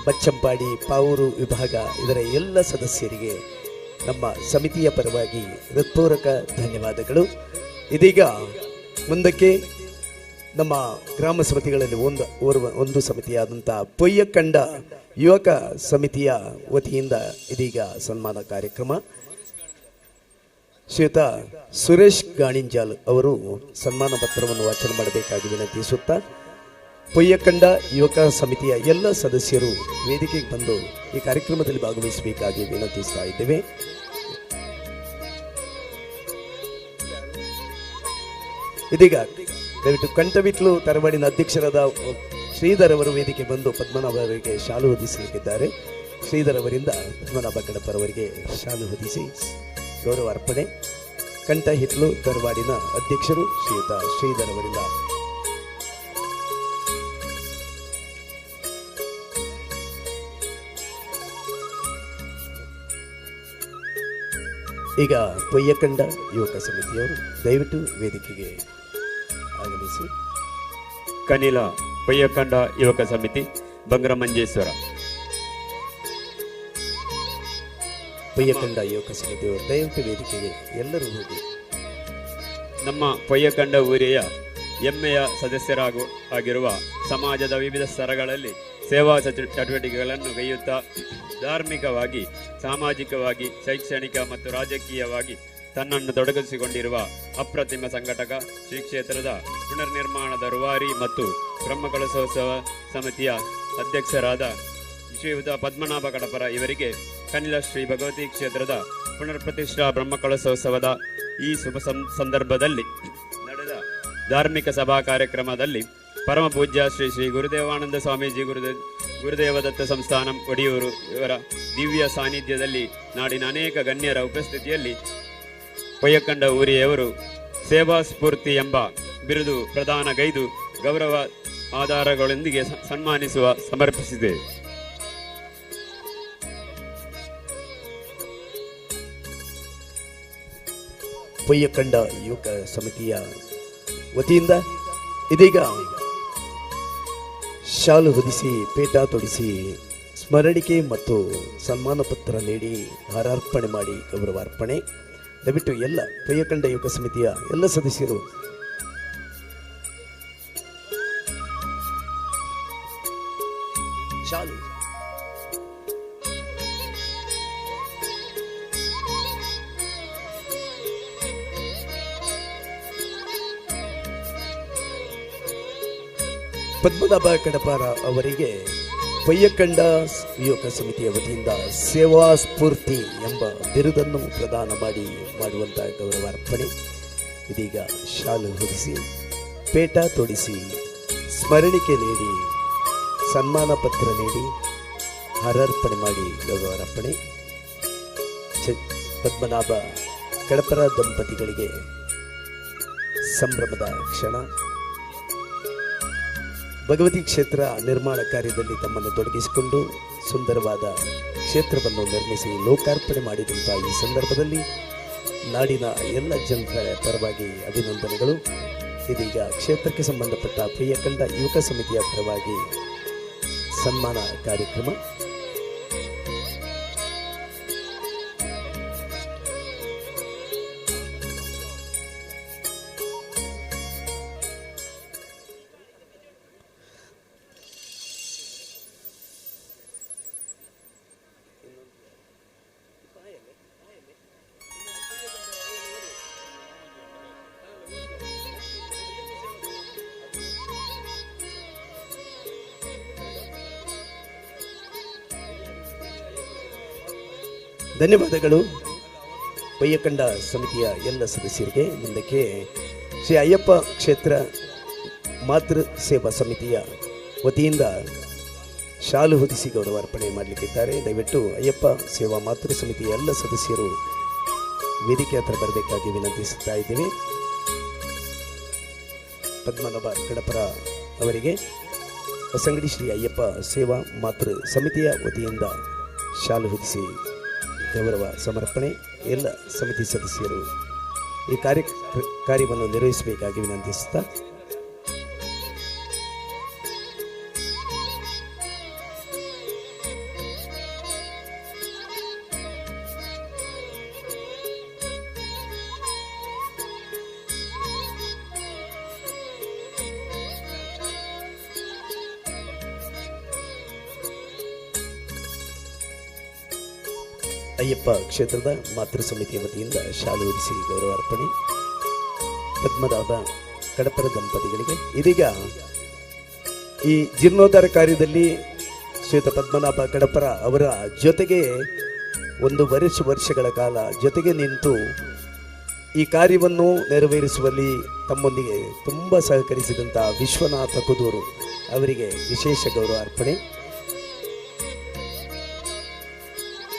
ಬಚ್ಚಂಪಾಡಿ ಪಾವೂರು ವಿಭಾಗ ಇದರ ಎಲ್ಲ ಸದಸ್ಯರಿಗೆ ನಮ್ಮ ಸಮಿತಿಯ ಪರವಾಗಿ ಹೃತ್ಪೂರ್ವಕ ಧನ್ಯವಾದಗಳು. ಇದೀಗ ಮುಂದಕ್ಕೆ ನಮ್ಮ ಗ್ರಾಮ ಸಮಿತಿಗಳಲ್ಲಿ ಒಂದು ಸಮಿತಿಯಾದಂಥ ಪೊಯ್ಯಕಂಡ ಯುವಕ ಸಮಿತಿಯ ವತಿಯಿಂದ ಇದೀಗ ಸನ್ಮಾನ ಕಾರ್ಯಕ್ರಮ. ಶ್ರೀಯುತ ಸುರೇಶ್ ಗಾಣಿಂಜಾಲ್ ಅವರು ಸನ್ಮಾನ ಪತ್ರವನ್ನು ವಾಚನ ಮಾಡಬೇಕಾಗಿ ವಿನಂತಿಸುತ್ತಾ ಪೊಯ್ಯಕಂಡ ಯುವಕ ಸಮಿತಿಯ ಎಲ್ಲ ಸದಸ್ಯರು ವೇದಿಕೆಗೆ ಬಂದು ಈ ಕಾರ್ಯಕ್ರಮದಲ್ಲಿ ಭಾಗವಹಿಸಬೇಕಾಗಿ ವಿನಂತಿಸ್ತಾ ಇದ್ದೇವೆ. ಇದೀಗ ದಯವಿಟ್ಟು ಕಂಠವಿಟ್ಲು ತರವಾಡಿನ ಅಧ್ಯಕ್ಷರಾದ ಶ್ರೀಧರ್ ಅವರು ವೇದಿಕೆ ಬಂದು ಪದ್ಮನಾಭ ಅವರಿಗೆ ಶಾಲು ಹೊದಿಸಲಿಕ್ಕಿದ್ದಾರೆ. ಶ್ರೀಧರ್ ಅವರಿಂದ ಪದ್ಮನಾಭ ಕಡಪರವರಿಗೆ ಶಾಲು ಹೊದಿಸಿ ಗೌರವ ಅರ್ಪಣೆ. ಕಂಠ ಹಿಟ್ಲು ತರವಾಡಿನ ಅಧ್ಯಕ್ಷರು ಶ್ರೀಯುತ ಶ್ರೀಧರ್ ಅವರಿಂದ ಈಗ ಪೊಯ್ಯಕಂಡ ಯುವಕ ಸಮಿತಿಯವರು ದಯವಿಟ್ಟು ವೇದಿಕೆಗೆ ಆಗಮಿಸಿ. ಕನಿಲ ಪೊಯ್ಯಕಂಡ ಯುವಕ ಸಮಿತಿ ಬಂಗರ ಮಂಜೇಶ್ವರ. ಪೊಯ್ಯಕಂಡ ಯುವಕ ಸಮಿತಿಯವರು ದಯವಿಟ್ಟು ವೇದಿಕೆಗೆ ಎಲ್ಲರೂ ಹೋಗಿ. ನಮ್ಮ ಪೊಯ್ಯಕಂಡ ಊರಿಯ ಹೆಮ್ಮೆಯ ಸದಸ್ಯರಾಗಿರುವ ಸಮಾಜದ ವಿವಿಧ ಸ್ತರಗಳಲ್ಲಿ ಸೇವಾ ಚಟುವಟಿಕೆಗಳನ್ನು ಗೈಯುತ್ತಾ ಧಾರ್ಮಿಕವಾಗಿ ಸಾಮಾಜಿಕವಾಗಿ ಶೈಕ್ಷಣಿಕ ಮತ್ತು ರಾಜಕೀಯವಾಗಿ ತನ್ನನ್ನು ತೊಡಗಿಸಿಕೊಂಡಿರುವ ಅಪ್ರತಿಮ ಸಂಘಟಕ ಶ್ರೀ ಕ್ಷೇತ್ರದ ಪುನರ್ನಿರ್ಮಾಣದ ರೂವಾರಿ ಮತ್ತು ಬ್ರಹ್ಮಕಲಶೋತ್ಸವ ಸಮಿತಿಯ ಅಧ್ಯಕ್ಷರಾದ ಶ್ರೀಯುತ ಪದ್ಮನಾಭ ಕಡಪರ ಇವರಿಗೆ ಕನಿಲ ಶ್ರೀ ಭಗವತಿ ಕ್ಷೇತ್ರದ ಪುನರ್ ಪ್ರತಿಷ್ಠಾ ಬ್ರಹ್ಮಕಲಶೋತ್ಸವದ ಈ ಶುಭ ಸಂದರ್ಭದಲ್ಲಿ ನಡೆದ ಧಾರ್ಮಿಕ ಸಭಾ ಕಾರ್ಯಕ್ರಮದಲ್ಲಿ ಪರಮ ಪೂಜ್ಯ ಶ್ರೀ ಶ್ರೀ ಗುರುದೇವಾನಂದ ಸ್ವಾಮೀಜಿ ಗುರುದೇವದತ್ತ ಸಂಸ್ಥಾನಂ ಒಡಿಯೂರು ಇವರ ದಿವ್ಯ ಸಾನ್ನಿಧ್ಯದಲ್ಲಿ ನಾಡಿನ ಅನೇಕ ಗಣ್ಯರ ಉಪಸ್ಥಿತಿಯಲ್ಲಿ ಪೊಯ್ಯಕಂಡ ಊರಿಯವರು ಸೇವಾ ಸ್ಫೂರ್ತಿ ಎಂಬ ಬಿರುದು ಪ್ರದಾನಗೈದು ಗೌರವ ಆಧಾರಗಳೊಂದಿಗೆ ಸನ್ಮಾನಿಸುವ ಸಮರ್ಪಿಸಿದೆ. ಪೊಯ್ಯಕಂಡ ಯುವಕ ಸಮಿತಿಯ ವತಿಯಿಂದ ಇದೀಗ ಶಾಲು ಹೊದಿಸಿ ಪೇಟ ತೊಡಿಸಿ ಸ್ಮರಣಿಕೆ ಮತ್ತು ಸನ್ಮಾನ ಪತ್ರ ನೀಡಿ ಹಾರಾರ್ಪಣೆ ಮಾಡಿ ಗೌರವಾರ್ಪಣೆ. ದಯವಿಟ್ಟು ಎಲ್ಲ ಪೊಯ್ಯಕಂಡ ಯುವಕ ಸಮಿತಿಯ ಎಲ್ಲ ಸದಸ್ಯರು ಶಾಲು ಪದ್ಮನಾಭ ಕಡಪಾರ ಅವರಿಗೆ ಪೊಯ್ಯಕಂಡ ಯುವಕ ಸಮಿತಿಯ ವತಿಯಿಂದ ಸೇವಾ ಸ್ಫೂರ್ತಿ ಎಂಬ ಬಿರುದನ್ನು ಪ್ರದಾನ ಮಾಡುವಂತಹ ಗೌರವಾರ್ಪಣೆ. ಇದೀಗ ಶಾಲು ಹೊದಿಸಿ ಪೇಟ ತೊಡಿಸಿ ಸ್ಮರಣಿಕೆ ನೀಡಿ ಸನ್ಮಾನ ಪತ್ರ ನೀಡಿ ಹಾರಾರ್ಪಣೆ ಮಾಡಿ ಗೌರವಾರ್ಪಣೆ. ಪದ್ಮನಾಭ ಕಡಪರ ದಂಪತಿಗಳಿಗೆ ಸಂಭ್ರಮದ ಕ್ಷಣ. ಭಗವತಿ ಕ್ಷೇತ್ರ ನಿರ್ಮಾಣ ಕಾರ್ಯದಲ್ಲಿ ತಮ್ಮನ್ನು ತೊಡಗಿಸಿಕೊಂಡು ಸುಂದರವಾದ ಕ್ಷೇತ್ರವನ್ನು ನಿರ್ಮಿಸಿ ಲೋಕಾರ್ಪಣೆ ಮಾಡಿದಂಥ ಈ ಸಂದರ್ಭದಲ್ಲಿ ನಾಡಿನ ಎಲ್ಲ ಜನರ ಪರವಾಗಿ ಅಭಿನಂದನೆಗಳು. ಇದೀಗ ಕ್ಷೇತ್ರಕ್ಕೆ ಸಂಬಂಧಪಟ್ಟ ಪೊಯ್ಯಕಂಡ ಯುವಕ ಸಮಿತಿಯ ಪರವಾಗಿ ಸನ್ಮಾನ ಕಾರ್ಯಕ್ರಮ. ಧನ್ಯವಾದಗಳು ಪೊಯ್ಯಕಂಡ ಸಮಿತಿಯ ಎಲ್ಲ ಸದಸ್ಯರಿಗೆ. ಮುಂದಕ್ಕೆ ಶ್ರೀ ಅಯ್ಯಪ್ಪ ಕ್ಷೇತ್ರ ಮಾತೃ ಸೇವಾ ಸಮಿತಿಯ ವತಿಯಿಂದ ಶಾಲು ಹೊದಿಸಿ ಗೌರವಾರ್ಪಣೆ ಮಾಡಲಿಕ್ಕಿದ್ದಾರೆ. ದಯವಿಟ್ಟು ಅಯ್ಯಪ್ಪ ಸೇವಾ ಮಾತೃ ಸಮಿತಿಯ ಎಲ್ಲ ಸದಸ್ಯರು ವೇದಿಕೆ ಹತ್ರ ಬರಬೇಕಾಗಿ ವಿನಂತಿಸುತ್ತಾ ಇದ್ದೇವೆ. ಪದ್ಮನಾಭ ಕಡಪರ ಅವರಿಗೆ ಹೊಸಂಗಡಿ ಶ್ರೀ ಅಯ್ಯಪ್ಪ ಸೇವಾ ಮಾತೃ ಸಮಿತಿಯ ವತಿಯಿಂದ ಶಾಲು ಹೊದಿಸಿ ಗೌರವ ಸಮರ್ಪಣೆ. ಎಲ್ಲ ಸಮಿತಿ ಸದಸ್ಯರು ಈ ಕಾರ್ಯವನ್ನು ನಿರ್ವಹಿಸಬೇಕಾಗಿ ವಿನಂತಿಸುತ್ತಾ ಅಯ್ಯಪ್ಪ ಕ್ಷೇತ್ರದ ಮಾತೃ ಸಮಿತಿಯ ವತಿಯಿಂದ ಶಾಲು ಹೊದಿಸಿ ಗೌರವಾರ್ಪಣೆ. ಪದ್ಮನಾಭ ಕಡಪರ ದಂಪತಿಗಳಿಗೆ ಇದೀಗ ಈ ಜೀರ್ಣೋದ್ಧಾರ ಕಾರ್ಯದಲ್ಲಿ ಶ್ರೀಯುತ ಪದ್ಮನಾಭ ಕಡಪರ ಅವರ ಜೊತೆಗೆ ಒಂದು ವರ್ಷಗಳ ಕಾಲ ಜೊತೆಗೆ ನಿಂತು ಈ ಕಾರ್ಯವನ್ನು ನೆರವೇರಿಸುವಲ್ಲಿ ತಮ್ಮೊಂದಿಗೆ ತುಂಬ ಸಹಕರಿಸಿದಂಥ ವಿಶ್ವನಾಥ ಕುದೂರು ಅವರಿಗೆ ವಿಶೇಷ ಗೌರವಾರ್ಪಣೆ.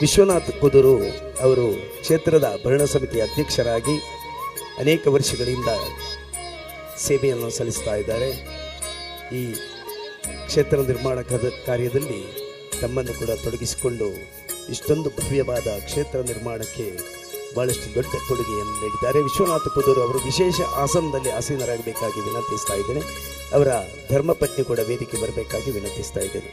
ವಿಶ್ವನಾಥ್ ಕುದೂರು ಅವರು ಕ್ಷೇತ್ರದ ಭರಣ ಸಮಿತಿಯ ಅಧ್ಯಕ್ಷರಾಗಿ ಅನೇಕ ವರ್ಷಗಳಿಂದ ಸೇವೆಯನ್ನು ಸಲ್ಲಿಸ್ತಾ ಇದ್ದಾರೆ. ಈ ಕ್ಷೇತ್ರ ನಿರ್ಮಾಣ ಕಾರ್ಯದಲ್ಲಿ ತಮ್ಮನ್ನು ಕೂಡ ತೊಡಗಿಸಿಕೊಂಡು ಇಷ್ಟೊಂದು ಭವ್ಯವಾದ ಕ್ಷೇತ್ರ ನಿರ್ಮಾಣಕ್ಕೆ ಬಹಳಷ್ಟು ದೊಡ್ಡ ಕೊಡುಗೆಯನ್ನು ನೀಡಿದ್ದಾರೆ. ವಿಶ್ವನಾಥ ಕುದೂರು ಅವರು ವಿಶೇಷ ಆಸನದಲ್ಲಿ ಆಸೀನರಾಗಬೇಕಾಗಿ ವಿನಂತಿಸ್ತಾ ಇದ್ದೇನೆ. ಅವರ ಧರ್ಮಪತ್ನಿ ಕೂಡ ವೇದಿಕೆ ಬರಬೇಕಾಗಿ ವಿನಂತಿಸ್ತಾ ಇದ್ದೇನೆ.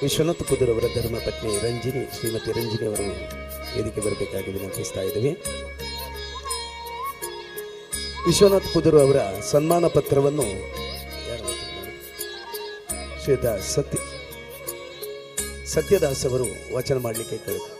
ವಿಶ್ವನಾಥ ಕುದೂರು ಅವರ ಧರ್ಮಪತ್ನಿ ಶ್ರೀಮತಿ ರಂಜಿನಿ ಅವರು ವೇದಿಕೆ ಬರಬೇಕಾಗಿ ವಿನಂತಿಸ್ತಾ ಇದ್ದೇವೆ. ವಿಶ್ವನಾಥ ಕುದೂರು ಅವರ ಸನ್ಮಾನ ಪತ್ರವನ್ನು ಶ್ರೀಯುತ ಸತ್ಯದಾಸ್ ಅವರು ವಾಚನ ಮಾಡಲಿಕ್ಕೆ ಕೇಳಿದರು.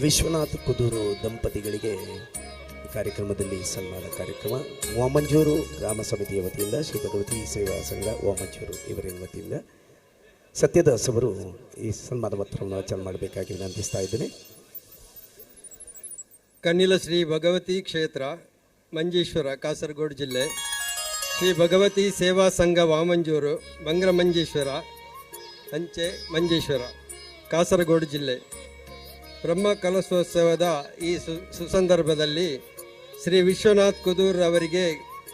ವಿಶ್ವನಾಥ್ ಕುದೂರು ದಂಪತಿಗಳಿಗೆ ಕಾರ್ಯಕ್ರಮದಲ್ಲಿ ಸನ್ಮಾನ ಕಾರ್ಯಕ್ರಮ ವಾಮಂಜೂರು ಗ್ರಾಮ ಸಮಿತಿಯ ವತಿಯಿಂದ ಶ್ರೀ ಭಗವತಿ ಸೇವಾ ಸಂಘ ವಾಮಂಜೂರು ಇವರ ವತಿಯಿಂದ ಸತ್ಯದಾಸ್ ಅವರು ಈ ಸನ್ಮಾನ ಪತ್ರವನ್ನು ವಾಚನ ಮಾಡಬೇಕಾಗಿ ವಿನಂತಿಸ್ತಾ ಇದ್ದೇನೆ. ಕನ್ನಿಲ ಶ್ರೀ ಭಗವತಿ ಕ್ಷೇತ್ರ ಮಂಜೇಶ್ವರ ಕಾಸರಗೋಡು ಜಿಲ್ಲೆ ಶ್ರೀ ಭಗವತಿ ಸೇವಾ ಸಂಘ ವಾಮಂಜೂರು ಬಂಗ್ರಮಂಜೇಶ್ವರ ಅಂಚೆ ಮಂಜೇಶ್ವರ ಕಾಸರಗೋಡು ಜಿಲ್ಲೆ ಬ್ರಹ್ಮ ಕಲಶೋತ್ಸವದ ಈ ಸುಸಂದರ್ಭದಲ್ಲಿ ಶ್ರೀ ವಿಶ್ವನಾಥ್ ಕುದೂರ್ ಅವರಿಗೆ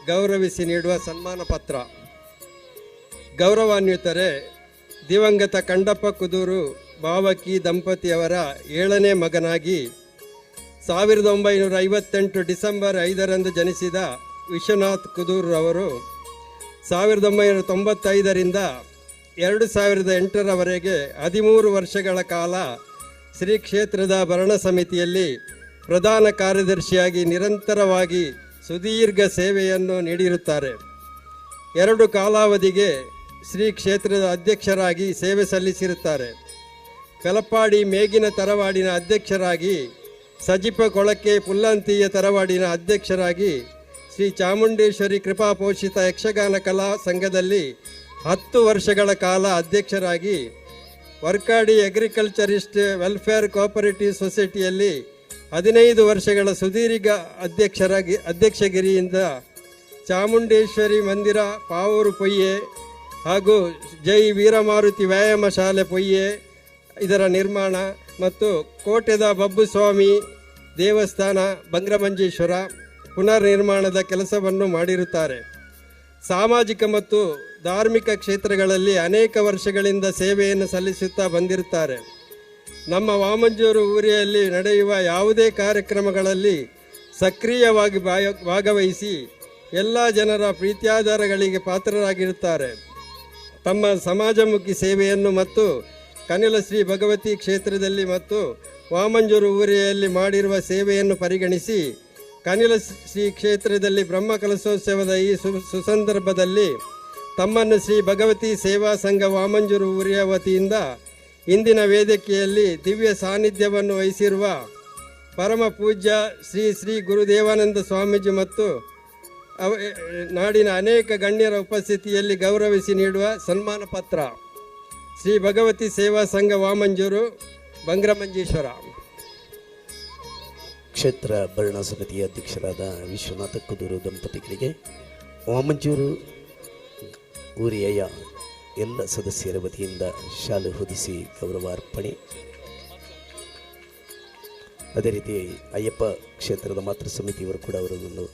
ಗೌರವಿಸಿ ನೀಡುವ ಸನ್ಮಾನ ಪತ್ರ. ಗೌರವಾನ್ವಿತರೆ, ದಿವಂಗತ ಕಂಡಪ್ಪ ಕುದೂರು ಭಾವಕಿ ದಂಪತಿಯವರ 7ನೇ ಮಗನಾಗಿ 1958 ಡಿಸೆಂಬರ್ 5ರಂದು ಜನಿಸಿದ ವಿಶ್ವನಾಥ್ ಕುದೂರ್ ಅವರು 1995ರಿಂದ 2008ರವರೆಗೆ 13 ವರ್ಷಗಳ ಕಾಲ ಶ್ರೀ ಕ್ಷೇತ್ರದ ಭರಣ ಸಮಿತಿಯಲ್ಲಿ ಪ್ರಧಾನ ಕಾರ್ಯದರ್ಶಿಯಾಗಿ ನಿರಂತರವಾಗಿ ಸುದೀರ್ಘ ಸೇವೆಯನ್ನು ನೀಡಿರುತ್ತಾರೆ. 2 ಕಾಲಾವಧಿಗೆ ಶ್ರೀ ಕ್ಷೇತ್ರದ ಅಧ್ಯಕ್ಷರಾಗಿ ಸೇವೆ ಸಲ್ಲಿಸಿರುತ್ತಾರೆ. ಕಲಪಾಡಿ ಮೇಗಿನ ತರವಾಡಿನ ಅಧ್ಯಕ್ಷರಾಗಿ, ಸಜಿಪ ಕೊಳಕೆ ಪುಲ್ಲಂತಿಯ ತರವಾಡಿನ ಅಧ್ಯಕ್ಷರಾಗಿ, ಶ್ರೀ ಚಾಮುಂಡೇಶ್ವರಿ ಕೃಪಾ ಪೋಷಿತ ಯಕ್ಷಗಾನ ಕಲಾ ಸಂಘದಲ್ಲಿ 10 ವರ್ಷಗಳ ಕಾಲ ಅಧ್ಯಕ್ಷರಾಗಿ, ವರ್ಕಾಡಿ ಅಗ್ರಿಕಲ್ಚರಿಸ್ಟ್ ವೆಲ್ಫೇರ್ ಕೋಆಪರೇಟಿವ್ ಸೊಸೈಟಿಯಲ್ಲಿ 15 ವರ್ಷಗಳ ಸುದೀರ್ಘ ಅಧ್ಯಕ್ಷಗಿರಿಯಿಂದ ಚಾಮುಂಡೇಶ್ವರಿ ಮಂದಿರ ಪಾವೂರು ಪೊಯ್ಯೆ ಹಾಗೂ ಜೈ ವೀರಮಾರುತಿ ವ್ಯಾಯಾಮ ಶಾಲೆ ಪೊಯ್ಯೆ ಇದರ ನಿರ್ಮಾಣ ಮತ್ತು ಕೋಟೆದ ಬಬ್ಬುಸ್ವಾಮಿ ದೇವಸ್ಥಾನ ಬಂಗ್ರಮಂಜೇಶ್ವರ ಪುನರ್ ನಿರ್ಮಾಣದ ಕೆಲಸವನ್ನು ಮಾಡಿರುತ್ತಾರೆ. ಸಾಮಾಜಿಕ ಮತ್ತು ಧಾರ್ಮಿಕ ಕ್ಷೇತ್ರಗಳಲ್ಲಿ ಅನೇಕ ವರ್ಷಗಳಿಂದ ಸೇವೆಯನ್ನು ಸಲ್ಲಿಸುತ್ತಾ ಬಂದಿರುತ್ತಾರೆ. ನಮ್ಮ ವಾಮಂಜೂರು ಊರಿನಲ್ಲಿ ನಡೆಯುವ ಯಾವುದೇ ಕಾರ್ಯಕ್ರಮಗಳಲ್ಲಿ ಸಕ್ರಿಯವಾಗಿ ಭಾಗವಹಿಸಿ ಎಲ್ಲ ಜನರ ಪ್ರೀತ್ಯಾಧಾರಗಳಿಗೆ ಪಾತ್ರರಾಗಿರುತ್ತಾರೆ. ತಮ್ಮ ಸಮಾಜಮುಖಿ ಸೇವೆಯನ್ನು ಮತ್ತು ಕನಿಲ ಶ್ರೀ ಭಗವತಿ ಕ್ಷೇತ್ರದಲ್ಲಿ ಮತ್ತು ವಾಮಂಜೂರು ಊರಿಯಲ್ಲಿ ಮಾಡಿರುವ ಸೇವೆಯನ್ನು ಪರಿಗಣಿಸಿ ಕನಿಲ ಶ್ರೀ ಕ್ಷೇತ್ರದಲ್ಲಿ ಬ್ರಹ್ಮ ಕಲಶೋತ್ಸವದ ಈ ಸುಸಂದರ್ಭದಲ್ಲಿ ತಮ್ಮನ್ನು ಶ್ರೀ ಭಗವತಿ ಸೇವಾ ಸಂಘ ವಾಮಂಜೂರು ಊರಿಯ ವತಿಯಿಂದ ಇಂದಿನ ವೇದಿಕೆಯಲ್ಲಿ ದಿವ್ಯ ಸಾನ್ನಿಧ್ಯವನ್ನು ವಹಿಸಿರುವ ಪರಮ ಪೂಜ್ಯ ಶ್ರೀ ಶ್ರೀ ಗುರುದೇವಾನಂದ ಸ್ವಾಮೀಜಿ ಮತ್ತು ನಾಡಿನ ಅನೇಕ ಗಣ್ಯರ ಉಪಸ್ಥಿತಿಯಲ್ಲಿ ಗೌರವಿಸಿ ನೀಡುವ ಸನ್ಮಾನ ಪತ್ರ. ಶ್ರೀ ಭಗವತಿ ಸೇವಾ ಸಂಘ ವಾಮಂಜೂರು ಬಂಗ್ರಮಂಜೇಶ್ವರ ಕ್ಷೇತ್ರ ಭರಣ ಸಮಿತಿಯ ಅಧ್ಯಕ್ಷರಾದ ವಿಶ್ವನಾಥ ಕುದೂರು ದಂಪತಿಗಳಿಗೆ ವಾಮಂಜೂರು ಊರಿಯ ಎಲ್ಲ ಸದಸ್ಯರ ವತಿಯಿಂದ ಶಾಲು ಹೊದಿಸಿ ಗೌರವಾರ್ಪಣೆ. ಅದೇ ರೀತಿ ಅಯ್ಯಪ್ಪ ಕ್ಷೇತ್ರದ ಮಾತೃ ಸಮಿತಿಯವರು ಕೂಡ ಅವರನ್ನು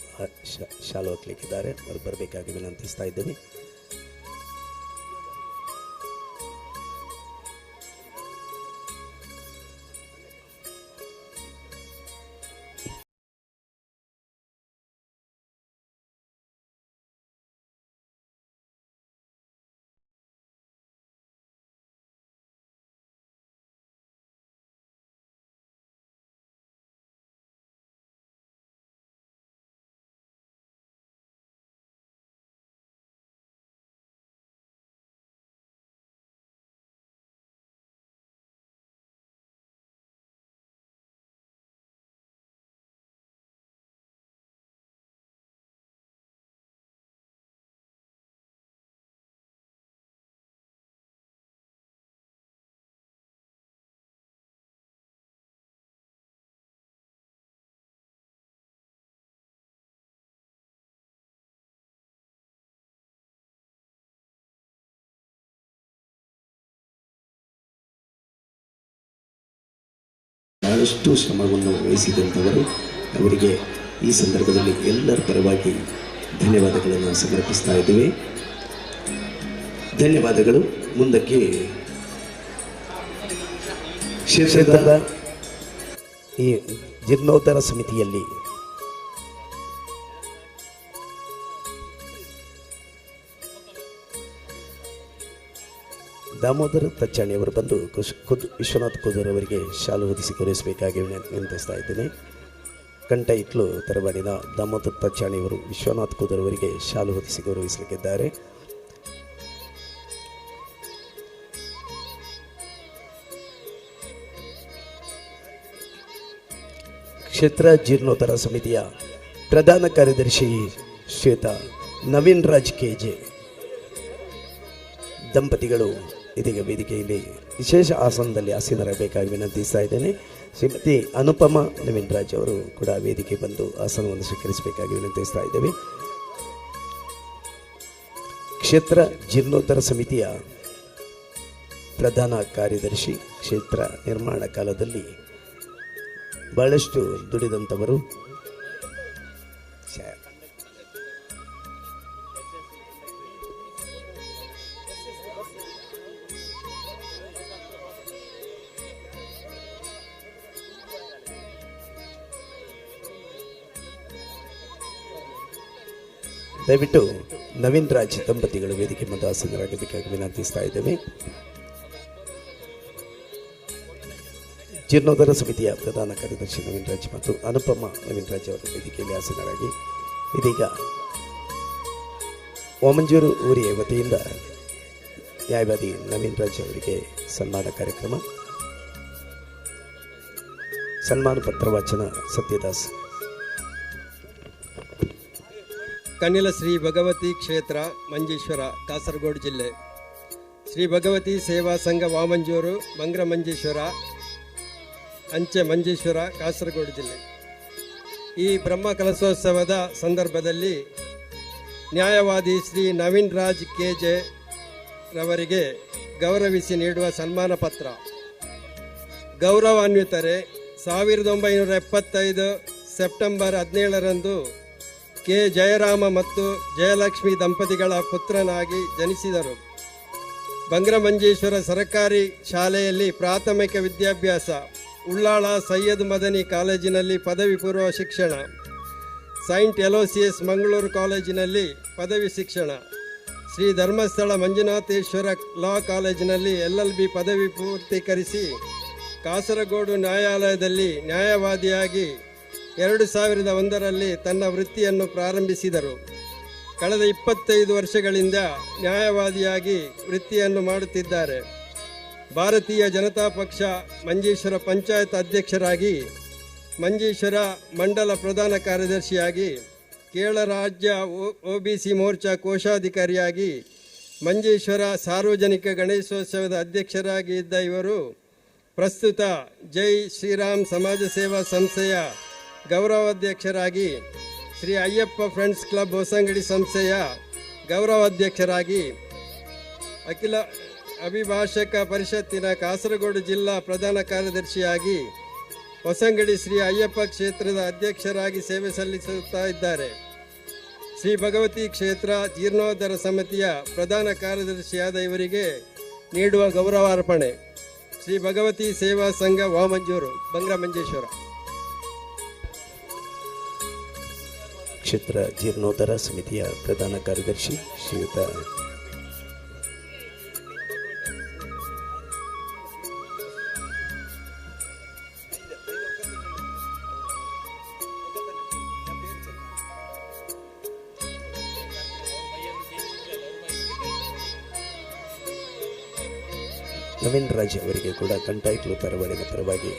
ಶಾಲು ಹಾಕಲಿಕ್ಕಿದ್ದಾರೆ. ಅವರು ಬರಬೇಕಾಗಿ ವಿನಂತಿಸ್ತಾ ಇದ್ದೇನೆ. ಬಹಳಷ್ಟು ಶ್ರಮವನ್ನು ವಹಿಸಿದಂಥವರು, ಅವರಿಗೆ ಈ ಸಂದರ್ಭದಲ್ಲಿ ಎಲ್ಲರ ಪರವಾಗಿ ಧನ್ಯವಾದಗಳನ್ನು ಸಮರ್ಪಿಸ್ತಾ ಇದ್ದೇವೆ. ಧನ್ಯವಾದಗಳು. ಮುಂದಕ್ಕೆ ಕ್ಷೇತ್ರದ ಈ ಜೀರ್ಣೋದ್ಧಾರ ಸಮಿತಿಯಲ್ಲಿ ದಾಮೋದರ ತಚ್ಚಾಣಿಯವರು ಬಂದು ವಿಶ್ವನಾಥ್ ಕುದೂರ್ ಅವರಿಗೆ ಶಾಲು ಹೊದಿಸಿ ಗೌರವಿಸಬೇಕಾಗಿ ವಿನಂತಿಸ್ತಾ ಇದ್ದೇನೆ. ಕಂಠ ಇಟ್ಲು ತರವಾಡಿನ ದಾಮೋದರ ತಚ್ಚಾಣಿಯವರು ವಿಶ್ವನಾಥ್ ಕುದೂರ್ ಅವರಿಗೆ ಶಾಲು ಹೊದಿಸಿ ಗೌರವಿಸಲಿಕ್ಕಿದ್ದಾರೆ. ಕ್ಷೇತ್ರ ಜೀರ್ಣೋದ್ಧಾರ ಸಮಿತಿಯ ಪ್ರಧಾನ ಕಾರ್ಯದರ್ಶಿ ಶ್ರೀಯುತ ನವೀನ್ ರಾಜ್ ಕೆಜೆ ದಂಪತಿಗಳು ಇದೀಗ ವೇದಿಕೆಯಲ್ಲಿ ವಿಶೇಷ ಆಸನದಲ್ಲಿ ಆಸೀನರಾಗಬೇಕಾಗಿ ವಿನಂತಿಸ್ತಾ ಇದ್ದೇನೆ. ಶ್ರೀಮತಿ ಅನುಪಮ ನವೀನ್ ರಾಜ್ ಅವರು ಕೂಡ ವೇದಿಕೆ ಬಂದು ಆಸನವನ್ನು ಸ್ವೀಕರಿಸಬೇಕಾಗಿ ವಿನಂತಿಸ್ತಾ ಇದ್ದೇವೆ. ಕ್ಷೇತ್ರ ಜೀರ್ಣೋದ್ಧಾರ ಸಮಿತಿಯ ಪ್ರಧಾನ ಕಾರ್ಯದರ್ಶಿ, ಕ್ಷೇತ್ರ ನಿರ್ಮಾಣ ಕಾಲದಲ್ಲಿ ಬಹಳಷ್ಟು ದುಡಿದಂಥವರು, ದಯವಿಟ್ಟು ನವೀನ್ ರಾಜ್ ದಂಪತಿಗಳು ವೇದಿಕೆ ಮತ್ತು ಆಸೀನರಾಗಬೇಕಾಗಿ ವಿನಂತಿಸ್ತಾ ಇದ್ದೇವೆ. ಜೀರ್ಣೋದ್ಧಾರ ಸಮಿತಿಯ ಪ್ರಧಾನ ಕಾರ್ಯದರ್ಶಿ ನವೀನ್ ರಾಜ್ ಮತ್ತು ಅನುಪಮ ನವೀನ್ ರಾಜ್ ಅವರು ವೇದಿಕೆಯಲ್ಲಿ ಆಸೀನರಾಗಿ ಇದೀಗ ವಾಮಂಜೂರು ಊರಿಯ ವತಿಯಿಂದ ನ್ಯಾಯವಾದಿ ನವೀನ್ ರಾಜ್ ಅವರಿಗೆ ಸನ್ಮಾನ ಕಾರ್ಯಕ್ರಮ, ಸನ್ಮಾನ ಪತ್ರ ವಾಚನ ಸತ್ಯದಾಸ್. ಕನಿಲ ಶ್ರೀ ಭಗವತಿ ಕ್ಷೇತ್ರ ಮಂಜೇಶ್ವರ, ಕಾಸರಗೋಡು ಜಿಲ್ಲೆ. ಶ್ರೀ ಭಗವತಿ ಸೇವಾ ಸಂಘ ವಾಮಂಜೂರು, ಬಂಗ್ರ ಮಂಜೇಶ್ವರ, ಅಂಚೆ ಮಂಜೇಶ್ವರ, ಕಾಸರಗೋಡು ಜಿಲ್ಲೆ. ಈ ಬ್ರಹ್ಮ ಕಲಶೋತ್ಸವದ ಸಂದರ್ಭದಲ್ಲಿ ನ್ಯಾಯವಾದಿ ಶ್ರೀ ನವೀನ್ ರಾಜ್ ಕೆಜೆ ರವರಿಗೆ ಗೌರವಿಸಿ ನೀಡುವ ಸನ್ಮಾನ ಪತ್ರ. ಗೌರವಾನ್ವಿತರೆ, 1975 ಸೆಪ್ಟೆಂಬರ್ 17ರಂದು ಕೆ ಜಯರಾಮ ಮತ್ತು ಜಯಲಕ್ಷ್ಮಿ ದಂಪತಿಗಳ ಪುತ್ರನಾಗಿ ಜನಿಸಿದರು. ಬಂಗ್ರಮಂಜೇಶ್ವರ ಸರ್ಕಾರಿ ಶಾಲೆಯಲ್ಲಿ ಪ್ರಾಥಮಿಕ ವಿದ್ಯಾಭ್ಯಾಸ, ಉಳ್ಳಾಳ ಸೈಯದ್ ಮದನಿ ಕಾಲೇಜಿನಲ್ಲಿ ಪದವಿ ಪೂರ್ವ ಶಿಕ್ಷಣ, ಸೈಂಟ್ ಎಲೋಸಿಯಸ್ ಮಂಗಳೂರು ಕಾಲೇಜಿನಲ್ಲಿ ಪದವಿ ಶಿಕ್ಷಣ, ಶ್ರೀ ಧರ್ಮಸ್ಥಳ ಮಂಜುನಾಥೇಶ್ವರ ಲಾ ಕಾಲೇಜಿನಲ್ಲಿ LLB ಪದವಿ ಪೂರ್ತೀಕರಿಸಿ ಕಾಸರಗೋಡು ನ್ಯಾಯಾಲಯದಲ್ಲಿ ನ್ಯಾಯವಾದಿಯಾಗಿ 2001ರಲ್ಲಿ ತನ್ನ ವೃತ್ತಿಯನ್ನು ಪ್ರಾರಂಭಿಸಿದರು. ಕಳೆದ 25 ವರ್ಷಗಳಿಂದ ನ್ಯಾಯವಾದಿಯಾಗಿ ವೃತ್ತಿಯನ್ನು ಮಾಡುತ್ತಿದ್ದಾರೆ. ಭಾರತೀಯ ಜನತಾ ಪಕ್ಷ ಮಂಜೇಶ್ವರ ಪಂಚಾಯತ್ ಅಧ್ಯಕ್ಷರಾಗಿ, ಮಂಜೇಶ್ವರ ಮಂಡಲ ಪ್ರಧಾನ ಕಾರ್ಯದರ್ಶಿಯಾಗಿ, ಕೇರಳ ರಾಜ್ಯ OBC ಮೋರ್ಚಾ ಕೋಶಾಧಿಕಾರಿಯಾಗಿ, ಮಂಜೇಶ್ವರ ಸಾರ್ವಜನಿಕ ಗಣೇಶೋತ್ಸವದ ಅಧ್ಯಕ್ಷರಾಗಿ ಇದ್ದ ಇವರು ಪ್ರಸ್ತುತ ಜೈ ಶ್ರೀರಾಮ್ ಸಮಾಜ ಸೇವಾ ಸಂಸ್ಥೆಯ ಗೌರವಾಧ್ಯಕ್ಷರಾಗಿ, ಶ್ರೀ ಅಯ್ಯಪ್ಪ ಫ್ರೆಂಡ್ಸ್ ಕ್ಲಬ್ ಹೊಸಂಗಡಿ ಸಂಸ್ಥೆಯ ಗೌರವಾಧ್ಯಕ್ಷರಾಗಿ, ಅಖಿಲ ಅಭಿಭಾಷಕ ಪರಿಷತ್ತಿನ ಕಾಸರಗೋಡು ಜಿಲ್ಲಾ ಪ್ರಧಾನ ಕಾರ್ಯದರ್ಶಿಯಾಗಿ, ಹೊಸಂಗಡಿ ಶ್ರೀ ಅಯ್ಯಪ್ಪ ಕ್ಷೇತ್ರದ ಅಧ್ಯಕ್ಷರಾಗಿ ಸೇವೆ ಸಲ್ಲಿಸುತ್ತಾ ಇದ್ದಾರೆ. ಶ್ರೀ ಭಗವತಿ ಕ್ಷೇತ್ರ ಜೀರ್ಣೋದ್ಧಾರ ಸಮಿತಿಯ ಪ್ರಧಾನ ಕಾರ್ಯದರ್ಶಿಯಾದ ಇವರಿಗೆ ನೀಡುವ ಗೌರವಾರ್ಪಣೆ. ಶ್ರೀ ಭಗವತಿ ಸೇವಾ ಸಂಘ ವಾಮಂಜೂರು, ಬಂಗ್ರಮಂಜೇಶ್ವರ. ಕ್ಷೇತ್ರ ಜೀರ್ಣೋದ್ಧಾರ ಸಮಿತಿಯ ಪ್ರಧಾನ ಕಾರ್ಯದರ್ಶಿ ಶ್ರೀಯುತ ನವೀನ್ ರಾಜ್ ಅವರಿಗೆ ಕೂಡ ಕಂಟಾಯ್ಕ್ಲು ತರವಡಿನ ಪರವಾಗಿ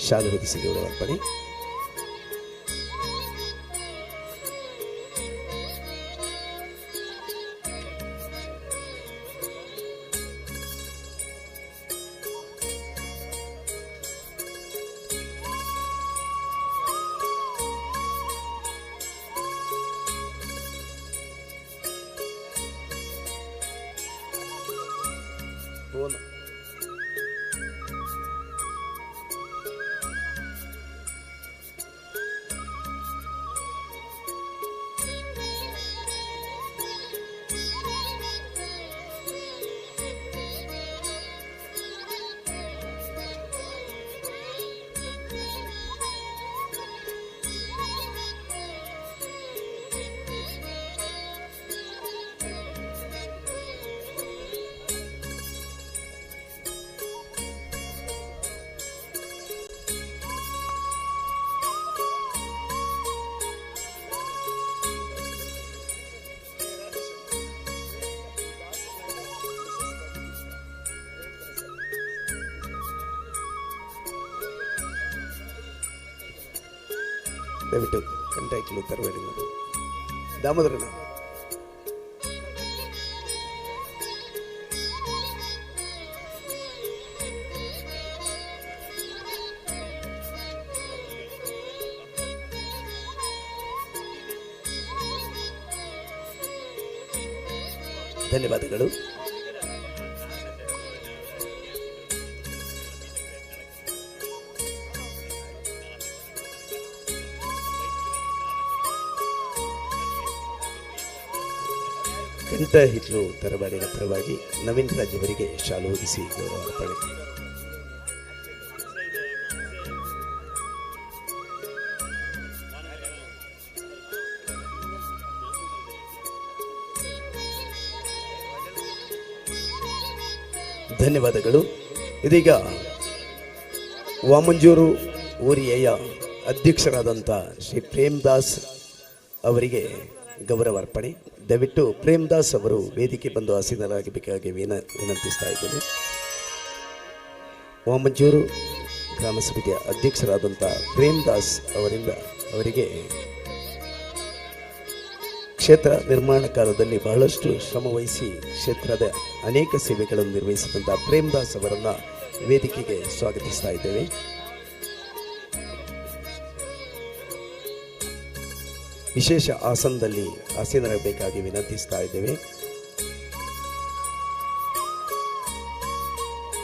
ಶಾಲು ಹೊದಿಸಿ ಗೌರವಾರ್ಪಣೆ. ದಯವಿಟ್ಟು ಕಂಟಾಕ್ಲು ತರಬೇಡಿ. ದಾಮೋದರನ ಧನ್ಯವಾದಗಳು. ಕಂಠ ಹಿಟ್ಲು ತರಬೇಡಿನ ಪರವಾಗಿ ನವೀನ್ ರಾಜ್ ಅವರಿಗೆ ಶಾಲು ಹೊದಿಸಿ ಗೌರವ ಅರ್ಪಣೆ. ಧನ್ಯವಾದಗಳು. ಇದೀಗ ವಾಮಂಜೂರು ಊರಿಯ ಅಧ್ಯಕ್ಷರಾದಂಥ ಶ್ರೀ ಪ್ರೇಮ್ದಾಸ್ ಅವರಿಗೆ ಗೌರವ ಅರ್ಪಣೆ. ದಯವಿಟ್ಟು ಪ್ರೇಮ್ದಾಸ್ ಅವರು ವೇದಿಕೆ ಬಂದು ಆಸೀನರಾಗಬೇಕಾಗಿ ವಿನಂತಿಸ್ತಾ ಇದ್ದೇನೆ. ವಾಮಂಜೂರು ಗ್ರಾಮ ಸಮಿತಿಯ ಅಧ್ಯಕ್ಷರಾದಂಥ ಪ್ರೇಮ್ದಾಸ್ ಅವರಿಗೆ ಕ್ಷೇತ್ರ ನಿರ್ಮಾಣ ಕಾಲದಲ್ಲಿ ಬಹಳಷ್ಟು ಶ್ರಮವಹಿಸಿ ಕ್ಷೇತ್ರದ ಅನೇಕ ಸೇವೆಗಳನ್ನು ನಿರ್ವಹಿಸಿದಂಥ ಪ್ರೇಮ್ದಾಸ್ ಅವರನ್ನು ವೇದಿಕೆಗೆ ಸ್ವಾಗತಿಸ್ತಾ ಇದ್ದೇವೆ. ವಿಶೇಷ ಆಸನದಲ್ಲಿ ಆಸೀನರಾಗಬೇಕಾಗಿ ವಿನಂತಿಸ್ತಾ ಇದ್ದೇವೆ.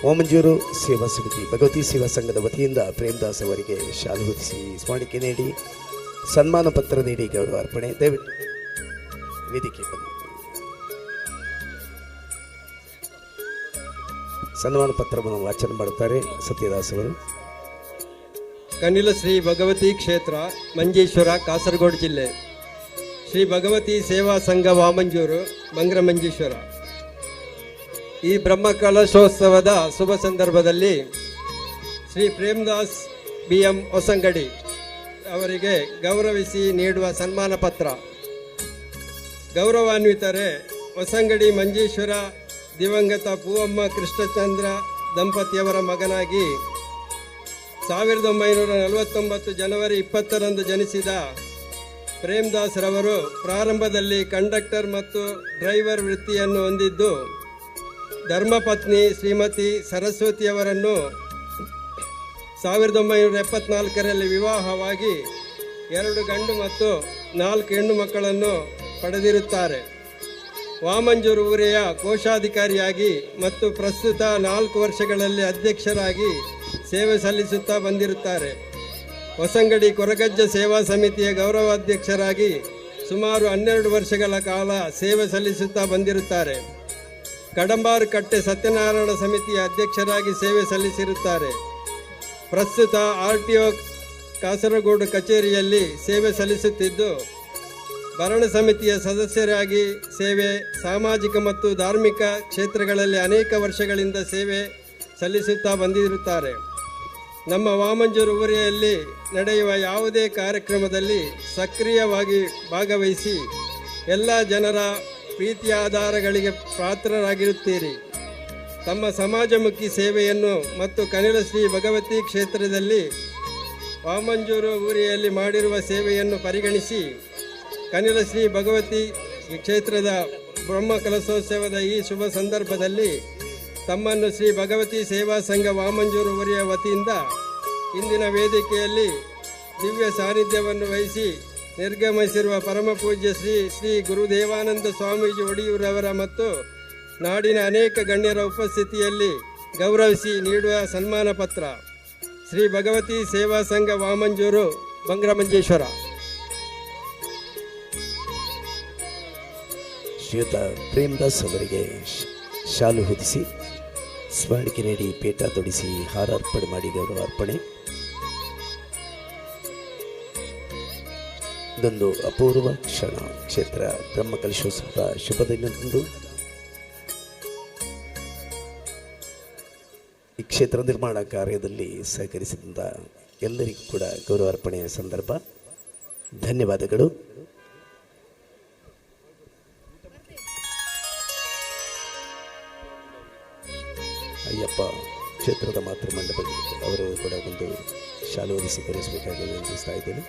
ವಾಮಂಜೂರು ಸೇವಾ ಸಮಿತಿ ಭಗವತಿ ಸೇವಾ ಸಂಘದ ವತಿಯಿಂದ ಪ್ರೇಮ್ದಾಸ್ ಅವರಿಗೆ ಶಾಲು ಹೊದಿಸಿ ಸ್ಮರಣಿಕೆ ನೀಡಿ ಸನ್ಮಾನ ಪತ್ರ ನೀಡಿ ಗೌರವ ಅರ್ಪಣೆ. ದಯವಿಟ್ಟು ವೇದಿಕೆ ಸನ್ಮಾನ ಪತ್ರವನ್ನು ವಾಚನ ಮಾಡುತ್ತಾರೆ ಸತ್ಯದಾಸ್ ಅವರು. ಕನಿಲ ಶ್ರೀ ಭಗವತಿ ಕ್ಷೇತ್ರ ಮಂಜೇಶ್ವರ, ಕಾಸರಗೋಡು ಜಿಲ್ಲೆ. ಶ್ರೀ ಭಗವತಿ ಸೇವಾ ಸಂಘ ವಾಮಂಜೂರು, ಮಂಗ್ರಮಂಜೇಶ್ವರ. ಈ ಬ್ರಹ್ಮ ಕಲಶೋತ್ಸವದ ಶುಭ ಸಂದರ್ಭದಲ್ಲಿ ಶ್ರೀ ಪ್ರೇಮ್ದಾಸ್ BM ಹೊಸಂಗಡಿ ಅವರಿಗೆ ಗೌರವಿಸಿ ನೀಡುವ ಸನ್ಮಾನ ಪತ್ರ. ಗೌರವಾನ್ವಿತರೆ ಹೊಸಂಗಡಿ ಮಂಜೇಶ್ವರ ದಿವಂಗತ ಪೂವಮ್ಮ ಕೃಷ್ಣಚಂದ್ರ ದಂಪತಿಯವರ ಮಗನಾಗಿ 1949 ಜನವರಿ 20ರಂದು ಜನಿಸಿದ ಪ್ರೇಮ್ದಾಸ್ ರವರು ಪ್ರಾರಂಭದಲ್ಲಿ ಕಂಡಕ್ಟರ್ ಮತ್ತು ಡ್ರೈವರ್ ವೃತ್ತಿಯನ್ನು ಹೊಂದಿದ್ದು ಧರ್ಮಪತ್ನಿ ಶ್ರೀಮತಿ ಸರಸ್ವತಿಯವರನ್ನು 1974ರಲ್ಲಿ ವಿವಾಹವಾಗಿ 2 ಗಂಡು ಮತ್ತು 4 ಹೆಣ್ಣು ಮಕ್ಕಳನ್ನು ಪಡೆದಿರುತ್ತಾರೆ. ವಾಮಂಜೂರು ಊರಿಯ ಕೋಶಾಧಿಕಾರಿಯಾಗಿ ಮತ್ತು ಪ್ರಸ್ತುತ 4 ವರ್ಷಗಳಲ್ಲಿ ಅಧ್ಯಕ್ಷರಾಗಿ ಸೇವೆ ಸಲ್ಲಿಸುತ್ತಾ ಬಂದಿರುತ್ತಾರೆ. ಹೊಸಂಗಡಿ ಕೊರಗಜ್ಜ ಸೇವಾ ಸಮಿತಿಯ ಗೌರವಾಧ್ಯಕ್ಷರಾಗಿ ಸುಮಾರು 12 ವರ್ಷಗಳ ಕಾಲ ಸೇವೆ ಸಲ್ಲಿಸುತ್ತಾ ಬಂದಿರುತ್ತಾರೆ. ಕಡಂಬಾರು ಕಟ್ಟೆ ಸತ್ಯನಾರಾಯಣ ಸಮಿತಿಯ ಅಧ್ಯಕ್ಷರಾಗಿ ಸೇವೆ ಸಲ್ಲಿಸಿರುತ್ತಾರೆ. ಪ್ರಸ್ತುತ RTO ಕಾಸರಗೋಡು ಕಚೇರಿಯಲ್ಲಿ ಸೇವೆ ಸಲ್ಲಿಸುತ್ತಿದ್ದು ಭರಣ ಸಮಿತಿಯ ಸದಸ್ಯರಾಗಿ ಸೇವೆ, ಸಾಮಾಜಿಕ ಮತ್ತು ಧಾರ್ಮಿಕ ಕ್ಷೇತ್ರಗಳಲ್ಲಿ ಅನೇಕ ವರ್ಷಗಳಿಂದ ಸೇವೆ ಸಲ್ಲಿಸುತ್ತಾ ಬಂದಿರುತ್ತಾರೆ. ನಮ್ಮ ವಾಮಂಜೂರು ಊರಿಯಲ್ಲಿ ನಡೆಯುವ ಯಾವುದೇ ಕಾರ್ಯಕ್ರಮದಲ್ಲಿ ಸಕ್ರಿಯವಾಗಿ ಭಾಗವಹಿಸಿ ಎಲ್ಲ ಜನರ ಪ್ರೀತಿಯ ಆಧಾರಗಳಿಗೆ ಪಾತ್ರರಾಗಿರುತ್ತೀರಿ. ತಮ್ಮ ಸಮಾಜಮುಖಿ ಸೇವೆಯನ್ನು ಮತ್ತು ಕನಿಲ ಶ್ರೀ ಭಗವತಿ ಕ್ಷೇತ್ರದಲ್ಲಿ ವಾಮಂಜೂರು ಊರಿಯಲ್ಲಿ ಮಾಡಿರುವ ಸೇವೆಯನ್ನು ಪರಿಗಣಿಸಿ ಕನಿಲ ಶ್ರೀ ಭಗವತಿ ಕ್ಷೇತ್ರದ ಬ್ರಹ್ಮ ಕಲಶೋತ್ಸವದ ಈ ಶುಭ ಸಂದರ್ಭದಲ್ಲಿ ತಮ್ಮನ್ನು ಶ್ರೀ ಭಗವತಿ ಸೇವಾ ಸಂಘ ವಾಮಂಜೂರು ಊರಿಯ ವತಿಯಿಂದ ಇಂದಿನ ವೇದಿಕೆಯಲ್ಲಿ ದಿವ್ಯ ಸಾನ್ನಿಧ್ಯವನ್ನು ವಹಿಸಿ ನಿರ್ಗಮಿಸಿರುವ ಪರಮ ಪೂಜ್ಯ ಶ್ರೀ ಗುರುದೇವಾನಂದ ಸ್ವಾಮೀಜಿ ಒಡಿಯೂರವರ ಮತ್ತು ನಾಡಿನ ಅನೇಕ ಗಣ್ಯರ ಉಪಸ್ಥಿತಿಯಲ್ಲಿ ಗೌರವಿಸಿ ನೀಡುವ ಸನ್ಮಾನ ಪತ್ರ. ಶ್ರೀ ಭಗವತಿ ಸೇವಾ ಸಂಘ ವಾಮಂಜೂರು, ಮಂಗ್ರಮಂಜೇಶ್ವರ. ಶ್ರೀಯುತ ಪ್ರೇಮ್ದಾಸ್ ಅವರಿಗೆ ಶಾಲು ಹೊದಿಸಿ ಸ್ಮರಣಿಕೆ ನೀಡಿ ಪೇಟ ತೊಡಿಸಿ ಹಾರ ಅರ್ಪಣೆ ಮಾಡಿ ಗೌರವ ಅರ್ಪಣೆ. ಇದೊಂದು ಅಪೂರ್ವ ಕ್ಷಣ. ಕ್ಷೇತ್ರ ಬ್ರಹ್ಮಕಲಶೋತ್ಸವದ ಶುಭ ದಿನದಂದು ಈ ಕ್ಷೇತ್ರ ನಿರ್ಮಾಣ ಕಾರ್ಯದಲ್ಲಿ ಸಹಕರಿಸಿದಂಥ ಎಲ್ಲರಿಗೂ ಕೂಡ ಗೌರವ ಅರ್ಪಣೆಯ ಸಂದರ್ಭ. ಧನ್ಯವಾದಗಳು. ಅಯ್ಯಪ್ಪ ಕ್ಷೇತ್ರದ ಮಾತೃ ಮಂಡಪದಲ್ಲಿ ಅವರು ಕೂಡ ಒಂದು ಶಾಲು ಹೊದಿಸಿ ಗೌರವಿಸಬೇಕಾಗಿ ವಿನಂತಿಸ್ತಾ ಇದ್ದೇನೆ.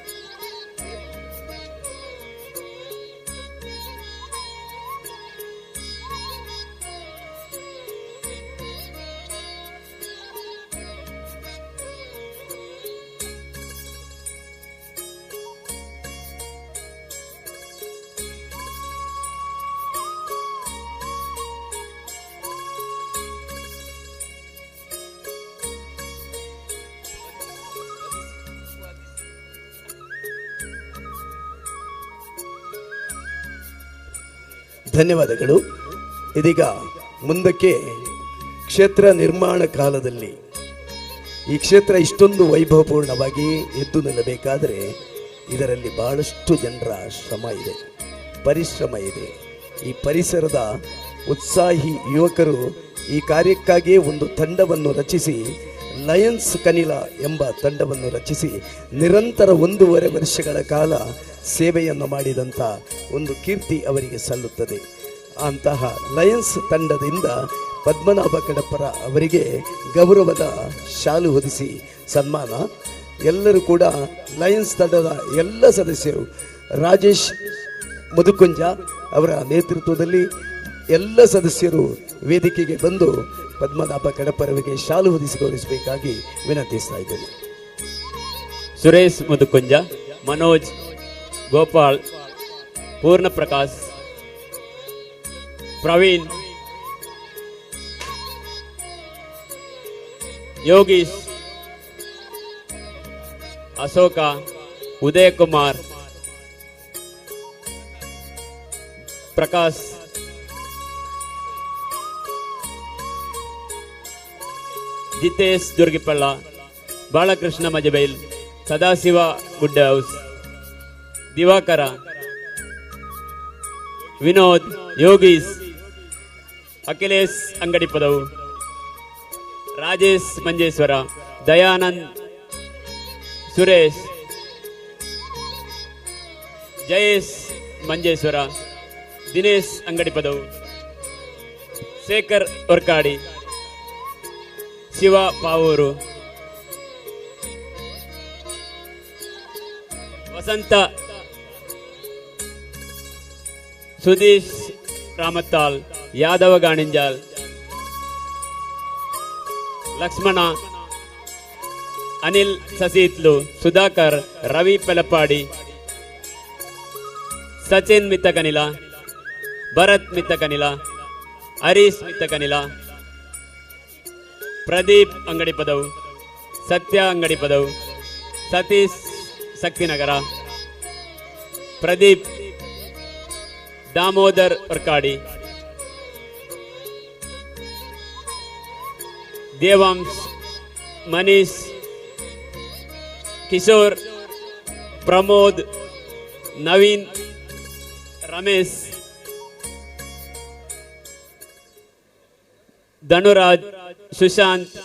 ಧನ್ಯವಾದಗಳು. ಇದೀಗ ಮುಂದಕ್ಕೆ ಕ್ಷೇತ್ರ ನಿರ್ಮಾಣ ಕಾಲದಲ್ಲಿ ಈ ಕ್ಷೇತ್ರ ಇಷ್ಟೊಂದು ವೈಭವಪೂರ್ಣವಾಗಿ ಎದ್ದು ನಿಲ್ಲಬೇಕಾದರೆ ಇದರಲ್ಲಿ ಬಹಳಷ್ಟು ಜನರ ಶ್ರಮ ಇದೆ, ಪರಿಶ್ರಮ ಇದೆ. ಈ ಪರಿಸರದ ಉತ್ಸಾಹಿ ಯುವಕರು ಈ ಕಾರ್ಯಕ್ಕಾಗಿಯೇ ಒಂದು ತಂಡವನ್ನು ರಚಿಸಿ, ಲಯನ್ಸ್ ಕನಿಲ ಎಂಬ ತಂಡವನ್ನು ರಚಿಸಿ ನಿರಂತರ 1.5 ವರ್ಷಗಳ ಕಾಲ ಸೇವೆಯನ್ನು ಮಾಡಿದಂಥ ಒಂದು ಕೀರ್ತಿ ಅವರಿಗೆ ಸಲ್ಲುತ್ತದೆ. ಅಂತಹ ಲಯನ್ಸ್ ತಂಡದಿಂದ ಪದ್ಮನಾಭ ಕಡಪರ ಅವರಿಗೆ ಗೌರವದ ಶಾಲು ಹೊದಿಸಿ ಸನ್ಮಾನ. ಎಲ್ಲರೂ ಕೂಡ ಲಯನ್ಸ್ ತಂಡದ ಎಲ್ಲ ಸದಸ್ಯರು, ರಾಜೇಶ್ ಮುದುಕುಂಜ ಅವರ ನೇತೃತ್ವದಲ್ಲಿ ಎಲ್ಲ ಸದಸ್ಯರು ವೇದಿಕೆಗೆ ಬಂದು ಪದ್ಮನಾಭ ಕಡಪರವರಿಗೆ ಶಾಲು ಹೊದಿಸಿ ಗೌರವಿಸಬೇಕಾಗಿ ವಿನಂತಿಸ್ತಾ ಇದ್ದೇನೆ. ಸುರೇಶ್ ಮುದುಕುಂಜ, ಮನೋಜ್, ಗೋಪಾಲ್, ಪೂರ್ಣ ಪ್ರಕಾಶ್, ಪ್ರವೀಣ್, ಯೋಗೀಶ್, ಅಶೋಕ, ಉದಯ್ ಕುಮಾರ್, ಪ್ರಕಾಶ್, ಜಿತೇಶ್ ದುರ್ಗಿಪಳ್ಳ, ಬಾಲಕೃಷ್ಣ ಮಜಬೈಲ್, ಸದಾಶಿವ ಗುಡ್ಡ ಹೌಸ್, ದಿವಾಕರ, ವಿನೋದ್, ಯೋಗೀಶ್, ಅಖಿಲೇಶ್ ಅಂಗಡಿ ಪದವು, ರಾಜೇಶ್ ಮಂಜೇಶ್ವರ, ದಯಾನಂದ್, ಸುರೇಶ್, ಜಯೇಶ್ ಮಂಜೇಶ್ವರ, ದಿನೇಶ್ ಅಂಗಡಿ ಪದವು, ಶೇಖರ್ ವರ್ಕಾಡಿ, ಶಿವ ಪಾವೂರು, ವಸಂತ, ಸುದೀಶ್ ರಾಮತ್ತಾಲ್, ಯಾದವ ಗಾಣಿಂಜಾಲ್, ಲಕ್ಷ್ಮಣ, ಅನಿಲ್ ಸಸೀತ್ಲು, ಸುಧಾಕರ್, ರವಿ ಪೆಲಪಾಡಿ, ಸಚಿನ್ ಮಿತ್ತಕನಿಲ, ಭರತ್ ಮಿತ್ತಕನಿಲ, ಹರೀಶ್ ಮಿತ್ತಕನಿಲ, ಪ್ರದೀಪ್ ಅಂಗಡಿ ಪದವು, Satya Angadi Padavu, Satish Shaktinagar, Pradeep, Damodar Varkadi, Devansh, Manish, Kishore, Pramod, Naveen, Ramesh, Dhanuraj, Sushant,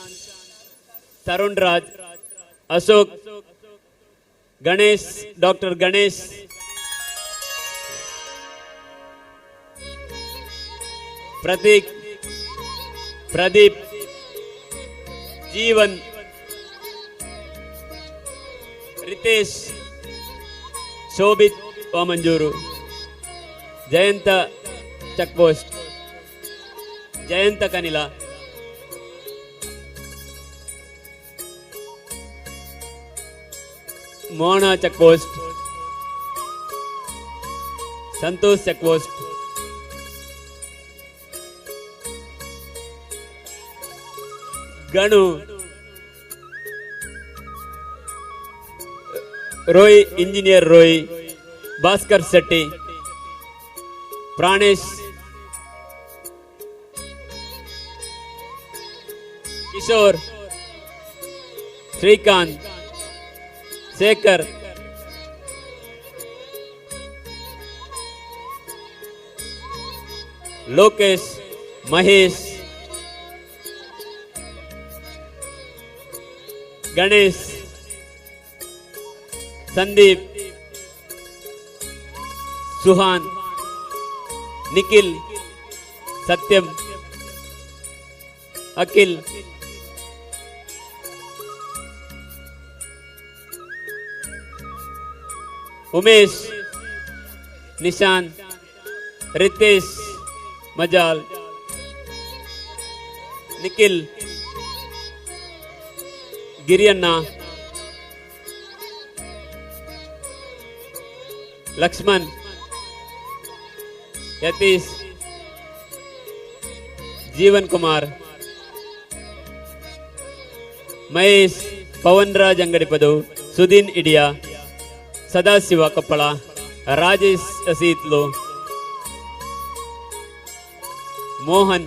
Tarun Raj, Ashok, Ganesh, doctor Ganesh, Prateek, Pradeep, Jeevan, Ritesh, Shobhit Vamanjoor, Jayanta check post, Jayanta Kanila, Mohana check post, Santosh check post, Ganu, Roy, engineer Roy, Bhaskar Shetty, Pranesh, Kishore, Shrikanth, Shekhar, Lokesh, Mahesh, Ganesh, Sandeep, Suhan, Nikhil, Satyam, Akhil, Umesh, Nishan, Ritesh ಮಜಾಲ್, Nikhil, ಗಿರಿಯಣ್ಣ, Lakshman, Yathish, Jeevan Kumar, Mahesh, Pavan Raj ಅಂಗಡಿ ಪದವು, ಸುದೀನ್ ಇಡಿಯಾ, ಸದಾಶಿವ ಕೊಪ್ಪಳ, ರಾಜೇಶ್ ಅಸೀತ್ಲು, ಮೋಹನ್,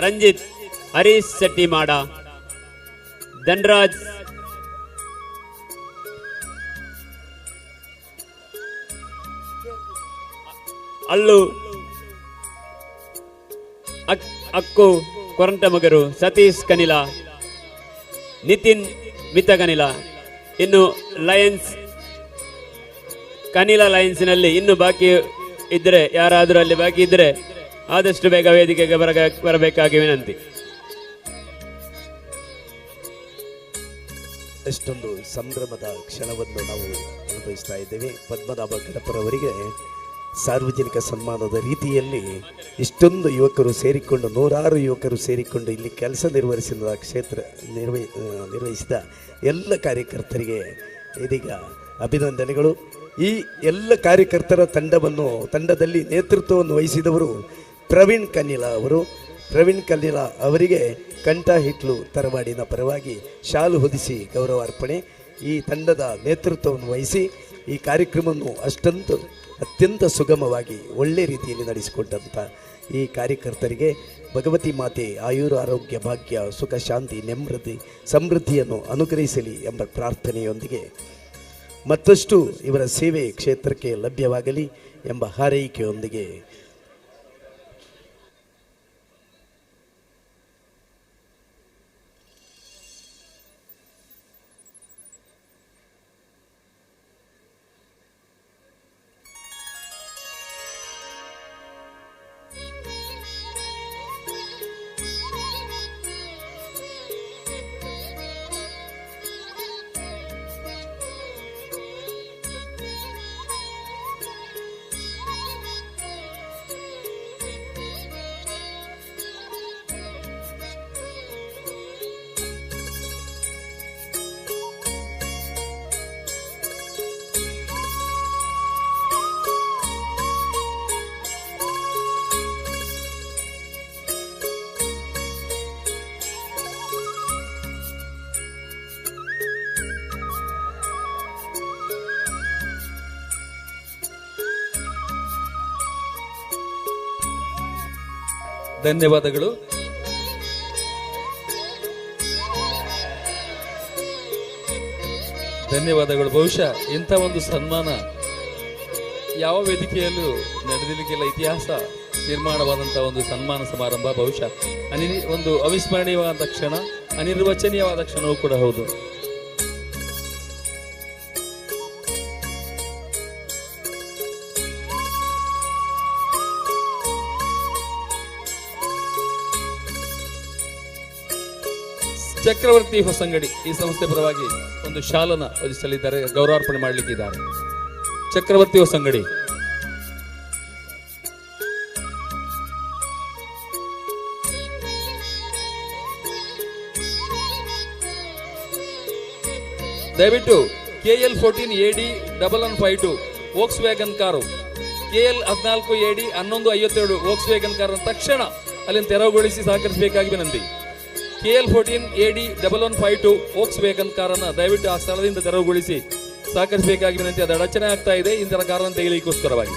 ರಂಜಿತ್, ಹರೀಶ್ ಸೆಟ್ಟಿಮಾಡ, ಧನ್ರಾಜ್, ಅಳ್ಳು, ಅಕ್ಕು ಕೊರಂಟಮಗರು, ಸತೀಶ್ ಕನಿಲ, ನಿತಿನ್ ಮಿತಗನಿಲ. ಇನ್ನು ಲಯನ್ಸ್ ಕನಿಲ ಲಯನ್ಸ್ನಲ್ಲಿ ಇನ್ನು ಬಾಕಿ ಇದ್ದರೆ, ಯಾರಾದರೂ ಅಲ್ಲಿ ಬಾಕಿ ಇದ್ದರೆ ಆದಷ್ಟು ಬೇಗ ವೇದಿಕೆಗೆ ಬರಬೇಕಾಗಿ ವಿನಂತಿ. ಎಷ್ಟೊಂದು ಸಂಭ್ರಮದ ಕ್ಷಣವನ್ನು ನಾವು ಅನುಭವಿಸ್ತಾ ಇದ್ದೇವೆ. ಪದ್ಮನಾಭ ಗಣಪರವರಿಗೆ ಸಾರ್ವಜನಿಕ ಸನ್ಮಾನದ ರೀತಿಯಲ್ಲಿ ಇಷ್ಟೊಂದು ಯುವಕರು ಸೇರಿಕೊಂಡು, ನೂರಾರು ಯುವಕರು ಸೇರಿಕೊಂಡು ಇಲ್ಲಿ ಕೆಲಸ ನಿರ್ವಹಿಸಿದ ಕ್ಷೇತ್ರ ನಿರ್ವಹಿಸಿದ ಎಲ್ಲ ಕಾರ್ಯಕರ್ತರಿಗೆ ಇದೀಗ ಅಭಿನಂದನೆಗಳು. ಈ ಎಲ್ಲ ಕಾರ್ಯಕರ್ತರ ತಂಡದಲ್ಲಿ ನೇತೃತ್ವವನ್ನು ವಹಿಸಿದವರು ಪ್ರವೀಣ್ ಕನ್ನಿಲ ಅವರು. ಪ್ರವೀಣ್ ಕನ್ನಿಲ ಅವರಿಗೆ ಕಂಠ ಹಿಟ್ಲು ತರವಾಡಿನ ಪರವಾಗಿ ಶಾಲು ಹೊದಿಸಿ ಗೌರವಾರ್ಪಣೆ. ಈ ತಂಡದ ನೇತೃತ್ವವನ್ನು ವಹಿಸಿ ಈ ಕಾರ್ಯಕ್ರಮವನ್ನು ಅತ್ಯಂತ ಸುಗಮವಾಗಿ ಒಳ್ಳೆ ರೀತಿಯಲ್ಲಿ ನಡೆಸಿಕೊಟ್ಟಂಥ ಈ ಕಾರ್ಯಕರ್ತರಿಗೆ ಭಗವತಿ ಮಾತೆ ಆಯುರ ಆರೋಗ್ಯ ಭಾಗ್ಯ ಸುಖ ಶಾಂತಿ ನೆಮ್ಮದಿ ಸಮೃದ್ಧಿಯನ್ನು ಅನುಗ್ರಹಿಸಲಿ ಎಂಬ ಪ್ರಾರ್ಥನೆಯೊಂದಿಗೆ ಮತ್ತಷ್ಟು ಇವರ ಸೇವೆ ಕ್ಷೇತ್ರಕ್ಕೆ ಲಭ್ಯವಾಗಲಿ ಎಂಬ ಹಾರೈಕೆಯೊಂದಿಗೆ ಧನ್ಯವಾದಗಳು. ಬಹುಶಃ ಇಂಥ ಒಂದು ಸನ್ಮಾನ ಯಾವ ವೇದಿಕೆಯಲ್ಲೂ ನಡೆದಿಲಿಕ್ಕೆಲ್ಲ ಇತಿಹಾಸ ನಿರ್ಮಾಣವಾದಂಥ ಒಂದು ಸನ್ಮಾನ ಸಮಾರಂಭ ಬಹುಶಃ ಒಂದು ಅವಿಸ್ಮರಣೀಯವಾದ ಕ್ಷಣ, ಅನಿರ್ವಚನೀಯವಾದ ಕ್ಷಣವೂ ಕೂಡ ಹೌದು. ಚಕ್ರವರ್ತಿ ಹೊಸಂಗಡಿ ಈ ಸಂಸ್ಥೆ ಪರವಾಗಿ ಒಂದು ಶಾಲನ ಹೊದಿಸಲಿದ್ದಾರೆ, ಗೌರವಾರ್ಪಣೆ ಮಾಡಲಿಕ್ಕಿದ್ದಾರೆ. ಚಕ್ರವರ್ತಿ ಹೊಸಂಗಡಿ. ದಯವಿಟ್ಟು KL14AD 1152 Volks wagon car, KL14AD 1157 Volks wagon car ತಕ್ಷಣ ಅಲ್ಲಿಂದ ತೆರವುಗೊಳಿಸಿ ಸಹಕರಿಸಬೇಕಾಗಿ ವಿನಂತಿ. KL14AD 1152 ವೋಕ್ಸ್ ವ್ಯಾಗನ್ ಕಾರನ್ನು ದಯವಿಟ್ಟು ಆ ಸ್ಥಳದಿಂದ ತೆರವುಗೊಳಿಸಿ ಸಹಕರಿಸಬೇಕಾಗಿ ವಿನಂತಿ. ಅದು ಅಡಚಣೆ ಆಗ್ತಾ ಇದೆ ಇಂತಹ ಕಾರನ್ನು ತೆಗೆಯಲಿಕ್ಕೋಸ್ಕರವಾಗಿ.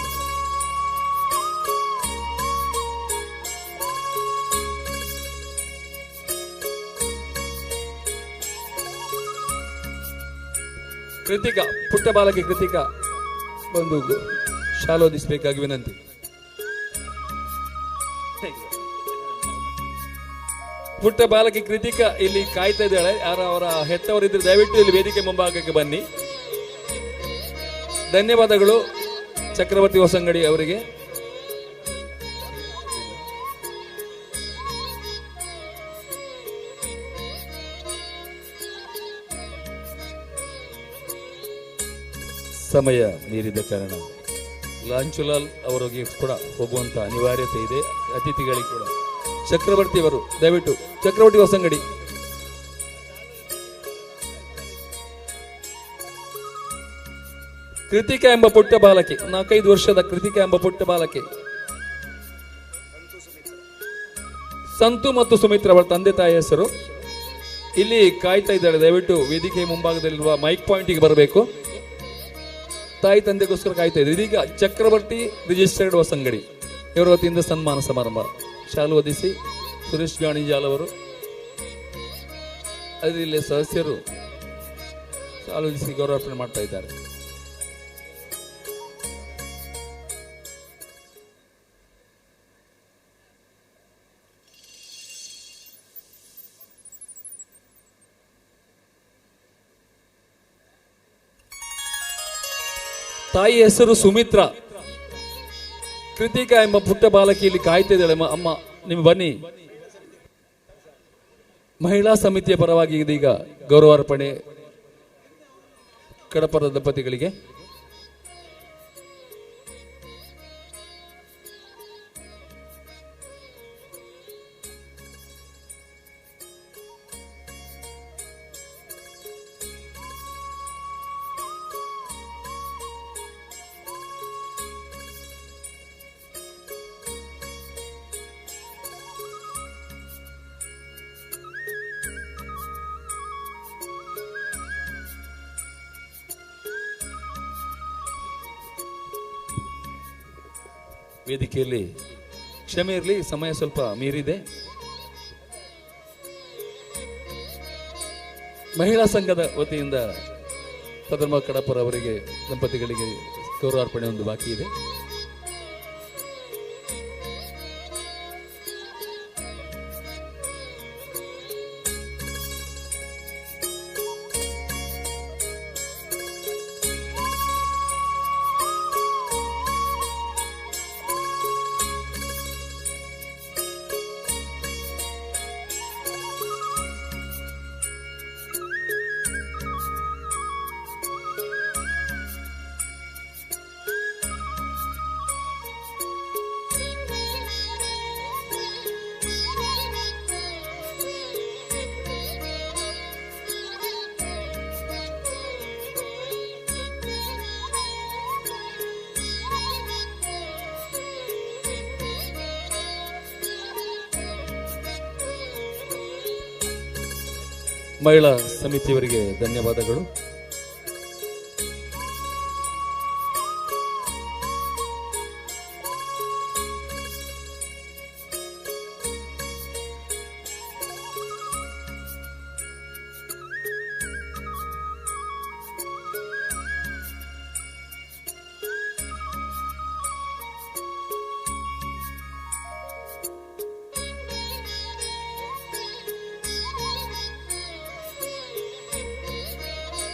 ಕೃತಿಕಾ, ಪುಟ್ಟ ಬಾಲಕಿ ಕೃತಿಕಾ ಒಂದು ಶಾಲೋದಿಸಬೇಕಾಗಿ ವಿನಂತಿ. ಪುಟ್ಟ ಬಾಲಕಿ ಕೃತಿಕಾ ಇಲ್ಲಿ ಕಾಯ್ತಾ ಇದ್ದಾಳೆ. ಅವರ ಹೆತ್ತವರಿದ್ರೆ ದಯವಿಟ್ಟು ಇಲ್ಲಿ ವೇದಿಕೆ ಮುಂಭಾಗಕ್ಕೆ ಬನ್ನಿ. ಧನ್ಯವಾದಗಳು ಚಕ್ರವರ್ತಿ ಹೊಸಂಗಡಿ ಅವರಿಗೆ. ಸಮಯ ಮೀರಿದ ಕಾರಣ ಲಾಂಚುಲಾಲ್ ಅವರಿಗೆ ಕೂಡ ಹೋಗುವಂತ ಅನಿವಾರ್ಯತೆ ಇದೆ. ಅತಿಥಿಗಳಿಗೆ ಕೂಡ ಚಕ್ರವರ್ತಿ ಅವರು ದಯವಿಟ್ಟು, ಚಕ್ರವರ್ತಿ ಹೊಸಂಗಡಿ. ಕೃತಿಕಾ ಎಂಬ ಪುಟ್ಟ ಬಾಲಕಿ, 4-5 ವರ್ಷದ ಕೃತಿಕಾ ಎಂಬ ಪುಟ್ಟ ಬಾಲಕಿ, ಸಂತು ಮತ್ತು ಸುಮಿತ್ರ ಅವರ ತಂದೆ ತಾಯಿ ಹೆಸರು ಇಲ್ಲಿ ಕಾಯ್ತಾ ಇದ್ದಾಳೆ. ದಯವಿಟ್ಟು ವೇದಿಕೆ ಮುಂಭಾಗದಲ್ಲಿರುವ ಮೈಕ್ ಪಾಯಿಂಟಿಗೆ ಬರಬೇಕು. ತಾಯಿ ತಂದೆಗೋಸ್ಕರ ಕಾಯ್ತಾ ಇದ್ರು. ಇದೀಗ ಚಕ್ರವರ್ತಿ ರಿಜಿಸ್ಟರ್ಡ್ ಹೊಸಂಗಡಿ ಇವರ ವತಿಯಿಂದ ಸನ್ಮಾನ ಸಮಾರಂಭ. ಶಾಲು ಹೊದಿಸಿ ಸುರೇಶ್ ಗಾಣಿಜಾಲ್ ಅವರು ಅದೇ ಇಲ್ಲಿ ಸದಸ್ಯರು ಶಾಲು ಹೊದಿಸಿ ಗೌರವಾರ್ಪಣೆ ಮಾಡ್ತಾ ಇದ್ದಾರೆ. ತಾಯಿ ಹೆಸರು ಸುಮಿತ್ರಾ. ಕೃತಿಕಾ ಎಂಬ ಪುಟ್ಟ ಬಾಲಕಿ ಇಲ್ಲಿ ಕಾಯ್ತಾ ಇದ್ದಾಳೆ. ಅಮ್ಮ ನೀವು ಬನ್ನಿ. ಮಹಿಳಾ ಸಮಿತಿಯ ಪರವಾಗಿ ಇದೀಗ ಗೌರವಾರ್ಪಣೆ ಕಡಪದ ದಂಪತಿಗಳಿಗೆ. ವೇದಿಕೆಯಲ್ಲಿ ಕ್ಷಮೆ ಇರಲಿ, ಸಮಯ ಸ್ವಲ್ಪ ಮೀರಿದೆ. ಮಹಿಳಾ ಸಂಘದ ವತಿಯಿಂದ ಪದ್ಮ ಕಡಪರ್ ಅವರಿಗೆ ದಂಪತಿಗಳಿಗೆ ಗೌರವಾರ್ಪಣೆ ಒಂದು ಬಾಕಿ ಇದೆ. ಮಹಿಳಾ ಸಮಿತಿಯವರಿಗೆ ಧನ್ಯವಾದಗಳು.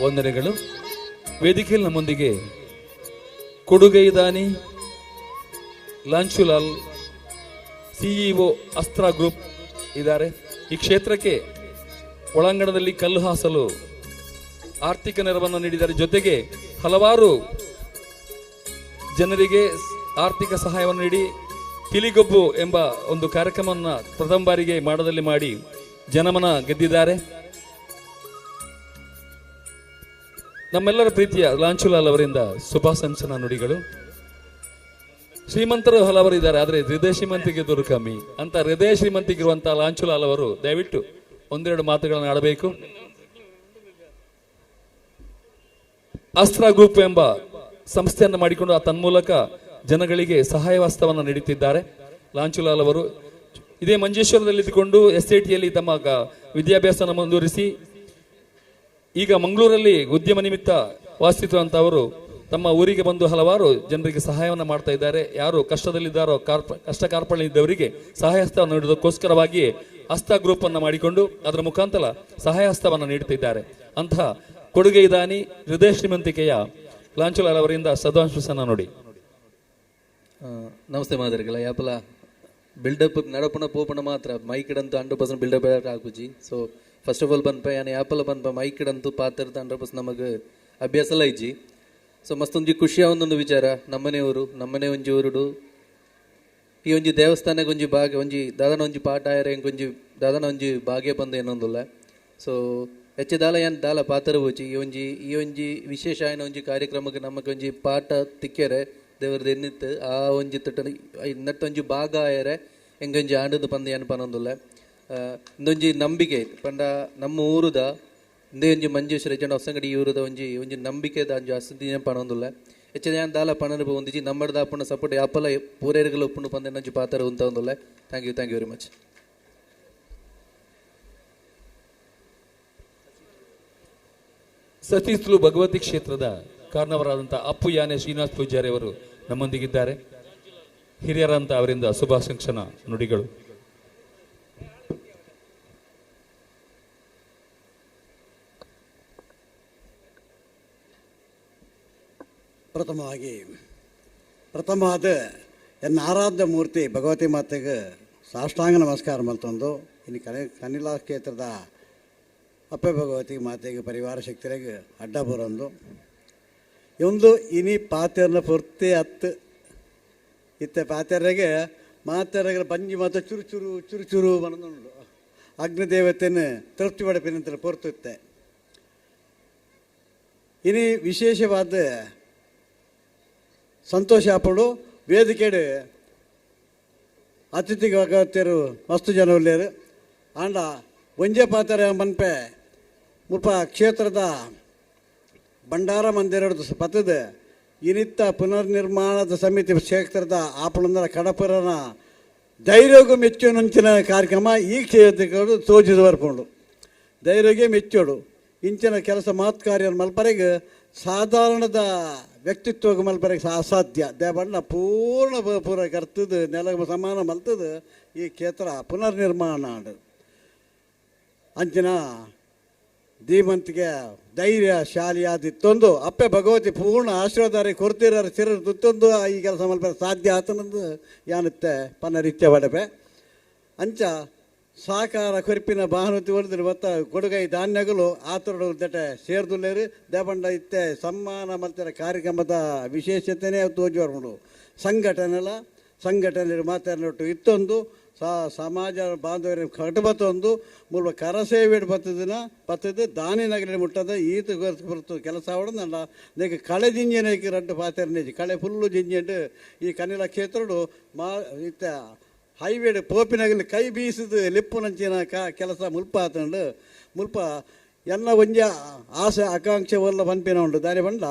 ವಂದನೆಗಳು. ವೇದಿಕೆಯಲ್ಲಿ ನಮ್ಮೊಂದಿಗೆ ಕೊಡುಗೈದಾನಿ ಲಾಂಚುಲಾಲ್ ಸಿಇಒ ಅಸ್ತ್ರ ಗ್ರೂಪ್ ಇದ್ದಾರೆ. ಈ ಕ್ಷೇತ್ರಕ್ಕೆ ಒಳಾಂಗಣದಲ್ಲಿ ಕಲ್ಲು ಹಾಸಲು ಆರ್ಥಿಕ ನೆರವನ್ನು ನೀಡಿದ್ದಾರೆ. ಜೊತೆಗೆ ಹಲವಾರು ಜನರಿಗೆ ಆರ್ಥಿಕ ಸಹಾಯವನ್ನು ನೀಡಿ ಕಿಲಿಗೊಬ್ಬು ಎಂಬ ಒಂದು ಕಾರ್ಯಕ್ರಮವನ್ನು ಪ್ರಥಮ ಬಾರಿಗೆ ಮಾಡದಲ್ಲಿ ಮಾಡಿ ಜನಮನ ಗೆದ್ದಿದ್ದಾರೆ. ನಮ್ಮೆಲ್ಲರ ಪ್ರೀತಿಯ ಲಾಂಚುಲಾಲ್ ಅವರಿಂದ ಶುಭಾಶಂಸನ ನುಡಿಗಳು. ಶ್ರೀಮಂತರು ಹಲವರು ಇದ್ದಾರೆ, ಆದರೆ ಹೃದಯ ಶ್ರೀಮಂತಿಗೆ ದೂರು ಕಮ್ಮಿ ಅಂತ ಹೃದಯ ಶ್ರೀಮಂತಿಗಿರುವಂತಹ ಲಾಂಚುಲಾಲ್ ಅವರು ದಯವಿಟ್ಟು ಒಂದೆರಡು ಮಾತುಗಳನ್ನು ಆಡಬೇಕು. ಅಸ್ತ್ರ ಗ್ರೂಪ್ ಎಂಬ ಸಂಸ್ಥೆಯನ್ನು ಮಾಡಿಕೊಂಡು ತನ್ಮೂಲಕ ಜನಗಳಿಗೆ ಸಹಾಯ ಹಸ್ತವನ್ನು ನೀಡುತ್ತಿದ್ದಾರೆ. ಲಾಂಚುಲಾಲ್ ಅವರು ಇದೇ ಮಂಜೇಶ್ವರದಲ್ಲಿದ್ದುಕೊಂಡು SITಯಲ್ಲಿ ತಮ್ಮ ವಿದ್ಯಾಭ್ಯಾಸವನ್ನು ಮುಂದುವರಿಸಿ ಈಗ ಮಂಗಳೂರಲ್ಲಿ ಉದ್ಯಮ ನಿಮಿತ್ತ ವಾಸಿಸುವಂತವರು ತಮ್ಮ ಊರಿಗೆ ಬಂದು ಹಲವಾರು ಜನರಿಗೆ ಸಹಾಯವನ್ನು ಮಾಡ್ತಾ ಇದ್ದಾರೆ. ಯಾರು ಕಷ್ಟದಲ್ಲಿದ್ದಾರೋ ಕಷ್ಟ ಕಾರ್ಪಣ್ಯ ಇದ್ದವರಿಗೆ ಸಹಾಯ ಹಸ್ತವನ್ನು ನೀಡುವುದಕ್ಕೋಸ್ಕರವಾಗಿ ಹಸ್ತ ಗ್ರೂಪ್ ಅನ್ನು ಮಾಡಿಕೊಂಡು ಅದರ ಮುಖಾಂತರ ಸಹಾಯ ಹಸ್ತವನ್ನು ನೀಡುತ್ತಿದ್ದಾರೆ. ಅಂತಹ ಕೊಡುಗೆ ದಾನಿ ಹೃದಯ ಶ್ರೀಮಂತಿಕೆಯ ಲಾಂಚುಲಾಲ್ ಅವರಿಂದ ಸದಾಂಶನ ನೋಡಿ. ನಮಸ್ತೆ ಮಾದರಿಗಳ ಯಾಪಲ ಬಿಲ್ಡಪ್ ನಡಪಣ ಪೋಪಣ ಮಾತ್ರ ಮೈಕಿಡಂತೂ 100% ಬಿಲ್ಡಪ್ ಆಗುಜಿ. ಸೊ ಫಸ್ಟ್ ಆಫ್ ಆಲ್ ಬನ್ಪ ಯಾನೆ ಆಪಲ ಬನ್ಪ ಮೈಕಿಡಂತೂ ಪಾತ್ರದ 100% ನಮಗೆ ಅಭ್ಯಾಸ ಇಜ್ಜಿ. ಸೊ ಮಸ್ತೊಂಜಿ ಖುಷಿಯ ಒಂದೊಂದು ವಿಚಾರ ನಮ್ಮನೆ ಒಂಜಿ ಊರುಡು ಈ ಒಂಜಿ ದೇವಸ್ಥಾನಕ್ಕೆ ಒಂಜಿ ಭಾಗ್ಯ ಒಂಜಿ ದಾದನ ಒಂಜಿ ಪಾಠ ಆಯರೆ ಒಂಜಿ ದಾದನ ಒಂಜಿ ಭಾಗ್ಯ ಬಂದ ಏನೊಂದುಲ್ಲ. ಸೊ ಹೆಚ್ಚು ದಾಲ ಏನು ದಾಲ ಪಾತ್ರ ಹೋಚಿ ಈ ಒಂಜಿ ವಿಶೇಷ ಆಯ್ನ ಒಂಜಿ ಕಾರ್ಯಕ್ರಮಕ್ಕೆ ನಮಗೆ ಒಂಜಿ ಪಾಠ ತಿಕ್ಕೆರೆ ದೇವ್ರದ್ದು ಎನ್ನಿತ್ತು ಆ ಒಂಜಿ ತಟ್ಟ ಇನ್ನತ್ತೊಂಜಿ ಭಾಗ ಆಯರೆ ಹೆಂಗೊಂಜಿ ಆಂಡದು ಪಂದ ಏನು ಪನ್ನೊಂದುಲ್ಲ. ಇಂದೊಂಜಿ ನಂಬಿಕೆ ಪಂಡ ನಮ್ಮ ಊರುದ ಇಂದೇ ಒಂಜಿ ಮಂಜೇಶ್ವರ ಜನ ಹೊಸಂಗಡಿ ಇವ್ರದ ಒಂಜಿ ಒಂಜಿ ನಂಬಿಕೆದ ಒಂಜಿ ಅಸತಿ ಪಣೊಂದುಲ್ಲ ಹೆಚ್ಚಿನ ಯಾನ್ ದಾಲ ಪಣನ ಒಂದಿಜಿ ನಮ್ಮಡ್ದ ಅಪ್ಪನ ಸಪೋರ್ಟ್ ಯಾಪಲ ಪೂರೈರ್ಗಳು ಒಪ್ಪುಂಡು ಪಂದೆ ನಂಜಿ ಪಾತ್ರ ಉಂತ ಒಂದುಲ್ಲ. Thank you very much. ಸತೀಸ್ಲು ಭಗವತಿ ಕ್ಷೇತ್ರದ ಕಾರಣವರಾದಂಥ ಅಪ್ಪು ಯಾನೆ ಶ್ರೀನಿವಾಸ್ ಪೂಜಾರಿ ಅವರು ನಮ್ಮೊಂದಿಗಿದ್ದಾರೆ. ಹಿರಿಯರಂತ ಅವರಿಂದ ಶುಭಾಶಂಸನ ನುಡಿಗಳು. ಪ್ರಥಮವಾದ ಎನ್ನ ಆರಾಧ್ಯ ಮೂರ್ತಿ ಭಗವತಿ ಮಾತೆಗೆ ಸಾಷ್ಟಾಂಗ ನಮಸ್ಕಾರ ಮಲ್ತೊಂದು ಇನ್ನು ಕನಿಲಾ ಕ್ಷೇತ್ರದ ಅಪ್ಪೆ ಭಗವತಿ ಮಾತೆಗೆ ಪರಿವಾರ ಶಕ್ತಿಗೆ ಅಡ್ಡ ಬರೋದು ಒಂದು ಇನಿ ಪಾತೆರ್ನ ಪೂರ್ತಿ ಹತ್ತು ಇತ್ತೆ ಪಾತೆರ್ರೆಗೆ ಮಾತೆರ್ರೆಗೆ ಪಂಜಿ ಮಾತು ಚುರು ಮನದುಂಡು ಅಗ್ನಿದೇವತೆಯನ್ನು ತೃಪ್ತಿ ಪಡಪಿನಂತ ಪೊರ್ತುತ್ತೆ. ಇನಿ ವಿಶೇಷವಾದ ಸಂತೋಷ ಆಪಡು ವೇದಿಕೆಡು ಅತಿಥಿ ಭಗವತಿಯರು ಮಸ್ತು ಜನ ಉಳ್ಳೇರು ಆಂಡ ಒಂಜೆ ಪಾತ್ರೆ ಮನ್ಪೆ ಮುಲ್ಪ ಕ್ಷೇತ್ರದ ಭಂಡಾರ ಮಂದಿರದ್ದು ಪತ್ತದ ಇನಿತ್ತ ಪುನರ್ನಿರ್ಮಾಣದ ಸಮಿತಿ ಕ್ಷೇತ್ರದ ಆಪಣಂದರ ಕಡಪರನ ಧೈರ್ಯಗೂ ಮೆಚ್ಚು ನಂಚಿನ ಕಾರ್ಯಕ್ರಮ ಈ ಕ್ಷೇತ್ರಗಳು ತೋಜಿದು ಬರ್ಕೊಂಡು ಧೈರ್ಯಗೆ ಮೆಚ್ಚೋಡು ಇಂಚಿನ ಕೆಲಸ ಮಹತ್ ಕಾರ್ಯ ಮಲ್ಪರೆಗೆ ಸಾಧಾರಣದ ವ್ಯಕ್ತಿತ್ವ ಮಲ್ಪರೆಗೆ ಅಸಾಧ್ಯ ದೇವಣ್ಣ ಪೂರ ಕರ್ತದ ನೆಲ ಸಮಾನ ಮಲ್ತದ ಈ ಕ್ಷೇತ್ರ ಪುನರ್ನಿರ್ಮಾಣ ಅಂಚಿನ ಧೀಮಂತಿಗೆ ಧೈರ್ಯ ಶಾಲಿಯಾದಿತ್ತೊಂದು ಅಪ್ಪೆ ಭಗವತಿ ಪೂರ್ಣ ಆಶೀರ್ವಾದ ಕೊಡ್ತಿರ ಸಿರ ತುತ್ತೊಂದು ಈ ಕೆಲಸ ಮಲ್ಪರೆ ಸಾಧ್ಯ ಆತನಂದು ಯಾನುತ್ತೆ ಪನ್ನ ರೀತ್ಯ ಬಡಪೆ ಅಂಚ ಸಾಕಾರ ಕೊರಿಪಿನ ಭಾನುತಿ ಹೊಡೆದ್ರೆ ಮತ್ತು ಕೊಡುಗೈ ಧಾನ್ಯಗಳು ಆತರಡು ದಟೆ ಸೇರ್ದುಲ್ಲೇರು ದೇವಂಡ ಇತ್ತೆ ಸಮ್ಮಾನ ಮಲ್ತರ ಕಾರ್ಯಕ್ರಮದ ವಿಶೇಷತೆಯೇ ತೋಜಿ ಬರ್ಕೊಂಡು ಸಂಘಟನೆ ಮಾತಾಡಿನೊಟ್ಟು ಇತ್ತೊಂದು ಸಮಾಜ ಬಾಂಧವ್ಯ ಕಟಬತ್ತೊಂದು ಮೂಲ ಕರಸೇವೆ ಬತ್ತದ ದಾನಿ ನಗರ ಮುಟ್ಟದ ಈತ ಬರ್ತದೆ ಕೆಲಸ ಅವಡಲ್ಲ ನೆಗೆ ಕಳೆ ಜಿಂಜೆನಕ್ಕೆ ರಡ್ಡು ಪಾತ್ರೆ ಕಳೆ ಫುಲ್ಲು ಜಿಂಜೆಂಡು ಈ ಕನಿಲ ಕ್ಷೇತ್ರಡು ಇತ್ತ ಹೈವೇಡ್ ಪೋಪಿನಾಗಲಿ ಕೈ ಬೀಸಿದ ಲಿಪ್ಪು ನಂಚಿನ ಕೆಲಸ ಮುಲ್ಪ ಆತಂಡು ಮುಲ್ಪ ಎಲ್ಲ ಒಂಜ ಆಸೆ ಆಕಾಂಕ್ಷೆ ಒಲ್ಲ ಪನ್ಪಿನ ಉಂಟು ದಾರಿ ಬಂಡ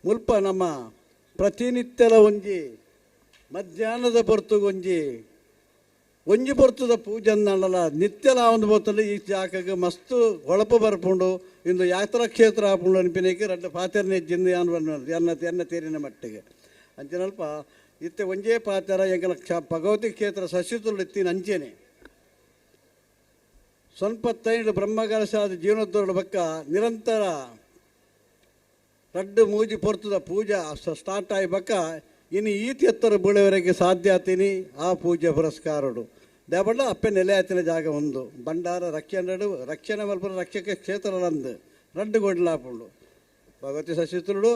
ಮುಲ್ಪ ನಮ್ಮ ಪ್ರತಿನಿತ್ಯದ ಒಂಜಿ ಮಧ್ಯಾಹ್ನದ ಹೊರ್ತುಗೊಂಜಿ ಒಂಜಿ ಬರ್ತದ ಪೂಜೆ ಅಂದಲ್ಲ ನಿತ್ಯಲ ಒಂದು ಬರ್ತಲ್ಲ ಈ ಜಾಗಕ್ಕೆ ಮಸ್ತು ಹೊಳಪು ಬರ್ಪುಂಡು ಇಂದು ಯಾತ್ರಾ ಕ್ಷೇತ್ರ ಹಾಪುಂಡು ಅನ್ಪಿನಕ್ಕೆ ರಡ್ಡು ಪಾತ್ರೆ ಜಿಂದು ಎನ್ನ ತೇರಿನ ಮಟ್ಟಿಗೆ ಅಂಚಿನಲ್ಪ ಇತ್ತೆ ಒಂಜೇ ಪಾತ್ರ ಎಂಕಲ ಭಗವತಿ ಕ್ಷೇತ್ರ ಸಸ್ಯತುಳು ಇತ್ತಿನ ಅಂಚೆನೆ ಸ್ವಲ್ಪತ್ತೈದು ಬ್ರಹ್ಮಕಲಶಾದ ಜೀವನೋದ್ಧರಣ ಬಕ್ಕ ನಿರಂತರ ರಡ್ಡು ಮೂಜಿ ಪೊರ್ತದ ಪೂಜಾ ಸ್ಟಾರ್ಟ್ ಆಗಿ ಬಕ್ಕ ಇನ್ನು ಈತಿ ಎತ್ತರ ಬೀಳೋವರೆಗೆ ಸಾಧ್ಯ ಆತೀನಿ ಆ ಪೂಜೆ ಪುರಸ್ಕಾರಡು ದೇವಣ್ಣ ಅಪ್ಪೆ ನೆಲೆ ಆತಿನ ಜಾಗ ಒಂದು ಭಂಡಾರ ರಕ್ಷಣೆ ಮಲ್ಪರ ರಕ್ಷಕ ಕ್ಷೇತ್ರಲಂದು ರಡ್ಡು ಗೋಡ್ಲಾಪುಂಡು ಭಗವತಿ ಸಸ್ಯತುಳು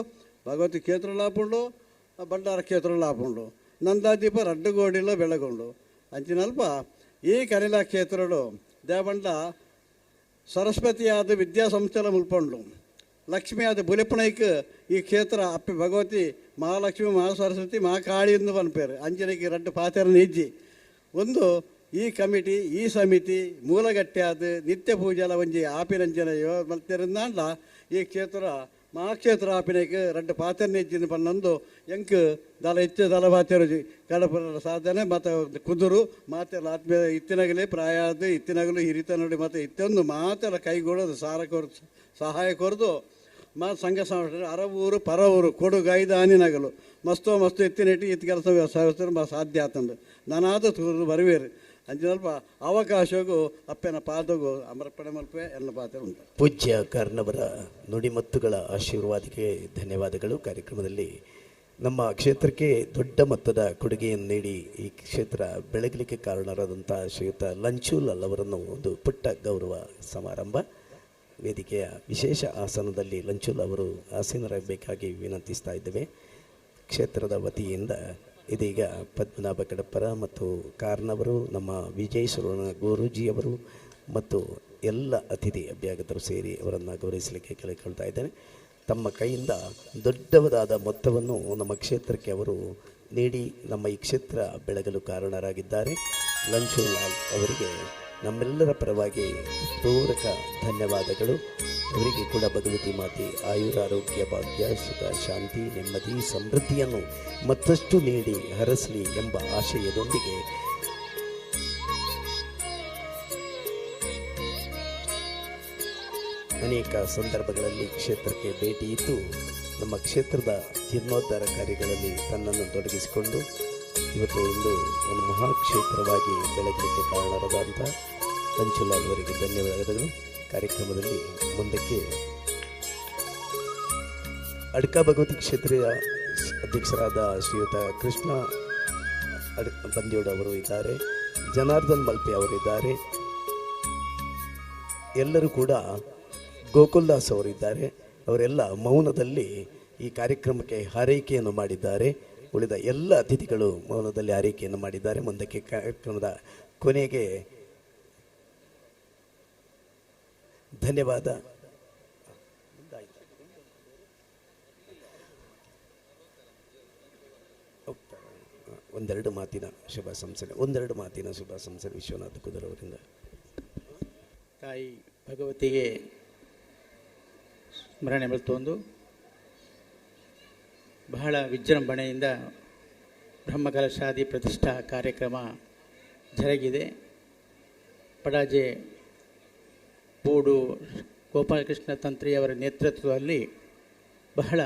ಭಗವತಿ ಕ್ಷೇತ್ರಲಾಪುಂಡು ಭಂಡಾರ ಕ್ಷೇತ್ರಗಳು ಹಾಪುಂಡು ನಂದಾದೀಪ ರಡ್ಡು ಗೋಡಿಲ್ಲ ಬೆಳಗೊಂಡು ಅಂಚಿನಲ್ಪ ಈ ಕನಿಲಾ ಕ್ಷೇತ್ರಗಳು ದೇವಂಡ ಸರಸ್ವತಿಯಾದ ವಿದ್ಯಾಸಂಸ್ಥೆಲ ಮುಲ್ಪಂಡು ಲಕ್ಷ್ಮಿ ಆದ ಬುಲಿಪಣೈಕ್ ಈ ಕ್ಷೇತ್ರ ಅಪ್ಪೆ ಭಗವತಿ ಮಹಾಲಕ್ಷ್ಮಿ ಮಹಾಸರಸ್ವತಿ ಮಹಾಕಾಳಿ ಎಂದು ಪನ್ಪೇರು ಅಂಜನೆಗೆ ರಡ್ಡು ಪಾತೆರನ ಇಜ್ಜಿ ಒಂದು ಈ ಕಮಿಟಿ ಈ ಸಮಿತಿ ಮೂಲಗಟ್ಟೆ ಆದ ನಿತ್ಯ ಪೂಜೆಲ ಒಂಜಿ ಆಪಿರಂಜನ ಮಲ್ತಿರಂದಾಂಡ ಈ ಕ್ಷೇತ್ರ ಮಹಾಕ್ಷೇತ್ರ ಆಪಿನಕ್ಕೆ ರಡ್ಡು ಪಾತ್ರೆ ಇಜ್ಜಿನ ಪನ್ನೊಂದು ಎಂಕ್ ದಲ ಹೆಚ್ಚು ದಲ ಪಾತ್ರೆ ಕಡಪರ ಸಾಧನೆ ಮತ್ತು ಕುದುರು ಮಾತೆಲ್ಲ ಆತ್ಮೀಯ ಇತ್ತಿನಗಲೇ ಪ್ರಾಯ ಅದು ಇತ್ತಿನಗಲು ಹಿರಿತ ನೋಡಿ ಮತ್ತು ಇತ್ತೊಂದು ಮಾತೆಲ್ಲ ಕೈಗೊಳ್ಳೋದು ಸಹಾಯ ಕೊರದು ಸಂಘ ಸಂಸ್ಥೆ ಅರವೂರು ಪರವೂರು ಕೊಡುಗೈದಾನಿನಗಲು ಮಸ್ತು ಎತ್ತಿನಿಟ್ಟು ಇತ್ತು ಕೆಲಸ ಸಾಧ್ಯ ಆತಂದು ನಾನಾದ ತೂರು ಬರುವೇರು ಅಂಚಿನಲ್ಪ ಅವಕಾಶಗೂ ಅಪ್ಪನ ಪಾದಗೂ ಅಮರ್ಪಣೆ ಮಲ್ಪೆ ಎಲ್ಲ ಪಾತ್ರ ಉಂಟು. ಪೂಜ್ಯ ಕಾರ್ನವರ ನುಡಿಮತ್ತುಗಳ ಆಶೀರ್ವಾದಕ್ಕೆ ಧನ್ಯವಾದಗಳು. ಕಾರ್ಯಕ್ರಮದಲ್ಲಿ ನಮ್ಮ ಕ್ಷೇತ್ರಕ್ಕೆ ದೊಡ್ಡ ಮೊತ್ತದ ಕೊಡುಗೆಯನ್ನು ನೀಡಿ ಈ ಕ್ಷೇತ್ರ ಬೆಳಗಲಿಕ್ಕೆ ಕಾರಣರಾದಂಥ ಶ್ರೀಯುತ ಲಂಚೂಲ್ ಅವರನ್ನು ಒಂದು ಪುಟ್ಟ ಗೌರವ ಸಮಾರಂಭ ವೇದಿಕೆಯ ವಿಶೇಷ ಆಸನದಲ್ಲಿ ಲಂಚೂಲ್ ಅವರು ಆಸೀನರಾಗಬೇಕಾಗಿ ವಿನಂತಿಸ್ತಾ ಇದ್ದೇವೆ. ಕ್ಷೇತ್ರದ ವತಿಯಿಂದ ಇದೀಗ ಪದ್ಮನಾಭ ಕಡಪ್ಪರ ಮತ್ತು ಕಾರ್ನವರು, ನಮ್ಮ ವಿಜಯೇಶ್ವರನ ಗುರೂಜಿಯವರು ಮತ್ತು ಎಲ್ಲ ಅತಿಥಿ ಅಭ್ಯಾಗತರು ಸೇರಿ ಅವರನ್ನು ಗೌರವಿಸಲಿಕ್ಕೆ ಕೇಳಿಕೊಳ್ತಾ ಇದ್ದೇನೆ. ತಮ್ಮ ಕೈಯಿಂದ ದೊಡ್ಡದಾದ ಮೊತ್ತವನ್ನು ನಮ್ಮ ಕ್ಷೇತ್ರಕ್ಕೆ ಅವರು ನೀಡಿ ನಮ್ಮ ಈ ಕ್ಷೇತ್ರ ಬೆಳಗಲು ಕಾರಣರಾಗಿದ್ದಾರೆ. ಲಂಚೂಲಾಲ್ ಅವರಿಗೆ ನಮ್ಮೆಲ್ಲರ ಪರವಾಗಿ ಪೂರಕ ಧನ್ಯವಾದಗಳು. ಅವರಿಗೆ ಕೂಡ ಭಗವತಿ ಮಾತೆ ಆಯುರಾರೋಗ್ಯ ಭಾಗ್ಯ ಸುಖ ಶಾಂತಿ ನೆಮ್ಮದಿ ಸಮೃದ್ಧಿಯನ್ನು ಮತ್ತಷ್ಟು ನೀಡಿ ಹರಸಲಿ ಎಂಬ ಆಶಯದೊಂದಿಗೆ ಅನೇಕ ಸಂದರ್ಭಗಳಲ್ಲಿ ಕ್ಷೇತ್ರಕ್ಕೆ ಭೇಟಿ ಇದ್ದು ನಮ್ಮ ಕ್ಷೇತ್ರದ ಜೀರ್ಣೋದ್ಧಾರ ಕಾರ್ಯಗಳಲ್ಲಿ ತನ್ನನ್ನು ತೊಡಗಿಸಿಕೊಂಡು ಇವತ್ತು ಇಂದು ಒಂದು ಮಹಾಕ್ಷೇತ್ರವಾಗಿ ಬೆಳಗಲಿಕ್ಕೆ ಕಾರಣರಾದಂಥ ಲಂಚುಲಾಲ್ ಅವರಿಗೆ ಧನ್ಯವಾದಗಳು. ಕಾರ್ಯಕ್ರಮದಲ್ಲಿ ಮುಂದಕ್ಕೆ ಅಡ್ಕ ಭಗವತಿ ಕ್ಷೇತ್ರದ ಅಧ್ಯಕ್ಷರಾದ ಶ್ರೀಯುತ ಕೃಷ್ಣ ಬಂದಿಯೋಡು ಅವರು ಇದ್ದಾರೆ, ಜನಾರ್ದನ್ ಮಲ್ಪೆ ಅವರಿದ್ದಾರೆ, ಎಲ್ಲರೂ ಕೂಡ ಗೋಕುಲ್ದಾಸ್ ಅವರಿದ್ದಾರೆ. ಅವರೆಲ್ಲ ಮೌನದಲ್ಲಿ ಈ ಕಾರ್ಯಕ್ರಮಕ್ಕೆ ಹಾರೈಕೆಯನ್ನು ಮಾಡಿದ್ದಾರೆ. ಉಳಿದ ಎಲ್ಲ ಅತಿಥಿಗಳು ಮೌನದಲ್ಲಿ ಹಾರೈಕೆಯನ್ನು ಮಾಡಿದ್ದಾರೆ. ಮುಂದಕ್ಕೆ ಕಾರ್ಯಕ್ರಮದ ಕೊನೆಗೆ ಧನ್ಯವಾದ. ಒಂದೆರಡು ಮಾತಿನ ಶುಭ ಸಂಸೆ ವಿಶ್ವನಾಥ ಕುದರ್ ಅವರಿಂದ. ತಾಯಿ ಭಗವತಿಗೆ ಸ್ಮರಣೆ ಮಲ್ತೊಂದು ಬಹಳ ವಿಜೃಂಭಣೆಯಿಂದ ಬ್ರಹ್ಮಕಲಶಾದಿ ಪ್ರತಿಷ್ಠಾ ಕಾರ್ಯಕ್ರಮ ಜರುಗಿದೆ. ಪಡಾಜೆ ಬೂಡು ಗೋಪಾಲಕೃಷ್ಣ ತಂತ್ರಿಯವರ ನೇತೃತ್ವದಲ್ಲಿ ಬಹಳ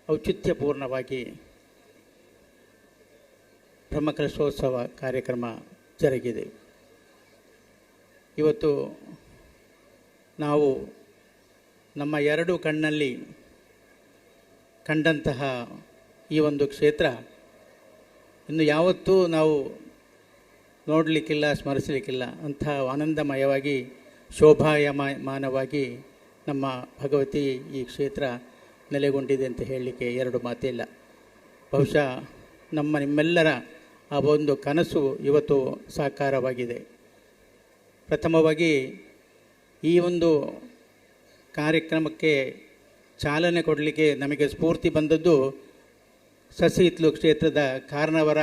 ಔಚಿತ್ಯಪೂರ್ಣವಾಗಿ ಬ್ರಹ್ಮಕಲಶೋತ್ಸವ ಕಾರ್ಯಕ್ರಮ ಜರುಗಿದೆ. ಇವತ್ತು ನಾವು ನಮ್ಮ ಎರಡು ಕಣ್ಣಲ್ಲಿ ಕಂಡಂತಹ ಈ ಒಂದು ಕ್ಷೇತ್ರ ಇನ್ನು ಯಾವತ್ತೂ ನಾವು ನೋಡಲಿಕ್ಕಿಲ್ಲ, ಸ್ಮರಿಸಲಿಕ್ಕಿಲ್ಲ. ಅಂಥ ಆನಂದಮಯವಾಗಿ ಶೋಭಾಯಮಾನವಾಗಿ ನಮ್ಮ ಭಗವತಿ ಈ ಕ್ಷೇತ್ರ ನೆಲೆಗೊಂಡಿದೆ ಅಂತ ಹೇಳಲಿಕ್ಕೆ ಎರಡು ಮಾತಿಲ್ಲ. ಬಹುಶಃ ನಿಮ್ಮೆಲ್ಲರ ಆ ಒಂದು ಕನಸು ಇವತ್ತು ಸಾಕಾರವಾಗಿದೆ. ಪ್ರಥಮವಾಗಿ ಈ ಒಂದು ಕಾರ್ಯಕ್ರಮಕ್ಕೆ ಚಾಲನೆ ಕೊಡಲಿಕ್ಕೆ ನಮಗೆ ಸ್ಫೂರ್ತಿ ಬಂದದ್ದು ಸಸಿ ಹಿತ್ಲು ಕ್ಷೇತ್ರದ ಕಾರಣವರ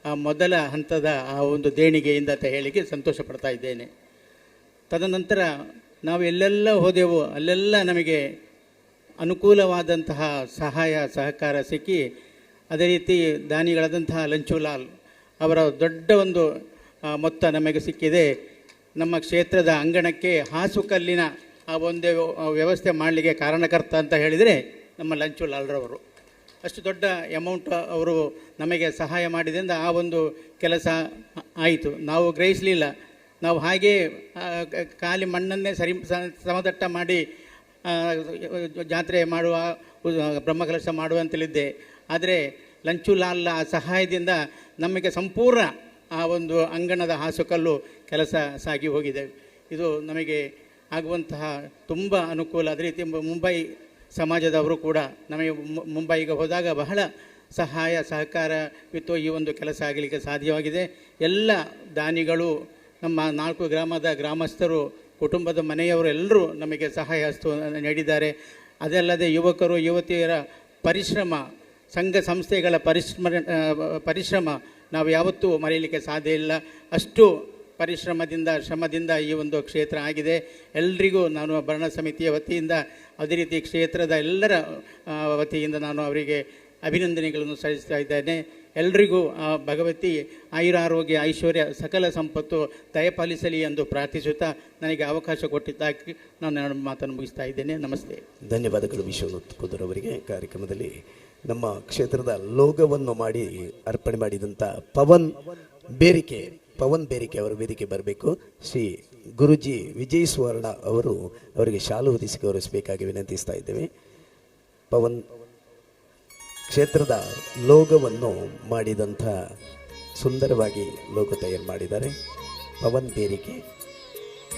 ಆ ಮೊದಲ ಹಂತದ ಆ ಒಂದು ದೇಣಿಗೆಯಿಂದ ಅಂತ ಹೇಳಿಕೆ ಸಂತೋಷ ಪಡ್ತಾ ಇದ್ದೇನೆ. ತದನಂತರ ನಾವು ಎಲ್ಲೆಲ್ಲ ಹೋದೆವು ಅಲ್ಲೆಲ್ಲ ನಮಗೆ ಅನುಕೂಲವಾದಂತಹ ಸಹಾಯ ಸಹಕಾರ ಸಿಕ್ಕಿ, ಅದೇ ರೀತಿ ದಾನಿಗಳಾದಂತಹ ಲಂಚುಲಾಲ್ ಅವರ ದೊಡ್ಡ ಒಂದು ಮೊತ್ತ ನಮಗೆ ಸಿಕ್ಕಿದೆ. ನಮ್ಮ ಕ್ಷೇತ್ರದ ಅಂಗಣಕ್ಕೆ ಹಾಸುಕಲ್ಲಿನ ಆ ಒಂದು ವ್ಯವಸ್ಥೆ ಮಾಡಲಿಕ್ಕೆ ಕಾರಣಕರ್ತ ಅಂತ ಹೇಳಿದರೆ ನಮ್ಮ ಲಂಚುಲಾಲ್ರವರು. ಅಷ್ಟು ದೊಡ್ಡ ಅಮೌಂಟ್ ಅವರು ನಮಗೆ ಸಹಾಯ ಮಾಡಿದ್ರಿಂದ ಆ ಒಂದು ಕೆಲಸ ಆಯಿತು. ನಾವು ಗ್ರಹಿಸಲಿಲ್ಲ. ನಾವು ಹಾಗೇ ಖಾಲಿ ಮಣ್ಣನ್ನೇ ಸಮತಟ್ಟ ಮಾಡಿ ಜಾತ್ರೆ ಮಾಡುವ, ಬ್ರಹ್ಮಕಲಶ ಮಾಡುವಂತಲಿದ್ದೆ. ಆದರೆ ಲಂಚುಲಾಲ್ ಸಹಾಯದಿಂದ ನಮಗೆ ಸಂಪೂರ್ಣ ಆ ಒಂದು ಅಂಗಣದ ಹಾಸುಕಲ್ಲು ಕೆಲಸ ಸಾಗಿ ಹೋಗಿದೆ. ಇದು ನಮಗೆ ಆಗುವಂತಹ ತುಂಬ ಅನುಕೂಲ. ಅದೇ ರೀತಿ ಮುಂಬೈ ಸಮಾಜದವರು ಕೂಡ ನಮಗೆ ಮುಂಬೈಗೆ ಹೋದಾಗ ಬಹಳ ಸಹಾಯ ಸಹಕಾರವಿತ್ತು ಈ ಒಂದು ಕೆಲಸ ಆಗಲಿಕ್ಕೆ ಸಾಧ್ಯವಾಗಿದೆ. ಎಲ್ಲ ದಾನಿಗಳು, ನಮ್ಮ 4 ಗ್ರಾಮದ ಗ್ರಾಮಸ್ಥರು, ಕುಟುಂಬದ ಮನೆಯವರು ಎಲ್ಲರೂ ನಮಗೆ ಸಹಾಯ ಹಸ್ತವನ್ನು ನೀಡಿದ್ದಾರೆ. ಅದಲ್ಲದೆ ಯುವಕರು ಯುವತಿಯರ ಪರಿಶ್ರಮ, ಸಂಘ ಸಂಸ್ಥೆಗಳ ಪರಿಶ್ರಮ ನಾವು ಯಾವತ್ತೂ ಮರೆಯಲಿಕ್ಕೆ ಸಾಧ್ಯ ಇಲ್ಲ. ಅಷ್ಟು ಶ್ರಮದಿಂದ ಈ ಒಂದು ಕ್ಷೇತ್ರ ಆಗಿದೆ. ಎಲ್ರಿಗೂ ನಾನು ಭರಣ ಸಮಿತಿಯ ವತಿಯಿಂದ, ಅದೇ ರೀತಿ ಕ್ಷೇತ್ರದ ಎಲ್ಲರ ವತಿಯಿಂದ ನಾನು ಅವರಿಗೆ ಅಭಿನಂದನೆಗಳನ್ನು ಸಲ್ಲಿಸ್ತಾ ಇದ್ದೇನೆ. ಎಲ್ರಿಗೂ ಭಗವತಿ ಆಯುರಾರೋಗ್ಯ ಐಶ್ವರ್ಯ ಸಕಲ ಸಂಪತ್ತು ದಯಪಾಲಿಸಲಿ ಎಂದು ಪ್ರಾರ್ಥಿಸುತ್ತಾ ನನಗೆ ಅವಕಾಶ ಕೊಟ್ಟಿದ್ದಕ್ಕೆ ನಾನು ಮಾತನ್ನು ಮುಗಿಸ್ತಾ ಇದ್ದೇನೆ. ನಮಸ್ತೆ. ಧನ್ಯವಾದಗಳು ವಿಶ್ವನಾಥ್ ಕುದರ್ ಅವರಿಗೆ. ಕಾರ್ಯಕ್ರಮದಲ್ಲಿ ನಮ್ಮ ಕ್ಷೇತ್ರದ ಲೋಗವನ್ನು ಮಾಡಿ ಅರ್ಪಣೆ ಮಾಡಿದಂಥ ಪವನ್ ಬೇರಿಕೆ ಅವರು ವೇದಿಕೆ ಬರಬೇಕು. ಶ್ರೀ ಗುರುಜಿ ವಿಜಯ್ ಸುವರ್ಣ ಅವರಿಗೆ ಶಾಲು ಹೊದಿಸಿ ಗೌರವಿಸಬೇಕಾಗಿ ವಿನಂತಿಸ್ತಾ ಇದ್ದೇವೆ. ಪವನ್ ಕ್ಷೇತ್ರದ ಲೋಗವನ್ನು ಮಾಡಿದಂಥ ಸುಂದರವಾಗಿ ಲೋಗೋ ತಯಾರು ಮಾಡಿದ್ದಾರೆ. ಪವನ್ ಬೇರಿಕೆ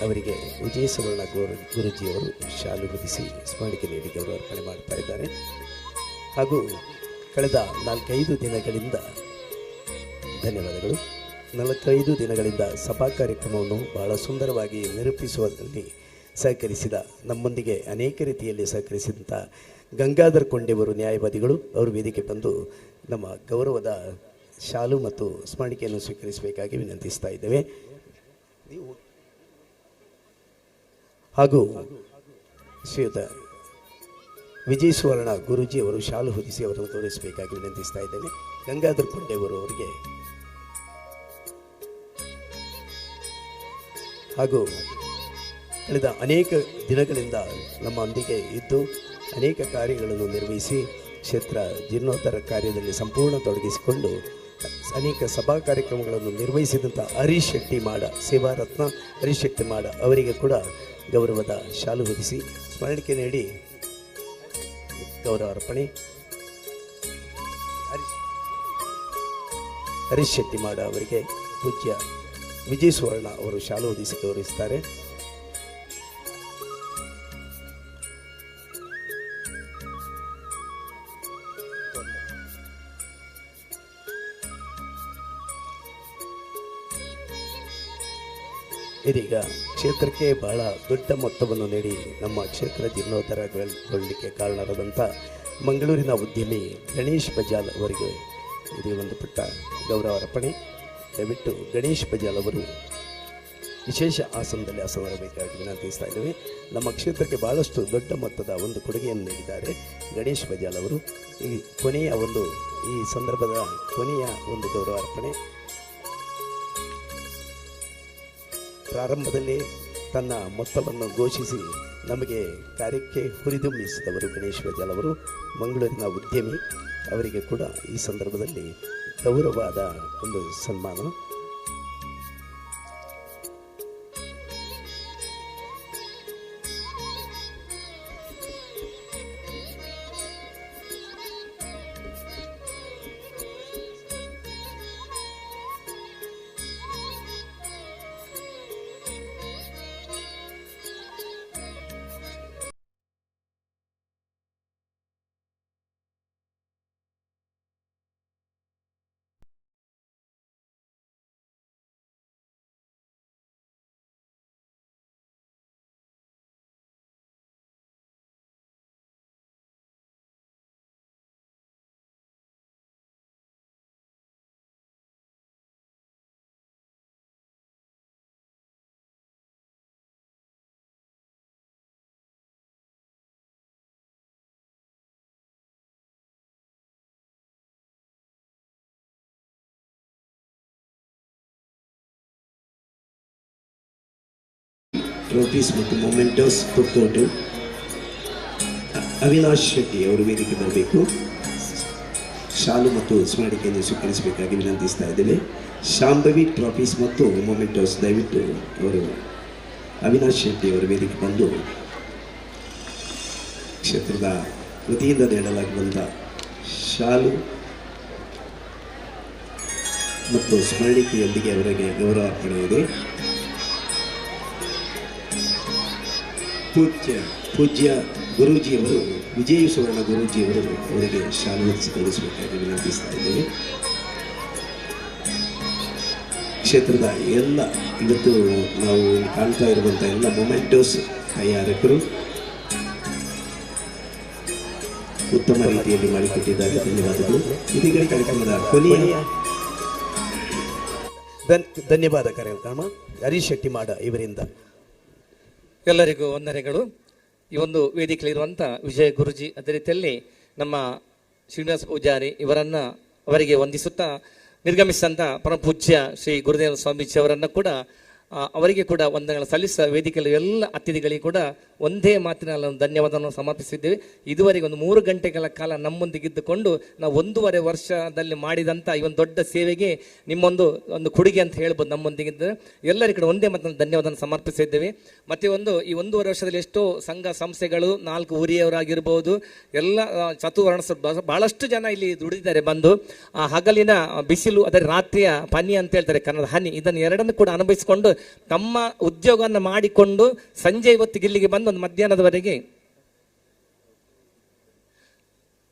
ಅವರಿಗೆ ವಿಜಯ ಸುವರ್ಣ ಗುರುಜಿಯವರು ಶಾಲು ಹೊದಿಸಿ ಸ್ಮರಣಿಕೆ ನೀಡಿ ಗೌರವ ಅರ್ಪಣೆ ಮಾಡ್ತಾ ಇದ್ದಾರೆ. ಹಾಗೂ ಕಳೆದ 4-5 ದಿನಗಳಿಂದ ಧನ್ಯವಾದಗಳು. 4-5 ದಿನಗಳಿಂದ ಸಭಾ ಕಾರ್ಯಕ್ರಮವನ್ನು ಬಹಳ ಸುಂದರವಾಗಿ ನಿರೂಪಿಸುವಲ್ಲಿ ಸಹಕರಿಸಿದ, ನಮ್ಮೊಂದಿಗೆ ಅನೇಕ ರೀತಿಯಲ್ಲಿ ಸಹಕರಿಸಿದಂಥ ಗಂಗಾಧರ್ ಕೊಂಡೆಯವರು ನ್ಯಾಯವಾದಿಗಳು ಅವರು ವೇದಿಕೆ ಬಂದು ನಮ್ಮ ಗೌರವದ ಶಾಲು ಮತ್ತು ಸ್ಮರಣಿಕೆಯನ್ನು ಸ್ವೀಕರಿಸಬೇಕಾಗಿ ವಿನಂತಿಸ್ತಾ ಇದ್ದೇವೆ. ಹಾಗೂ ಶ್ರೀಯುತ ವಿಜಯ ಸುವರ್ಣ ಗುರೂಜಿ ಅವರು ಶಾಲು ಹೊದಿಸಿ ಅವರನ್ನು ತೋರಿಸಬೇಕಾಗಿ ವಿನಂತಿಸ್ತಾ ಇದ್ದೇನೆ. ಗಂಗಾಧರ್ ಕೊಂಡೆಯವರು ಅವರಿಗೆ ಹಾಗೂ ಕಳೆದ ಅನೇಕ ದಿನಗಳಿಂದ ನಮ್ಮೊಂದಿಗೆ ಇದ್ದು ಅನೇಕ ಕಾರ್ಯಗಳನ್ನು ನಿರ್ವಹಿಸಿ ಕ್ಷೇತ್ರ ಜೀರ್ಣೋದ್ಧಾರ ಕಾರ್ಯದಲ್ಲಿ ಸಂಪೂರ್ಣ ತೊಡಗಿಸಿಕೊಂಡು ಅನೇಕ ಸಭಾ ಕಾರ್ಯಕ್ರಮಗಳನ್ನು ನಿರ್ವಹಿಸಿದಂಥ ಹರೀಶ್ ಶೆಟ್ಟಿ ಮಾಡ, ಸೇವಾ ರತ್ನ ಹರೀಶ್ ಶೆಟ್ಟಿ ಮಾಡ ಅವರಿಗೆ ಕೂಡ ಗೌರವದ ಶಾಲು ಹೊದಿಸಿ ಸ್ಮರಣಿಕೆ ನೀಡಿ ಗೌರವ ಅರ್ಪಣೆ. ಹರೀಶ್ ಶೆಟ್ಟಿ ಮಾಡ ಅವರಿಗೆ ಪೂಜ್ಯ ವಿಜಯ ಸುವರ್ಣ ಅವರು ಶಾಲು ಹೊದಿಸಿ ಗೌರವಿಸುತ್ತಾರೆ. ಇದೀಗ ಕ್ಷೇತ್ರಕ್ಕೆ ಬಹಳ ದೊಡ್ಡ ಮೊತ್ತವನ್ನು ನೀಡಿ ನಮ್ಮ ಕ್ಷೇತ್ರ ಜೀರ್ಣೋದ್ಧಾರಗೊಳ್ಳಲಿಕ್ಕೆ ಕಾರಣರಾದಂಥ ಮಂಗಳೂರಿನ ಉದ್ಯಮಿ ಗಣೇಶ್ ಬಜಾಲ್ ಅವರಿಗೆ ಇದು ಒಂದು ಪುಟ್ಟ ಗೌರವ ಅರ್ಪಣೆ. ದಯವಿಟ್ಟು ಗಣೇಶ್ ಬಜಾಲ್ ಅವರು ವಿಶೇಷ ಆಸನದಲ್ಲಿ ಆಸನಬೇಕಾಗಿ ವಿನಂತಿಸ್ತಾ ಇದ್ದೇವೆ. ನಮ್ಮ ಕ್ಷೇತ್ರಕ್ಕೆ ಬಹಳಷ್ಟು ದೊಡ್ಡ ಮೊತ್ತದ ಒಂದು ಕೊಡುಗೆಯನ್ನು ನೀಡಿದ್ದಾರೆ ಗಣೇಶ್ ಬಜಾಲ್ ಅವರು. ಈ ಸಂದರ್ಭದ ಕೊನೆಯ ಒಂದು ಗೌರವ ಅರ್ಪಣೆ. ಪ್ರಾರಂಭದಲ್ಲಿ ತನ್ನ ಮೊತ್ತವನ್ನು ಘೋಷಿಸಿ ನಮಗೆ ಕಾರ್ಯಕ್ಕೆ ಹುರಿದುಂಬಿಸಿದವರು ಗಣೇಶ್ ಬಜಾಲ್ ಅವರು, ಮಂಗಳೂರಿನ ಉದ್ಯಮಿ. ಅವರಿಗೆ ಕೂಡ ಈ ಸಂದರ್ಭದಲ್ಲಿ ಗೌರವವಾದ ಒಂದು ಸನ್ಮಾನ. ಟ್ರೋಫೀಸ್ ಮತ್ತು ಮೊಮೆಂಟೋಸ್ ಪುತ್ತೋಟು ಅವಿನಾಶ್ ಶೆಟ್ಟಿ ಅವರು ವೇದಿಕೆ ಬರಬೇಕು. ಶಾಲು ಮತ್ತು ಸ್ಮರಣಿಕೆಯನ್ನು ಸ್ವೀಕರಿಸಬೇಕಾಗಿ ವಿನಂತಿಸ್ತಾ ಇದ್ದೇವೆ. ಶಾಂಭವಿ ಟ್ರೋಫೀಸ್ ಮತ್ತು ಮೊಮೆಂಟೋಸ್ ದಯವಿಟ್ಟು ಅವರು ಅವಿನಾಶ್ ಶೆಟ್ಟಿ ಅವರು ವೇದಿಕೆ ಬಂದು ಕ್ಷೇತ್ರದ ವತಿಯಿಂದ ನೀಡಲಾಗಿ ಬಂದ ಶಾಲು ಮತ್ತು ಸ್ಮರಣಿಕೆಯೊಂದಿಗೆ ಅವರಿಗೆ ಗೌರವ ಅರ್ಪಣೆ ಇದೆ. ಪೂಜ್ಯ ಗುರೂಜಿಯವರು ವಿಜಯ ಸುವರ್ಣ ಗುರೂಜಿಯವರು ಅವರಿಗೆ ಶಾಲು ಹೊದಿಸಿಕೊಳ್ಳಿಸಬೇಕಾಗಿ ವಿನಂತಿಸ್ತಾ ಇದ್ದೇವೆ. ಕ್ಷೇತ್ರದ ಎಲ್ಲ ಇವತ್ತು ನಾವು ಕಾಣ್ತಾ ಇರುವಂಥ ಎಲ್ಲ ಮೊಮೆಂಟೋಸ್ ತಯಾರಕರು ಉತ್ತಮ ರೀತಿಯಲ್ಲಿ ಮಾಡಿಕೊಟ್ಟಿದ್ದಾರೆ. ಧನ್ಯವಾದಗಳು. ಇದೀಗ ಕಾರ್ಯಕ್ರಮದ ಕೊನೆಯ ಧನ್ಯವಾದ ಕಾರ್ಯಕ್ರಮ ಹರೀಶ್ ಶೆಟ್ಟಿ ಮಾಡ ಇವರಿಂದ. ಎಲ್ಲರಿಗೂ ವಂದನೆಗಳು. ಈ ಒಂದು ವೇದಿಕೆಯಲ್ಲಿರುವಂಥ ವಿಜಯ ಗುರುಜಿ, ಅದೇ ರೀತಿಯಲ್ಲಿ ನಮ್ಮ ಶ್ರೀನಿವಾಸ ಪೂಜಾರಿ ಅವರಿಗೆ ವಂದಿಸುತ್ತಾ ನಿರ್ಗಮಿಸಿದಂಥ ಪರಮಪೂಜ್ಯ ಶ್ರೀ ಗುರುದೇವ ಸ್ವಾಮೀಜಿ ಅವರನ್ನು ಕೂಡ ಅವರಿಗೆ ಕೂಡ ವಂದನೆಗಳನ್ನು ಸಲ್ಲಿಸ ವೇದಿಕೆಯಲ್ಲಿ ಎಲ್ಲ ಅತಿಥಿಗಳಿಗೆ ಕೂಡ ಒಂದೇ ಮಾತಿನ ಧನ್ಯವಾದವನ್ನು ಸಮರ್ಪಿಸಿದ್ದೇವೆ. ಇದುವರೆಗೆ ಒಂದು 3 ಗಂಟೆಗಳ ಕಾಲ ನಮ್ಮೊಂದಿಗಿದ್ದುಕೊಂಡು ನಾವು 1.5 ವರ್ಷದಲ್ಲಿ ಮಾಡಿದಂಥ ಈ ಒಂದು ದೊಡ್ಡ ಸೇವೆಗೆ ನಿಮ್ಮೊಂದು ಕೊಡುಗೆ ಅಂತ ಹೇಳ್ಬೋದು. ನಮ್ಮೊಂದಿಗಿದ್ದ ಎಲ್ಲರಿಗೂ ಕೂಡ ಒಂದೇ ಮಾತಿನ ಧನ್ಯವಾದವನ್ನು ಸಮರ್ಪಿಸಿದ್ದೇವೆ. ಮತ್ತು ಈ 1.5 ವರ್ಷದಲ್ಲಿ ಎಷ್ಟೋ ಸಂಘ ಸಂಸ್ಥೆಗಳು, 4 ಊರಿಯವರಾಗಿರ್ಬೋದು, ಎಲ್ಲ ಚತುರ್ವರ್ಣ ಬಹಳಷ್ಟು ಜನ ಇಲ್ಲಿ ದುಡಿದಿದ್ದಾರೆ. ಬಂದು ಆ ಹಗಲಿನ ಬಿಸಿಲು, ಅದರ ರಾತ್ರಿಯ ಪನಿ ಅಂತ ಹೇಳ್ತಾರೆ ಕನ್ನಡ ಹನಿ, ಇದನ್ನು ಎರಡನ್ನು ಕೂಡ ಅನುಭವಿಸಿಕೊಂಡು ತಮ್ಮ ಉದ್ಯೋಗವನ್ನು ಮಾಡಿಕೊಂಡು ಸಂಜೆ ಹೊತ್ತಿಗೆ ಇಲ್ಲಿಗೆ ಬಂದು ಒಂದು ಮಧ್ಯಾಹ್ನದವರೆಗೆ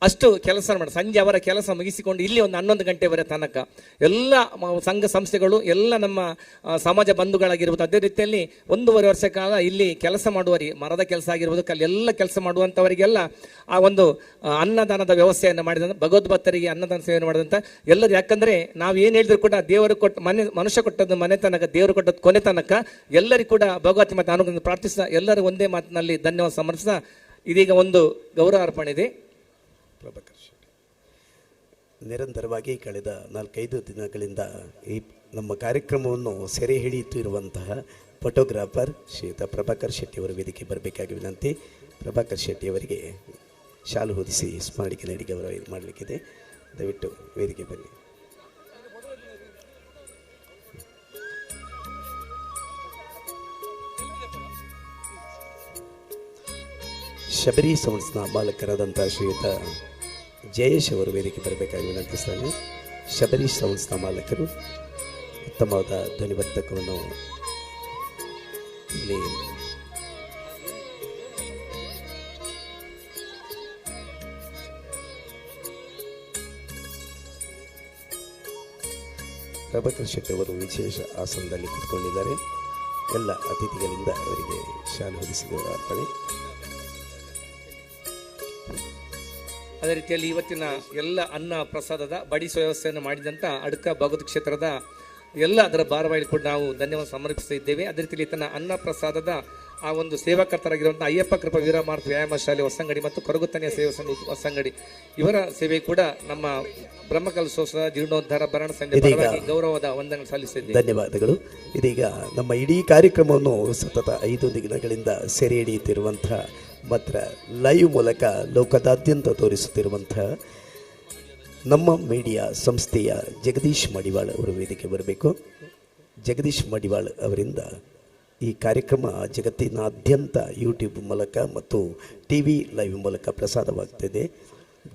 ಅಷ್ಟು ಕೆಲಸ ಮಾಡಿ ಸಂಜೆ ಅವರ ಕೆಲಸ ಮುಗಿಸಿಕೊಂಡು ಇಲ್ಲಿ ಒಂದು 11 ಗಂಟೆವರೆ ತನಕ ಎಲ್ಲ ಸಂಘ ಸಂಸ್ಥೆಗಳು ಎಲ್ಲ ನಮ್ಮ ಸಮಾಜ ಬಂಧುಗಳಾಗಿರ್ಬೋದು, ಅದೇ ರೀತಿಯಲ್ಲಿ 1.5 ವರ್ಷ ಕಾಲ ಇಲ್ಲಿ ಕೆಲಸ ಮಾಡುವವರಿಗೆ ಮರದ ಕೆಲಸ ಆಗಿರ್ಬೋದು ಎಲ್ಲ ಕೆಲಸ ಮಾಡುವಂಥವರಿಗೆಲ್ಲ ಆ ಒಂದು ಅನ್ನದಾನದ ವ್ಯವಸ್ಥೆಯನ್ನು ಮಾಡಿದಂಥ ಭಗವದ್ಭಕ್ತರಿಗೆ ಅನ್ನದಾನ ಸೇವೆ ಮಾಡಿದಂಥ ಎಲ್ಲರೂ, ಯಾಕಂದರೆ ನಾವು ಏನು ಹೇಳಿದ್ರು ಕೂಡ ದೇವರು ಕೊಟ್ಟು ಮನುಷ್ಯ ಕೊಟ್ಟದ್ದು ಮನೆ ತನಕ, ದೇವರು ಕೊಟ್ಟದ್ದು ಕೊನೆ ತನಕ, ಎಲ್ಲರಿಗೂ ಕೂಡ ಭಗವತಿ ಮತ್ತು ಅನುಗ್ರಹ ಪ್ರಾರ್ಥಿಸ್ತಾ ಎಲ್ಲರೂ ಒಂದೇ ಮಾತಿನಲ್ಲಿ ಧನ್ಯವಾದ ಸಮರ್ಪಿಸ್ತಾ ಇದೀಗ ಒಂದು ಗೌರವ ಅರ್ಪಣೆ ಇದೆ. ಪ್ರಭಾಕರ್ ನಿರಂತರವಾಗಿ ಕಳೆದ 4-5 ದಿನಗಳಿಂದ ಈ ನಮ್ಮ ಕಾರ್ಯಕ್ರಮವನ್ನು ಸೆರೆ ಹಿಡಿಯುತ್ತಿರುವಂತಹ ಫೋಟೋಗ್ರಾಫರ್ ಶ್ರೀಯುತ ಪ್ರಭಾಕರ್ ಶೆಟ್ಟಿಯವರು ವೇದಿಕೆ ಬರಬೇಕಾಗಿ ವಿನಂತಿ. ಪ್ರಭಾಕರ್ ಶೆಟ್ಟಿಯವರಿಗೆ ಶಾಲು ಹೊದಿಸಿ ಸ್ಮರಣಿಕೆ ನೀಡಿ ಗೌರವ ಮಾಡಲಿಕ್ಕಿದೆ. ದಯವಿಟ್ಟು ವೇದಿಕೆ ಬನ್ನಿ. ಶಬರಿ ಸಂಸ್ಥಾ ಮಾಲಕರಾದಂಥ ಶ್ರೀಯುತ ಜಯೇಶ್ ಅವರು ವೇದಿಕೆ ಬರಬೇಕಾಗಿ ವಿನಂತಿಸ್ತಾನೆ. ಶಬರಿ ಸಂಸ್ಥಾ ಮಾಲಕರು ಉತ್ತಮವಾದ ಧ್ವನಿವರ್ಧಕವನ್ನು ಇಲ್ಲಿ ಪ್ರಭಾಕರ್ ಶೆಟ್ಟಿ ಅವರು ವಿಶೇಷ ಆಸನದಲ್ಲಿ ಕೂತ್ಕೊಂಡಿದ್ದಾರೆ. ಎಲ್ಲ ಅತಿಥಿಗಳಿಂದ ಅವರಿಗೆ ಶಾಲು ಹೊದಿಸಿದ ಅರ್ಪಣೆ. ಅದೇ ರೀತಿಯಲ್ಲಿ ಇವತ್ತಿನ ಎಲ್ಲ ಅನ್ನ ಪ್ರಸಾದದ ಬಡಿಸುವ ವ್ಯವಸ್ಥೆಯನ್ನು ಮಾಡಿದಂಥ ಅಡ್ಕ ಭಗವತ್ ಕ್ಷೇತ್ರದ ಎಲ್ಲ ಅದರ ಭಾರವಾಹಿ ಕೂಡ ನಾವು ಧನ್ಯವಾದ ಸಮರ್ಪಿಸ್ತಾ ಇದ್ದೇವೆ. ಅದೇ ರೀತಿಯಲ್ಲಿ ತನ್ನ ಅನ್ನ ಪ್ರಸಾದದ ಆ ಒಂದು ಸೇವಾಕರ್ತರಾಗಿರುವಂಥ ಅಯ್ಯಪ್ಪ ಕೃಪಾ ವೀರಮಾರ್ಥ ವ್ಯಾಯಾಮ ಶಾಲೆ ಹೊಸಂಗಡಿ ಮತ್ತು ಕೊರಗುತ್ತನೆಯ ಸೇವೆ ಸಂಘ ಹೊಸಂಗಡಿ ಇವರ ಸೇವೆ ಕೂಡ ನಮ್ಮ ಬ್ರಹ್ಮಕಲಶೋತ್ಸವ ಜೀರ್ಣೋದ್ಧಾರ ಭರಣ ಸಂಘ ಗೌರವದ ವಂದನೆ ಸಲ್ಲಿಸಿದ್ದೇವೆ. ಧನ್ಯವಾದಗಳು. ಇದೀಗ ನಮ್ಮ ಇಡೀ ಕಾರ್ಯಕ್ರಮವನ್ನು ಸತತ 5 ದಿನಗಳಿಂದ ಸೆರೆ ಹಿಡಿಯುತ್ತಿರುವಂತಹ ಮಾತ್ರ ಲೈವ್ ಮೂಲಕ ಲೋಕದಾದ್ಯಂತ ತೋರಿಸುತ್ತಿರುವಂತಹ ನಮ್ಮ ಮೀಡಿಯಾ ಸಂಸ್ಥೆಯ ಜಗದೀಶ್ ಮಡಿವಾಳ್ ಅವರು ವೇದಿಕೆ ಬರಬೇಕು. ಜಗದೀಶ್ ಮಡಿವಾಳ್ ಅವರಿಂದ ಈ ಕಾರ್ಯಕ್ರಮ ಜಗತ್ತಿನಾದ್ಯಂತ ಯೂಟ್ಯೂಬ್ ಮೂಲಕ ಮತ್ತು ಟಿ ವಿ ಲೈವ್ ಮೂಲಕ ಪ್ರಸಾರವಾಗ್ತಿದೆ.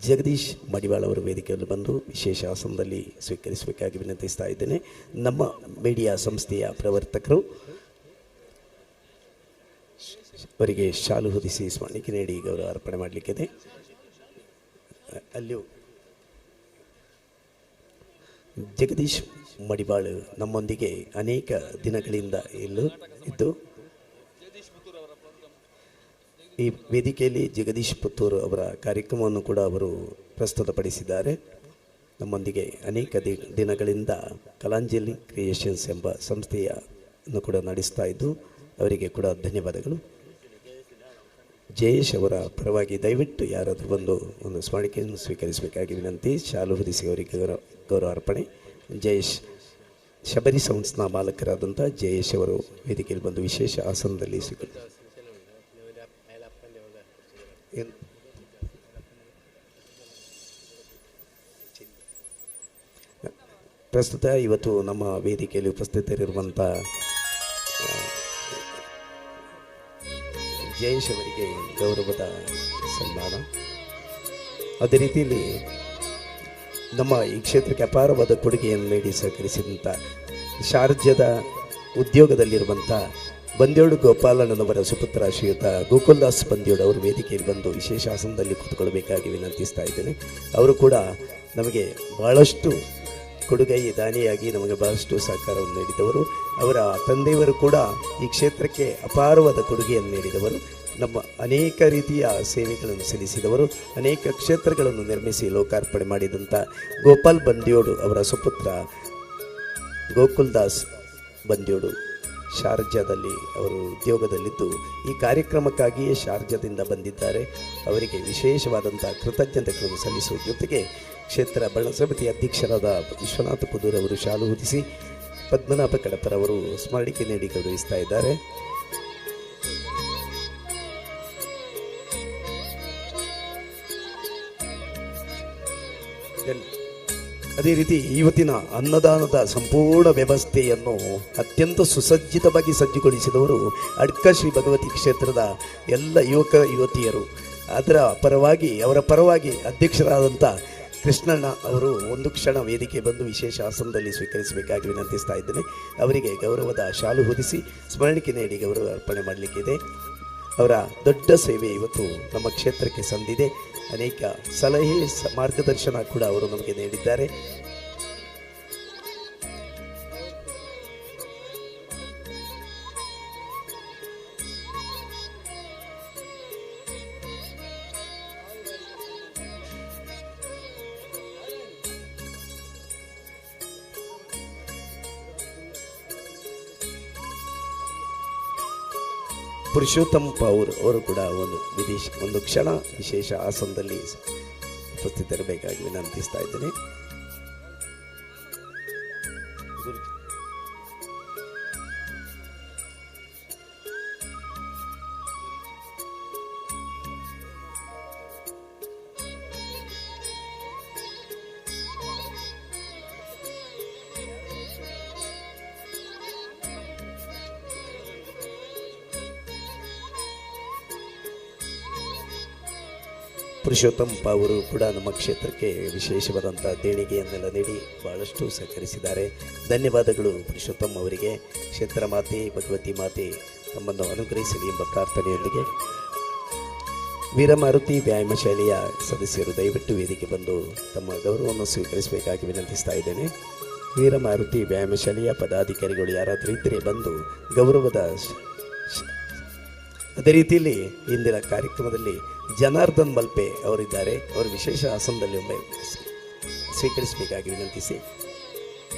ಜಗದೀಶ್ ಮಡಿವಾಳ್ ಅವರು ವೇದಿಕೆಯಲ್ಲಿ ಬಂದು ವಿಶೇಷ ಆಸನದಲ್ಲಿ ಸ್ವೀಕರಿಸಬೇಕಾಗಿ ವಿನಂತಿಸ್ತಾ ಇದ್ದೇನೆ. ನಮ್ಮ ಮೀಡಿಯಾ ಸಂಸ್ಥೆಯ ಪ್ರವರ್ತಕರು ಅವರಿಗೆ ಶಾಲು ಹೊದಿಸಿ ಸ್ಮರಣಿಕೆ ನೀಡಿ ಗೌರವ ಅರ್ಪಣೆ ಮಾಡಲಿಕ್ಕಿದೆ. ಅಲ್ಲಿಯೂ ಜಗದೀಶ್ ಮಡಿವಾಳ್ ನಮ್ಮೊಂದಿಗೆ ಅನೇಕ ದಿನಗಳಿಂದ ಇದ್ದು ಈ ವೇದಿಕೆಯಲ್ಲಿ ಜಗದೀಶ್ ಪುತ್ತೂರು ಅವರ ಕಾರ್ಯಕ್ರಮವನ್ನು ಕೂಡ ಅವರು ಪ್ರಸ್ತುತಪಡಿಸಿದ್ದಾರೆ. ನಮ್ಮೊಂದಿಗೆ ಅನೇಕ ದಿನಗಳಿಂದ ಕಲಾಂಜಲಿ ಕ್ರಿಯೇಷನ್ಸ್ ಎಂಬ ಸಂಸ್ಥೆಯನ್ನು ಕೂಡ ನಡೆಸ್ತಾ ಇದ್ದು ಅವರಿಗೆ ಕೂಡ ಧನ್ಯವಾದಗಳು. ಜಯೇಶ್ ಅವರ ಪರವಾಗಿ ದಯವಿಟ್ಟು ಯಾರಾದರೂ ಒಂದು ಸ್ಮರಣಿಕೆಯನ್ನು ಸ್ವೀಕರಿಸಬೇಕಾಗಿ ವಿನಂತಿ. ಶಾಲು ಹೊದಿಸಿ ಅವರಿಗೆ ಗೌರವ ಅರ್ಪಣೆ. ಜಯೇಶ್ ಶಬರಿ ಸಂಸ್ಥಾ ಮಾಲಕರಾದಂಥ ಜಯೇಶ್ ಅವರು ವೇದಿಕೆಯಲ್ಲಿ ಬಂದು ವಿಶೇಷ ಆಸನದಲ್ಲಿ ಪ್ರಸ್ತುತ ಇವತ್ತು ನಮ್ಮ ವೇದಿಕೆಯಲ್ಲಿ ಉಪಸ್ಥಿತರಿರುವಂಥ ಜಯೇಶ್ ಅವರಿಗೆ ಗೌರವದ ಸನ್ಮಾನ. ಅದೇ ರೀತಿಯಲ್ಲಿ ನಮ್ಮ ಈ ಕ್ಷೇತ್ರಕ್ಕೆ ಅಪಾರವಾದ ಕೊಡುಗೆಯನ್ನು ನೀಡಿ ಸಹಕರಿಸಿದಂಥ ಶಾರ್ಜದ ಉದ್ಯೋಗದಲ್ಲಿರುವಂಥ ಬಂದ್ಯೋಡು ಗೋಪಾಲಣ್ಣನವರ ಸುಪುತ್ರ ಶ್ರೀಯುತ ಗೋಕುಲ್ದಾಸ್ ಬಂದ್ಯೋಡು ಅವರು ವೇದಿಕೆಯಲ್ಲಿ ಬಂದು ವಿಶೇಷ ಆಸನದಲ್ಲಿ ಕೂತ್ಕೊಳ್ಬೇಕಾಗಿ ವಿನಂತಿಸ್ತಾ ಇದ್ದೇನೆ. ಅವರು ಕೂಡ ನಮಗೆ ಬಹಳಷ್ಟು ಕೊಡುಗೈ ದಾನಿಯಾಗಿ ನಮಗೆ ಬಹಳಷ್ಟು ಸಹಕಾರವನ್ನು ನೀಡಿದವರು. ಅವರ ತಂದೆಯವರು ಕೂಡ ಈ ಕ್ಷೇತ್ರಕ್ಕೆ ಅಪಾರವಾದ ಕೊಡುಗೆಯನ್ನು ನೀಡಿದವರು. ನಮ್ಮ ಅನೇಕ ರೀತಿಯ ಸೇವೆಗಳನ್ನು ಸಲ್ಲಿಸಿದವರು. ಅನೇಕ ಕ್ಷೇತ್ರಗಳನ್ನು ನಿರ್ಮಿಸಿ ಲೋಕಾರ್ಪಣೆ ಮಾಡಿದಂಥ ಗೋಪಾಲ್ ಬಂದ್ಯೋಡು ಅವರ ಸುಪುತ್ರ ಗೋಕುಲ್ದಾಸ್ ಬಂದ್ಯೋಡು ಶಾರ್ಜಾದಲ್ಲಿ ಅವರು ಉದ್ಯೋಗದಲ್ಲಿದ್ದು ಈ ಕಾರ್ಯಕ್ರಮಕ್ಕಾಗಿಯೇ ಶಾರ್ಜಾದಿಂದ ಬಂದಿದ್ದಾರೆ. ಅವರಿಗೆ ವಿಶೇಷವಾದಂಥ ಕೃತಜ್ಞತೆಗಳನ್ನು ಸಲ್ಲಿಸುವ ಜೊತೆಗೆ ಕ್ಷೇತ್ರ ಭರಣ ಸಮಿತಿ ಅಧ್ಯಕ್ಷರಾದ ವಿಶ್ವನಾಥ ಕುದೂರ್ ಅವರು ಶಾಲು ಹೊದಿಸಿ ಪದ್ಮನಾಭ ಕಡಪರವರು ಸ್ಮರಣಿಕೆ ನೀಡಿ ಗೌರವಿಸ್ತಾ ಇದ್ದಾರೆ. ಅದೇ ರೀತಿ ಇವತ್ತಿನ ಅನ್ನದಾನದ ಸಂಪೂರ್ಣ ವ್ಯವಸ್ಥೆಯನ್ನು ಅತ್ಯಂತ ಸುಸಜ್ಜಿತವಾಗಿ ಸಜ್ಜುಗೊಳಿಸಿದವರು ಅಡ್ಕ ಶ್ರೀ ಭಗವತಿ ಕ್ಷೇತ್ರದ ಎಲ್ಲ ಯುವಕ ಯುವತಿಯರು. ಅವರ ಪರವಾಗಿ ಅಧ್ಯಕ್ಷರಾದಂಥ ಕೃಷ್ಣಣ್ಣ ಅವರು ಒಂದು ಕ್ಷಣ ವೇದಿಕೆ ಬಂದು ವಿಶೇಷ ಆಸನದಲ್ಲಿ ಸ್ವೀಕರಿಸಬೇಕಾಗಿ ವಿನಂತಿಸ್ತಾ ಇದ್ದೇನೆ. ಅವರಿಗೆ ಗೌರವದ ಶಾಲು ಹೊದಿಸಿ ಸ್ಮರಣಿಕೆ ನೀಡಿ ಗೌರವ ಅರ್ಪಣೆ ಮಾಡಲಿಕ್ಕಿದೆ. ಅವರ ದೊಡ್ಡ ಸೇವೆ ಇವತ್ತು ನಮ್ಮ ಕ್ಷೇತ್ರಕ್ಕೆ ಸಂದಿದೆ. ಅನೇಕ ಸಲಹೆ ಮಾರ್ಗದರ್ಶನ ಕೂಡ ಅವರು ನಮಗೆ ನೀಡಿದ್ದಾರೆ. ಪುರುಷೋತ್ತಮ್ ಪೌರ್ ಅವರು ಕೂಡ ಒಂದು ಕ್ಷಣ ವಿಶೇಷ ಆಸನದಲ್ಲಿ ಉಪಸ್ಥಿತರಿರಬೇಕಾಗಿ ವಿನಂತಿಸ್ತಾ ಇದ್ದೇನೆ. ಪುರುಷೋತ್ತಮ್ ಅವರು ಕೂಡ ನಮ್ಮ ಕ್ಷೇತ್ರಕ್ಕೆ ವಿಶೇಷವಾದಂಥ ದೇಣಿಗೆಯನ್ನೆಲ್ಲ ನೀಡಿ ಬಹಳಷ್ಟು ಸಹಕರಿಸಿದ್ದಾರೆ. ಧನ್ಯವಾದಗಳು ಪುರುಷೋತ್ತಮ್ ಅವರಿಗೆ. ಕ್ಷೇತ್ರ ಮಾತೆ ಭಗವತಿ ಮಾತೆ ತಮ್ಮನ್ನು ಅನುಗ್ರಹಿಸಲಿ ಎಂಬ ಪ್ರಾರ್ಥನೆಯೊಂದಿಗೆ ವೀರಮಾರುತಿ ವ್ಯಾಯಾಮ ಶಾಲೆಯ ಸದಸ್ಯರು ದಯವಿಟ್ಟು ವೇದಿಕೆ ಬಂದು ತಮ್ಮ ಗೌರವವನ್ನು ಸ್ವೀಕರಿಸಬೇಕಾಗಿ ವಿನಂತಿಸ್ತಾ ಇದ್ದೇನೆ. ವೀರಮಾರುತಿ ವ್ಯಾಯಾಮ ಶಾಲೆಯ ಪದಾಧಿಕಾರಿಗಳು ಯಾರಾದರೂ ಇದ್ದರೆ ಬಂದು ಗೌರವದ ಅದೇ ರೀತಿಯಲ್ಲಿ ಇಂದಿನ ಕಾರ್ಯಕ್ರಮದಲ್ಲಿ ಜನಾರ್ದನ್ ಮಲ್ಪೆ ಅವರಿದ್ದಾರೆ. ಅವರು ವಿಶೇಷ ಆಸನದಲ್ಲಿ ಒಮ್ಮೆ ಸ್ವೀಕರಿಸಬೇಕಾಗಿ ವಿನಂತಿಸಿ.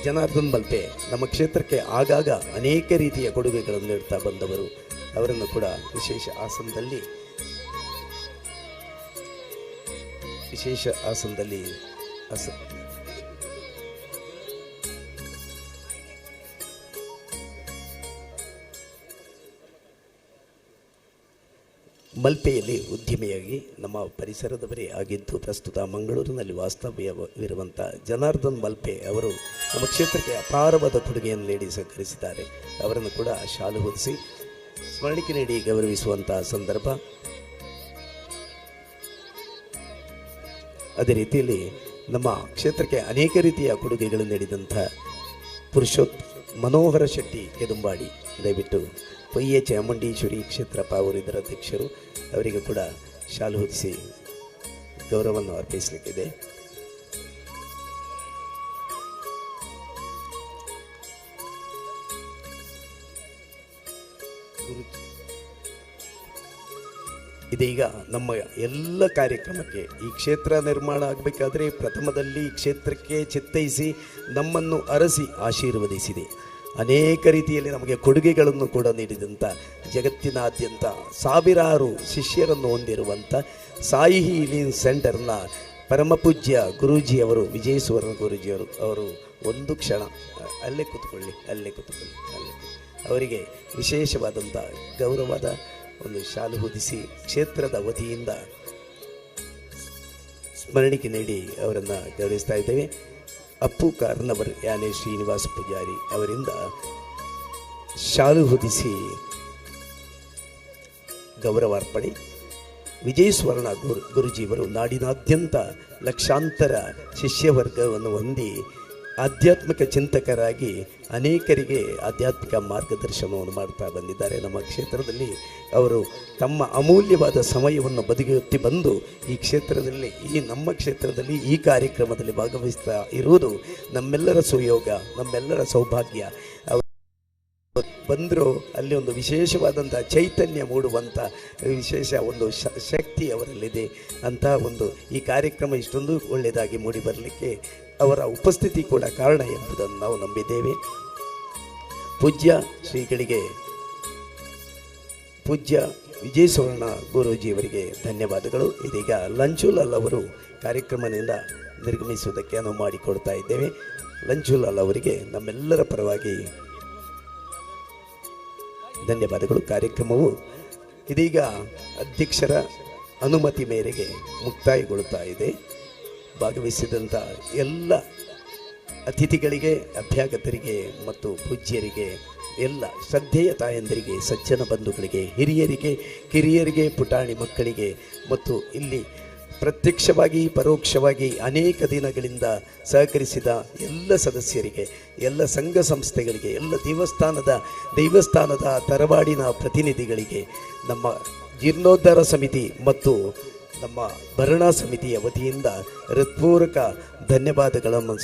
ಜನಾರ್ದನ್ ಮಲ್ಪೆ ನಮ್ಮ ಕ್ಷೇತ್ರಕ್ಕೆ ಆಗಾಗ ಅನೇಕ ರೀತಿಯ ಕೊಡುಗೆಗಳನ್ನು ನೀಡ್ತಾ ಬಂದವರು. ಅವರನ್ನು ಕೂಡ ವಿಶೇಷ ಆಸನದಲ್ಲಿ ಮಲ್ಪೆಯಲ್ಲಿ ಉದ್ಯಮಿಯಾಗಿ ನಮ್ಮ ಪರಿಸರದವರೇ ಆಗಿದ್ದು ಪ್ರಸ್ತುತ ಮಂಗಳೂರಿನಲ್ಲಿ ವಾಸ್ತವ್ಯವಿರುವಂಥ ಜನಾರ್ದನ್ ಮಲ್ಪೆ ಅವರು ನಮ್ಮ ಕ್ಷೇತ್ರಕ್ಕೆ ಅಪಾರವಾದ ಕೊಡುಗೆಯನ್ನು ನೀಡಿ ಸಹಕರಿಸಿದ್ದಾರೆ. ಅವರನ್ನು ಕೂಡ ಶಾಲು ಹೊದಿಸಿ ಸ್ಮರಣಿಕೆ ನೀಡಿ ಗೌರವಿಸುವಂತಹ ಸಂದರ್ಭ. ಅದೇ ರೀತಿಯಲ್ಲಿ ನಮ್ಮ ಕ್ಷೇತ್ರಕ್ಕೆ ಅನೇಕ ರೀತಿಯ ಕೊಡುಗೆಗಳು ನೀಡಿದಂಥ ಮನೋಹರ ಶೆಟ್ಟಿ ಕೆದುಂಬಾಡಿ ದಯವಿಟ್ಟು ಪೊಯ್ಯೆ ಚಾಮುಂಡೇಶ್ವರಿ ಕ್ಷೇತ್ರ ಪಾವೂರು ಇದರ ಅಧ್ಯಕ್ಷರು, ಅವರಿಗೂ ಕೂಡ ಶಾಲು ಹೊದಿಸಿ ಗೌರವವನ್ನು ಅರ್ಪಿಸಲಿಕ್ಕಿದೆ. ಇದೀಗ ನಮ್ಮ ಎಲ್ಲ ಕಾರ್ಯಕ್ರಮಕ್ಕೆ ಈ ಕ್ಷೇತ್ರ ನಿರ್ಮಾಣ ಆಗಬೇಕಾದ್ರೆ ಪ್ರಥಮದಲ್ಲಿ ಕ್ಷೇತ್ರಕ್ಕೆ ಚಿತ್ತೈಸಿ ನಮ್ಮನ್ನು ಅರಸಿ ಆಶೀರ್ವದಿಸಿದೆ. ಅನೇಕ ರೀತಿಯಲ್ಲಿ ನಮಗೆ ಕೊಡುಗೆಗಳನ್ನು ಕೂಡ ನೀಡಿದಂಥ ಜಗತ್ತಿನಾದ್ಯಂತ ಸಾವಿರಾರು ಶಿಷ್ಯರನ್ನು ಹೊಂದಿರುವಂಥ ಸಾಯಿ ಹೀಲಿಂಗ್ ಸೆಂಟರ್ನ ಪರಮಪೂಜ್ಯ ಗುರೂಜಿಯವರು, ವಿಜಯ ಸುವರ್ಣ ಗುರೂಜಿಯವರು, ಅವರು ಒಂದು ಕ್ಷಣ ಅಲ್ಲೇ ಕೂತ್ಕೊಳ್ಳಿ. ಅವರಿಗೆ ವಿಶೇಷವಾದಂಥ ಗೌರವದ ಒಂದು ಶಾಲು ಹೊದಿಸಿ ಕ್ಷೇತ್ರದ ವತಿಯಿಂದ ಸ್ಮರಣಿಕೆ ನೀಡಿ ಅವರನ್ನು ಗೌರವಿಸ್ತಾ ಇದ್ದೇವೆ. ಅಪ್ಪು ಕಾರ್ನವರ್ ಯಾನೆ ಶ್ರೀನಿವಾಸ ಪೂಜಾರಿ ಅವರಿಂದ ಶಾಲು ಹೊದಿಸಿ ಗೌರವಾರ್ಪಣೆ. ವಿಜಯ ಸುವರ್ಣ ಗುರುಜಿಯವರು ನಾಡಿನಾದ್ಯಂತ ಲಕ್ಷಾಂತರ ಶಿಷ್ಯವರ್ಗವನ್ನು ಹೊಂದಿ ಆಧ್ಯಾತ್ಮಿಕ ಚಿಂತಕರಾಗಿ ಅನೇಕರಿಗೆ ಆಧ್ಯಾತ್ಮಿಕ ಮಾರ್ಗದರ್ಶನವನ್ನು ಮಾಡ್ತಾ ಬಂದಿದ್ದಾರೆ. ನಮ್ಮ ಕ್ಷೇತ್ರದಲ್ಲಿ ಅವರು ತಮ್ಮ ಅಮೂಲ್ಯವಾದ ಸಮಯವನ್ನು ಬದಿಗೊತ್ತಿ ಬಂದು ನಮ್ಮ ಕ್ಷೇತ್ರದಲ್ಲಿ ಈ ಕಾರ್ಯಕ್ರಮದಲ್ಲಿ ಭಾಗವಹಿಸ್ತಾ ಇರುವುದು ನಮ್ಮೆಲ್ಲರ ಸುಯೋಗ, ನಮ್ಮೆಲ್ಲರ ಸೌಭಾಗ್ಯ. ಬಂದರೂ ಅಲ್ಲಿ ಒಂದು ವಿಶೇಷವಾದಂಥ ಚೈತನ್ಯ ಮೂಡುವಂಥ ವಿಶೇಷ ಒಂದು ಶಕ್ತಿ ಅವರಲ್ಲಿದೆ ಅಂತ ಒಂದು ಈ ಕಾರ್ಯಕ್ರಮ ಇಷ್ಟೊಂದು ಒಳ್ಳೆಯದಾಗಿ ಮೂಡಿ ಬರಲಿಕ್ಕೆ ಅವರ ಉಪಸ್ಥಿತಿ ಕೂಡ ಕಾರಣ ಎಂಬುದನ್ನು ನಾವು ನಂಬಿದ್ದೇವೆ. ಪೂಜ್ಯ ವಿಜಯ ಸುವರ್ಣ ಗುರೂಜಿಯವರಿಗೆ ಧನ್ಯವಾದಗಳು. ಇದೀಗ ಲಂಚುಲಾಲ್ ಅವರು ಕಾರ್ಯಕ್ರಮದಿಂದ ನಿರ್ಗಮಿಸುವುದಕ್ಕೆ ಅನುವು ಮಾಡಿಕೊಡ್ತಾ ಇದ್ದೇವೆ. ಲಂಚುಲಾಲ್ ಅವರಿಗೆ ನಮ್ಮೆಲ್ಲರ ಪರವಾಗಿ ಧನ್ಯವಾದಗಳು. ಕಾರ್ಯಕ್ರಮವು ಇದೀಗ ಅಧ್ಯಕ್ಷರ ಅನುಮತಿ ಮೇರೆಗೆ ಮುಕ್ತಾಯಗೊಳ್ಳುತ್ತಾ ಇದೆ. ಭಾಗವಹಿಸಿದಂಥ ಎಲ್ಲ ಅತಿಥಿಗಳಿಗೆ, ಅಭ್ಯಾಗತರಿಗೆ ಮತ್ತು ಪೂಜ್ಯರಿಗೆ, ಎಲ್ಲ ಶ್ರದ್ಧೆಯ ತಾಯಂದರಿಗೆ, ಸಜ್ಜನ ಬಂಧುಗಳಿಗೆ, ಹಿರಿಯರಿಗೆ, ಕಿರಿಯರಿಗೆ, ಪುಟಾಣಿ ಮಕ್ಕಳಿಗೆ ಮತ್ತು ಇಲ್ಲಿ ಪ್ರತ್ಯಕ್ಷವಾಗಿ ಪರೋಕ್ಷವಾಗಿ ಅನೇಕ ದಿನಗಳಿಂದ ಸಹಕರಿಸಿದ ಎಲ್ಲ ಸದಸ್ಯರಿಗೆ, ಎಲ್ಲ ಸಂಘ ಸಂಸ್ಥೆಗಳಿಗೆ, ಎಲ್ಲ ದೇವಸ್ಥಾನದ ತರವಾಡಿನ ಪ್ರತಿನಿಧಿಗಳಿಗೆ, ನಮ್ಮ ಜೀರ್ಣೋದ್ಧಾರ ಸಮಿತಿ ಮತ್ತು ನಮ್ಮ ಭರಣಾ ಸಮಿತಿಯ ವತಿಯಿಂದ ಹೃತ್ಪೂರ್ವಕ ಧನ್ಯವಾದಗಳನ್ನು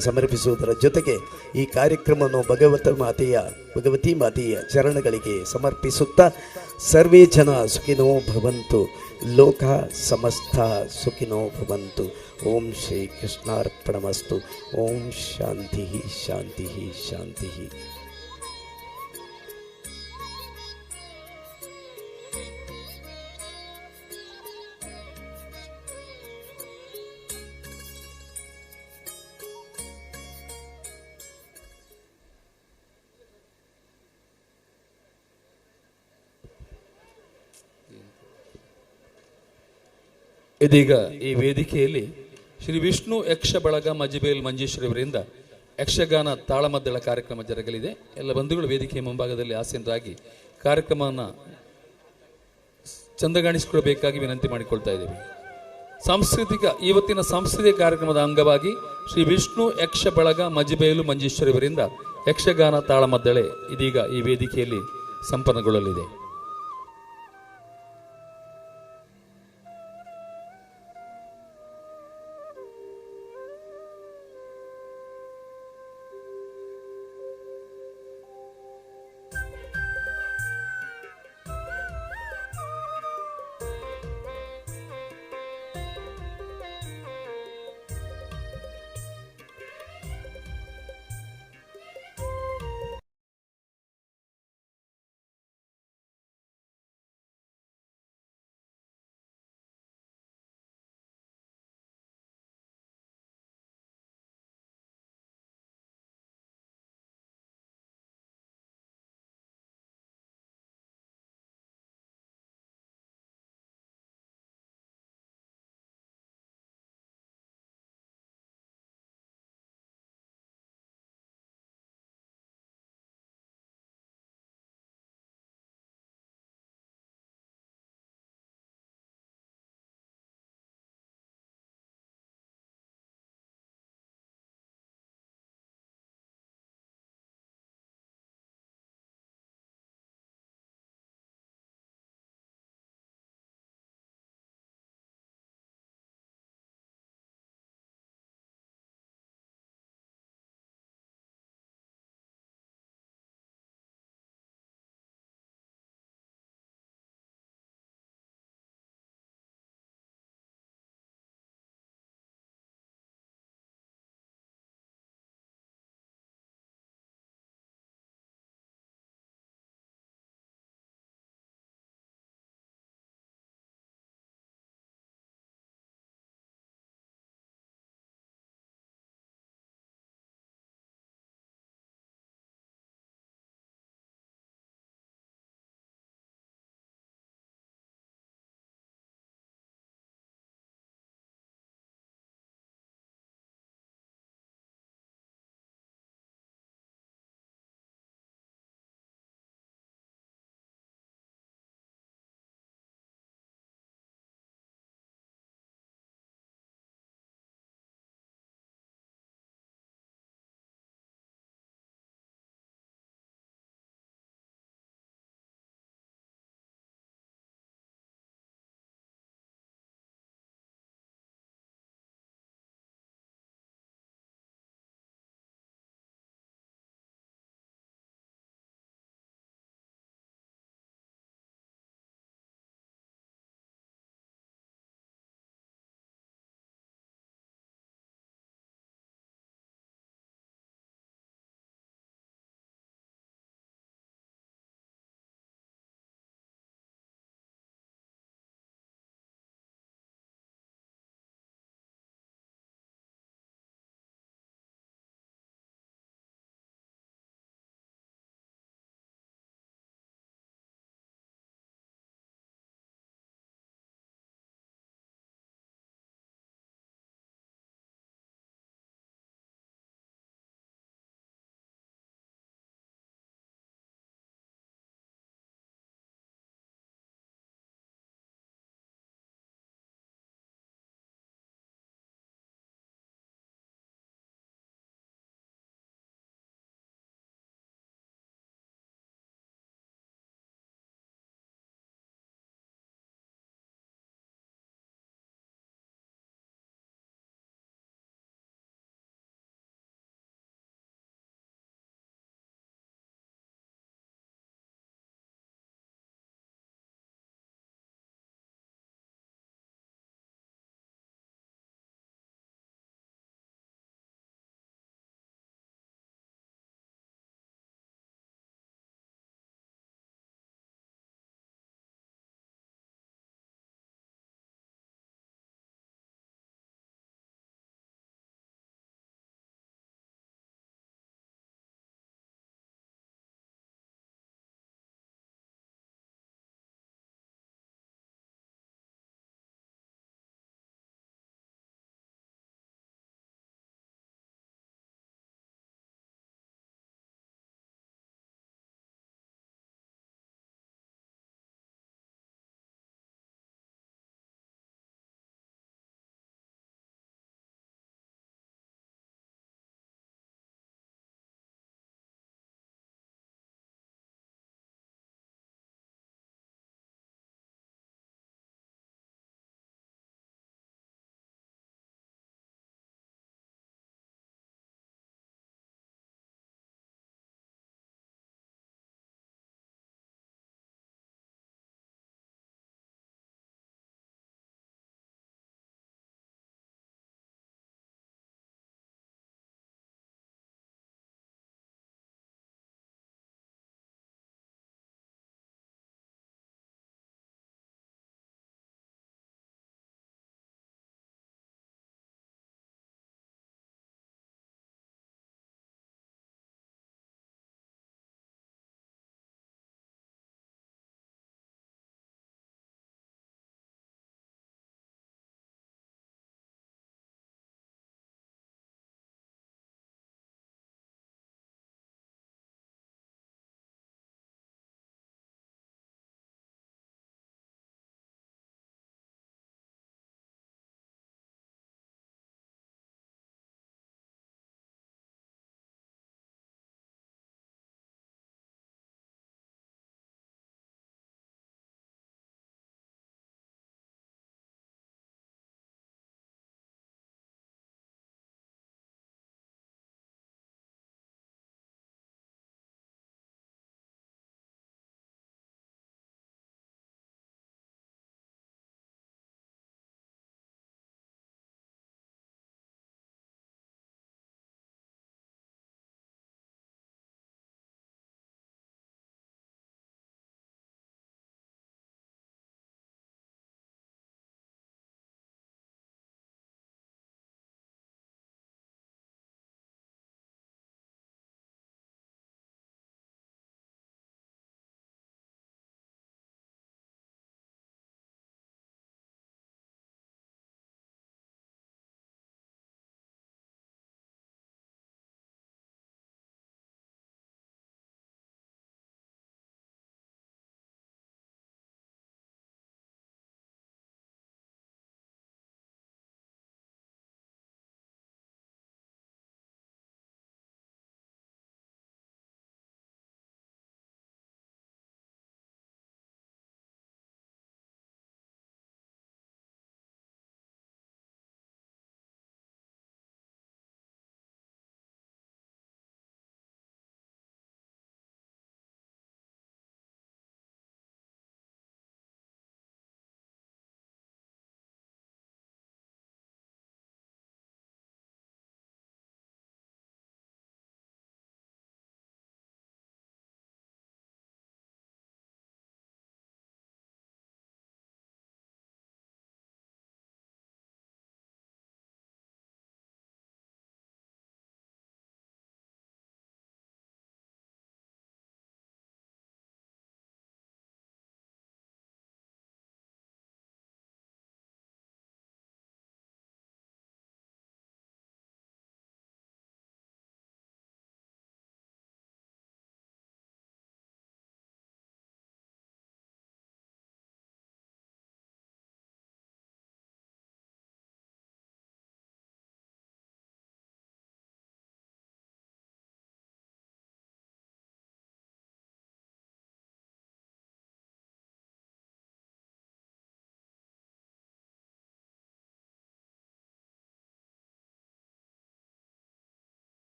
ಸಮರ್ಪಿಸುವುದರ ಜೊತೆಗೆ ಈ ಕಾರ್ಯಕ್ರಮವನ್ನು ಭಗವತಿ ಮಾತೆಯ ಚರಣಗಳಿಗೆ ಸಮರ್ಪಿಸುತ್ತಾ ಸರ್ವೇ ಜನ ಸುಖಿನೋ ಭವಂತು, ಲೋಕ ಸಮಸ್ತ ಸುಖಿನೋ ಭವಂತು. ಓಂ ಶ್ರೀ ಕೃಷ್ಣಾರ್ಪಣಮಸ್ತು. ಓಂ ಶಾಂತಿ ಶಾಂತಿ ಶಾಂತಿ. ಇದೀಗ ಈ ವೇದಿಕೆಯಲ್ಲಿ ಶ್ರೀ ವಿಷ್ಣು ಯಕ್ಷ ಬಳಗ ಮಜಿಬೇಲ್ ಮಂಜೇಶ್ವರಿಯವರಿಂದ ಯಕ್ಷಗಾನ ತಾಳಮದ್ದಳ ಕಾರ್ಯಕ್ರಮ ಜರುಗಲಿದೆ. ಎಲ್ಲ ಬಂಧುಗಳು ವೇದಿಕೆಯ ಮುಂಭಾಗದಲ್ಲಿ ಆಸೀನರಾಗಿ ಕಾರ್ಯಕ್ರಮವನ್ನು ಚಂದಗಾಣಿಸಿಕೊಳ್ಬೇಕಾಗಿ ವಿನಂತಿ ಮಾಡಿಕೊಳ್ತಾ ಇದ್ದೇವೆ. ಇವತ್ತಿನ ಸಾಂಸ್ಕೃತಿಕ ಕಾರ್ಯಕ್ರಮದ ಅಂಗವಾಗಿ ಶ್ರೀ ವಿಷ್ಣು ಯಕ್ಷ ಬಳಗ ಮಜಿಬೇಲು ಮಂಜೇಶ್ವರಿಯವರಿಂದ ಯಕ್ಷಗಾನ ತಾಳಮದ್ದಳೆ ಇದೀಗ ಈ ವೇದಿಕೆಯಲ್ಲಿ ಸಂಪನ್ನಗೊಳ್ಳಲಿದೆ.